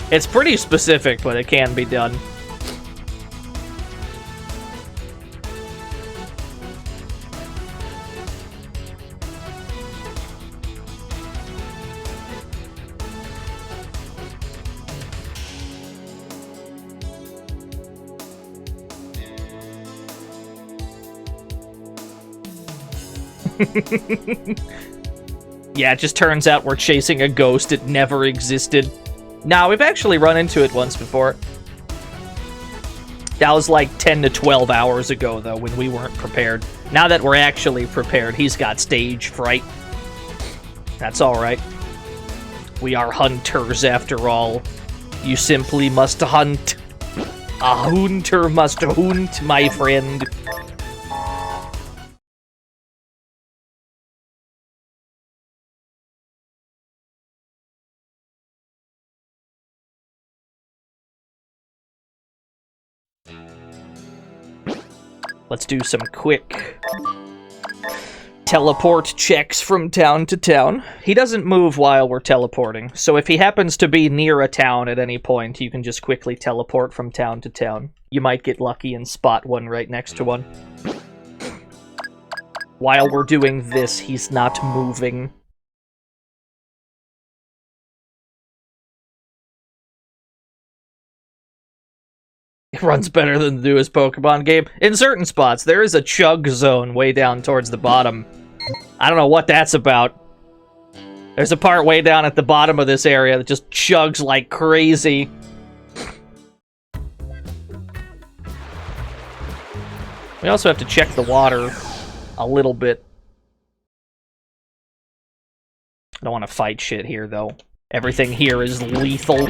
It's pretty specific, but it can be done. Yeah, it just turns out we're chasing a ghost. It never existed. Nah, we've actually run into it once before. That was like 10 to 12 hours ago, though, when we weren't prepared. Now that we're actually prepared, he's got stage fright. That's alright. We are hunters, after all. You simply must hunt. A hunter must hunt, my friend. Let's do some quick teleport checks from town to town. He doesn't move while we're teleporting, so if he happens to be near a town at any point, you can just quickly teleport from town to town. You might get lucky and spot one right next to one. While we're doing this, he's not moving. It runs better than the newest Pokemon game. In certain spots, there is a chug zone way down towards the bottom. I don't know what that's about. There's a part way down at the bottom of this area that just chugs like crazy. We also have to check the water a little bit. I don't want to fight shit here, though. Everything here is lethal.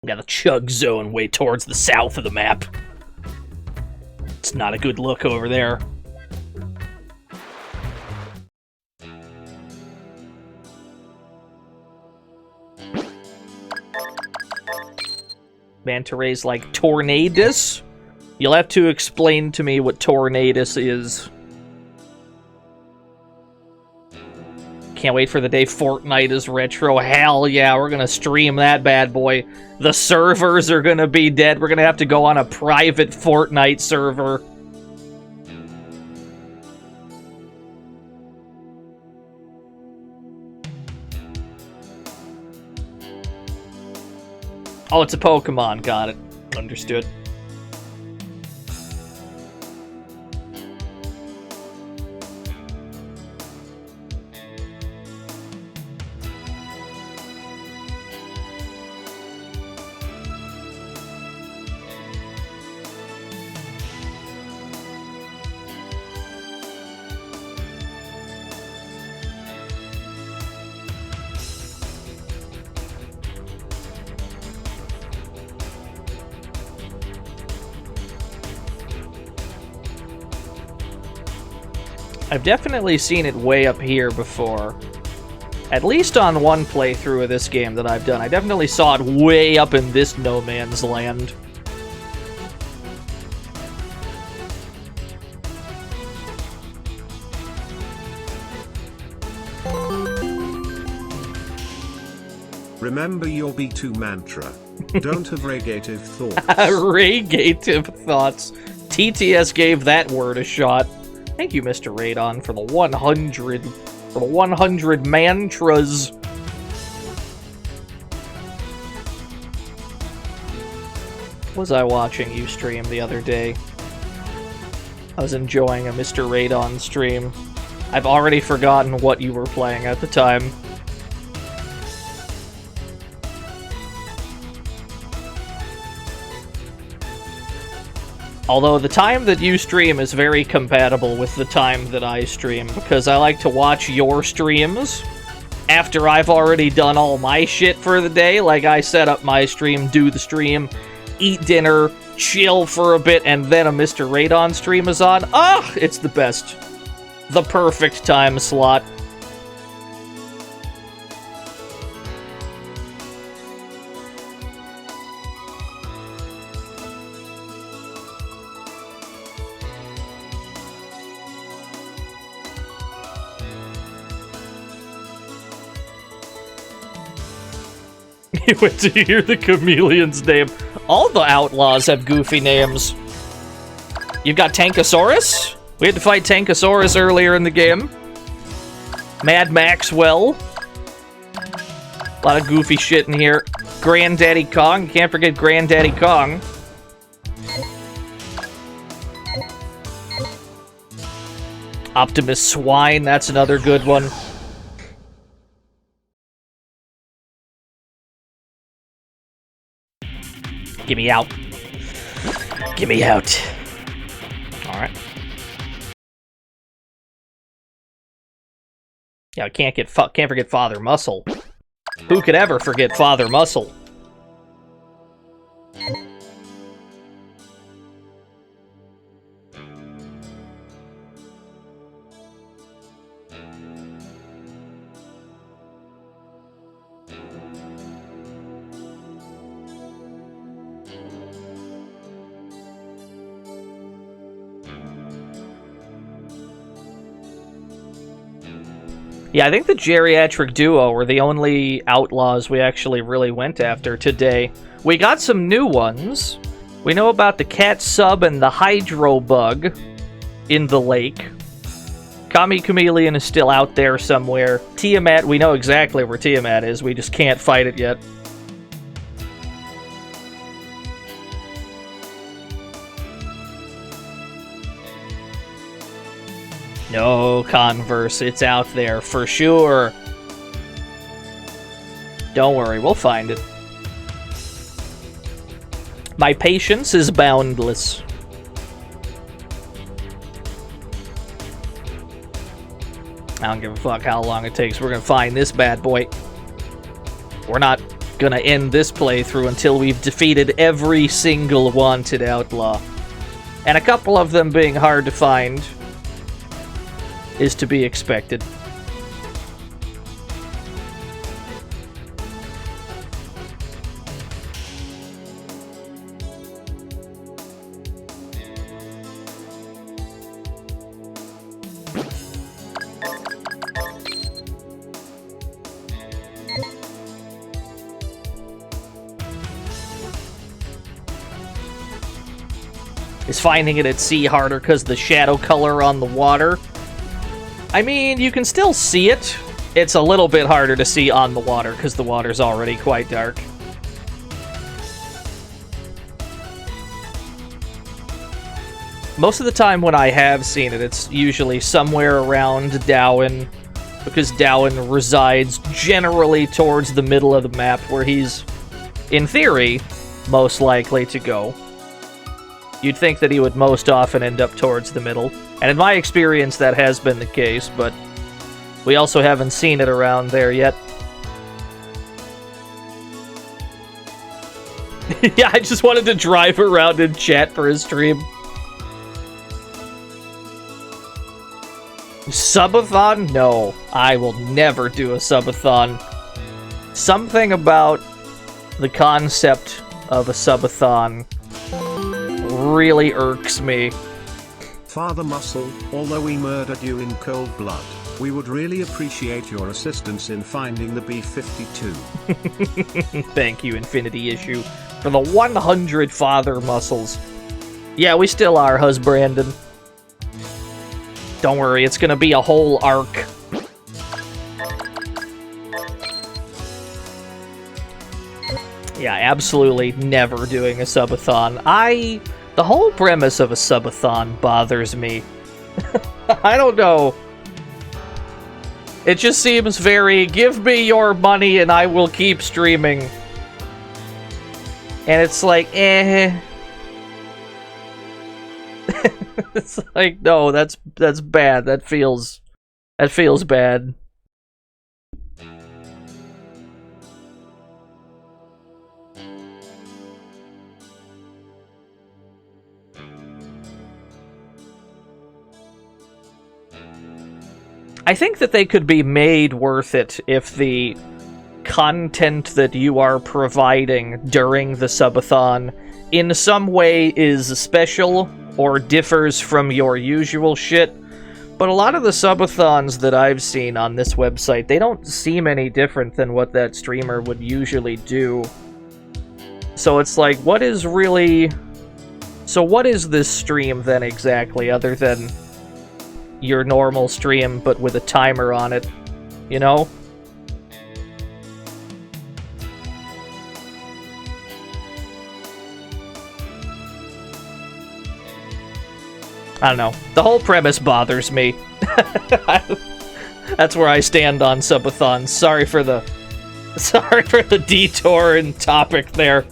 We got the chug zone way towards the south of the map. It's not a good look over there. Manta rays like Tornadus? You'll have to explain to me what Tornadus is. Can't wait for the day Fortnite is retro. Hell yeah, we're gonna stream that bad boy. The servers are gonna be dead. We're gonna have to go on a private Fortnite server. Oh, it's a Pokemon. Got it. Understood. I've definitely seen it way up here before. At least on one playthrough of this game that I've done. I definitely saw it way up in this no man's land. Remember your B2 mantra. Don't have regative thoughts. Regative thoughts. TTS gave that word a shot. Thank you, Mr. Radon, for the 100 mantras. Was I watching you stream the other day? I was enjoying a Mr. Radon stream. I've already forgotten what you were playing at the time. Although the time that you stream is very compatible with the time that I stream, because I like to watch your streams after I've already done all my shit for the day. Like, I set up my stream, do the stream, eat dinner, chill for a bit, and then a Mr. Radon stream is on. Ah! It's the best. The perfect time slot. You went to hear the chameleon's name. All the outlaws have goofy names. You've got Tankosaurus? We had to fight Tankosaurus earlier in the game. Mad Maxwell. A lot of goofy shit in here. Granddaddy Kong. Can't forget Granddaddy Kong. Optimus Swine. That's another good one. Get me out. Get me out. Alright. Yeah, I can't forget Father Muscle. Who could ever forget Father Muscle? Yeah, I think the geriatric duo were the only outlaws we actually really went after today. We got some new ones. We know about the cat sub and the hydro bug in the lake. Kami Chameleon is still out there somewhere. Tiamat, we know exactly where Tiamat is. We just can't fight it yet. No, Converse, it's out there for sure. Don't worry, we'll find it. My patience is boundless. I don't give a fuck how long it takes. We're gonna find this bad boy. We're not gonna end this playthrough until we've defeated every single wanted outlaw. And a couple of them being hard to find is to be expected. Is finding it at sea harder because the shadow color on the water? I mean, you can still see it. It's a little bit harder to see on the water because the water's already quite dark. Most of the time when I have seen it, it's usually somewhere around Dowen, because Dowen resides generally towards the middle of the map where he's, in theory, most likely to go. You'd think that he would most often end up towards the middle, and in my experience that has been the case, but we also haven't seen it around there yet. Yeah, I just wanted to drive around and chat for his stream. Subathon? No, I will never do a subathon. Something about the concept of a subathon really irks me. Father Muscle, although we murdered you in cold blood, we would really appreciate your assistance in finding the B-52. Thank you, Infinity Issue, for the 100 Father Muscles. Yeah, we still are, Husbrandon. Don't worry, it's gonna be a whole arc. Yeah, absolutely never doing a subathon. The whole premise of a subathon bothers me. I don't know. It just seems very, give me your money and I will keep streaming. And it's like, eh. It's like, no, that's bad. That feels bad. I think that they could be made worth it if the content that you are providing during the subathon in some way is special or differs from your usual shit. But a lot of the subathons that I've seen on this website, they don't seem any different than what that streamer would usually do. So it's like, what is really... So what is this stream then exactly, other than your normal stream, but with a timer on it, you know? I don't know. The whole premise bothers me. That's where I stand on subathons. Sorry for the detour and topic there.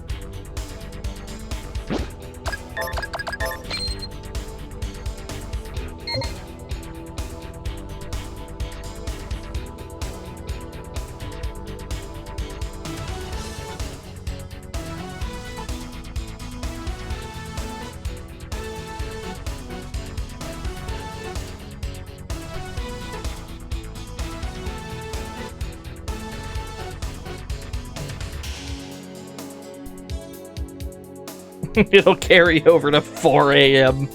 It'll carry over to 4 a.m.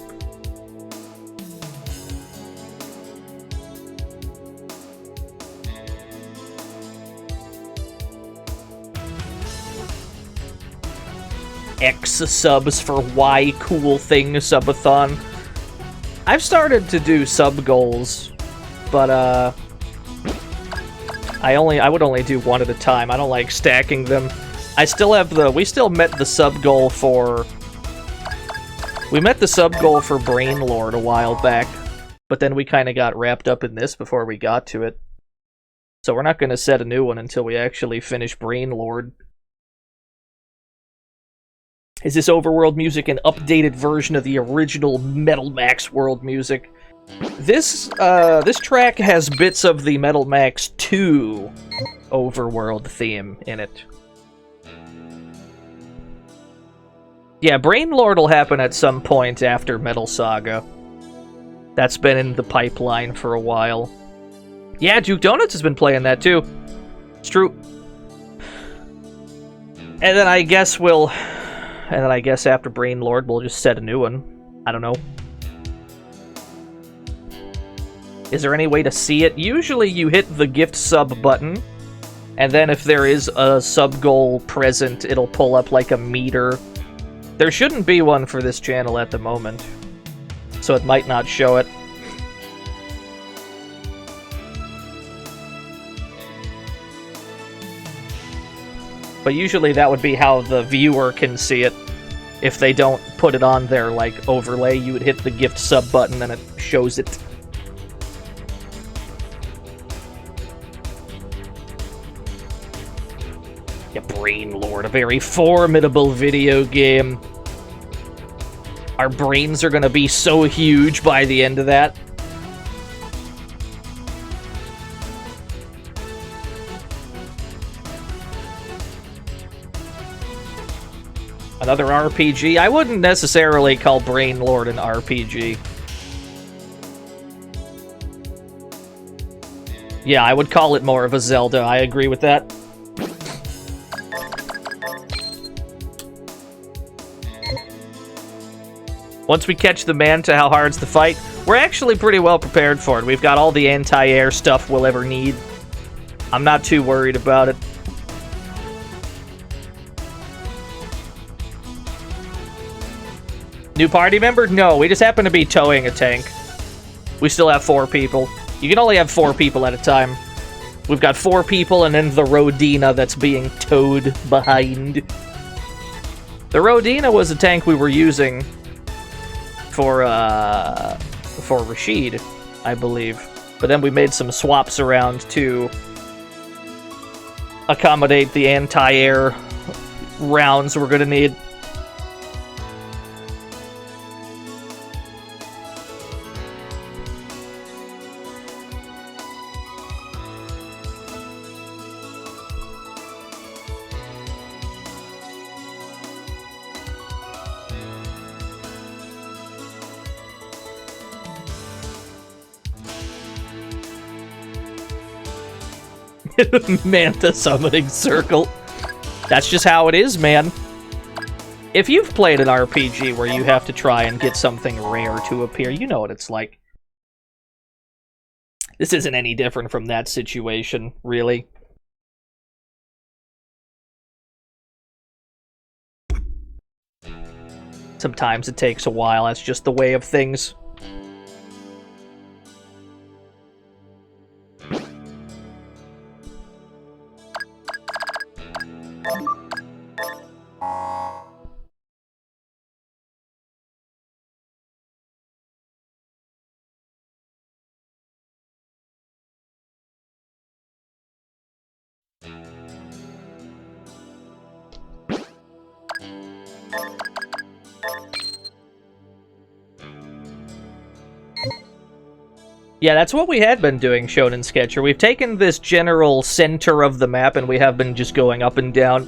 X subs for Y cool thing subathon. I've started to do sub goals, but I would only do one at a time. I don't like stacking them. I still have we still met the sub goal for... We met the sub goal for Brain Lord a while back, but then we kind of got wrapped up in this before we got to it. So we're not going to set a new one until we actually finish Brain Lord. Is this overworld music an updated version of the original Metal Max world music? This track has bits of the Metal Max 2 overworld theme in it. Yeah, Brain Lord will happen at some point after Metal Saga. That's been in the pipeline for a while. Yeah, Duke Donuts has been playing that too. It's true. And then I guess after Brain Lord we'll just set a new one. I don't know. Is there any way to see it? Usually you hit the gift sub button, and then if there is a sub goal present, it'll pull up like a meter. There shouldn't be one for this channel at the moment, so it might not show it. But usually that would be how the viewer can see it. If they don't put it on their, like, overlay, you would hit the gift sub button and it shows it. Yeah, Brain Lord, a very formidable video game. Our brains are gonna be so huge by the end of that. Another RPG? I wouldn't necessarily call Brain Lord an RPG. Yeah, I would call it more of a Zelda. I agree with that. Once we catch the man to how hard's the fight, we're actually pretty well prepared for it. We've got all the anti-air stuff we'll ever need. I'm not too worried about it. New party member? No, we just happen to be towing a tank. We still have 4 people. You can only have 4 people at a time. We've got 4 people and then the Rodina that's being towed behind. The Rodina was a tank we were using for Rashid, I believe. But then we made some swaps around to accommodate the anti-air rounds we're gonna need. Manta summoning circle. That's just how it is, man. If you've played an RPG where you have to try and get something rare to appear, you know what it's like. This isn't any different from that situation, really. Sometimes it takes a while, that's just the way of things. Yeah, that's what we had been doing, Shonen Sketcher. We've taken this general center of the map and we have been just going up and down.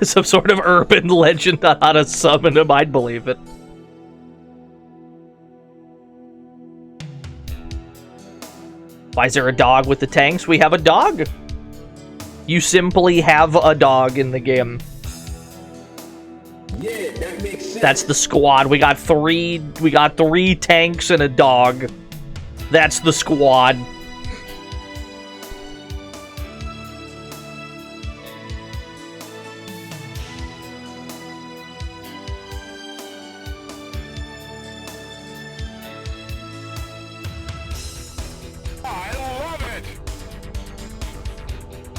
Some sort of urban legend on how to summon him, I'd believe it. Why is there a dog with the tanks? We have a dog! You simply have a dog in the game. Yeah, that makes sense. That's the squad. We got three tanks and a dog. That's the squad. I love it!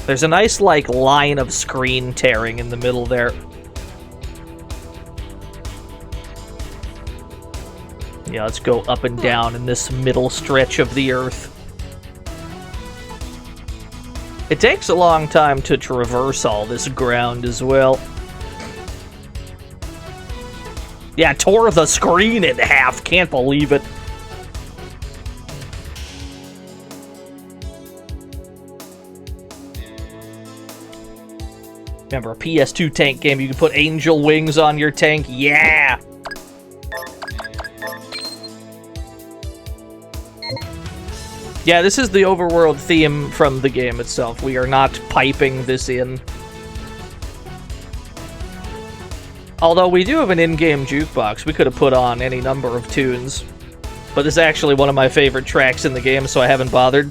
There's a nice, like, line of screen tearing in the middle there. Yeah, let's go up and down in this middle stretch of the Earth. It takes a long time to traverse all this ground as well. Yeah, tore the screen in half. Can't believe it. Remember, a PS2 tank game, you can put angel wings on your tank? Yeah! Yeah, this is the overworld theme from the game itself. We are not piping this in. Although we do have an in-game jukebox. We could have put on any number of tunes. But this is actually one of my favorite tracks in the game, so I haven't bothered.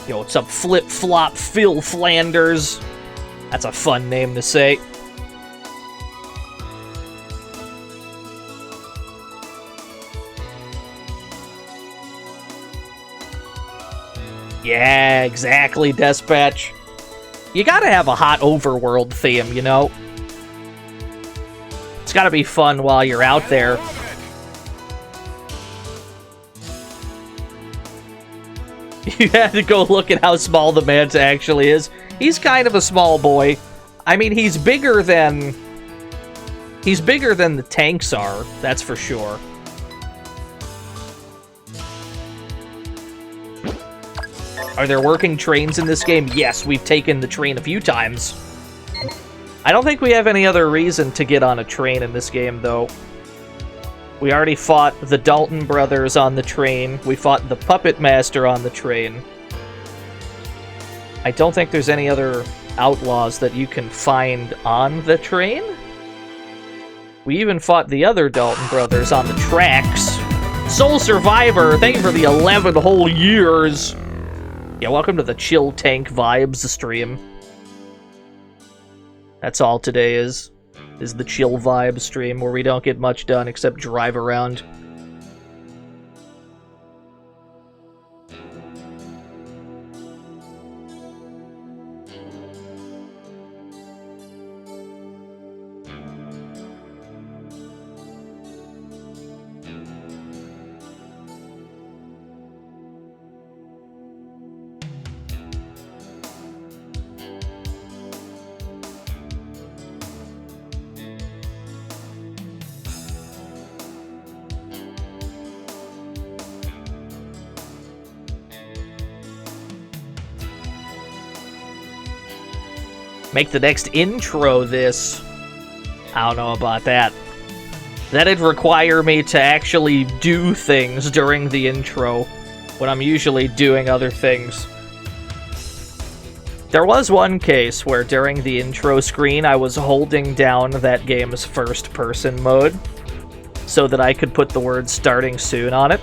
Yo, what's up, Flip Flop Phil Flanders? That's a fun name to say. Yeah, exactly, Dispatch. You gotta have a hot overworld theme, you know? It's gotta be fun while you're out there. You had to go look at how small the Manta actually is. He's kind of a small boy. I mean, he's bigger than the tanks are, that's for sure. Are there working trains in this game? Yes, we've taken the train a few times. I don't think we have any other reason to get on a train in this game, though. We already fought the Dalton brothers on the train. We fought the Puppet Master on the train. I don't think there's any other outlaws that you can find on the train. We even fought the other Dalton brothers on the tracks. Soul Survivor, thank you for the 11 whole years. Yeah, welcome to the Chill Tank Vibes stream. That's all today is the chill vibe stream where we don't get much done except drive around. Make the next intro this. I don't know about that. That'd require me to actually do things during the intro, when I'm usually doing other things. There was one case where during the intro screen I was holding down that game's first-person mode so that I could put the word "starting soon" on it.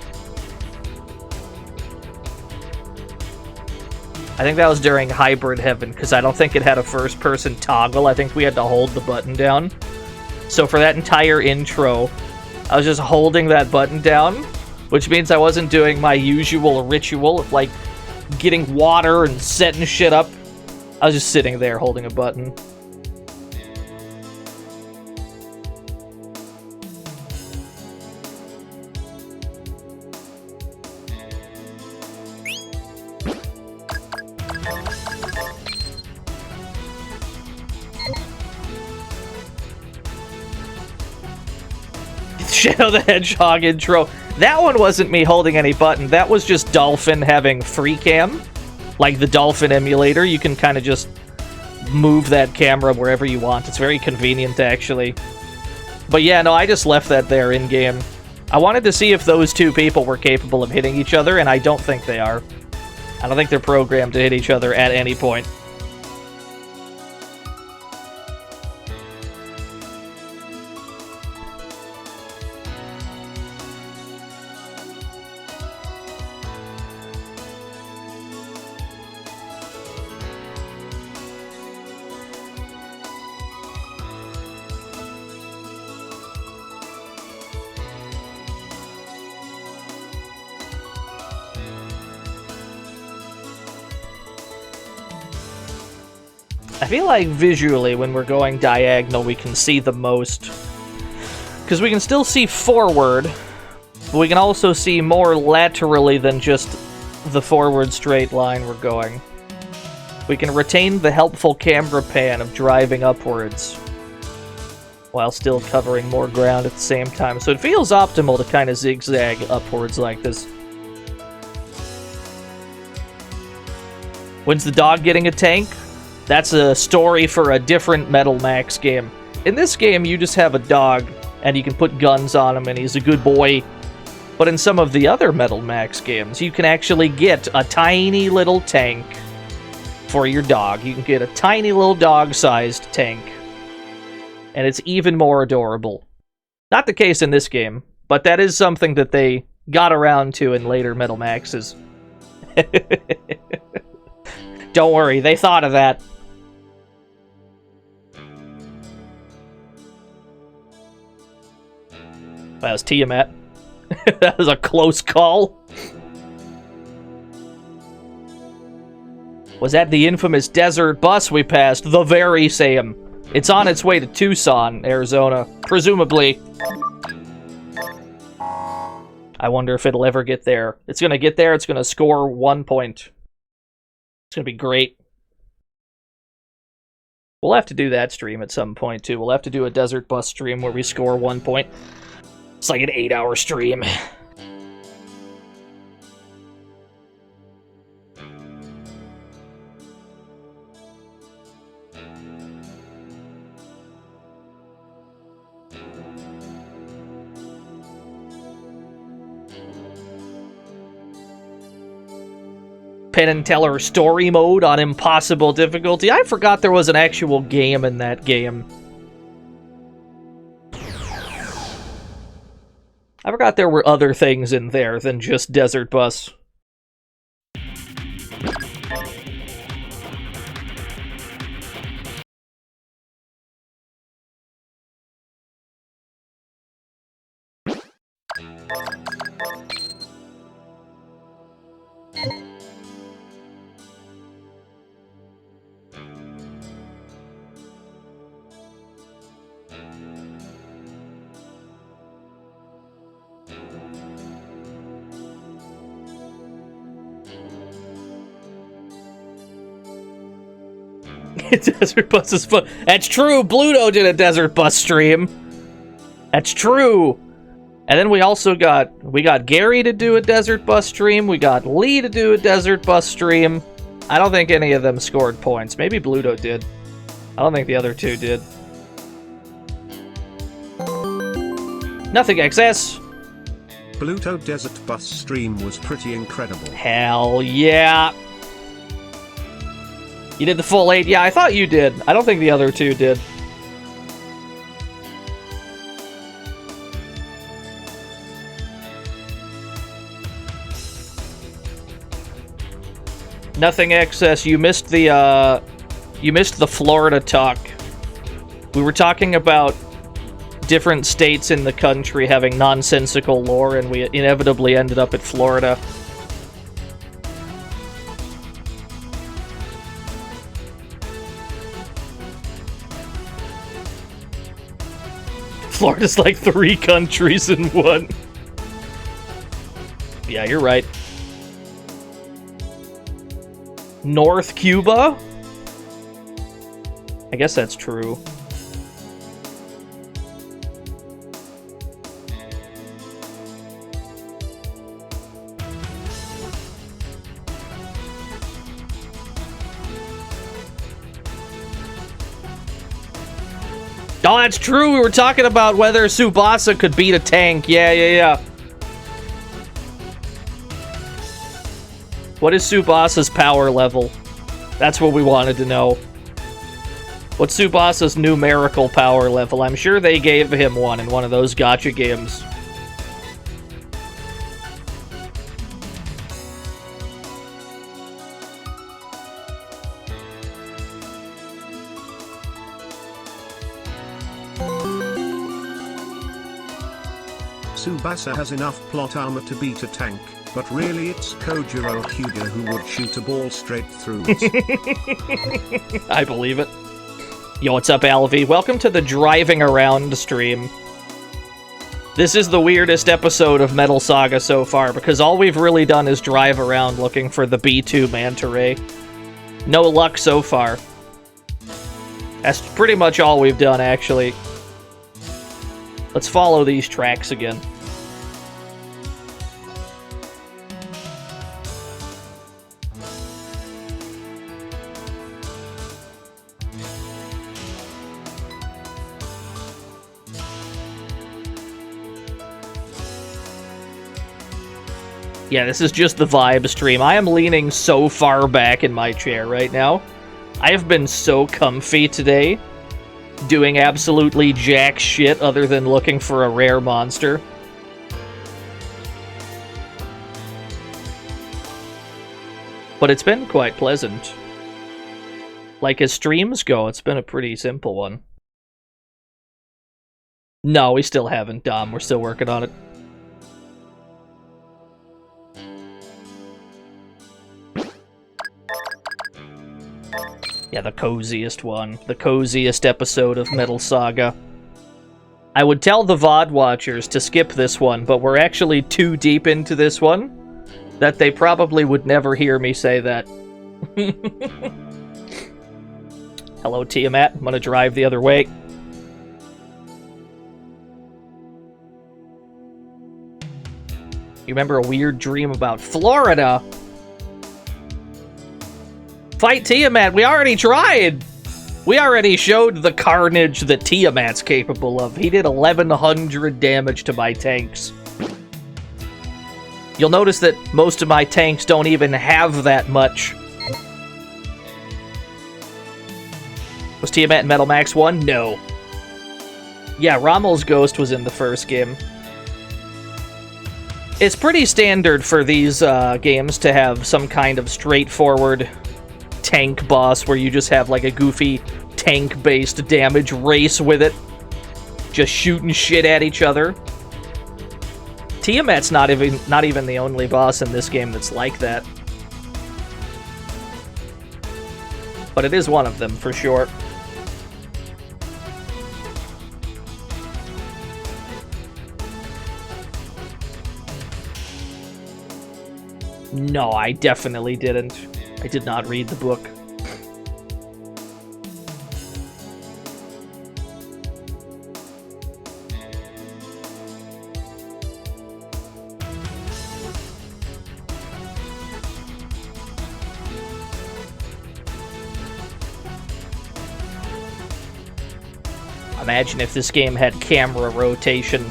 I think that was during Hybrid Heaven, because I don't think it had a first-person toggle. I think we had to hold the button down. So for that entire intro, I was just holding that button down, which means I wasn't doing my usual ritual of, like, getting water and setting shit up. I was just sitting there holding a button. Shadow the Hedgehog intro. That one wasn't me holding any button. That was just Dolphin having free cam. Like the Dolphin emulator. You can kind of just move that camera wherever you want. It's very convenient, actually. But yeah, no, I just left that there in-game. I wanted to see if those two people were capable of hitting each other, and I don't think they are. I don't think they're programmed to hit each other at any point. I feel like visually, when we're going diagonal, we can see the most. Because we can still see forward, but we can also see more laterally than just the forward straight line we're going. We can retain the helpful camera pan of driving upwards, while still covering more ground at the same time. So it feels optimal to kind of zigzag upwards like this. When's the dog getting a tank? That's a story for a different Metal Max game. In this game, you just have a dog, and you can put guns on him, and he's a good boy. But in some of the other Metal Max games, you can actually get a tiny little tank for your dog. You can get a tiny little dog-sized tank. And it's even more adorable. Not the case in this game, but that is something that they got around to in later Metal Maxes. Don't worry, they thought of that. That was Tiamat. That was a close call. Was that the infamous desert bus we passed? The very same. It's on its way to Tucson, Arizona. Presumably. I wonder if it'll ever get there. It's gonna get there, it's gonna score 1 point. It's gonna be great. We'll have to do that stream at some point, too. We'll have to do a desert bus stream where we score 1 point. It's like an 8-hour stream. Penn and Teller story mode on impossible difficulty. I forgot there was an actual game in that game. I forgot there were other things in there than just Desert Bus. Desert Bus is fun. That's true. Bluto did a Desert Bus stream. That's true. And then we also got Gary to do a Desert Bus stream. We got Lee to do a Desert Bus stream. I don't think any of them scored points. Maybe Bluto did. I don't think the other two did. Nothing excess. Bluto Desert Bus stream was pretty incredible. Hell yeah. You did the full 8? Yeah, I thought you did. I don't think the other two did. Nothing excess. You missed the Florida talk. We were talking about different states in the country having nonsensical lore, and we inevitably ended up at Florida. Florida's like 3 countries in one. Yeah, you're right. North Cuba? I guess that's true. Oh, that's true. We were talking about whether Tsubasa could beat a tank. Yeah. What is Tsubasa's power level? That's what we wanted to know. What's Tsubasa's numerical power level? I'm sure they gave him one in one of those gacha games. Tsubasa has enough plot armor to beat a tank, but really it's Kojiro Hyuga who would shoot a ball straight through it. I believe it. Yo, what's up, Alvy? Welcome to the driving around stream. This is the weirdest episode of Metal Saga so far, because all we've really done is drive around looking for the B2 Manta Ray. No luck so far. That's pretty much all we've done, actually. Let's follow these tracks again. Yeah, this is just the vibe stream. I am leaning so far back in my chair right now. I have been so comfy today, doing absolutely jack shit other than looking for a rare monster. But it's been quite pleasant. Like, as streams go, it's been a pretty simple one. No, we still haven't, Dom. We're still working on it. Yeah, the coziest one. The coziest episode of Metal Saga. I would tell the VOD watchers to skip this one, but we're actually too deep into this one that they probably would never hear me say that. Hello, Tiamat. I'm gonna drive the other way. You remember a weird dream about Florida? Fight Tiamat, we already tried! We already showed the carnage that Tiamat's capable of. He did 1100 damage to my tanks. You'll notice that most of my tanks don't even have that much. Was Tiamat in Metal Max 1? No. Yeah, Rommel's Ghost was in the first game. It's pretty standard for these games to have some kind of straightforward tank boss where you just have like a goofy tank-based damage race with it. Just shooting shit at each other. Tiamat's not even the only boss in this game that's like that. But it is one of them, for sure. No, I definitely didn't. I did not read the book. Imagine if this game had camera rotation.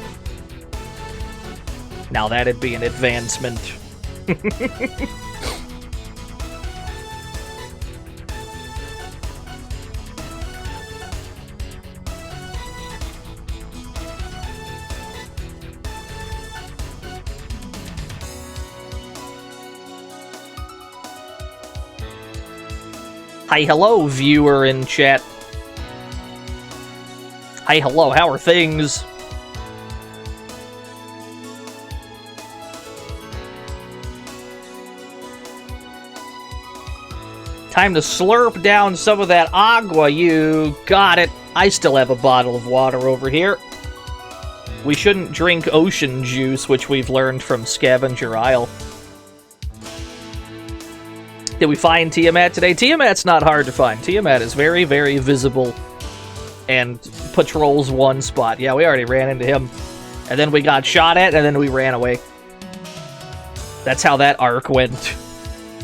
Now that'd be an advancement. Hi, hello, viewer in chat. Hi, hello, how are things? Time to slurp down some of that agua, you got it. I still have a bottle of water over here. We shouldn't drink ocean juice, which we've learned from Scavenger Isle. Did we find Tiamat today? Tiamat's not hard to find. Tiamat is very, very visible and patrols one spot. Yeah, we already ran into him. And then we got shot at, and then we ran away. That's how that arc went.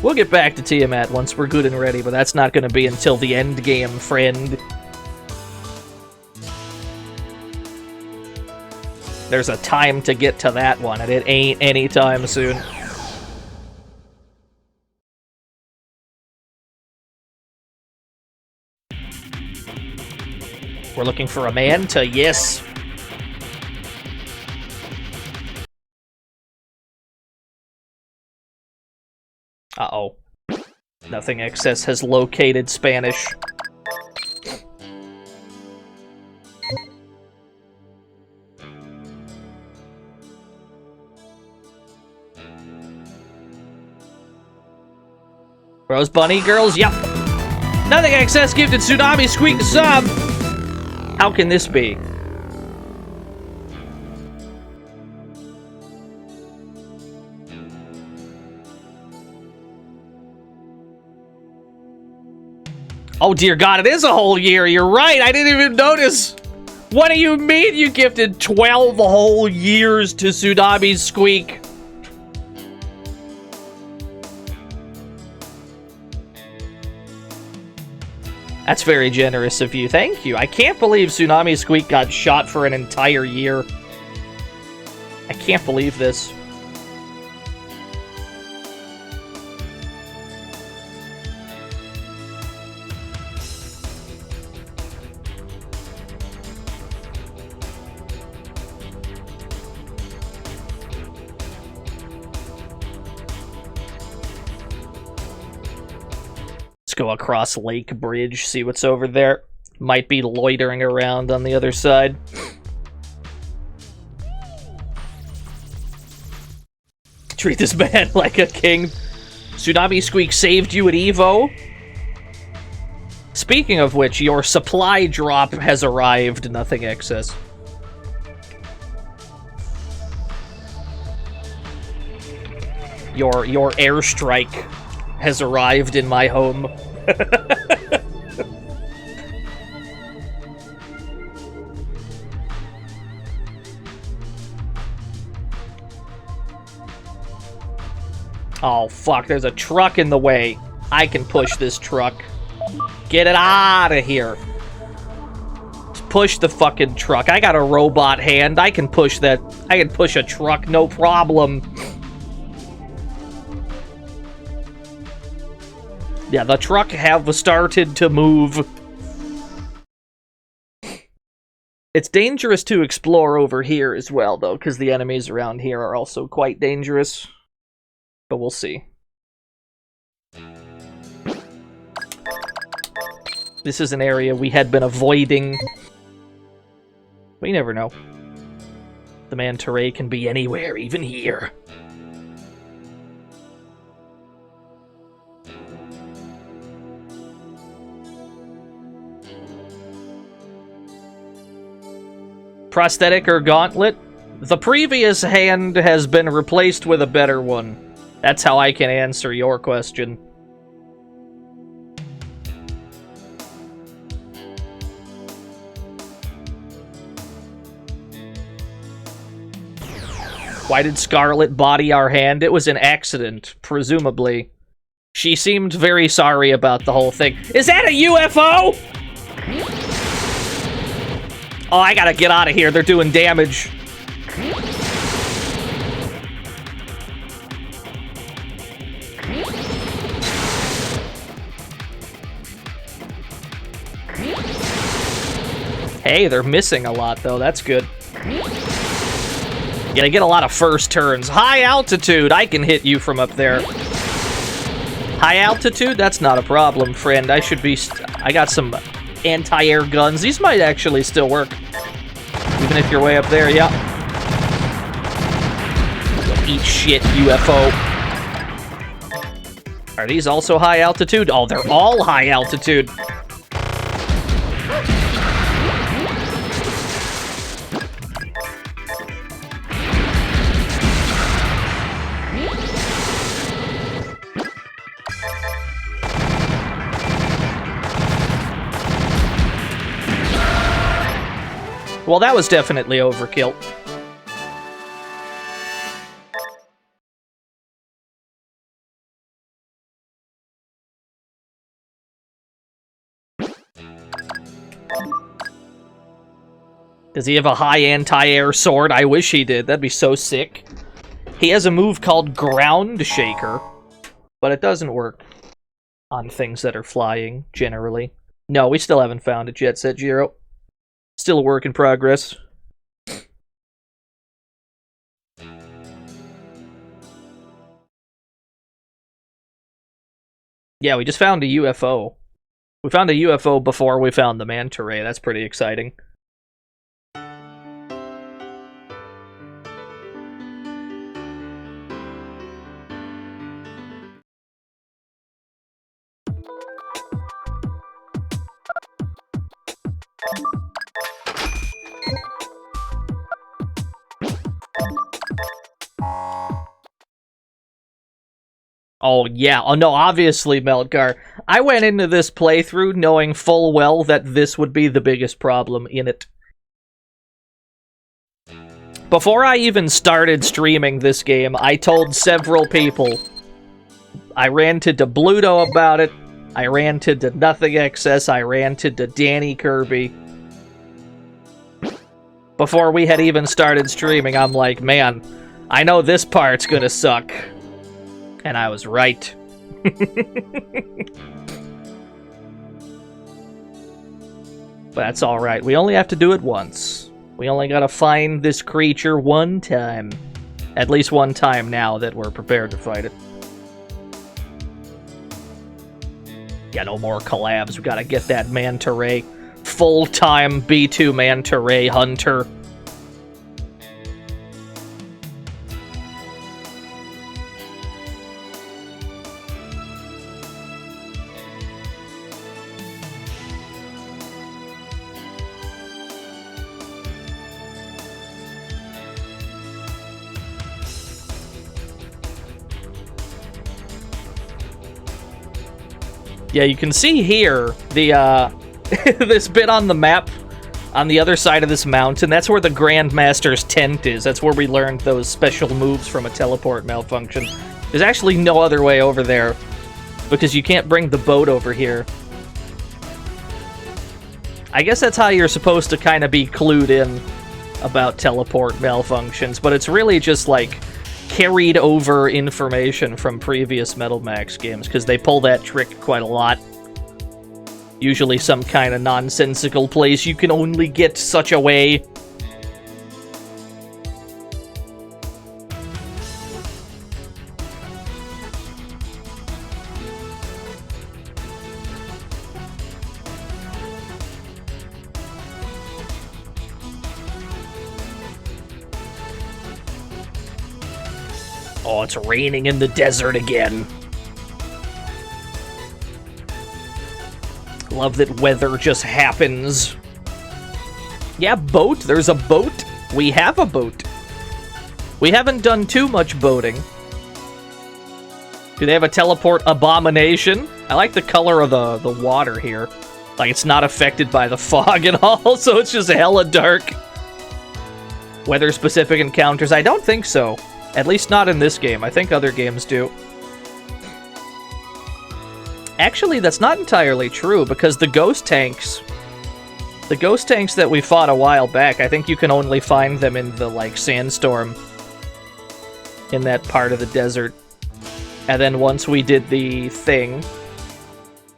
We'll get back to Tiamat once we're good and ready, but that's not going to be until the end game, friend. There's a time to get to that one, and it ain't anytime soon. We're looking for a manta, yes. Uh-oh. Nothing Excess has located Spanish. Rose Bunny girls, yep. Nothing excess gifted Tsunami Squeak sub. How can this be? Oh dear God, it is a whole year. You're right. I didn't even notice. What do you mean you gifted 12 whole years to Tsunami Squeak? That's very generous of you. Thank you. I can't believe Tsunami Squeak got shot for an entire year. I can't believe this. Go across Lake Bridge, see what's over there. Might be loitering around on the other side. Treat this man like a king. Tsunami Squeak saved you at Evo. Speaking of which, your supply drop has arrived. Nothing excess. Your airstrike has arrived in my home. Oh, fuck, there's a truck in the way. I can push this truck. Get it out of here. Just push the fucking truck. I got a robot hand. I can push that. I can push a truck, no problem. Yeah, the truck have started to move. It's dangerous to explore over here as well, though, because the enemies around here are also quite dangerous. But we'll see. This is an area we had been avoiding. But you never know. The manta ray can be anywhere, even here. Prosthetic or gauntlet? The previous hand has been replaced with a better one. That's how I can answer your question. Why did Scarlet body our hand? It was an accident, presumably. She seemed very sorry about the whole thing. Is that a UFO? Oh, I gotta get out of here. They're doing damage. Hey, they're missing a lot, though. That's good. Yeah, I get a lot of first turns. High altitude. I can hit you from up there. High altitude? That's not a problem, friend. I should be... I got some anti-air guns. These might actually still work. Even if you're way up there, yeah. Eat shit, UFO. Are these also high altitude? Oh, they're all high altitude. Well, that was definitely overkill. Does he have a high anti-air sword? I wish he did. That'd be so sick. He has a move called Ground Shaker, but it doesn't work on things that are flying, generally. No, we still haven't found it yet, Set Zero. Still a work in progress. Yeah, we just found a UFO. We found a UFO before we found the manta ray. That's pretty exciting. Oh, yeah. Oh, no, obviously, Melgar. I went into this playthrough knowing full well that this would be the biggest problem in it. Before I even started streaming this game, I told several people. I ranted to Bluto about it. I ranted to Nothing XS. I ranted to Danny Kirby. Before we had even started streaming, I'm like, man, I know this part's gonna suck. And I was right. But that's alright. We only have to do it once. We only gotta find this creature one time. At least one time now that we're prepared to fight it. Yeah, no more collabs. We gotta get that Manta Ray. Full-time B2 Manta Ray Hunter. Yeah, you can see here the this bit on the map on the other side of this mountain. That's where the Grandmaster's tent is. That's where we learned those special moves from a teleport malfunction. There's actually no other way over there because you can't bring the boat over here. I guess that's how you're supposed to kind of be clued in about teleport malfunctions, but it's really just like carried over information from previous Metal Max games, because they pull that trick quite a lot. Usually some kind of nonsensical place you can only get such a way. Oh, it's raining in the desert again. Love that weather just happens. Yeah, boat. There's a boat. We have a boat. We haven't done too much boating. Do they have a teleport abomination? I like the color of the water here. Like, it's not affected by the fog at all, so it's just hella dark. Weather-specific encounters? I don't think so. At least not in this game. I think other games do. Actually, that's not entirely true, because the ghost tanks... The ghost tanks that we fought a while back, I think you can only find them in the, like, sandstorm. In that part of the desert. And then once we did the thing...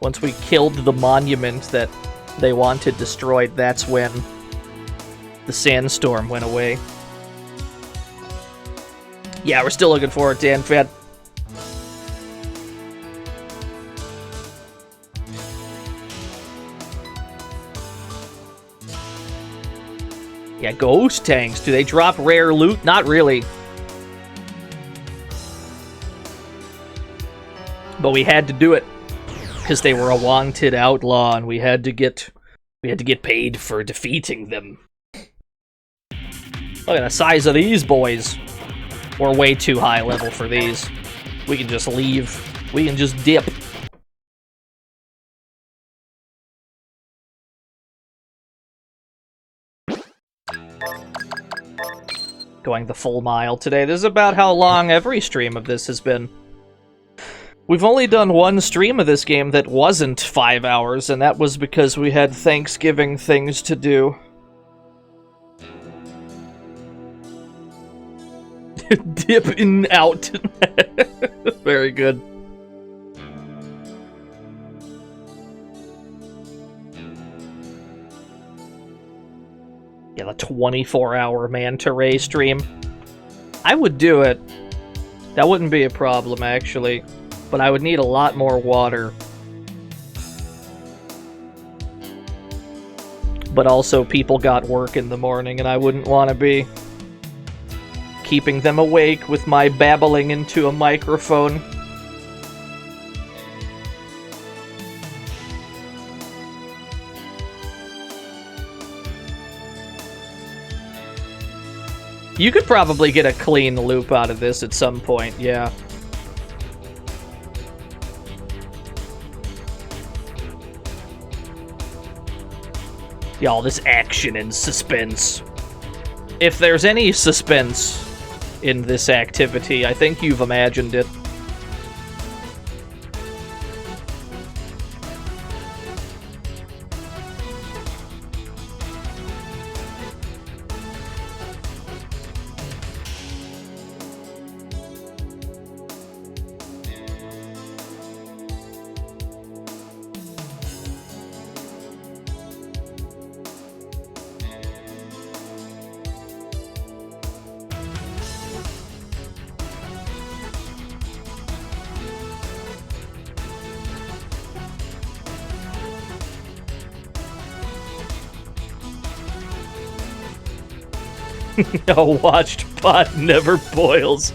Once we killed the monument that they wanted destroyed, that's when the sandstorm went away. Yeah, we're still looking forward to DanFed. Yeah, ghost tanks. Do they drop rare loot? Not really. But we had to do it. Because they were a wanted outlaw, and we had to get paid for defeating them. Look at the size of these boys. We're way too high level for these. We can just leave. We can just dip. Going the full mile today. This is about how long every stream of this has been. We've only done one stream of this game that wasn't 5 hours, and that was because we had Thanksgiving things to do. Dip in out. Very good. Yeah, the 24-hour Manta Ray stream. I would do it. That wouldn't be a problem, actually. But I would need a lot more water. But also, people got work in the morning, and I wouldn't want to be keeping them awake with my babbling into a microphone. You could probably get a clean loop out of this at some point, yeah. Y'all, this action and suspense. If there's any suspense in this activity, I think you've imagined it. A watched pot never boils.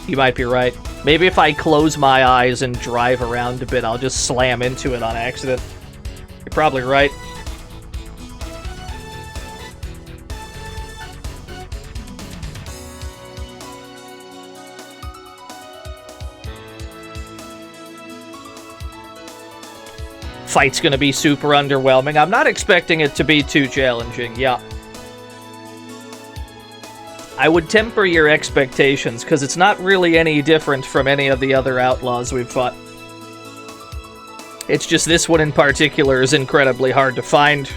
You might be right. Maybe if I close my eyes and drive around a bit, I'll just slam into it on accident. You're probably right. Fight's gonna be super underwhelming. I'm not expecting it to be too challenging, yeah. I would temper your expectations, because it's not really any different from any of the other Outlaws we've fought. It's just this one in particular is incredibly hard to find.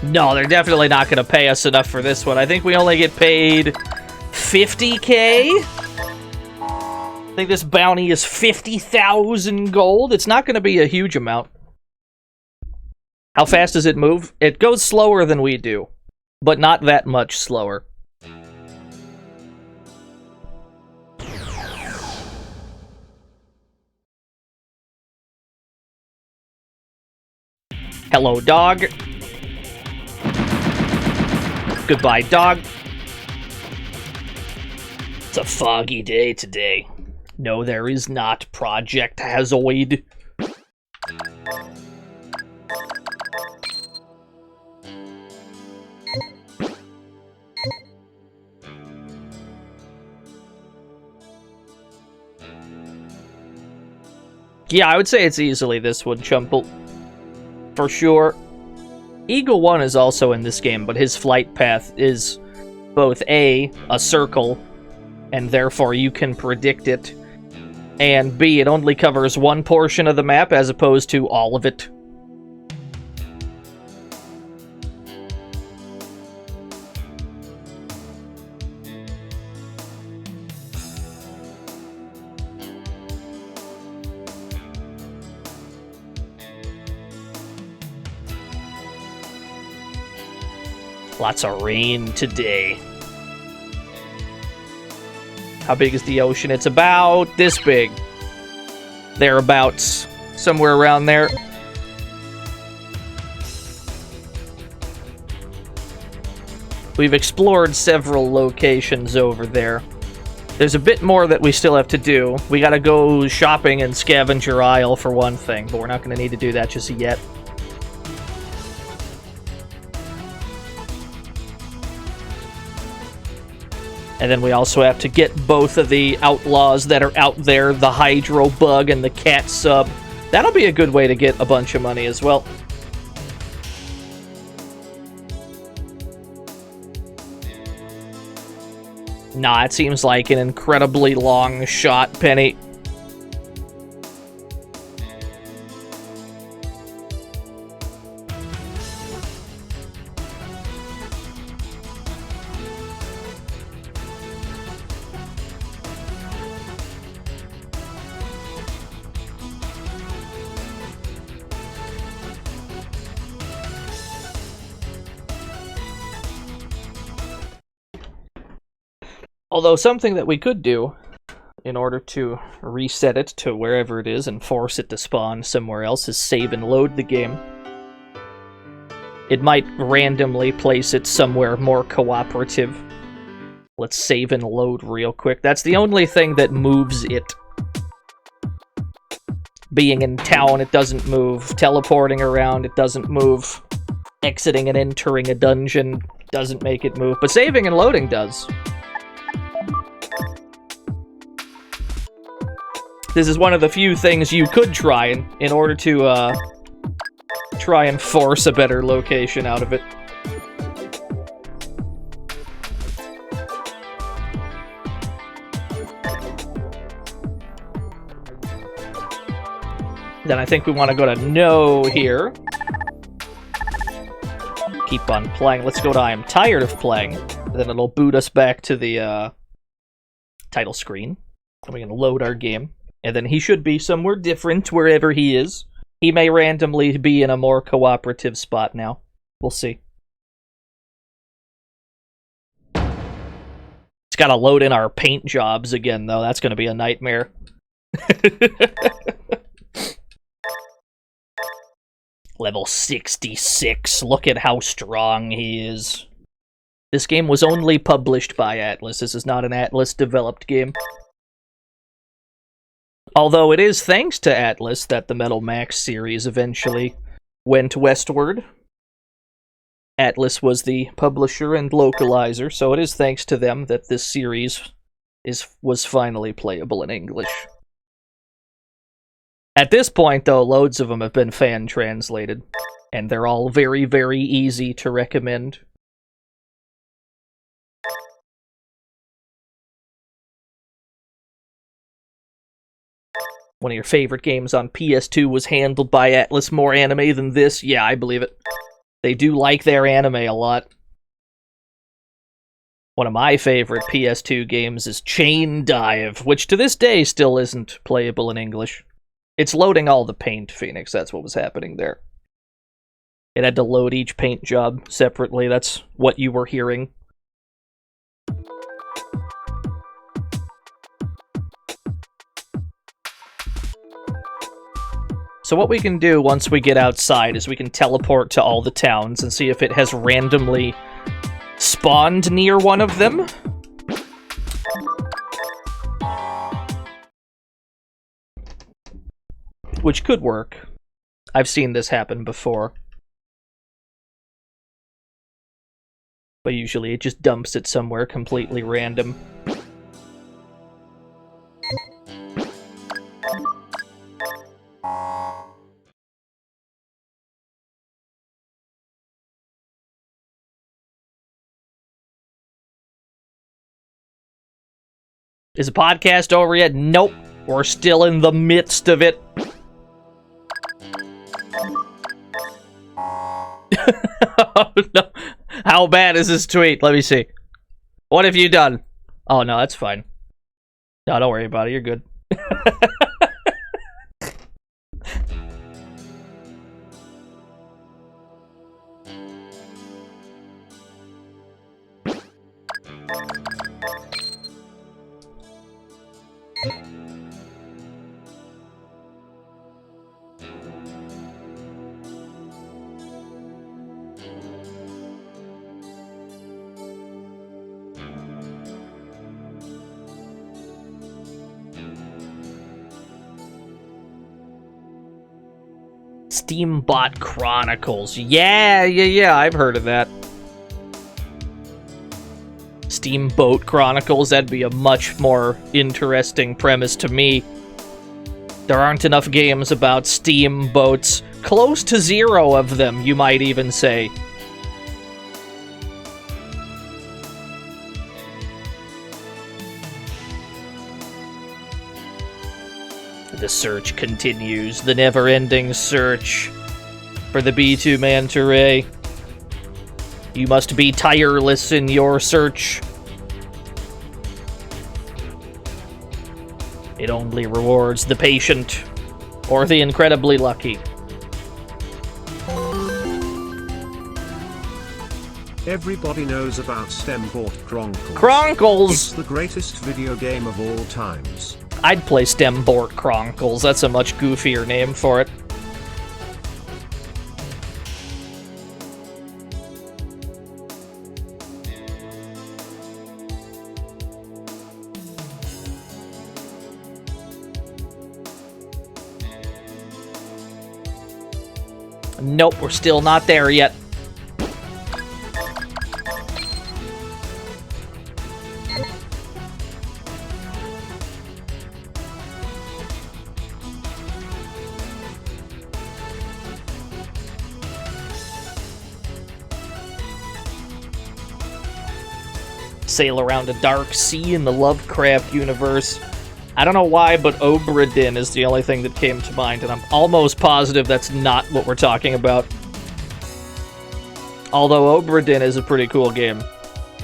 No, they're definitely not going to pay us enough for this one. I think we only get paid 50k? I think this bounty is 50,000 gold. It's not going to be a huge amount. How fast does it move? It goes slower than we do, but not that much slower. Hello, dog. Goodbye, dog. It's a foggy day today. No, there is not, Project Hazoid. Yeah, I would say it's easily this one, Chumple. For sure. Eagle 1 is also in this game, but his flight path is both A, a circle, and therefore you can predict it, and B, it only covers one portion of the map as opposed to all of it. Lots of rain today. How big is the ocean? It's about this big. Thereabouts. Somewhere around there. We've explored several locations over there. There's a bit more that we still have to do. We gotta go shopping in Scavenger Isle for one thing, but we're not gonna need to do that just yet. And then we also have to get both of the outlaws that are out there, the Hydro Bug and the Cat Sub. That'll be a good way to get a bunch of money as well. Nah, it seems like an incredibly long shot, Penny. Although something that we could do, in order to reset it to wherever it is and force it to spawn somewhere else, is save and load the game. It might randomly place it somewhere more cooperative, Let's save and load real quick. That's the only thing that moves it. Being in town, it doesn't move. Teleporting around, it doesn't move. Exiting and entering a dungeon doesn't make it move. But saving and loading does. This is one of the few things you could try in order to try and force a better location out of it. Then I think we want to go to no here. Keep on playing. Let's go to I am tired of playing. Then it'll boot us back to the title screen. And we can load our game. And then he should be somewhere different wherever he is. He may randomly be in a more cooperative spot now. We'll see. It's got to load in our paint jobs again, though. That's going to be a nightmare. Level 66. Look at how strong he is. This game was only published by Atlus. This is not an Atlus-developed game. Although it is thanks to Atlus that the Metal Max series eventually went westward. Atlus was the publisher and localizer, so it is thanks to them that this series was finally playable in English. At this point, though, loads of them have been fan-translated, and they're all very, very easy to recommend. One of your favorite games on PS2 was handled by Atlus. More anime than this? Yeah, I believe it. They do like their anime a lot. One of my favorite PS2 games is Chain Dive, which to this day still isn't playable in English. It's loading all the paint, Phoenix. That's what was happening there. It had to load each paint job separately. That's what you were hearing. So what we can do once we get outside is we can teleport to all the towns and see if it has randomly spawned near one of them. Which could work. I've seen this happen before. But usually it just dumps it somewhere completely random. Is the podcast over yet? Nope. We're still in the midst of it. Oh, no. How bad is this tweet? Let me see. What have you done? Oh, no, that's fine. No, don't worry about it. You're good. Steambot Chronicles. Yeah, I've heard of that. Steamboat Chronicles, that'd be a much more interesting premise to me. There aren't enough games about steamboats. Close to zero of them, you might even say. The search continues, the never-ending search for the B2 Manta Ray. You must be tireless in your search. It only rewards the patient or the incredibly lucky. Everybody knows about Steambot Chronicles. Chronicles! It's the greatest video game of all times. I'd play Steambot Chronicles. That's a much goofier name for it. Nope, we're still not there yet. Sail around a dark sea in the Lovecraft universe. I don't know why, but Obra Dinn is the only thing that came to mind, and I'm almost positive that's not what we're talking about. Although Obra Dinn is a pretty cool game.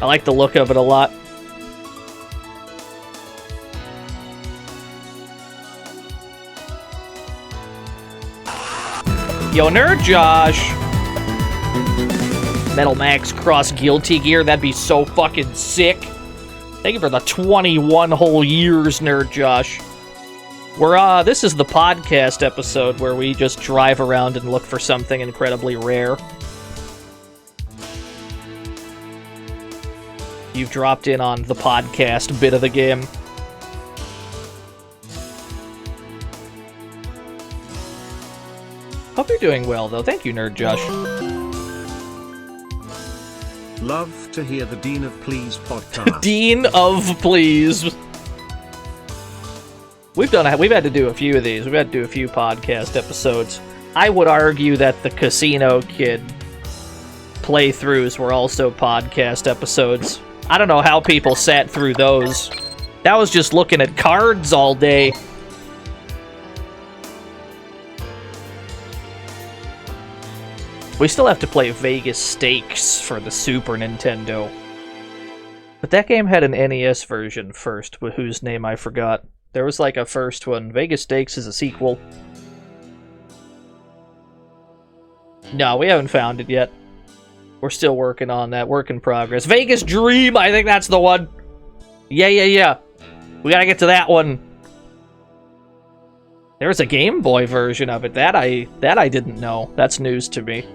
I like the look of it a lot. Yo, Nerd Josh! Metal Max Cross Guilty Gear, that'd be so fucking sick. Thank you for the 21 whole years, Nerd Josh. This is the podcast episode where we just drive around and look for something incredibly rare. You've dropped in on the podcast bit of the game. Hope you're doing well, though. Thank you, Nerd Josh. Love to hear the Dean of Please podcast. Dean of Please. We've had to do a few of these. We've had to do a few podcast episodes. I would argue that the Casino Kid playthroughs were also podcast episodes. I don't know how people sat through those. That was just looking at cards all day. We still have to play Vegas Stakes for the Super Nintendo. But that game had an NES version first, whose name I forgot. There was like a first one. Vegas Stakes is a sequel. No, we haven't found it yet. We're still working on that. Work in progress. Vegas Dream! I think that's the one! Yeah. We gotta get to that one. There's a Game Boy version of it. That I didn't know. That's news to me.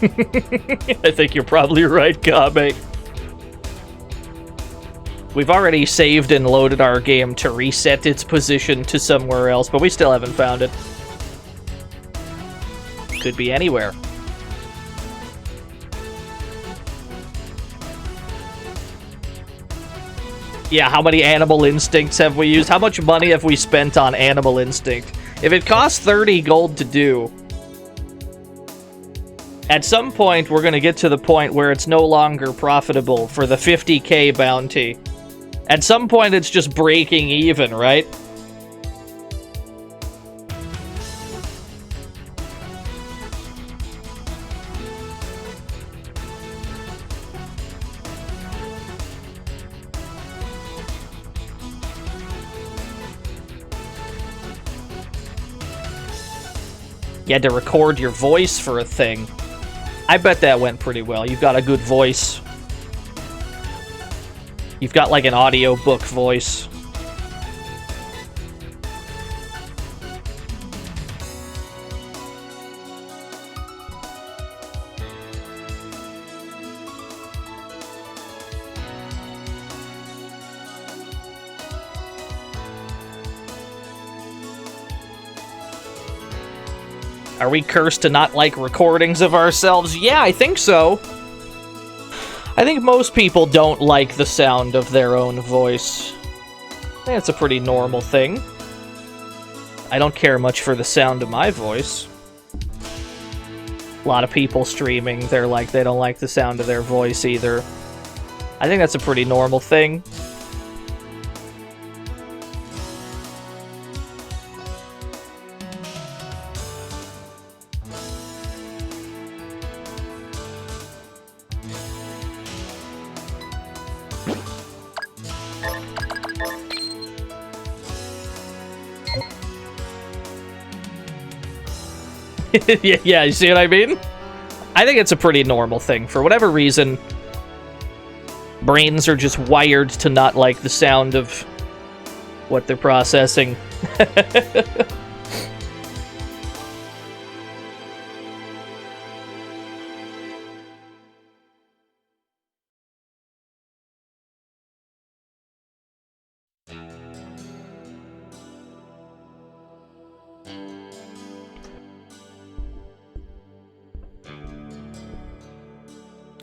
I think you're probably right, Kame. We've already saved and loaded our game to reset its position to somewhere else, but we still haven't found it. Could be anywhere. Yeah, how many Animal Instincts have we used? How much money have we spent on Animal Instinct? If it costs 30 gold to do, at some point we're going to get to the point where it's no longer profitable for the 50k bounty. At some point it's just breaking even, right? You had to record your voice for a thing. I bet that went pretty well. You've got a good voice. You've got like an audiobook voice. Are we cursed to not like recordings of ourselves? Yeah, I think so. I think most people don't like the sound of their own voice. I think it's a pretty normal thing. I don't care much for the sound of my voice. A lot of people streaming, they don't like the sound of their voice either. I think that's a pretty normal thing. Yeah, you see what I mean? I think it's a pretty normal thing. For whatever reason, brains are just wired to not like the sound of what they're processing.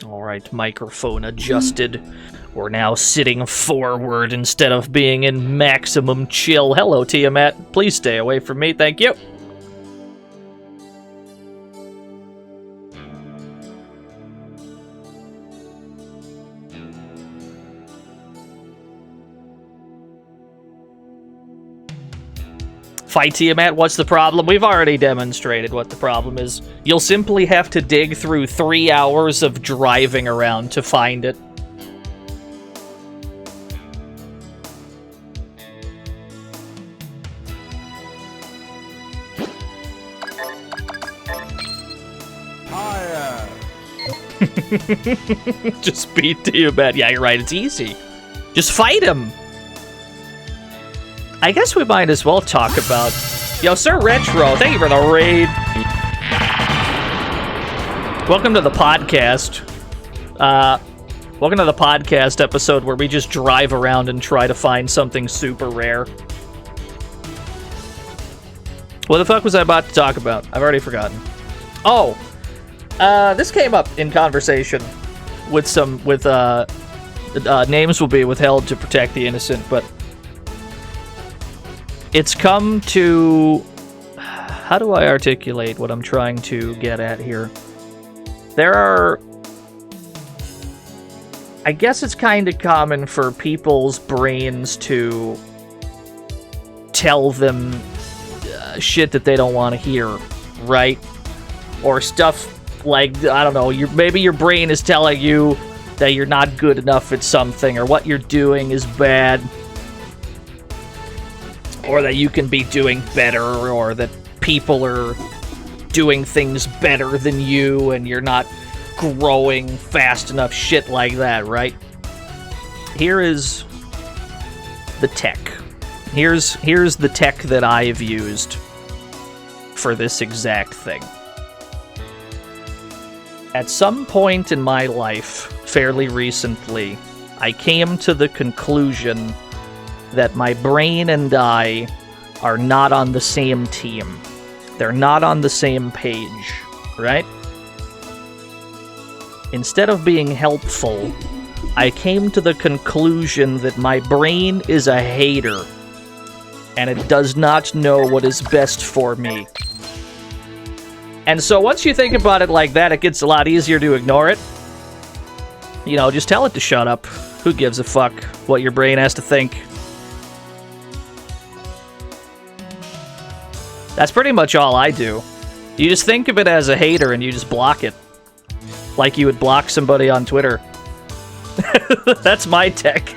Alright, microphone adjusted. We're now sitting forward instead of being in maximum chill. Hello, Tiamat. Please stay away from me, thank you. Fight Tiamat, what's the problem? We've already demonstrated what the problem is. You'll simply have to dig through 3 hours of driving around to find it. Just beat Tiamat. Yeah, you're right, it's easy. Just fight him! I guess we might as well talk about... Yo, Sir Retro, thank you for the raid. Welcome to the podcast. Welcome to the podcast episode where we just drive around and try to find something super rare. What the fuck was I about to talk about? I've already forgotten. Oh! This came up in conversation with names will be withheld to protect the innocent, but it's come to... How do I articulate what I'm trying to get at here? There are... I guess it's kind of common for people's brains to tell them shit that they don't want to hear, right? Or stuff like, I don't know, maybe your brain is telling you that you're not good enough at something, or what you're doing is bad, or that you can be doing better, or that people are doing things better than you and you're not growing fast enough, shit like that, right? Here is the tech. Here's the tech that I've used for this exact thing. At some point in my life, fairly recently, I came to the conclusion that my brain and I are not on the same team. They're not on the same page, right? Instead of being helpful, I came to the conclusion that my brain is a hater, and it does not know what is best for me. And so once you think about it like that, it gets a lot easier to ignore it. You know, just tell it to shut up. Who gives a fuck what your brain has to think? That's pretty much all I do. You just think of it as a hater and you just block it. Like you would block somebody on Twitter. That's my tech.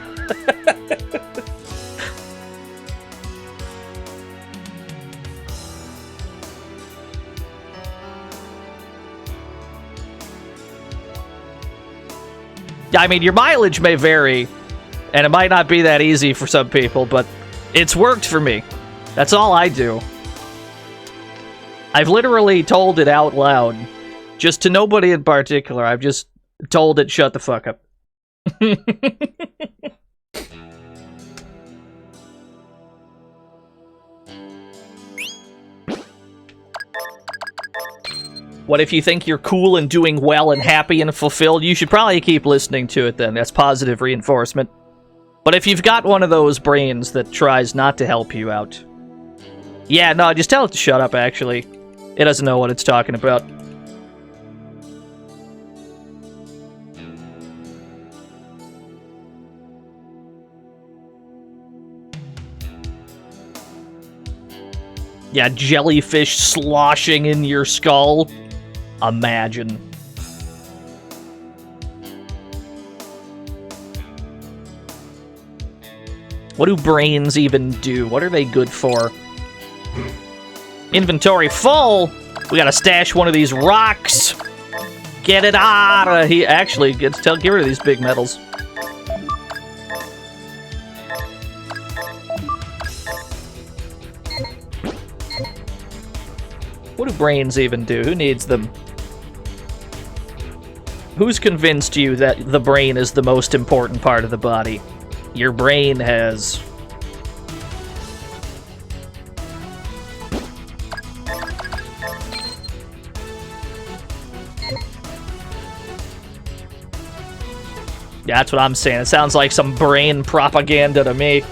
I mean, your mileage may vary, and it might not be that easy for some people, but it's worked for me. That's all I do. I've literally told it out loud, just to nobody in particular. I've just told it, shut the fuck up. What if you think you're cool and doing well and happy and fulfilled? You should probably keep listening to it then. That's positive reinforcement. But if you've got one of those brains that tries not to help you out... Yeah, no, just tell it to shut up, actually. It doesn't know what it's talking about. Yeah, jellyfish sloshing in your skull. Imagine. What do brains even do? What are they good for? Inventory full? We gotta stash one of these rocks. Get it out of here. Actually, get rid of these big metals. What do brains even do? Who needs them? Who's convinced you that the brain is the most important part of the body? Your brain has... Yeah, that's what I'm saying. It sounds like some brain propaganda to me.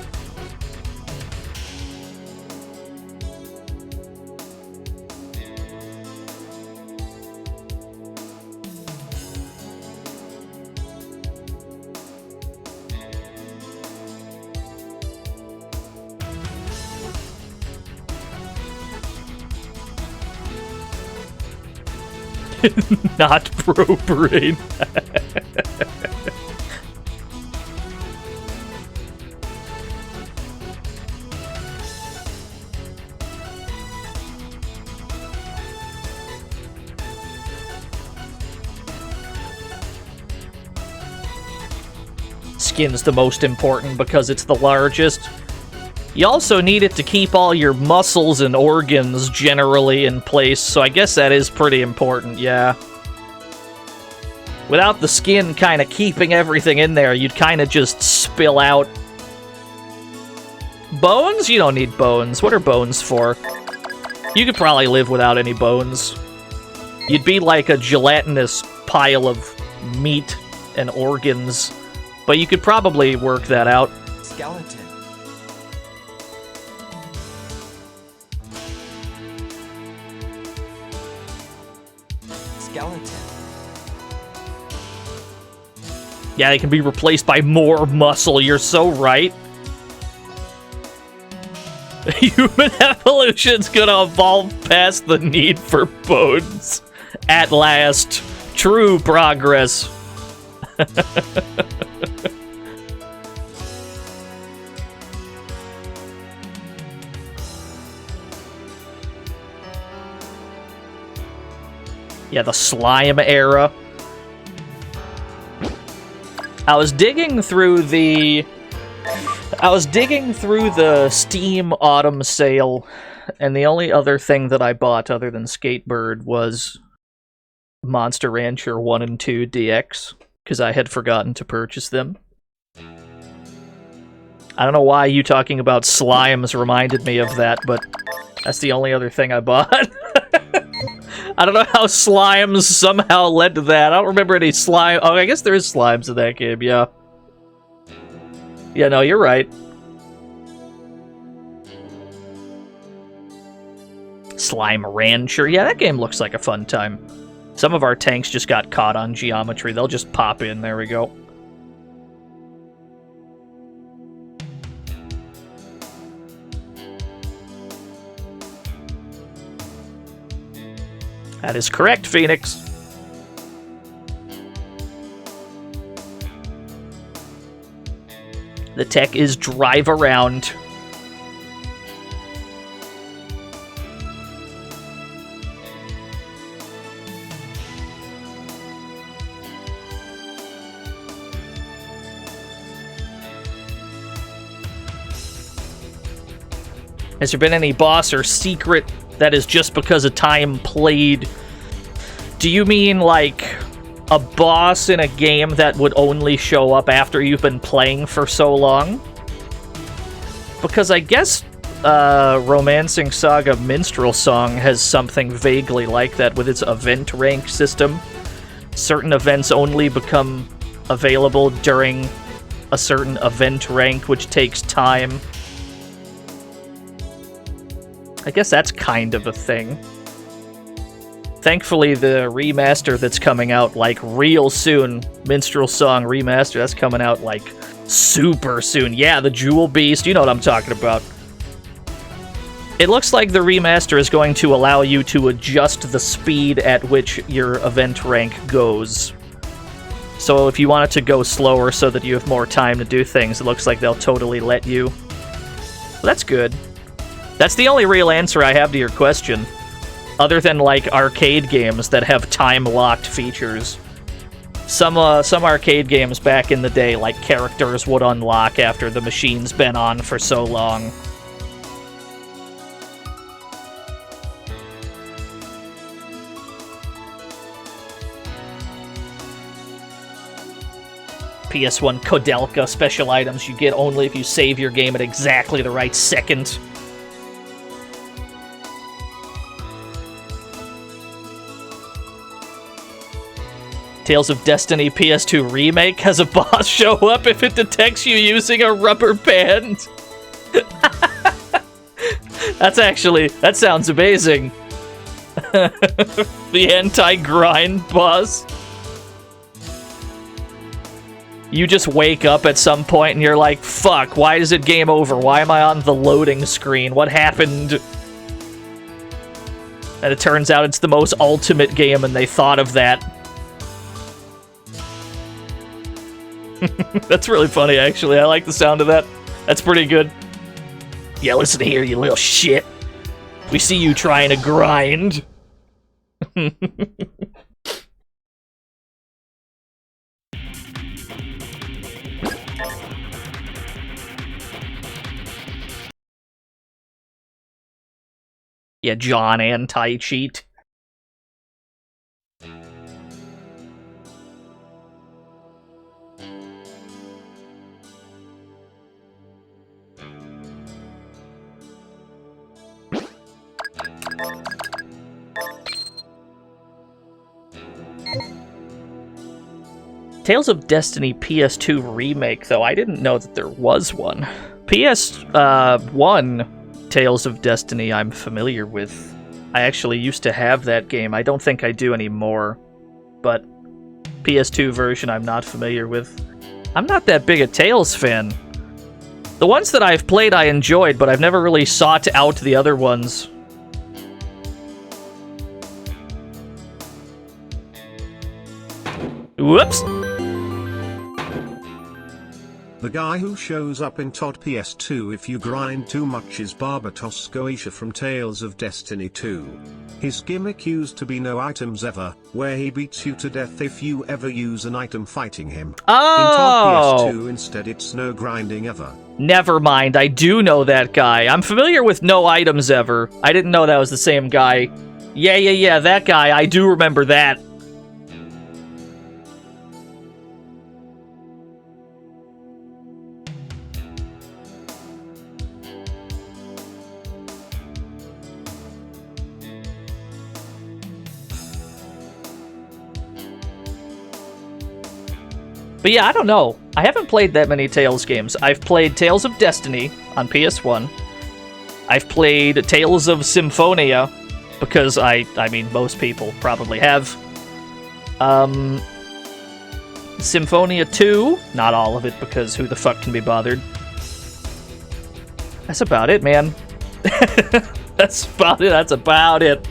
Not pro-brain. Skin's the most important because it's the largest. You also need it to keep all your muscles and organs generally in place, so I guess that is pretty important, yeah. Without the skin kind of keeping everything in there, you'd kind of just spill out. Bones? You don't need bones. What are bones for? You could probably live without any bones. You'd be like a gelatinous pile of meat and organs, but you could probably work that out. Skeleton. Skeleton. Yeah, they can be replaced by more muscle. You're so right. Human evolution's gonna evolve past the need for bones. At last. True progress. Yeah, the slime era. I was digging through the Steam Autumn sale, and the only other thing that I bought other than Skatebird was Monster Rancher 1 and 2 DX, because I had forgotten to purchase them. I don't know why you talking about slimes reminded me of that, but that's the only other thing I bought. I don't know how slimes somehow led to that. I don't remember any slime. Oh, I guess there is slimes in that game, yeah. Yeah, no, you're right. Slime Rancher. Yeah, that game looks like a fun time. Some of our tanks just got caught on geometry. They'll just pop in. There we go. That is correct, Phoenix. The tech is drive around. Has there been any boss or secret that is just because of time played? Do you mean like a boss in a game that would only show up after you've been playing for so long? Because I guess Romancing Saga Minstrel Song has something vaguely like that with its event rank system. Certain events only become available during a certain event rank, which takes time. I guess that's kind of a thing. Thankfully, the remaster that's coming out, like, real soon, Minstrel Song Remaster, that's coming out, like, super soon. Yeah, the Jewel Beast, you know what I'm talking about. It looks like the remaster is going to allow you to adjust the speed at which your event rank goes. So if you want it to go slower so that you have more time to do things, it looks like they'll totally let you. Well, that's good. That's the only real answer I have to your question. other than like arcade games that have time-locked features. Some arcade games back in the day, like characters would unlock after the machine's been on for so long. PS1 Kodelka special items you get only if you save your game at exactly the right second. Tales of Destiny PS2 Remake has a boss show up if it detects you using a rubber band. That sounds amazing. The anti-grind boss. You just wake up at some point and you're like, fuck, why is it game over? Why am I on the loading screen? What happened? And it turns out it's the most ultimate game and they thought of that. That's really funny, actually. I like the sound of that. That's pretty good. Yeah, listen here, you little shit. We see you trying to grind. Yeah, John anti-cheat. Tales of Destiny PS2 Remake, though, I didn't know that there was one. PS1 Tales of Destiny I'm familiar with. I actually used to have that game. I don't think I do anymore. But PS2 version I'm not familiar with. I'm not that big a Tales fan. The ones that I've played I enjoyed, but I've never really sought out the other ones. Whoops! The guy who shows up in TOD PS2 if you grind too much is Barbatos Goetia from Tales of Destiny 2. His gimmick used to be no items ever, where he beats you to death if you ever use an item fighting him. Oh! In TOD PS2 instead it's no grinding ever. Never mind, I do know that guy. I'm familiar with no items ever. I didn't know that was the same guy. Yeah, that guy, I do remember that. But yeah, I don't know. I haven't played that many Tales games. I've played Tales of Destiny on PS1. I've played Tales of Symphonia, because I mean, most people probably have. Symphonia 2, not all of it, because who the fuck can be bothered? That's about it, man. That's about it.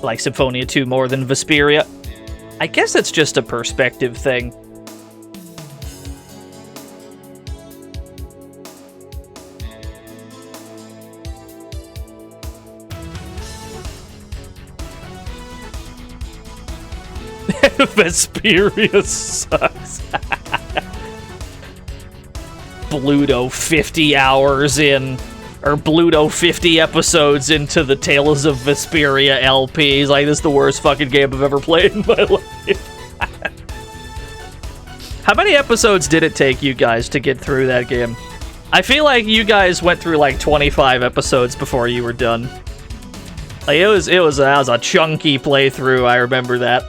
Like Symphonia 2 more than Vesperia. I guess it's just a perspective thing. Vesperia sucks. Bluto 50 hours in. Or Bluto 50 episodes into the Tales of Vesperia LP. He's like, this is the worst fucking game I've ever played in my life. How many episodes did it take you guys to get through that game? I feel like you guys went through like 25 episodes before you were done. Like, that was a chunky playthrough, I remember that.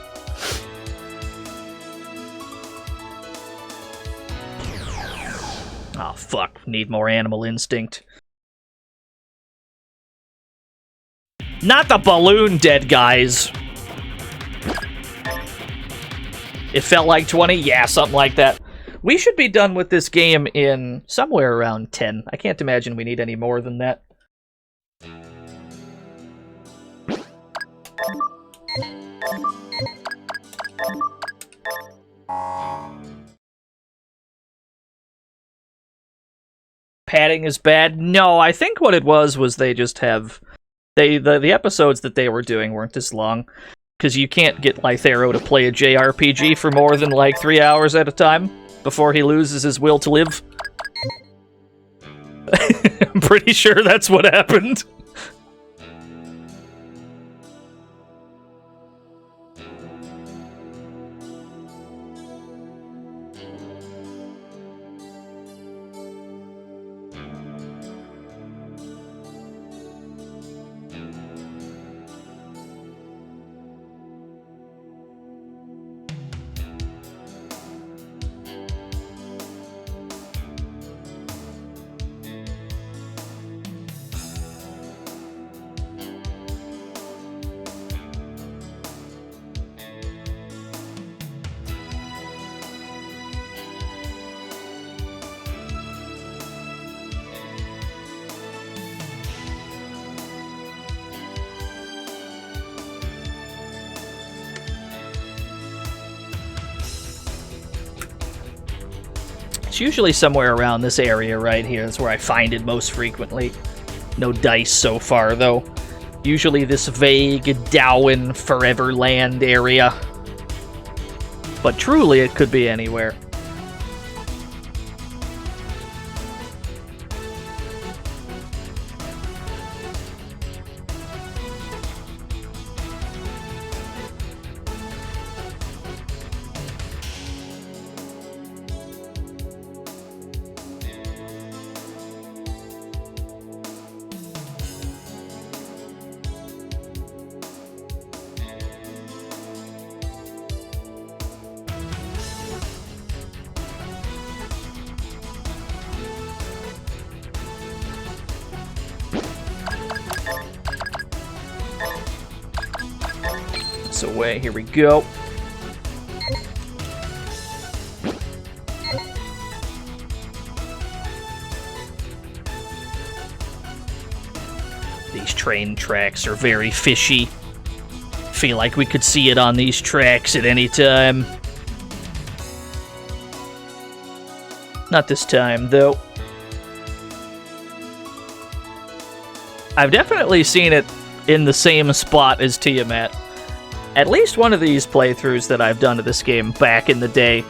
Oh, fuck. Need more Animal Instinct. Not the balloon dead guys. It felt like 20? Yeah, something like that. We should be done with this game in somewhere around 10. I can't imagine we need any more than that. Padding is bad? No, I think what it was they just have... The episodes that they were doing weren't this long. Because you can't get Lythero to play a JRPG for more than, like, 3 hours at a time before he loses his will to live. I'm pretty sure that's what happened. It's usually somewhere around this area right here. That's where I find it most frequently. No dice so far, though. Usually this vague Dowen Foreverland area. But truly, it could be anywhere. Away. Here we go. These train tracks are very fishy. Feel like we could see it on these tracks at any time. Not this time, though. I've definitely seen it in the same spot as Tiamat. At least one of these playthroughs that I've done of this game back in the day,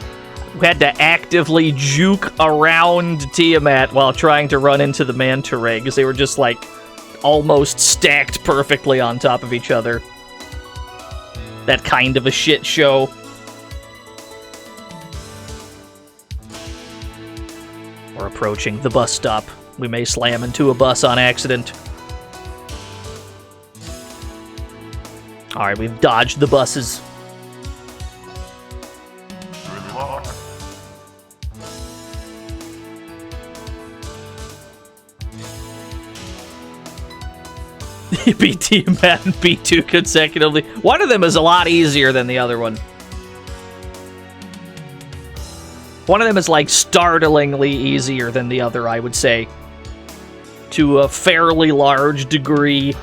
we had to actively juke around Tiamat while trying to run into the manta ray, because they were just, like, almost stacked perfectly on top of each other. That kind of a shit show. We're approaching the bus stop. We may slam into a bus on accident. Alright, we've dodged the buses. Good luck. You beat Tiamat and B2 consecutively. One of them is a lot easier than the other one. One of them is, like, startlingly easier than the other, I would say. To a fairly large degree.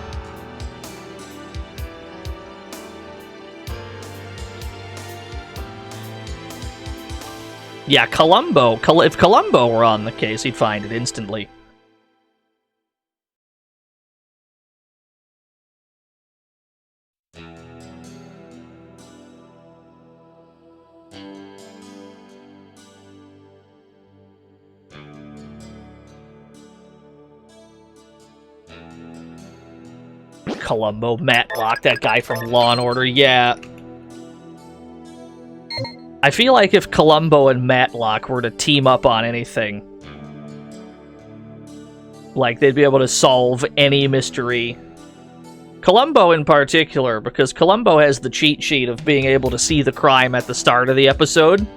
Yeah, Columbo. If Columbo were on the case, he'd find it instantly. Columbo, Matlock, that guy from Law & Order, yeah. I feel like if Columbo and Matlock were to team up on anything, like, they'd be able to solve any mystery. Columbo in particular, because Columbo has the cheat sheet of being able to see the crime at the start of the episode.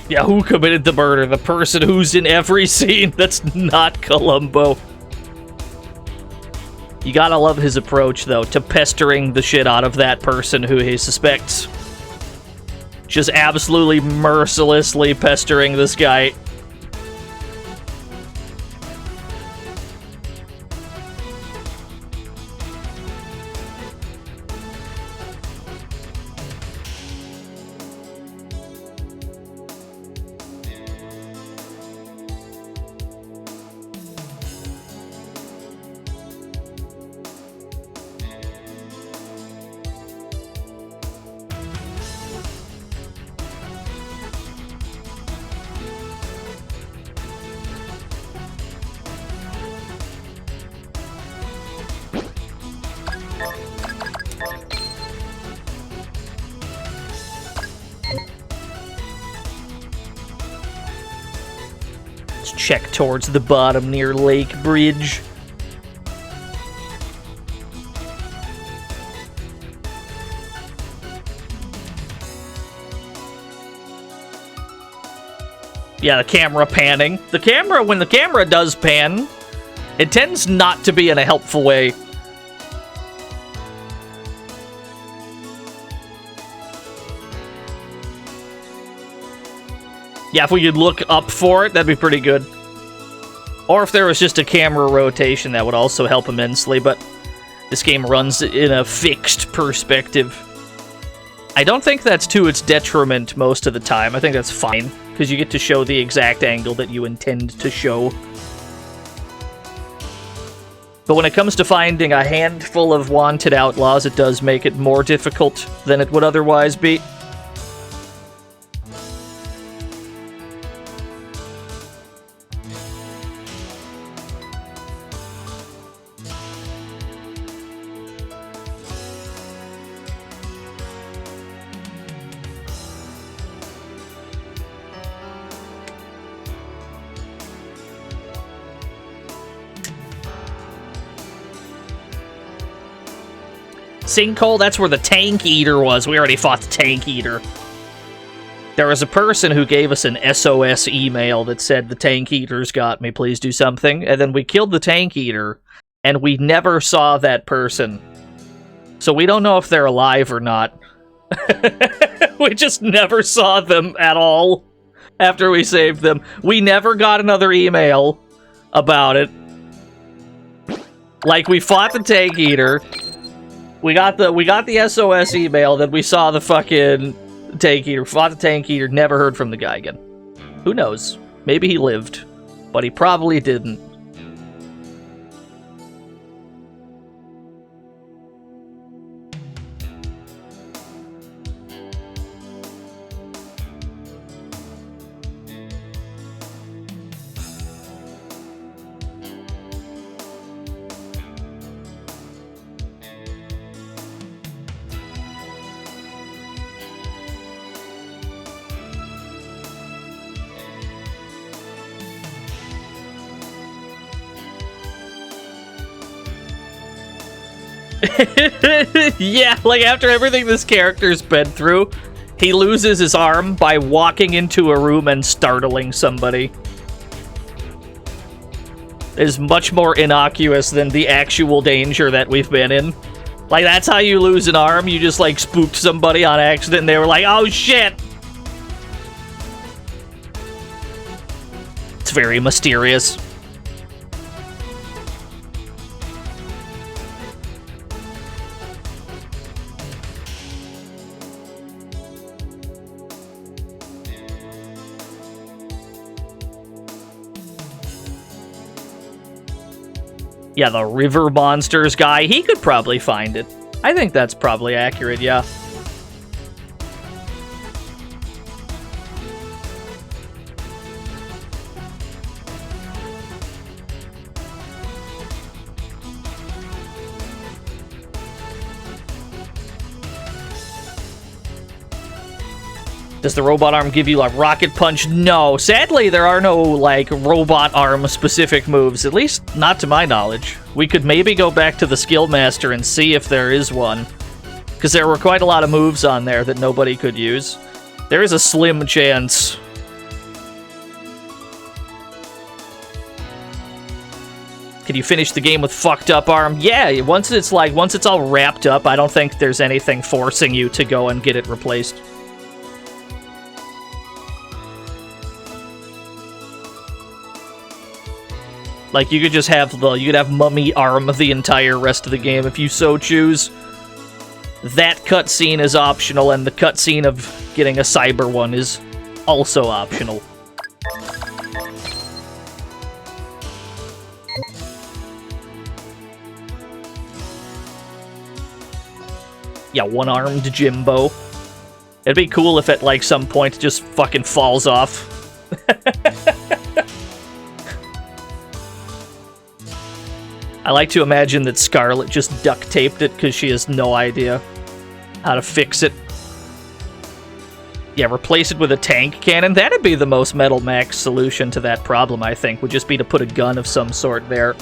Yeah, who committed the murder? The person who's in every scene that's not Columbo. You gotta love his approach, though, to pestering the shit out of that person who he suspects. Just absolutely mercilessly pestering this guy. Check towards the bottom near Lake Bridge. Yeah, the camera panning. When the camera does pan, it tends not to be in a helpful way. Yeah, if we could look up for it, that'd be pretty good. Or if there was just a camera rotation, that would also help immensely, but this game runs in a fixed perspective. I don't think that's to its detriment most of the time. I think that's fine, because you get to show the exact angle that you intend to show. But when it comes to finding a handful of wanted outlaws, it does make it more difficult than it would otherwise be. Sinkhole, that's where the Tank Eater was. We already fought the Tank Eater. There was a person who gave us an SOS email that said, the Tank Eater's got me, please do something. And then we killed the Tank Eater, and we never saw that person. So we don't know if they're alive or not. We just never saw them at all after we saved them. We never got another email about it. Like, we fought the Tank Eater. We got the SOS email, then we saw the fucking Tank Eater, fought the Tank Eater, never heard from the guy again. Who knows? Maybe he lived, but he probably didn't. Yeah, like after everything this character's been through, he loses his arm by walking into a room and startling somebody. Is much more innocuous than the actual danger that we've been in. Like, that's how you lose an arm. You just, like, spooked somebody on accident and they were like, oh shit! It's very mysterious. Yeah, the river monsters guy, he could probably find it. I think that's probably accurate, yeah. Does the robot arm give you, like, rocket punch? No. Sadly, there are no, like, robot arm-specific moves, at least not to my knowledge. We could maybe go back to the Skill Master and see if there is one, because there were quite a lot of moves on there that nobody could use. There is a slim chance can you finish the game with fucked up arm? Yeah, once it's all wrapped up, I don't think there's anything forcing you to go and get it replaced. Like, you could just have mummy arm the entire rest of the game if you so choose. That cutscene is optional, and the cutscene of getting a cyber one is also optional. Yeah, one-armed Jimbo. It'd be cool if at, like, some point it just fucking falls off. I like to imagine that Scarlet just duct-taped it because she has no idea how to fix it. Yeah, replace it with a tank cannon. That'd be the most Metal Max solution to that problem, I think, would just be to put a gun of some sort there.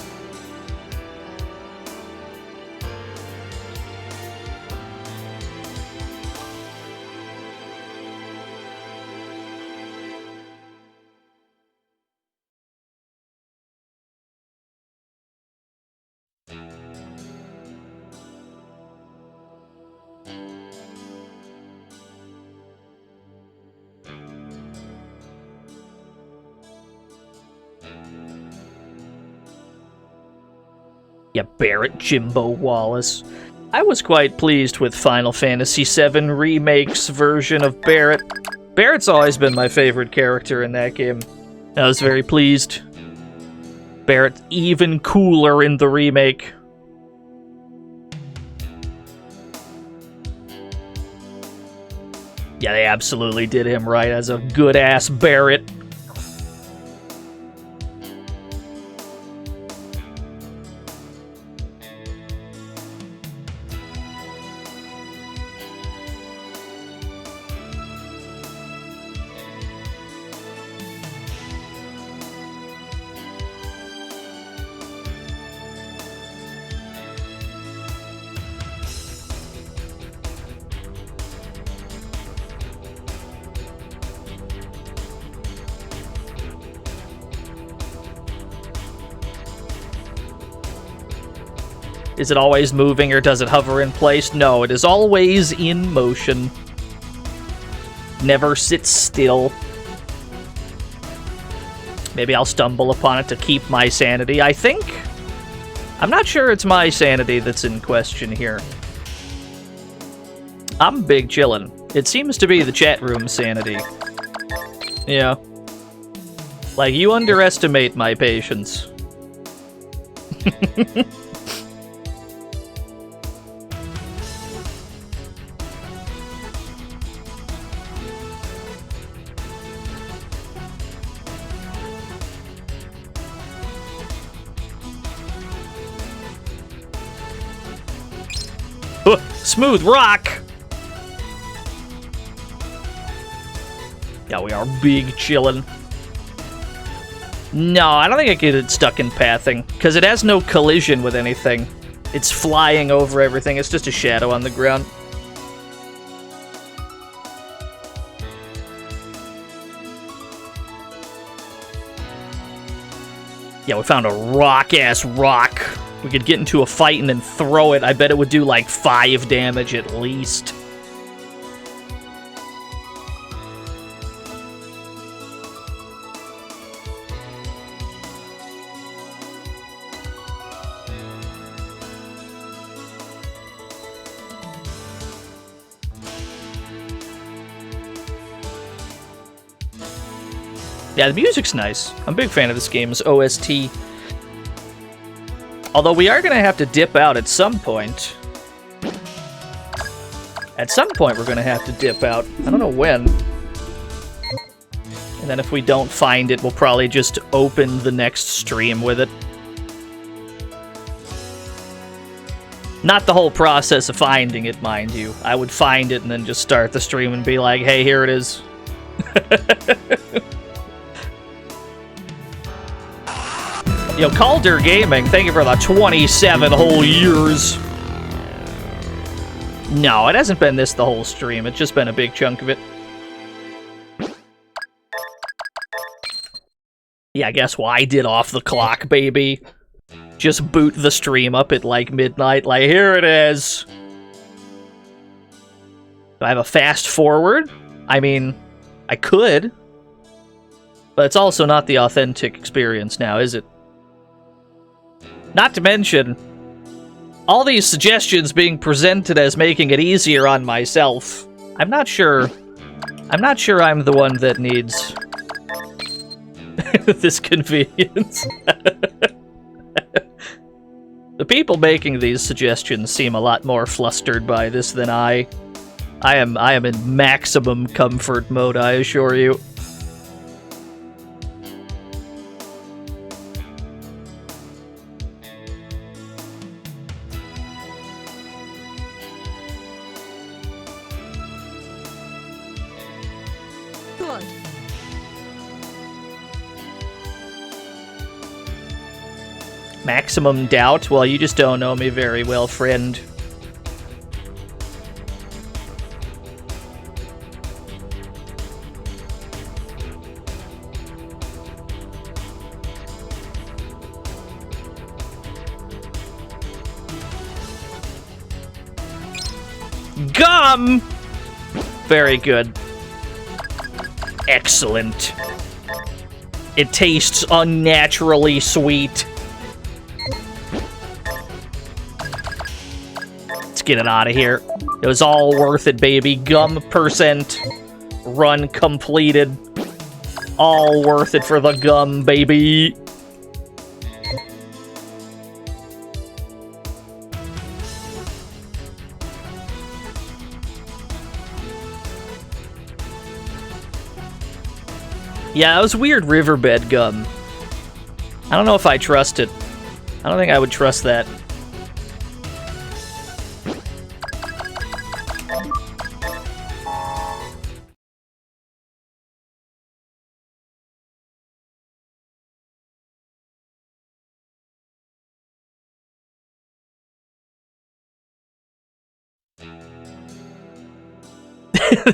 Yeah, Barrett Jimbo Wallace. I was quite pleased with Final Fantasy VII Remake's version of Barrett. Barrett's always been my favorite character in that game. I was very pleased. Barrett's even cooler in the remake. Yeah, they absolutely did him right as a good-ass Barrett. Is it always moving or does it hover in place? No, it is always in motion. Never sits still. Maybe I'll stumble upon it to keep my sanity. I'm not sure it's my sanity that's in question here. I'm big chillin'. It seems to be the chat room sanity. Yeah. Like, you underestimate my patience. Smooth rock! Yeah, we are big chillin'. No, I don't think I get it stuck in pathing, because it has no collision with anything. It's flying over everything, it's just a shadow on the ground. Yeah, we found a rock-ass rock. We could get into a fight and then throw it. I bet it would do like 5 damage at least. Yeah, the music's nice. I'm a big fan of this game's OST. Although we are going to have to dip out at some point. At some point we're going to have to dip out. I don't know when. And then if we don't find it, we'll probably just open the next stream with it. Not the whole process of finding it, mind you. I would find it and then just start the stream and be like, hey, here it is. Yo, Calder Gaming, thank you for the 27 whole years. No, it hasn't been this the whole stream. It's just been a big chunk of it. Yeah, guess what? I did off the clock, baby. just boot the stream up at like midnight, like, here it is. Do I have a fast forward? I mean, I could. But it's also not the authentic experience now, is it? Not to mention, all these suggestions being presented as making it easier on myself. I'm not sure I'm the one that needs this convenience. The people making these suggestions seem a lot more flustered by this than I. I am in maximum comfort mode, I assure you. Good. Maximum doubt? Well, you just don't know me very well, friend. Gum! Very good. Excellent. It tastes unnaturally sweet. Let's get it out of here. It was all worth it, baby. Gum percent. Run completed. All worth it for the gum, baby. Yeah, it was weird riverbed gum. I don't know if I trust it. I don't think I would trust that.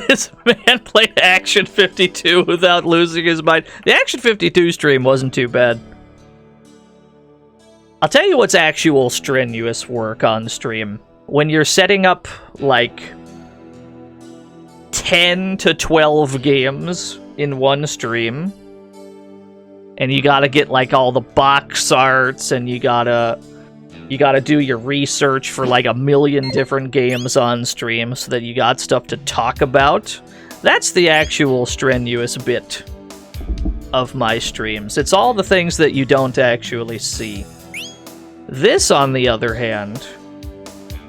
This man played Action 52 without losing his mind. The Action 52 stream wasn't too bad. I'll tell you what's actual strenuous work on stream. When you're setting up, like, 10 to 12 games in one stream, and you gotta get, like, all the box arts, and you gotta do your research for like 1 million different games on stream so that you got stuff to talk about. That's the actual strenuous bit of my streams. It's all the things that you don't actually see. This, on the other hand,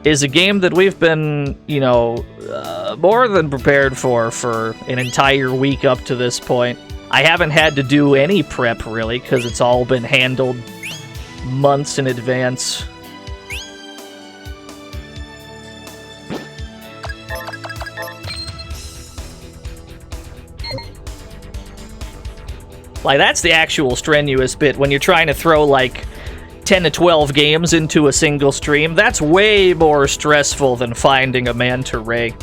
is a game that we've been, you know, more than prepared for an entire week up to this point. I haven't had to do any prep, really, because it's all been handled months in advance. Like, that's the actual strenuous bit when you're trying to throw, like, 10 to 12 games into a single stream. That's way more stressful than finding a manta ray.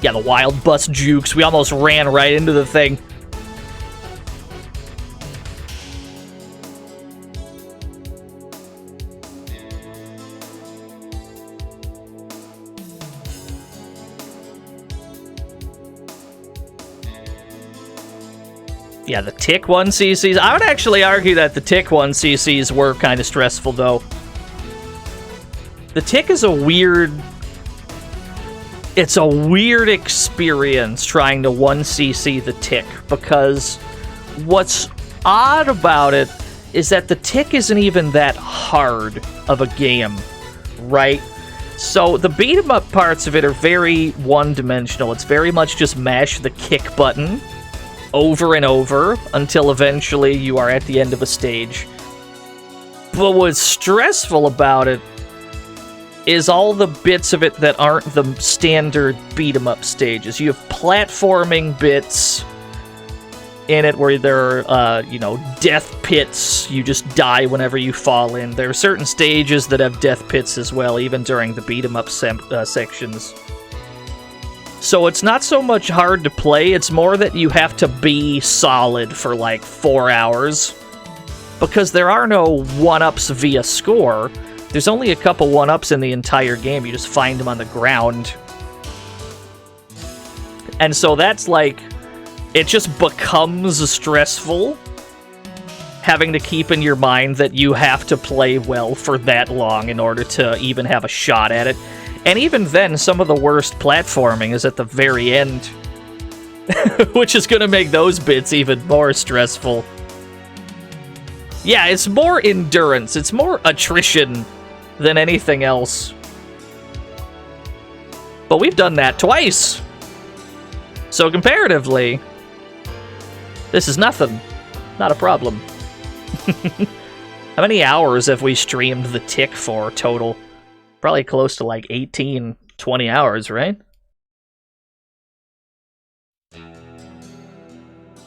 Yeah, the wild bus jukes. We almost ran right into the thing. Yeah, the tick 1CCs. I would actually argue that the tick 1CCs were kind of stressful, though. The tick is a weird... It's a weird experience trying to 1CC the tick, because what's odd about it is that the tick isn't even that hard of a game, right? So the beat-em-up parts of it are very one-dimensional. It's very much just mash the kick button over and over until eventually you are at the end of a stage. But what's stressful about it is all the bits of it that aren't the standard beat-em-up stages. You have platforming bits in it where there are, you know, death pits. You just die whenever you fall in. There are certain stages that have death pits as well, even during the beat-em-up sections. So it's not so much hard to play, it's more that you have to be solid for like 4 hours. Because there are no 1-ups via score. There's only a couple 1-ups in the entire game. You just find them on the ground. And so that's like... It just becomes stressful having to keep in your mind that you have to play well for that long in order to even have a shot at it. And even then, some of the worst platforming is at the very end. Which is going to make those bits even more stressful. Yeah, it's more endurance. It's more attrition than anything else. But we've done that twice. So comparatively, this is nothing. Not a problem. How many hours have we streamed The Tick for total? Probably close to like 18, 20 hours, right?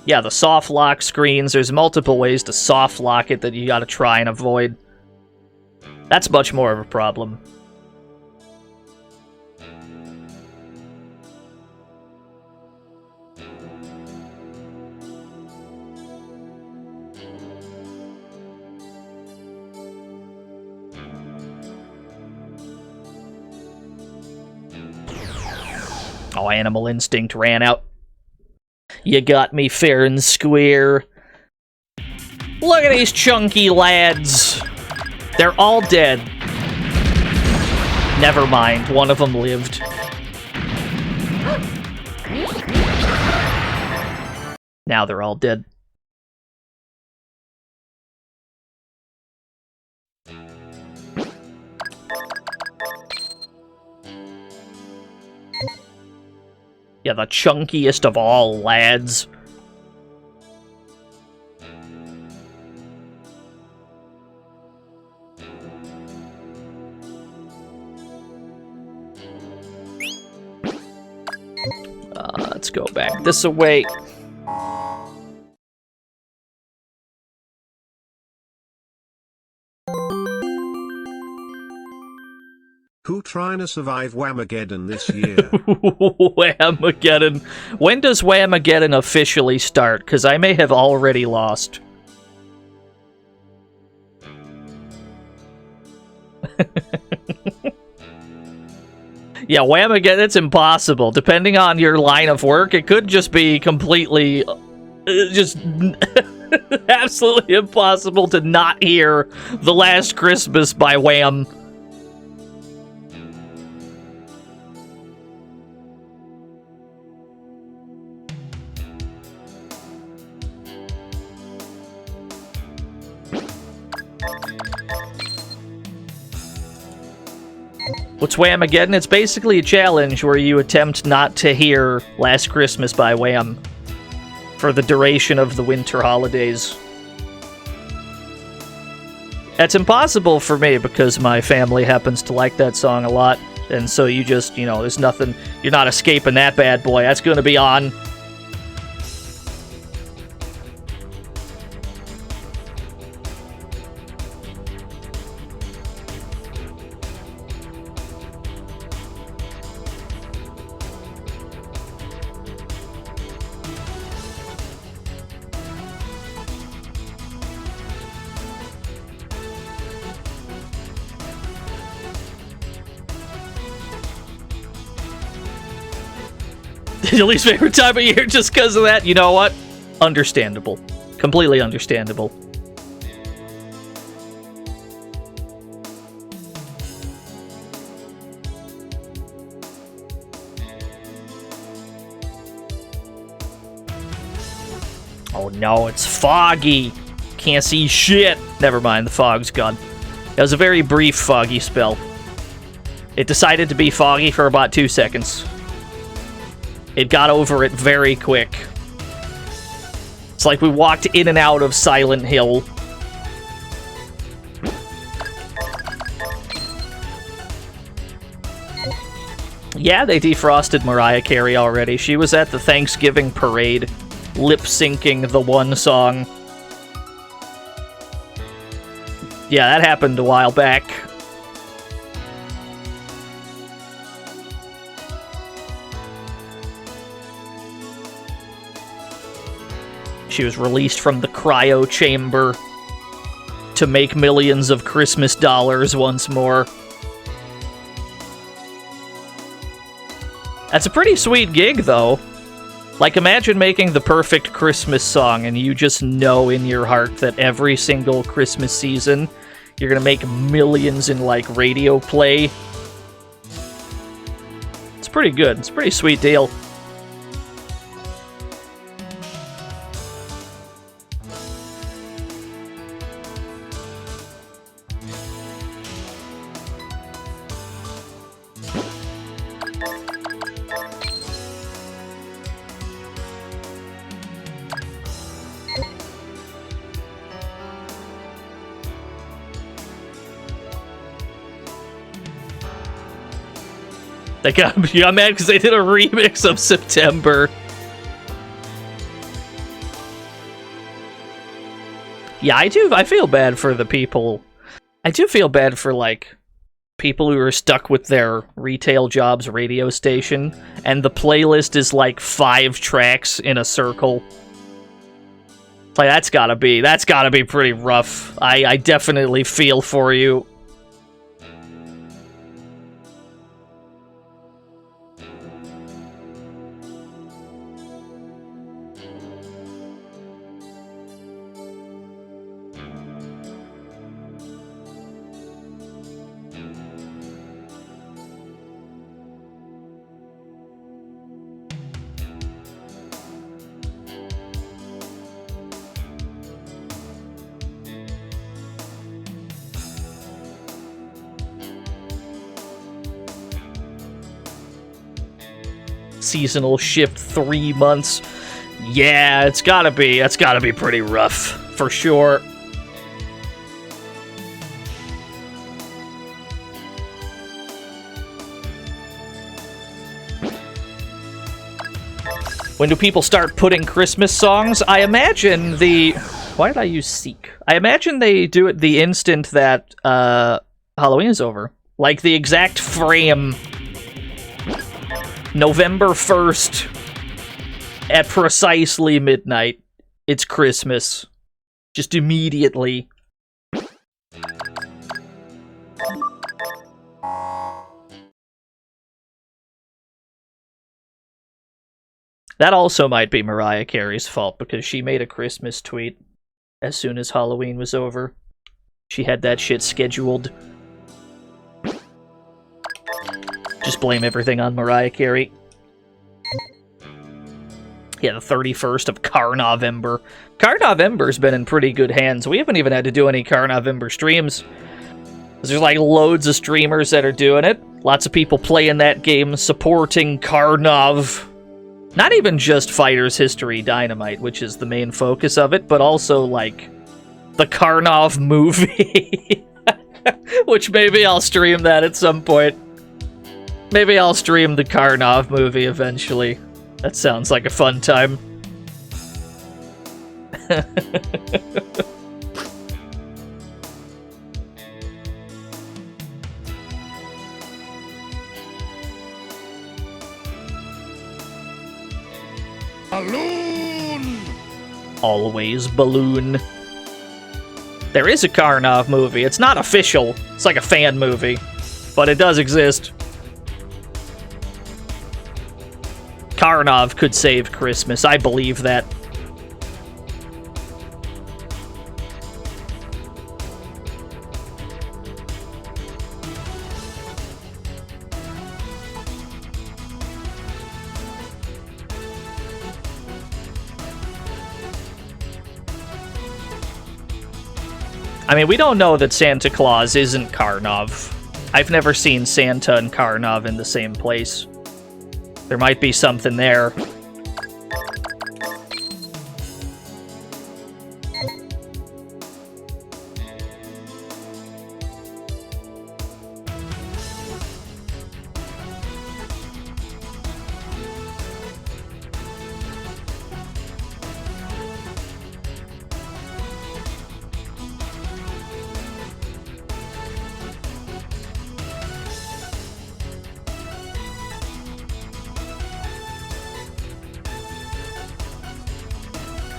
Yeah, the soft lock screens, there's multiple ways to soft lock it that you gotta try and avoid. That's much more of a problem. Oh, Animal Instinct ran out. You got me fair and square. Look at these chunky lads. They're all dead. Never mind, one of them lived. Now they're all dead. Yeah, the chunkiest of all lads. Let's go back this way. Who trying to survive Whamageddon this year? Whamageddon. When does Whamageddon officially start? Because I may have already lost. Yeah, Whamageddon, it's impossible. Depending on your line of work, it could just be completely... just absolutely impossible to not hear The Last Christmas by Wham. What's Whamageddon? It's basically a challenge where you attempt not to hear Last Christmas by Wham for the duration of the winter holidays. That's impossible for me because my family happens to like that song a lot, and so you just, you know, there's nothing, you're not escaping that bad boy. That's gonna be on. Your least favorite time of year just because of that? You know what? Understandable. Completely understandable. Oh no, it's foggy. Can't see shit. Never mind, the fog's gone. It was a very brief foggy spell. It decided to be foggy for about 2 seconds. It got over it very quick. It's like we walked in and out of Silent Hill. Yeah, they defrosted Mariah Carey already. She was at the Thanksgiving parade, lip-syncing the one song. Yeah, that happened a while back. She was released from the cryo chamber to make millions of Christmas dollars once more. That's a pretty sweet gig, though. Like, imagine making the perfect Christmas song, and you just know in your heart that every single Christmas season, you're gonna make millions in, like, radio play. It's pretty good. It's a pretty sweet deal. I'm mad because they did a remix of September. Yeah, I do. I feel bad for the people. I do feel bad for, like, people who are stuck with their retail jobs radio station, and the playlist is, like, 5 tracks in a circle. Like, that's gotta be pretty rough. I definitely feel for you. Seasonal shift 3 months. Yeah, that's gotta be pretty rough, for sure. When do people start putting Christmas songs? I imagine why did I use Seek? I imagine they do it the instant that Halloween is over. Like the exact frame. November 1st, at precisely midnight, it's Christmas. Just immediately. That also might be Mariah Carey's fault, because she made a Christmas tweet as soon as Halloween was over. She had that shit scheduled. Just blame everything on Mariah Carey. Yeah, the 31st of Carnovember. Carnovember's been in pretty good hands. We haven't even had to do any Carnovember streams. There's like loads of streamers that are doing it. Lots of people playing that game, supporting Carnov. Not even just Fighters History Dynamite, which is the main focus of it, but also like the Carnov movie. Which maybe I'll stream that at some point. Maybe I'll stream the Carnov movie eventually. That sounds like a fun time. Balloon! Always balloon. There is a Carnov movie. It's not official. It's like a fan movie. But it does exist. Carnov could save Christmas. I believe that. I mean, we don't know that Santa Claus isn't Carnov. I've never seen Santa and Carnov in the same place. There might be something there.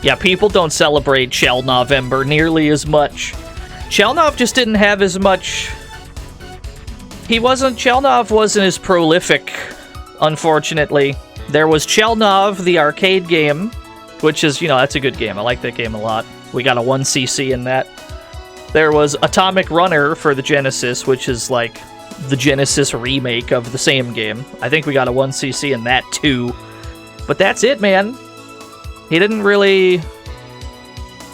Yeah, people don't celebrate Chelnovember nearly as much. Chelnov just didn't have as much... Chelnov wasn't as prolific, unfortunately. There was Chelnov, the arcade game, which is, that's a good game. I like that game a lot. We got a 1cc in that. There was Atomic Runner for the Genesis, which is like the Genesis remake of the same game. I think we got a 1cc in that too. But that's it, man. He didn't really...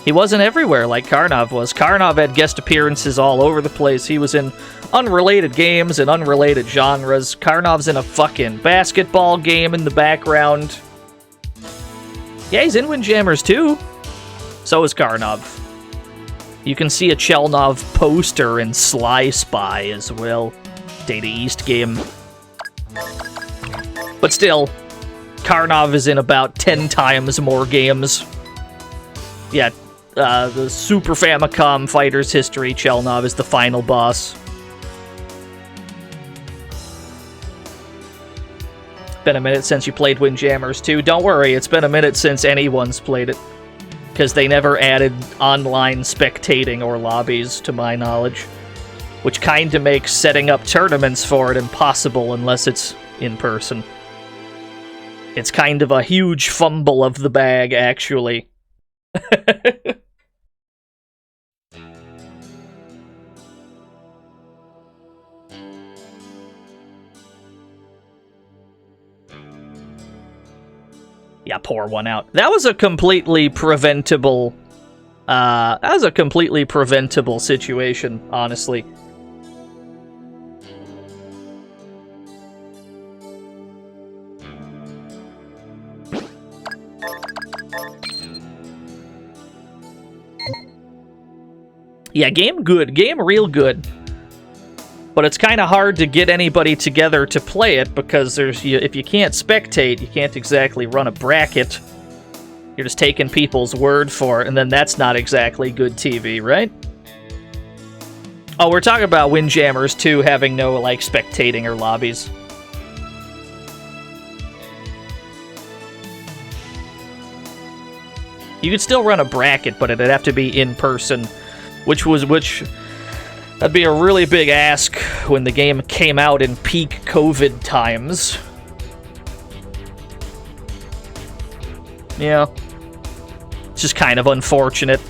He wasn't everywhere like Karnov was. Karnov had guest appearances all over the place. He was in unrelated games and unrelated genres. Karnov's in a fucking basketball game in the background. Yeah, he's in Windjammers too. So is Karnov. You can see a Chelnov poster in Sly Spy as well. Data East game. But still, Karnov is in about 10 times more games. Yeah, the Super Famicom Fighters History, Chelnov is the final boss. Been a minute since you played Windjammers 2. Don't worry, it's been a minute since anyone's played it. Because they never added online spectating or lobbies, to my knowledge. Which kinda makes setting up tournaments for it impossible unless it's in person. It's kind of a huge fumble of the bag, actually. Yeah, pour one out. That was a completely preventable... situation, honestly. Yeah, game good. Game real good. But it's kind of hard to get anybody together to play it because if you can't spectate, you can't exactly run a bracket. You're just taking people's word for it, and then that's not exactly good TV, right? Oh, we're talking about Windjammers 2 having no, spectating or lobbies. You could still run a bracket, but it'd have to be in person, which that'd be a really big ask when the game came out in peak COVID times. Yeah. It's just kind of unfortunate.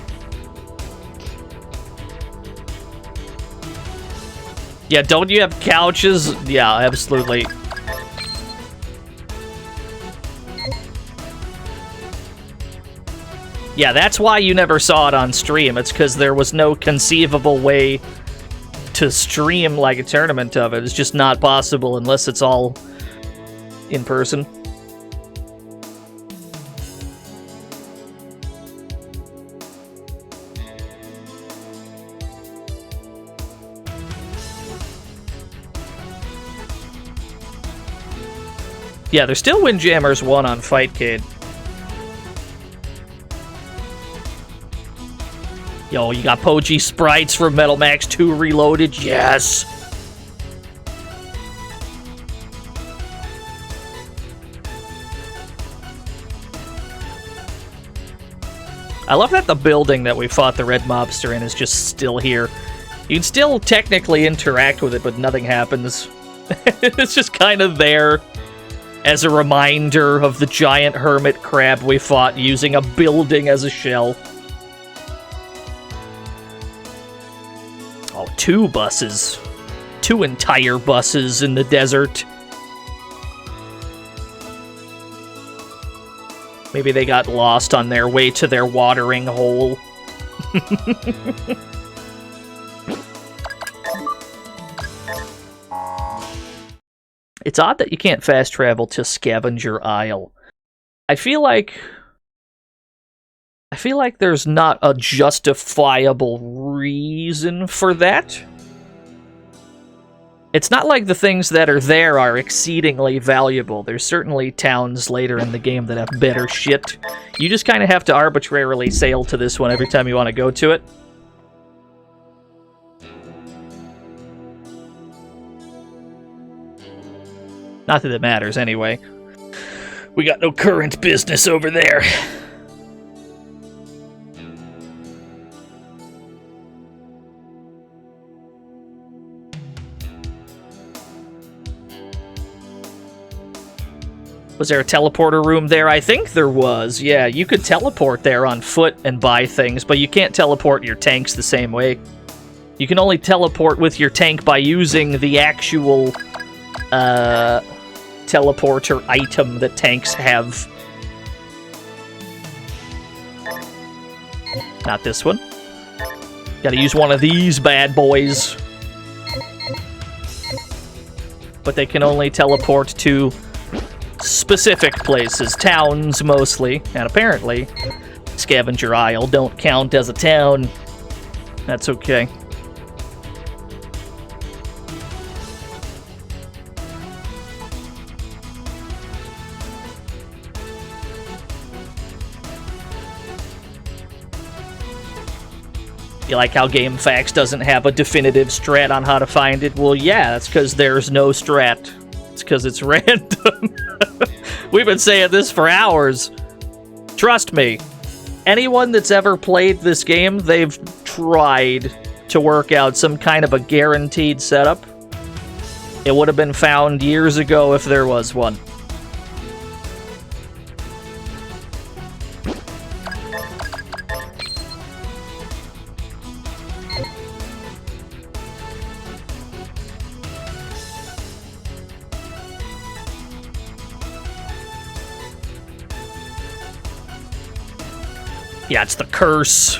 Yeah, don't you have couches? Yeah, absolutely. Yeah, that's why you never saw it on stream. It's because there was no conceivable way to stream like a tournament of it. It's just not possible unless it's all in person. Yeah, there's still Windjammers 1 on Fightcade. Yo, you got Poji sprites from Metal Max 2 Reloaded? Yes! I love that the building that we fought the Red Mobster in is just still here. You can still technically interact with it, but nothing happens. It's just kind of there as a reminder of the giant hermit crab we fought using a building as a shell. Oh, 2 buses. 2 entire buses in the desert. Maybe they got lost on their way to their watering hole. It's odd that you can't fast travel to Scavenger Isle. I feel like there's not a justifiable reason for that. It's not like the things that are there are exceedingly valuable. There's certainly towns later in the game that have better shit. You just kind of have to arbitrarily sail to this one every time you want to go to it. Not that it matters, anyway. We got no current business over there. Was there a teleporter room there? I think there was. Yeah, you could teleport there on foot and buy things, but you can't teleport your tanks the same way. You can only teleport with your tank by using the actual teleporter item that tanks have. Not this one. Gotta use one of these bad boys. But they can only teleport to specific places, towns mostly, and apparently Scavenger Isle don't count as a town. That's okay. You like how GameFAQs doesn't have a definitive strat on how to find it? Well, yeah, that's because there's no strat. It's because it's random. We've been saying this for hours. Trust me. Anyone that's ever played this game, they've tried to work out some kind of a guaranteed setup. It would have been found years ago if there was one. Yeah, it's the curse.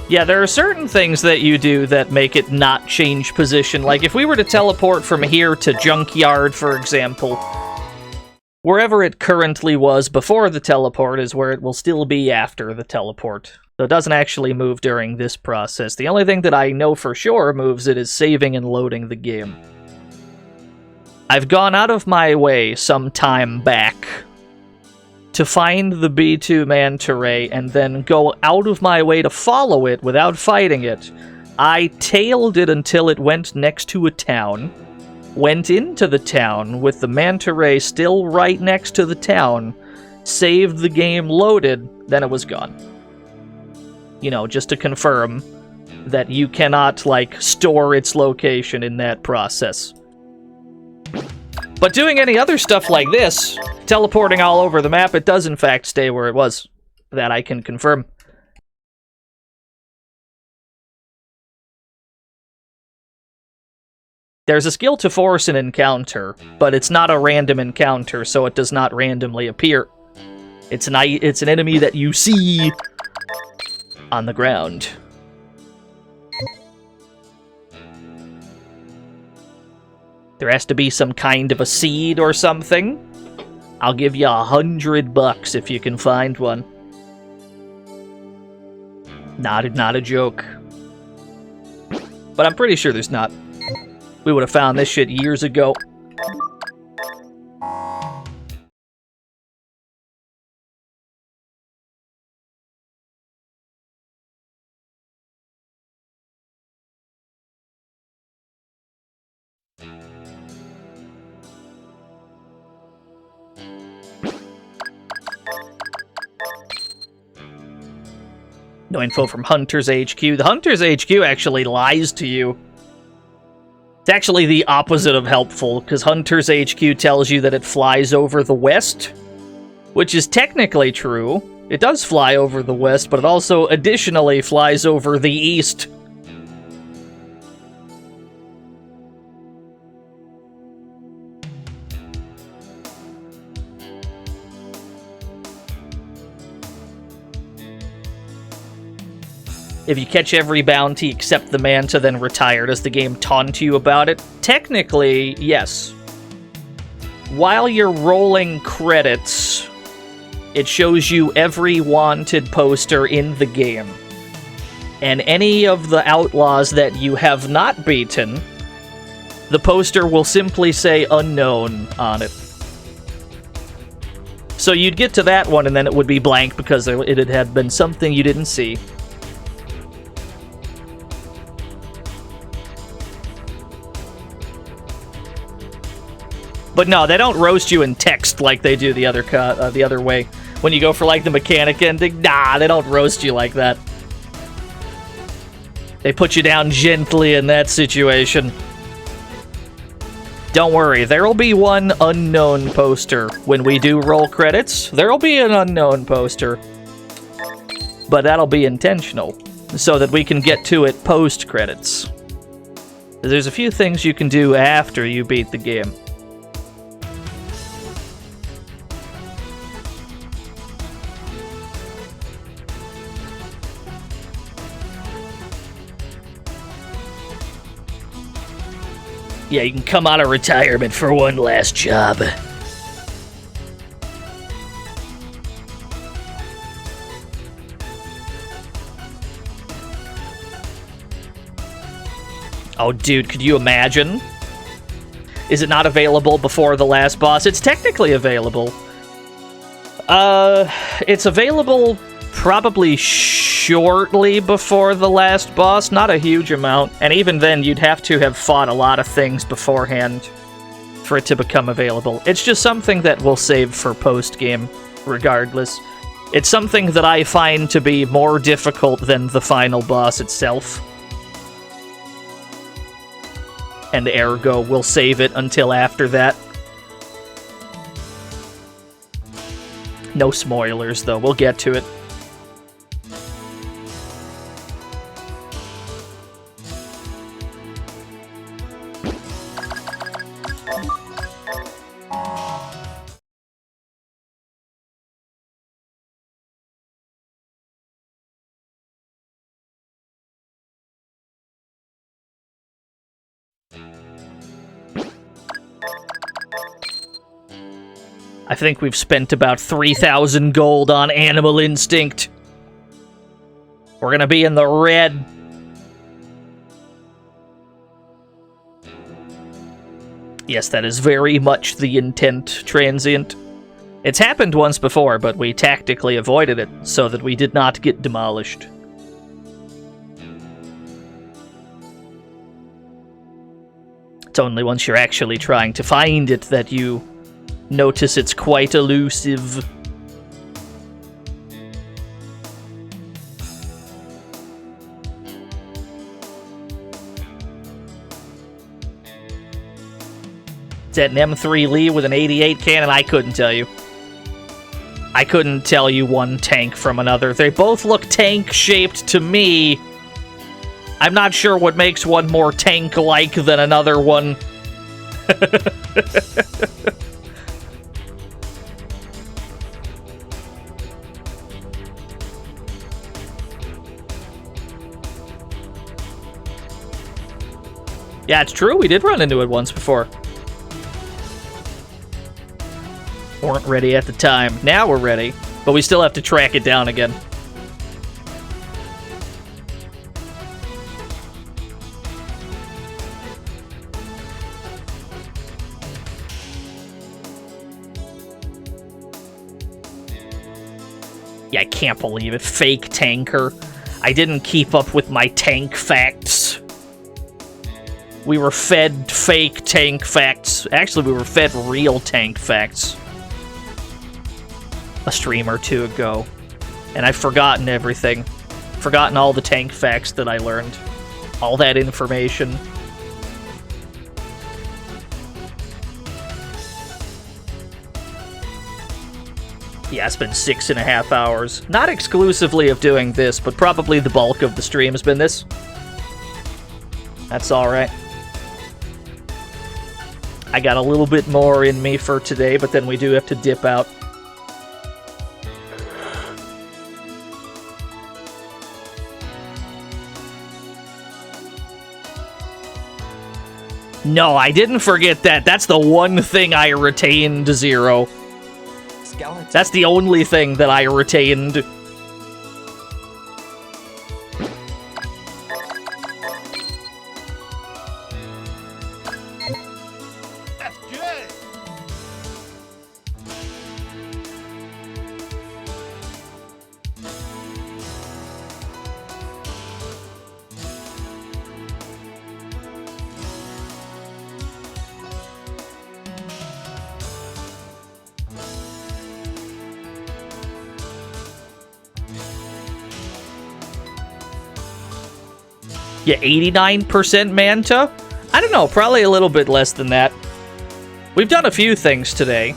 Yeah, there are certain things that you do that make it not change position. Like, if we were to teleport from here to Junkyard, for example, wherever it currently was before the teleport is where it will still be after the teleport. So it doesn't actually move during this process. The only thing that I know for sure moves it is saving and loading the game. I've gone out of my way some time back to find the B2 manta ray and then go out of my way to follow it without fighting it. I tailed it until it went next to a town, went into the town with the manta ray still right next to the town, saved the game, loaded, then it was gone. You know, just to confirm that you cannot, like, store its location in that process. But doing any other stuff like this, teleporting all over the map, it does in fact stay where it was. That I can confirm. There's a skill to force an encounter, but it's not a random encounter, so it does not randomly appear. It's an enemy that you see on the ground. There has to be some kind of a seed or something. I'll give you $100 if you can find one. Not a joke. But I'm pretty sure there's not. We would have found this shit years ago. No info from Hunter's HQ. The Hunter's HQ actually lies to you. It's actually the opposite of helpful, because Hunter's HQ tells you that it flies over the west, which is technically true. It does fly over the west, but it also additionally flies over the east. If you catch every bounty except the manta, then retire, does the game taunt you about it? Technically, yes. While you're rolling credits, it shows you every wanted poster in the game. And any of the outlaws that you have not beaten, the poster will simply say unknown on it. So you'd get to that one and then it would be blank because it had been something you didn't see. But no, they don't roast you in text like they do the other way. When you go for like the mechanic ending, nah, they don't roast you like that. They put you down gently in that situation. Don't worry, there'll be one unknown poster. When we do roll credits, there'll be an unknown poster. But that'll be intentional, so that we can get to it post-credits. There's a few things you can do after you beat the game. Yeah, you can come out of retirement for one last job. Oh, dude, could you imagine? Is it not available before the last boss? It's technically available. It's available probably shortly before the last boss, not a huge amount, and even then you'd have to have fought a lot of things beforehand for it to become available. It's just something that we'll save for post-game, regardless. It's something that I find to be more difficult than the final boss itself. And ergo, we'll save it until after that. No spoilers, though. We'll get to it. I think we've spent about 3,000 gold on Animal Instinct. We're gonna be in the red. Yes, that is very much the intent, Transient. It's happened once before, but we tactically avoided it so that we did not get demolished. It's only once you're actually trying to find it that you notice it's quite elusive. It's at an M3 Lee with an 88 cannon. I couldn't tell you. I couldn't tell you one tank from another. They both look tank-shaped to me. I'm not sure what makes one more tank-like than another one. Yeah, it's true. We did run into it once before. Weren't ready at the time. Now we're ready, but we still have to track it down again. Yeah, I can't believe it. Fake tanker. I didn't keep up with my tank facts. We were fed fake tank facts. Actually, we were fed real tank facts a stream or two ago. And I've forgotten everything. Forgotten all the tank facts that I learned. All that information. Yeah, it's been 6.5 hours. Not exclusively of doing this, but probably the bulk of the stream has been this. That's alright. I got a little bit more in me for today, but then we do have to dip out. No, I didn't forget that. That's the one thing I retained, Zero. Skeleton. That's the only thing that I retained. That's good. Yeah, 89% Manta? I don't know, probably a little bit less than that. We've done a few things today.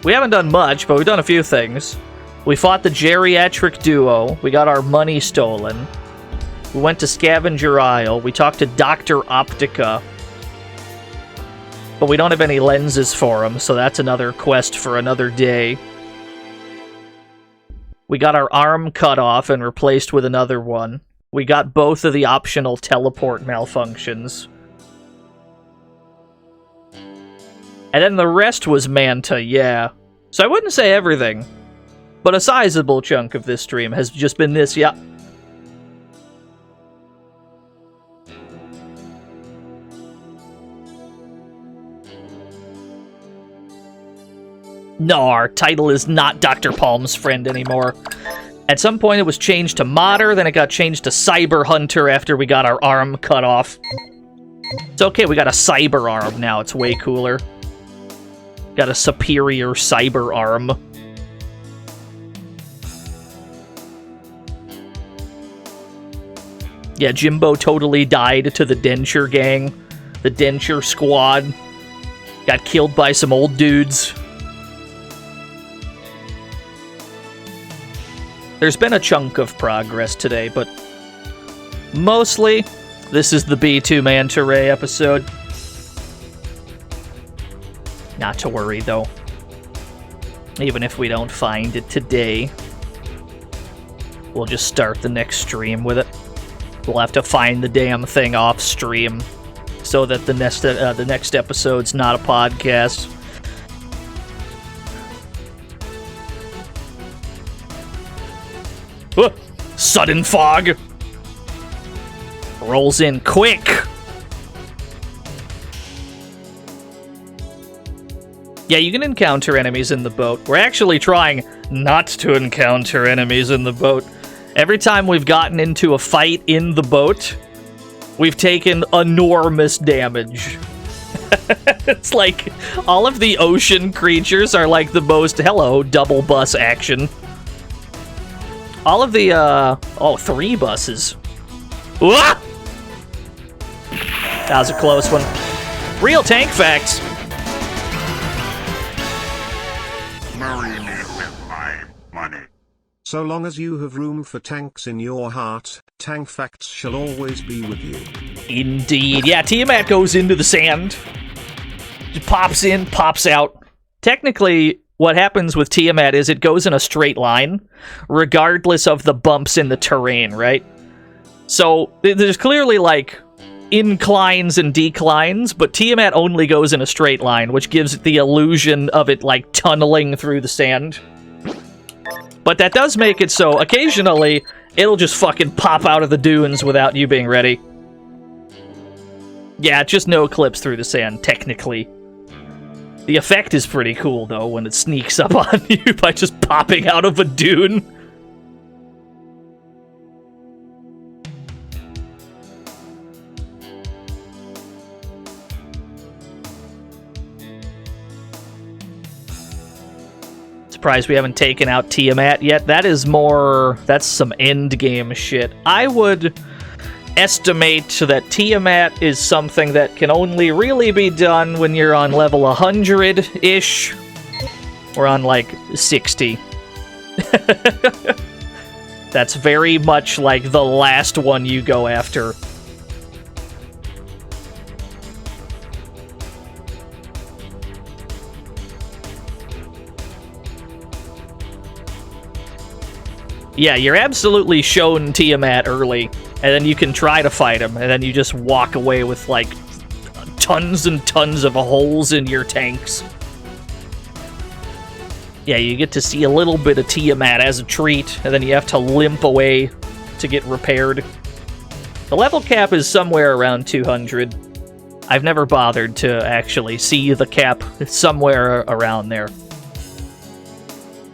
We haven't done much, but we've done a few things. We fought the geriatric duo. We got our money stolen. We went to Scavenger Isle. We talked to Dr. Optica. But we don't have any lenses for him, so that's another quest for another day. We got our arm cut off and replaced with another one. We got both of the optional teleport malfunctions. And then the rest was Manta, yeah. So I wouldn't say everything, but a sizable chunk of this stream has just been this, yeah. No, our title is not Dr. Palm's friend anymore. At some point it was changed to Modder, then it got changed to Cyber Hunter after we got our arm cut off. It's okay, we got a cyber arm now, it's way cooler. Got a superior cyber arm. Yeah, Jimbo totally died to the Denture gang. The Denture squad. Got killed by some old dudes. There's been a chunk of progress today, but mostly, this is the B2 Manta Ray episode. Not to worry, though. Even if we don't find it today, we'll just start the next stream with it. We'll have to find the damn thing off stream so that the next episode's not a podcast. Sudden fog rolls in quick. Yeah, you can encounter enemies in the boat. We're actually trying not to encounter enemies in the boat. Every time we've gotten into a fight in the boat, we've taken enormous damage. It's like all of the ocean creatures are like the most, hello, double bus action. All of the, 3 buses. Wah! That was a close one. Real tank facts. Marry me with my money. So long as you have room for tanks in your heart, tank facts shall always be with you. Indeed. Yeah, Tiamat goes into the sand. Just pops in, pops out. Technically, what happens with Tiamat is it goes in a straight line, regardless of the bumps in the terrain, right? So, there's clearly, like, inclines and declines, but Tiamat only goes in a straight line, which gives it the illusion of it, like, tunneling through the sand. But that does make it so, occasionally, it'll just fucking pop out of the dunes without you being ready. Yeah, just no clips through the sand, technically. The effect is pretty cool, though, when it sneaks up on you by just popping out of a dune. Surprised we haven't taken out Tiamat yet. That is more... that's some endgame shit. I would estimate that Tiamat is something that can only really be done when you're on level 100-ish. Or on, like, 60. That's very much like the last one you go after. Yeah, you're absolutely shown Tiamat early, and then you can try to fight him, and then you just walk away with, like, tons and tons of holes in your tanks. Yeah, you get to see a little bit of Tiamat as a treat, and then you have to limp away to get repaired. The level cap is somewhere around 200. I've never bothered to actually see the cap. It's somewhere around there.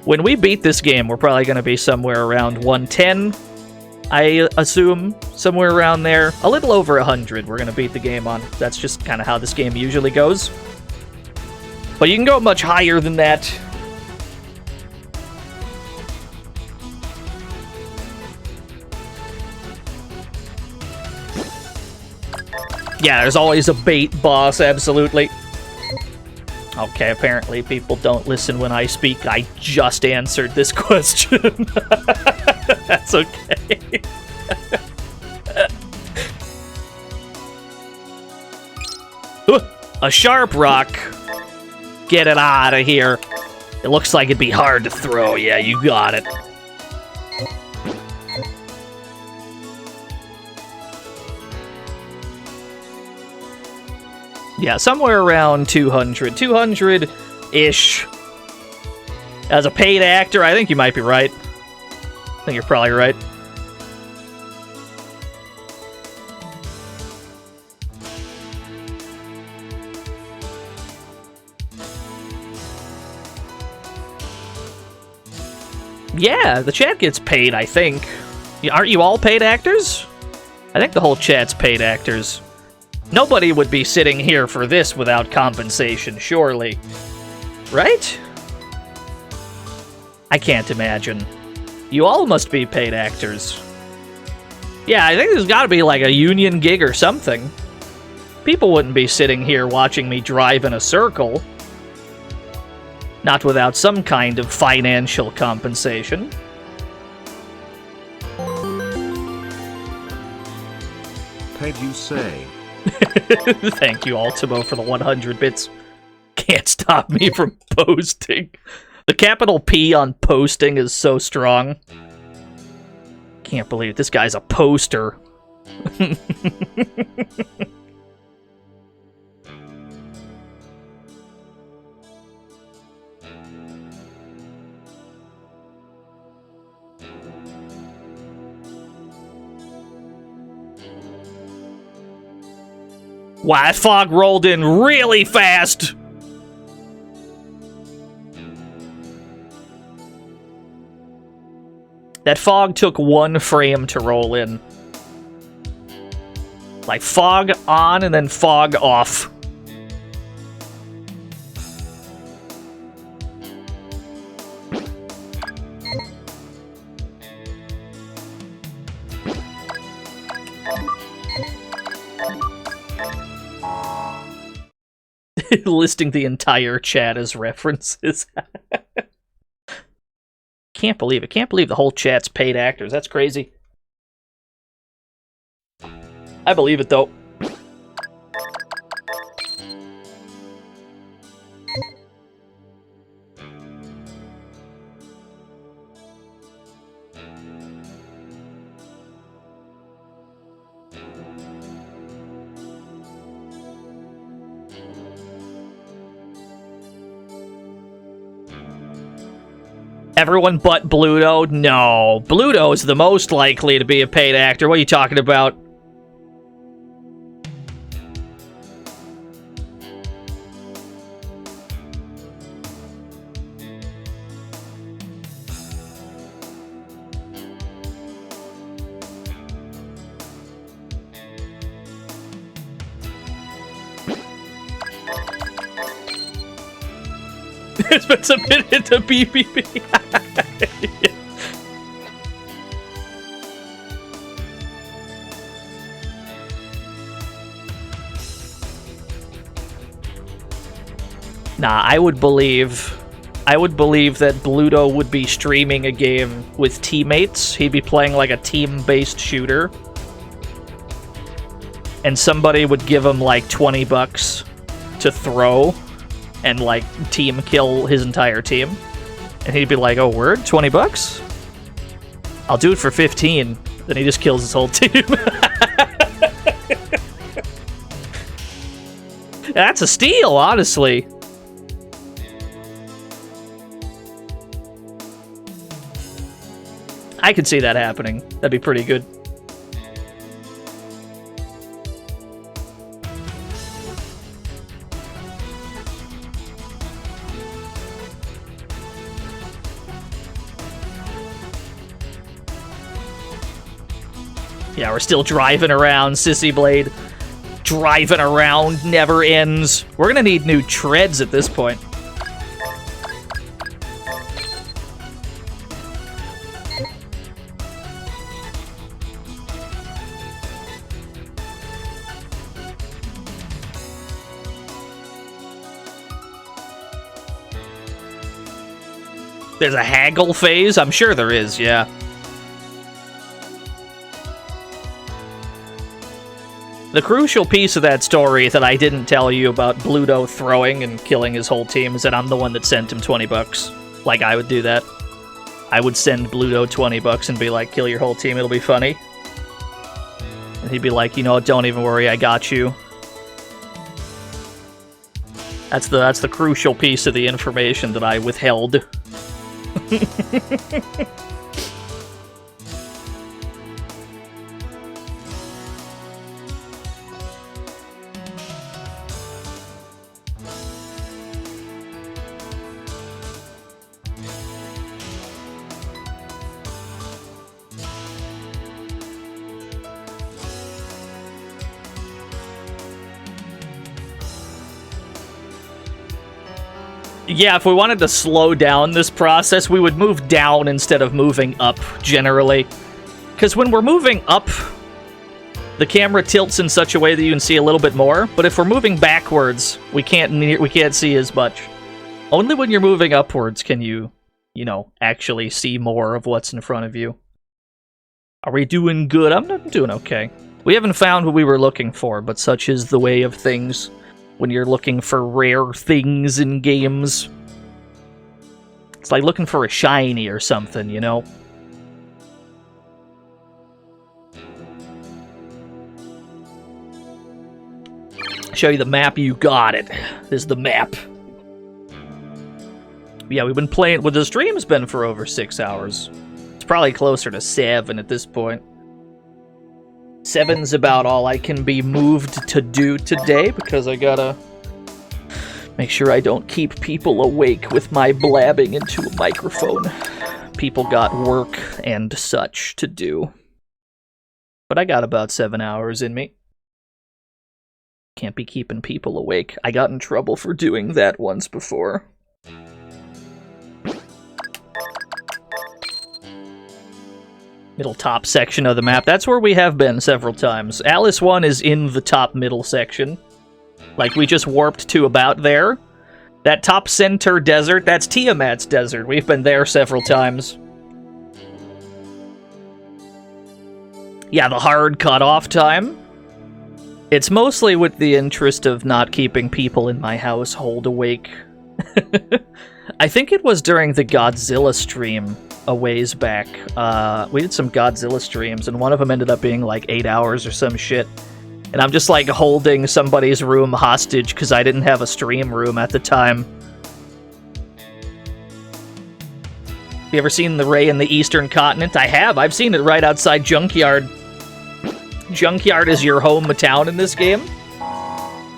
When we beat this game, we're probably going to be somewhere around 110, I assume. Somewhere around there. A little over 100 we're going to beat the game on. That's just kind of how this game usually goes. But you can go much higher than that. Yeah, there's always a bait boss, absolutely. Okay, apparently people don't listen when I speak. I just answered this question. That's okay. A sharp rock. Get it out of here. It looks like it'd be hard to throw. Yeah, you got it. Yeah, somewhere around 200. 200-ish. As a paid actor, I think you might be right. I think you're probably right. Yeah, the chat gets paid, I think. Aren't you all paid actors? I think the whole chat's paid actors. Nobody would be sitting here for this without compensation, surely. Right? I can't imagine. You all must be paid actors. Yeah, I think there's gotta be like a union gig or something. People wouldn't be sitting here watching me drive in a circle. Not without some kind of financial compensation. Paid you say? Thank you, Ultimo, for the 100 bits. Can't stop me from posting. The capital P on posting is so strong. Can't believe this guy's a poster. Wow, that fog rolled in really fast! That fog took 1 frame to roll in. Like, fog on and then fog off. Listing the entire chat as references. Can't believe it. Can't believe the whole chat's paid actors. That's crazy. I believe it, though. Everyone but Bluto? No. Bluto's the most likely to be a paid actor. What are you talking about? It's been submitted to BBB. Nah, I would believe that Bluto would be streaming a game with teammates. He'd be playing like a team-based shooter. And somebody would give him like $20 to throw and like team kill his entire team. And he'd be like, oh, word? $20? I'll do it for 15. Then he just kills his whole team. That's a steal, honestly. I could see that happening. That'd be pretty good. Yeah, we're still driving around, Sissy Blade. Driving around never ends. We're gonna need new treads at this point. There's a haggle phase? I'm sure there is, yeah. The crucial piece of that story that I didn't tell you about Bluto throwing and killing his whole team is that I'm the one that sent him 20 bucks. Like, I would do that. I would send Bluto 20 bucks and be like, kill your whole team, it'll be funny. And he'd be like, you know what, don't even worry, I got you. That's the crucial piece of the information that I withheld. Yeah, if we wanted to slow down this process, we would move down instead of moving up, generally. Because when we're moving up, the camera tilts in such a way that you can see a little bit more, but if we're moving backwards, we can't see as much. Only when you're moving upwards can you know, actually see more of what's in front of you. Are we doing good? I'm doing okay. We haven't found what we were looking for, but such is the way of things. When you're looking for rare things in games. It's like looking for a shiny or something, you know? Show you the map, you got it. This is the map. Yeah, we've been playing... Well, the stream's been for over 6 hours. It's probably closer to 7 at this point. 7's about all I can be moved to do today, because I gotta make sure I don't keep people awake with my blabbing into a microphone. People got work and such to do. But I got about 7 hours in me. Can't be keeping people awake. I got in trouble for doing that once before. Middle top section of the map. That's where we have been several times. Alice 1 is in the top middle section. Like, we just warped to about there. That top center desert, that's Tiamat's desert. We've been there several times. Yeah, the hard cutoff time. It's mostly with the interest of not keeping people in my household awake. I think it was during the Godzilla stream a ways back. We did some Godzilla streams, and one of them ended up being like 8 hours or some shit. And I'm just like holding somebody's room hostage because I didn't have a stream room at the time. You ever seen the Ray in the Eastern Continent? I have. I've seen it right outside Junkyard. Junkyard is your home town in this game.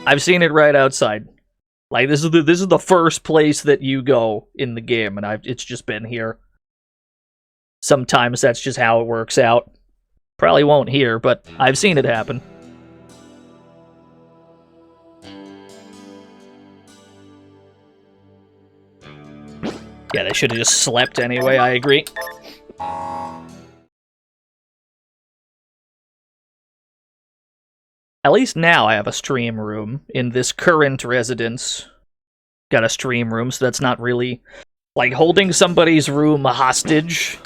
I've seen it right outside. Like, this is the first place that you go in the game, and it's just been here. Sometimes that's just how it works out. Probably won't here, but I've seen it happen. Yeah, they should have just slept anyway, I agree. At least now I have a stream room in this current residence. Got a stream room, so that's not really like holding somebody's room hostage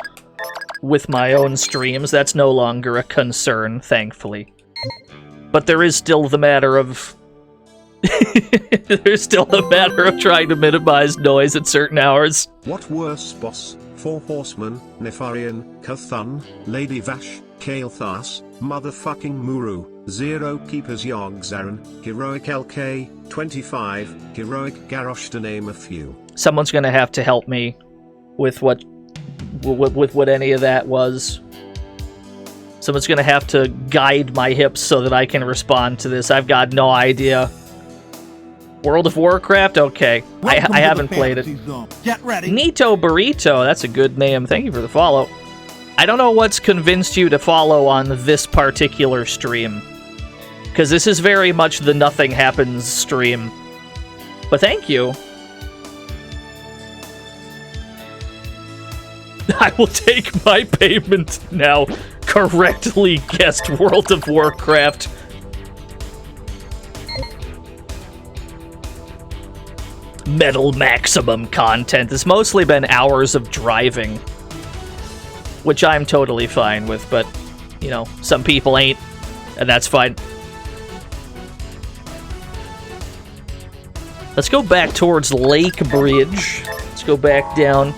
with my own streams. That's no longer a concern, thankfully. But there is still the matter of... There's still the matter of trying to minimize noise at certain hours. What worse, boss? 4 Horsemen, Nefarian, Kathun, Lady Vash, Kael'thas, Motherfucking Muru, 0 Keepers Yogg-Saron, Heroic LK, 25, Heroic Garrosh, to name a few. Someone's gonna have to help me with what any of that was. Someone's gonna have to guide my hips so that I can respond to this. I've got no idea. World of Warcraft? Okay. I haven't played it. Get ready. Nito Burrito, that's a good name. Thank you for the follow. I don't know what's convinced you to follow on this particular stream. Because this is very much the Nothing Happens stream. But thank you. I will take my payment now. Correctly guessed World of Metal Maximum content. It's mostly been hours of driving, which I'm totally fine with, but, you know, some people ain't, and that's fine. Let's go back towards Lake Bridge. Let's go back down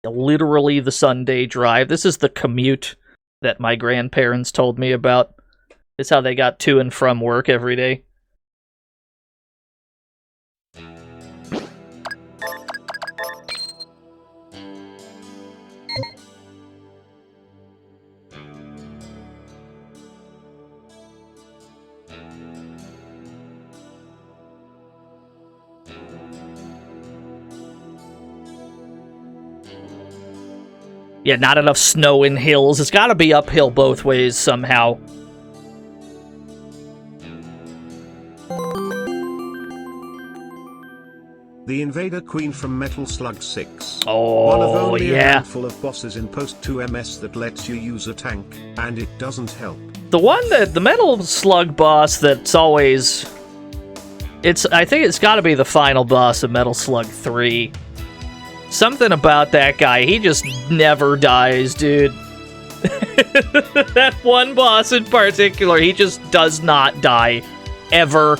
literally the Sunday drive. This is the commute that my grandparents told me about. It's how they got to and from work every day. Yeah, not enough snow in hills. It's gotta be uphill both ways somehow. The Invader Queen from Metal Slug 6. Oh, One of only a yeah. handful of bosses in Post 2 MS that lets you use a tank, and it doesn't help. The Metal Slug boss that's always... I think it's gotta be the final boss of Metal Slug 3. Something about that guy, he just never dies, dude. That one boss in particular, he just does not die. Ever.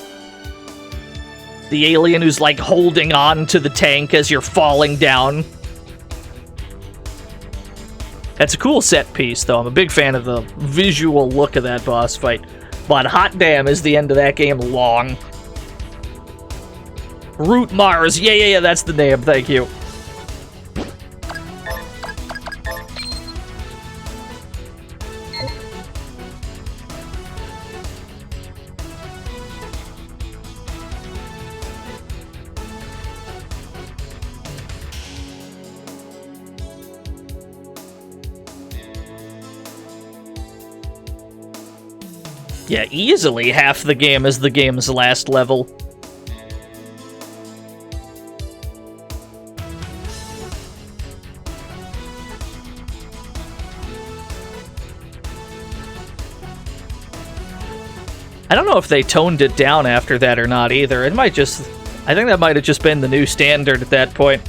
The alien who's, like, holding on to the tank as you're falling down. That's a cool set piece, though. I'm a big fan of the visual look of that boss fight. But hot damn, is the end of that game long. Root Mars. Yeah, that's the name. Thank you. Yeah, easily half the game is the game's last level. I don't know if they toned it down after that or not either. It might just... I think that might have just been the new standard at that point.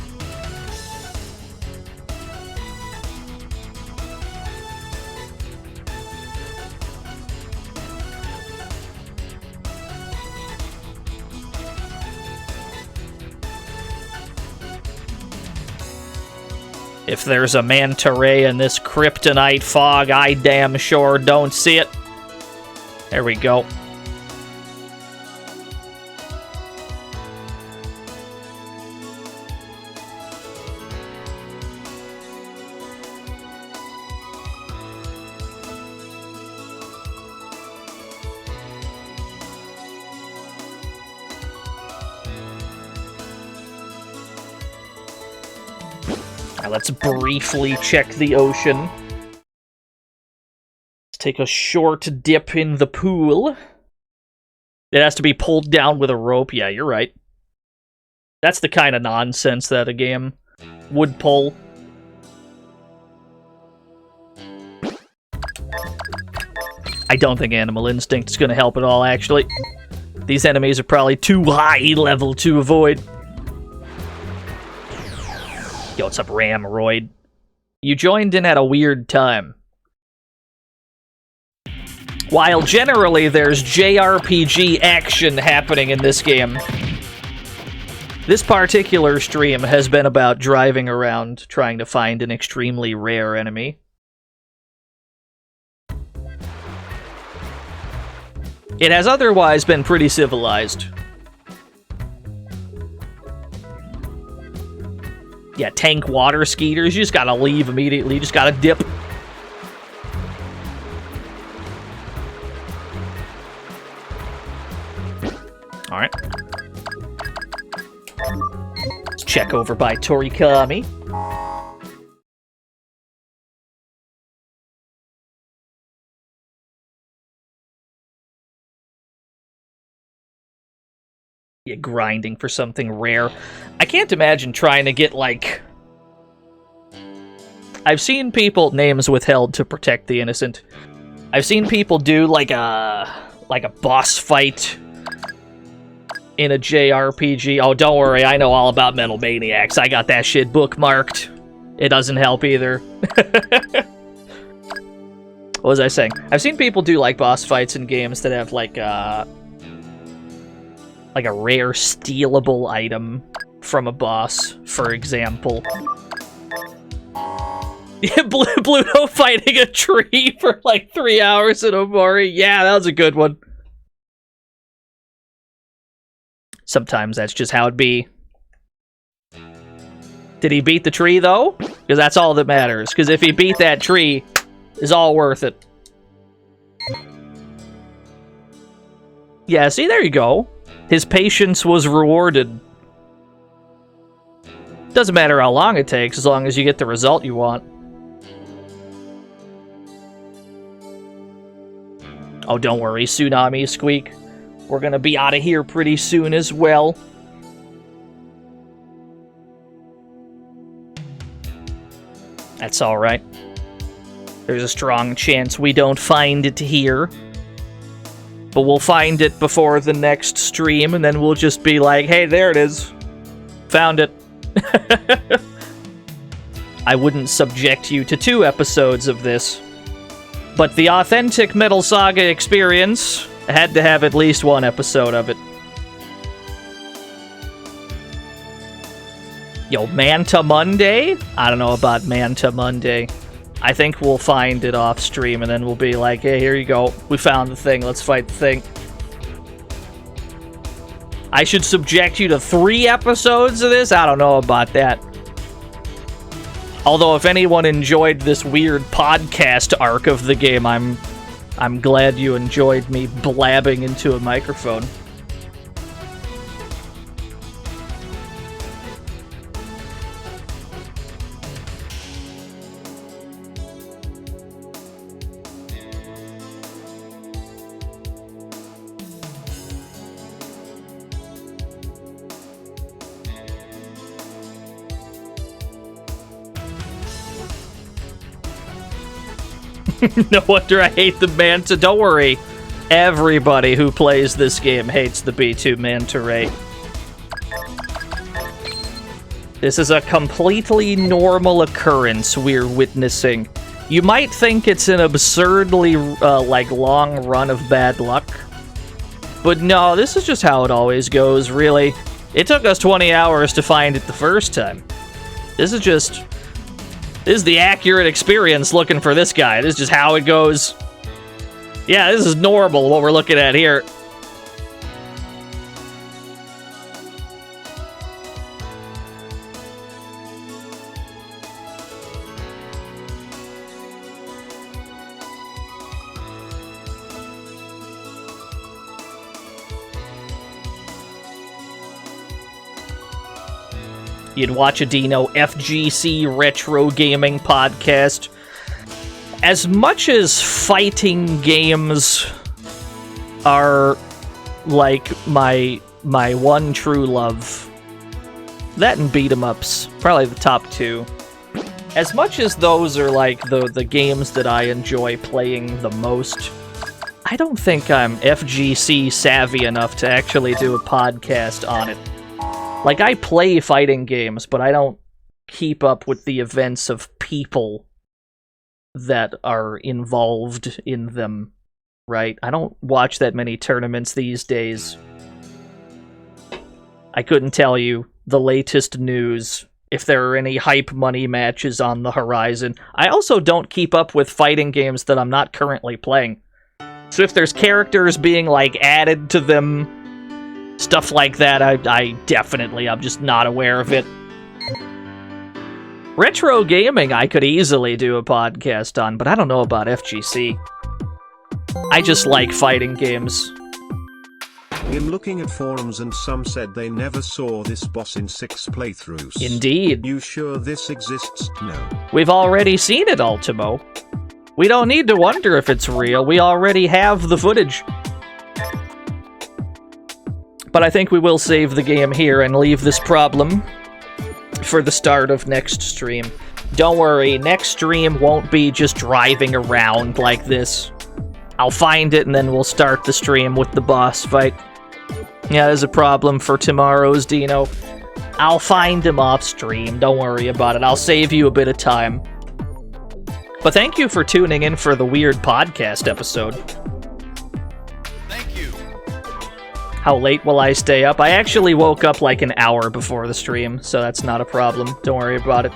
If there's a manta ray in this kryptonite fog, I damn sure don't see it. There we go. Let's briefly check the ocean. Let's take a short dip in the pool. It has to be pulled down with a rope. Yeah, you're right. That's the kind of nonsense that a game would pull. I don't think Animal Instinct is going to help at all, actually. These enemies are probably too high level to avoid. Yo, what's up, Ramroid? You joined in at a weird time. While generally there's JRPG action happening in this game, this particular stream has been about driving around trying to find an extremely rare enemy. It has otherwise been pretty civilized. Yeah, tank water skeeters, you just gotta leave immediately, you just gotta dip. Alright. Let's check over by Torikami. Yeah, grinding for something rare. I can't imagine trying to get, like... I've seen people... Names withheld to protect the innocent. I've seen people do, like a boss fight in a JRPG. Oh, don't worry, I know all about Metal Maniacs. I got that shit bookmarked. It doesn't help either. What was I saying? I've seen people do like boss fights in games that have like a rare stealable item from a boss, for example. Yeah, Bluto fighting a tree for like 3 hours in Omori. Yeah, that was a good one. Sometimes that's just how it be. Did he beat the tree, though? Because that's all that matters. Because if he beat that tree, it's all worth it. Yeah, see, there you go. His patience was rewarded. Doesn't matter how long it takes, as long as you get the result you want. Oh, don't worry, Tsunami Squeak. We're gonna be out of here pretty soon as well. That's alright. There's a strong chance we don't find it here. But we'll find it before the next stream, and then we'll just be like, hey, there it is. Found it. I wouldn't subject you to 2 episodes of this. But the authentic Metal Saga experience had to have at least 1 episode of it. Yo, Manta Monday? I don't know about Manta Monday. I think we'll find it off stream, and then we'll be like, hey, here you go. We found the thing. Let's fight the thing. I should subject you to 3 episodes of this? I don't know about that. Although, if anyone enjoyed this weird podcast arc of the game, I'm glad you enjoyed me blabbing into a microphone. No wonder I hate the Manta. Don't worry. Everybody who plays this game hates the B2 Manta Ray. This is a completely normal occurrence we're witnessing. You might think it's an absurdly, long run of bad luck. But no, this is just how it always goes, really. It took us 20 hours to find it the first time. This is the accurate experience looking for this guy. This is just how it goes. Yeah, this is normal, what we're looking at here. You'd watch a DNO FGC retro gaming podcast. As much as fighting games are like my one true love, that and beat 'em ups, probably the top 2. As much as those are like the games that I enjoy playing the most, I don't think I'm FGC savvy enough to actually do a podcast on it. Like, I play fighting games, but I don't keep up with the events of people that are involved in them, right? I don't watch that many tournaments these days. I couldn't tell you the latest news, if there are any hype money matches on the horizon. I also don't keep up with fighting games that I'm not currently playing. So if there's characters being, like, added to them, stuff like that, I'm just not aware of it. Retro gaming, I could easily do a podcast on, but I don't know about FGC. I just like fighting games. I'm looking at forums and some said they never saw this boss in 6 playthroughs. Indeed. You sure this exists? No. We've already seen it, Ultimo. We don't need to wonder if it's real. We already have the footage. But I think we will save the game here and leave this problem for the start of next stream. Don't worry, next stream won't be just driving around like this. I'll find it and then we'll start the stream with the boss fight. Yeah, there's a problem for tomorrow's DNO. I'll find him off stream. Don't worry about it. I'll save you a bit of time. But thank you for tuning in for the weird podcast episode. Thank you. How late will I stay up? I actually woke up like an hour before the stream, so that's not a problem. Don't worry about it.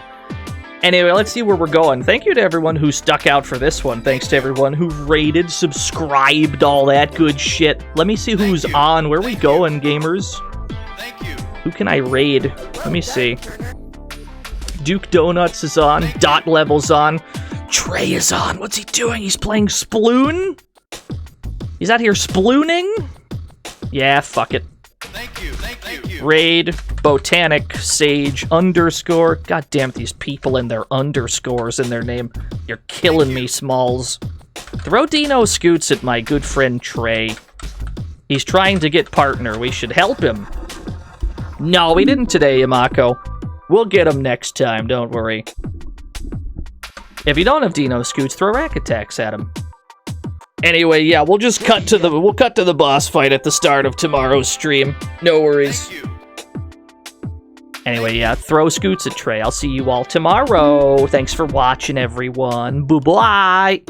Anyway, let's see where we're going. Thank you to everyone who stuck out for this one. Thanks to everyone who rated, subscribed, all that good shit. Let me see who's on. Where we going, gamers? Thank you. Who can I raid? Let me see. Duke Donuts is on. Dot Level's on. Trey is on. What's he doing? He's playing Sploon? He's out here splooning? Yeah, fuck it. Thank you. Thank you. Raid, Botanic, Sage, underscore. God damn it, these people and their underscores in their name. You're killing me, Smalls. Throw Dino Scoots at my good friend Trey. He's trying to get partner. We should help him. No, we didn't today, Yamako. We'll get him next time, don't worry. If you don't have Dino Scoots, throw rack attacks at him. Anyway, yeah, we'll just cut to the boss fight at the start of tomorrow's stream. No worries. Thank you. Anyway, yeah, throw Scoots at Trey. I'll see you all tomorrow. Thanks for watching, everyone. Bye-bye.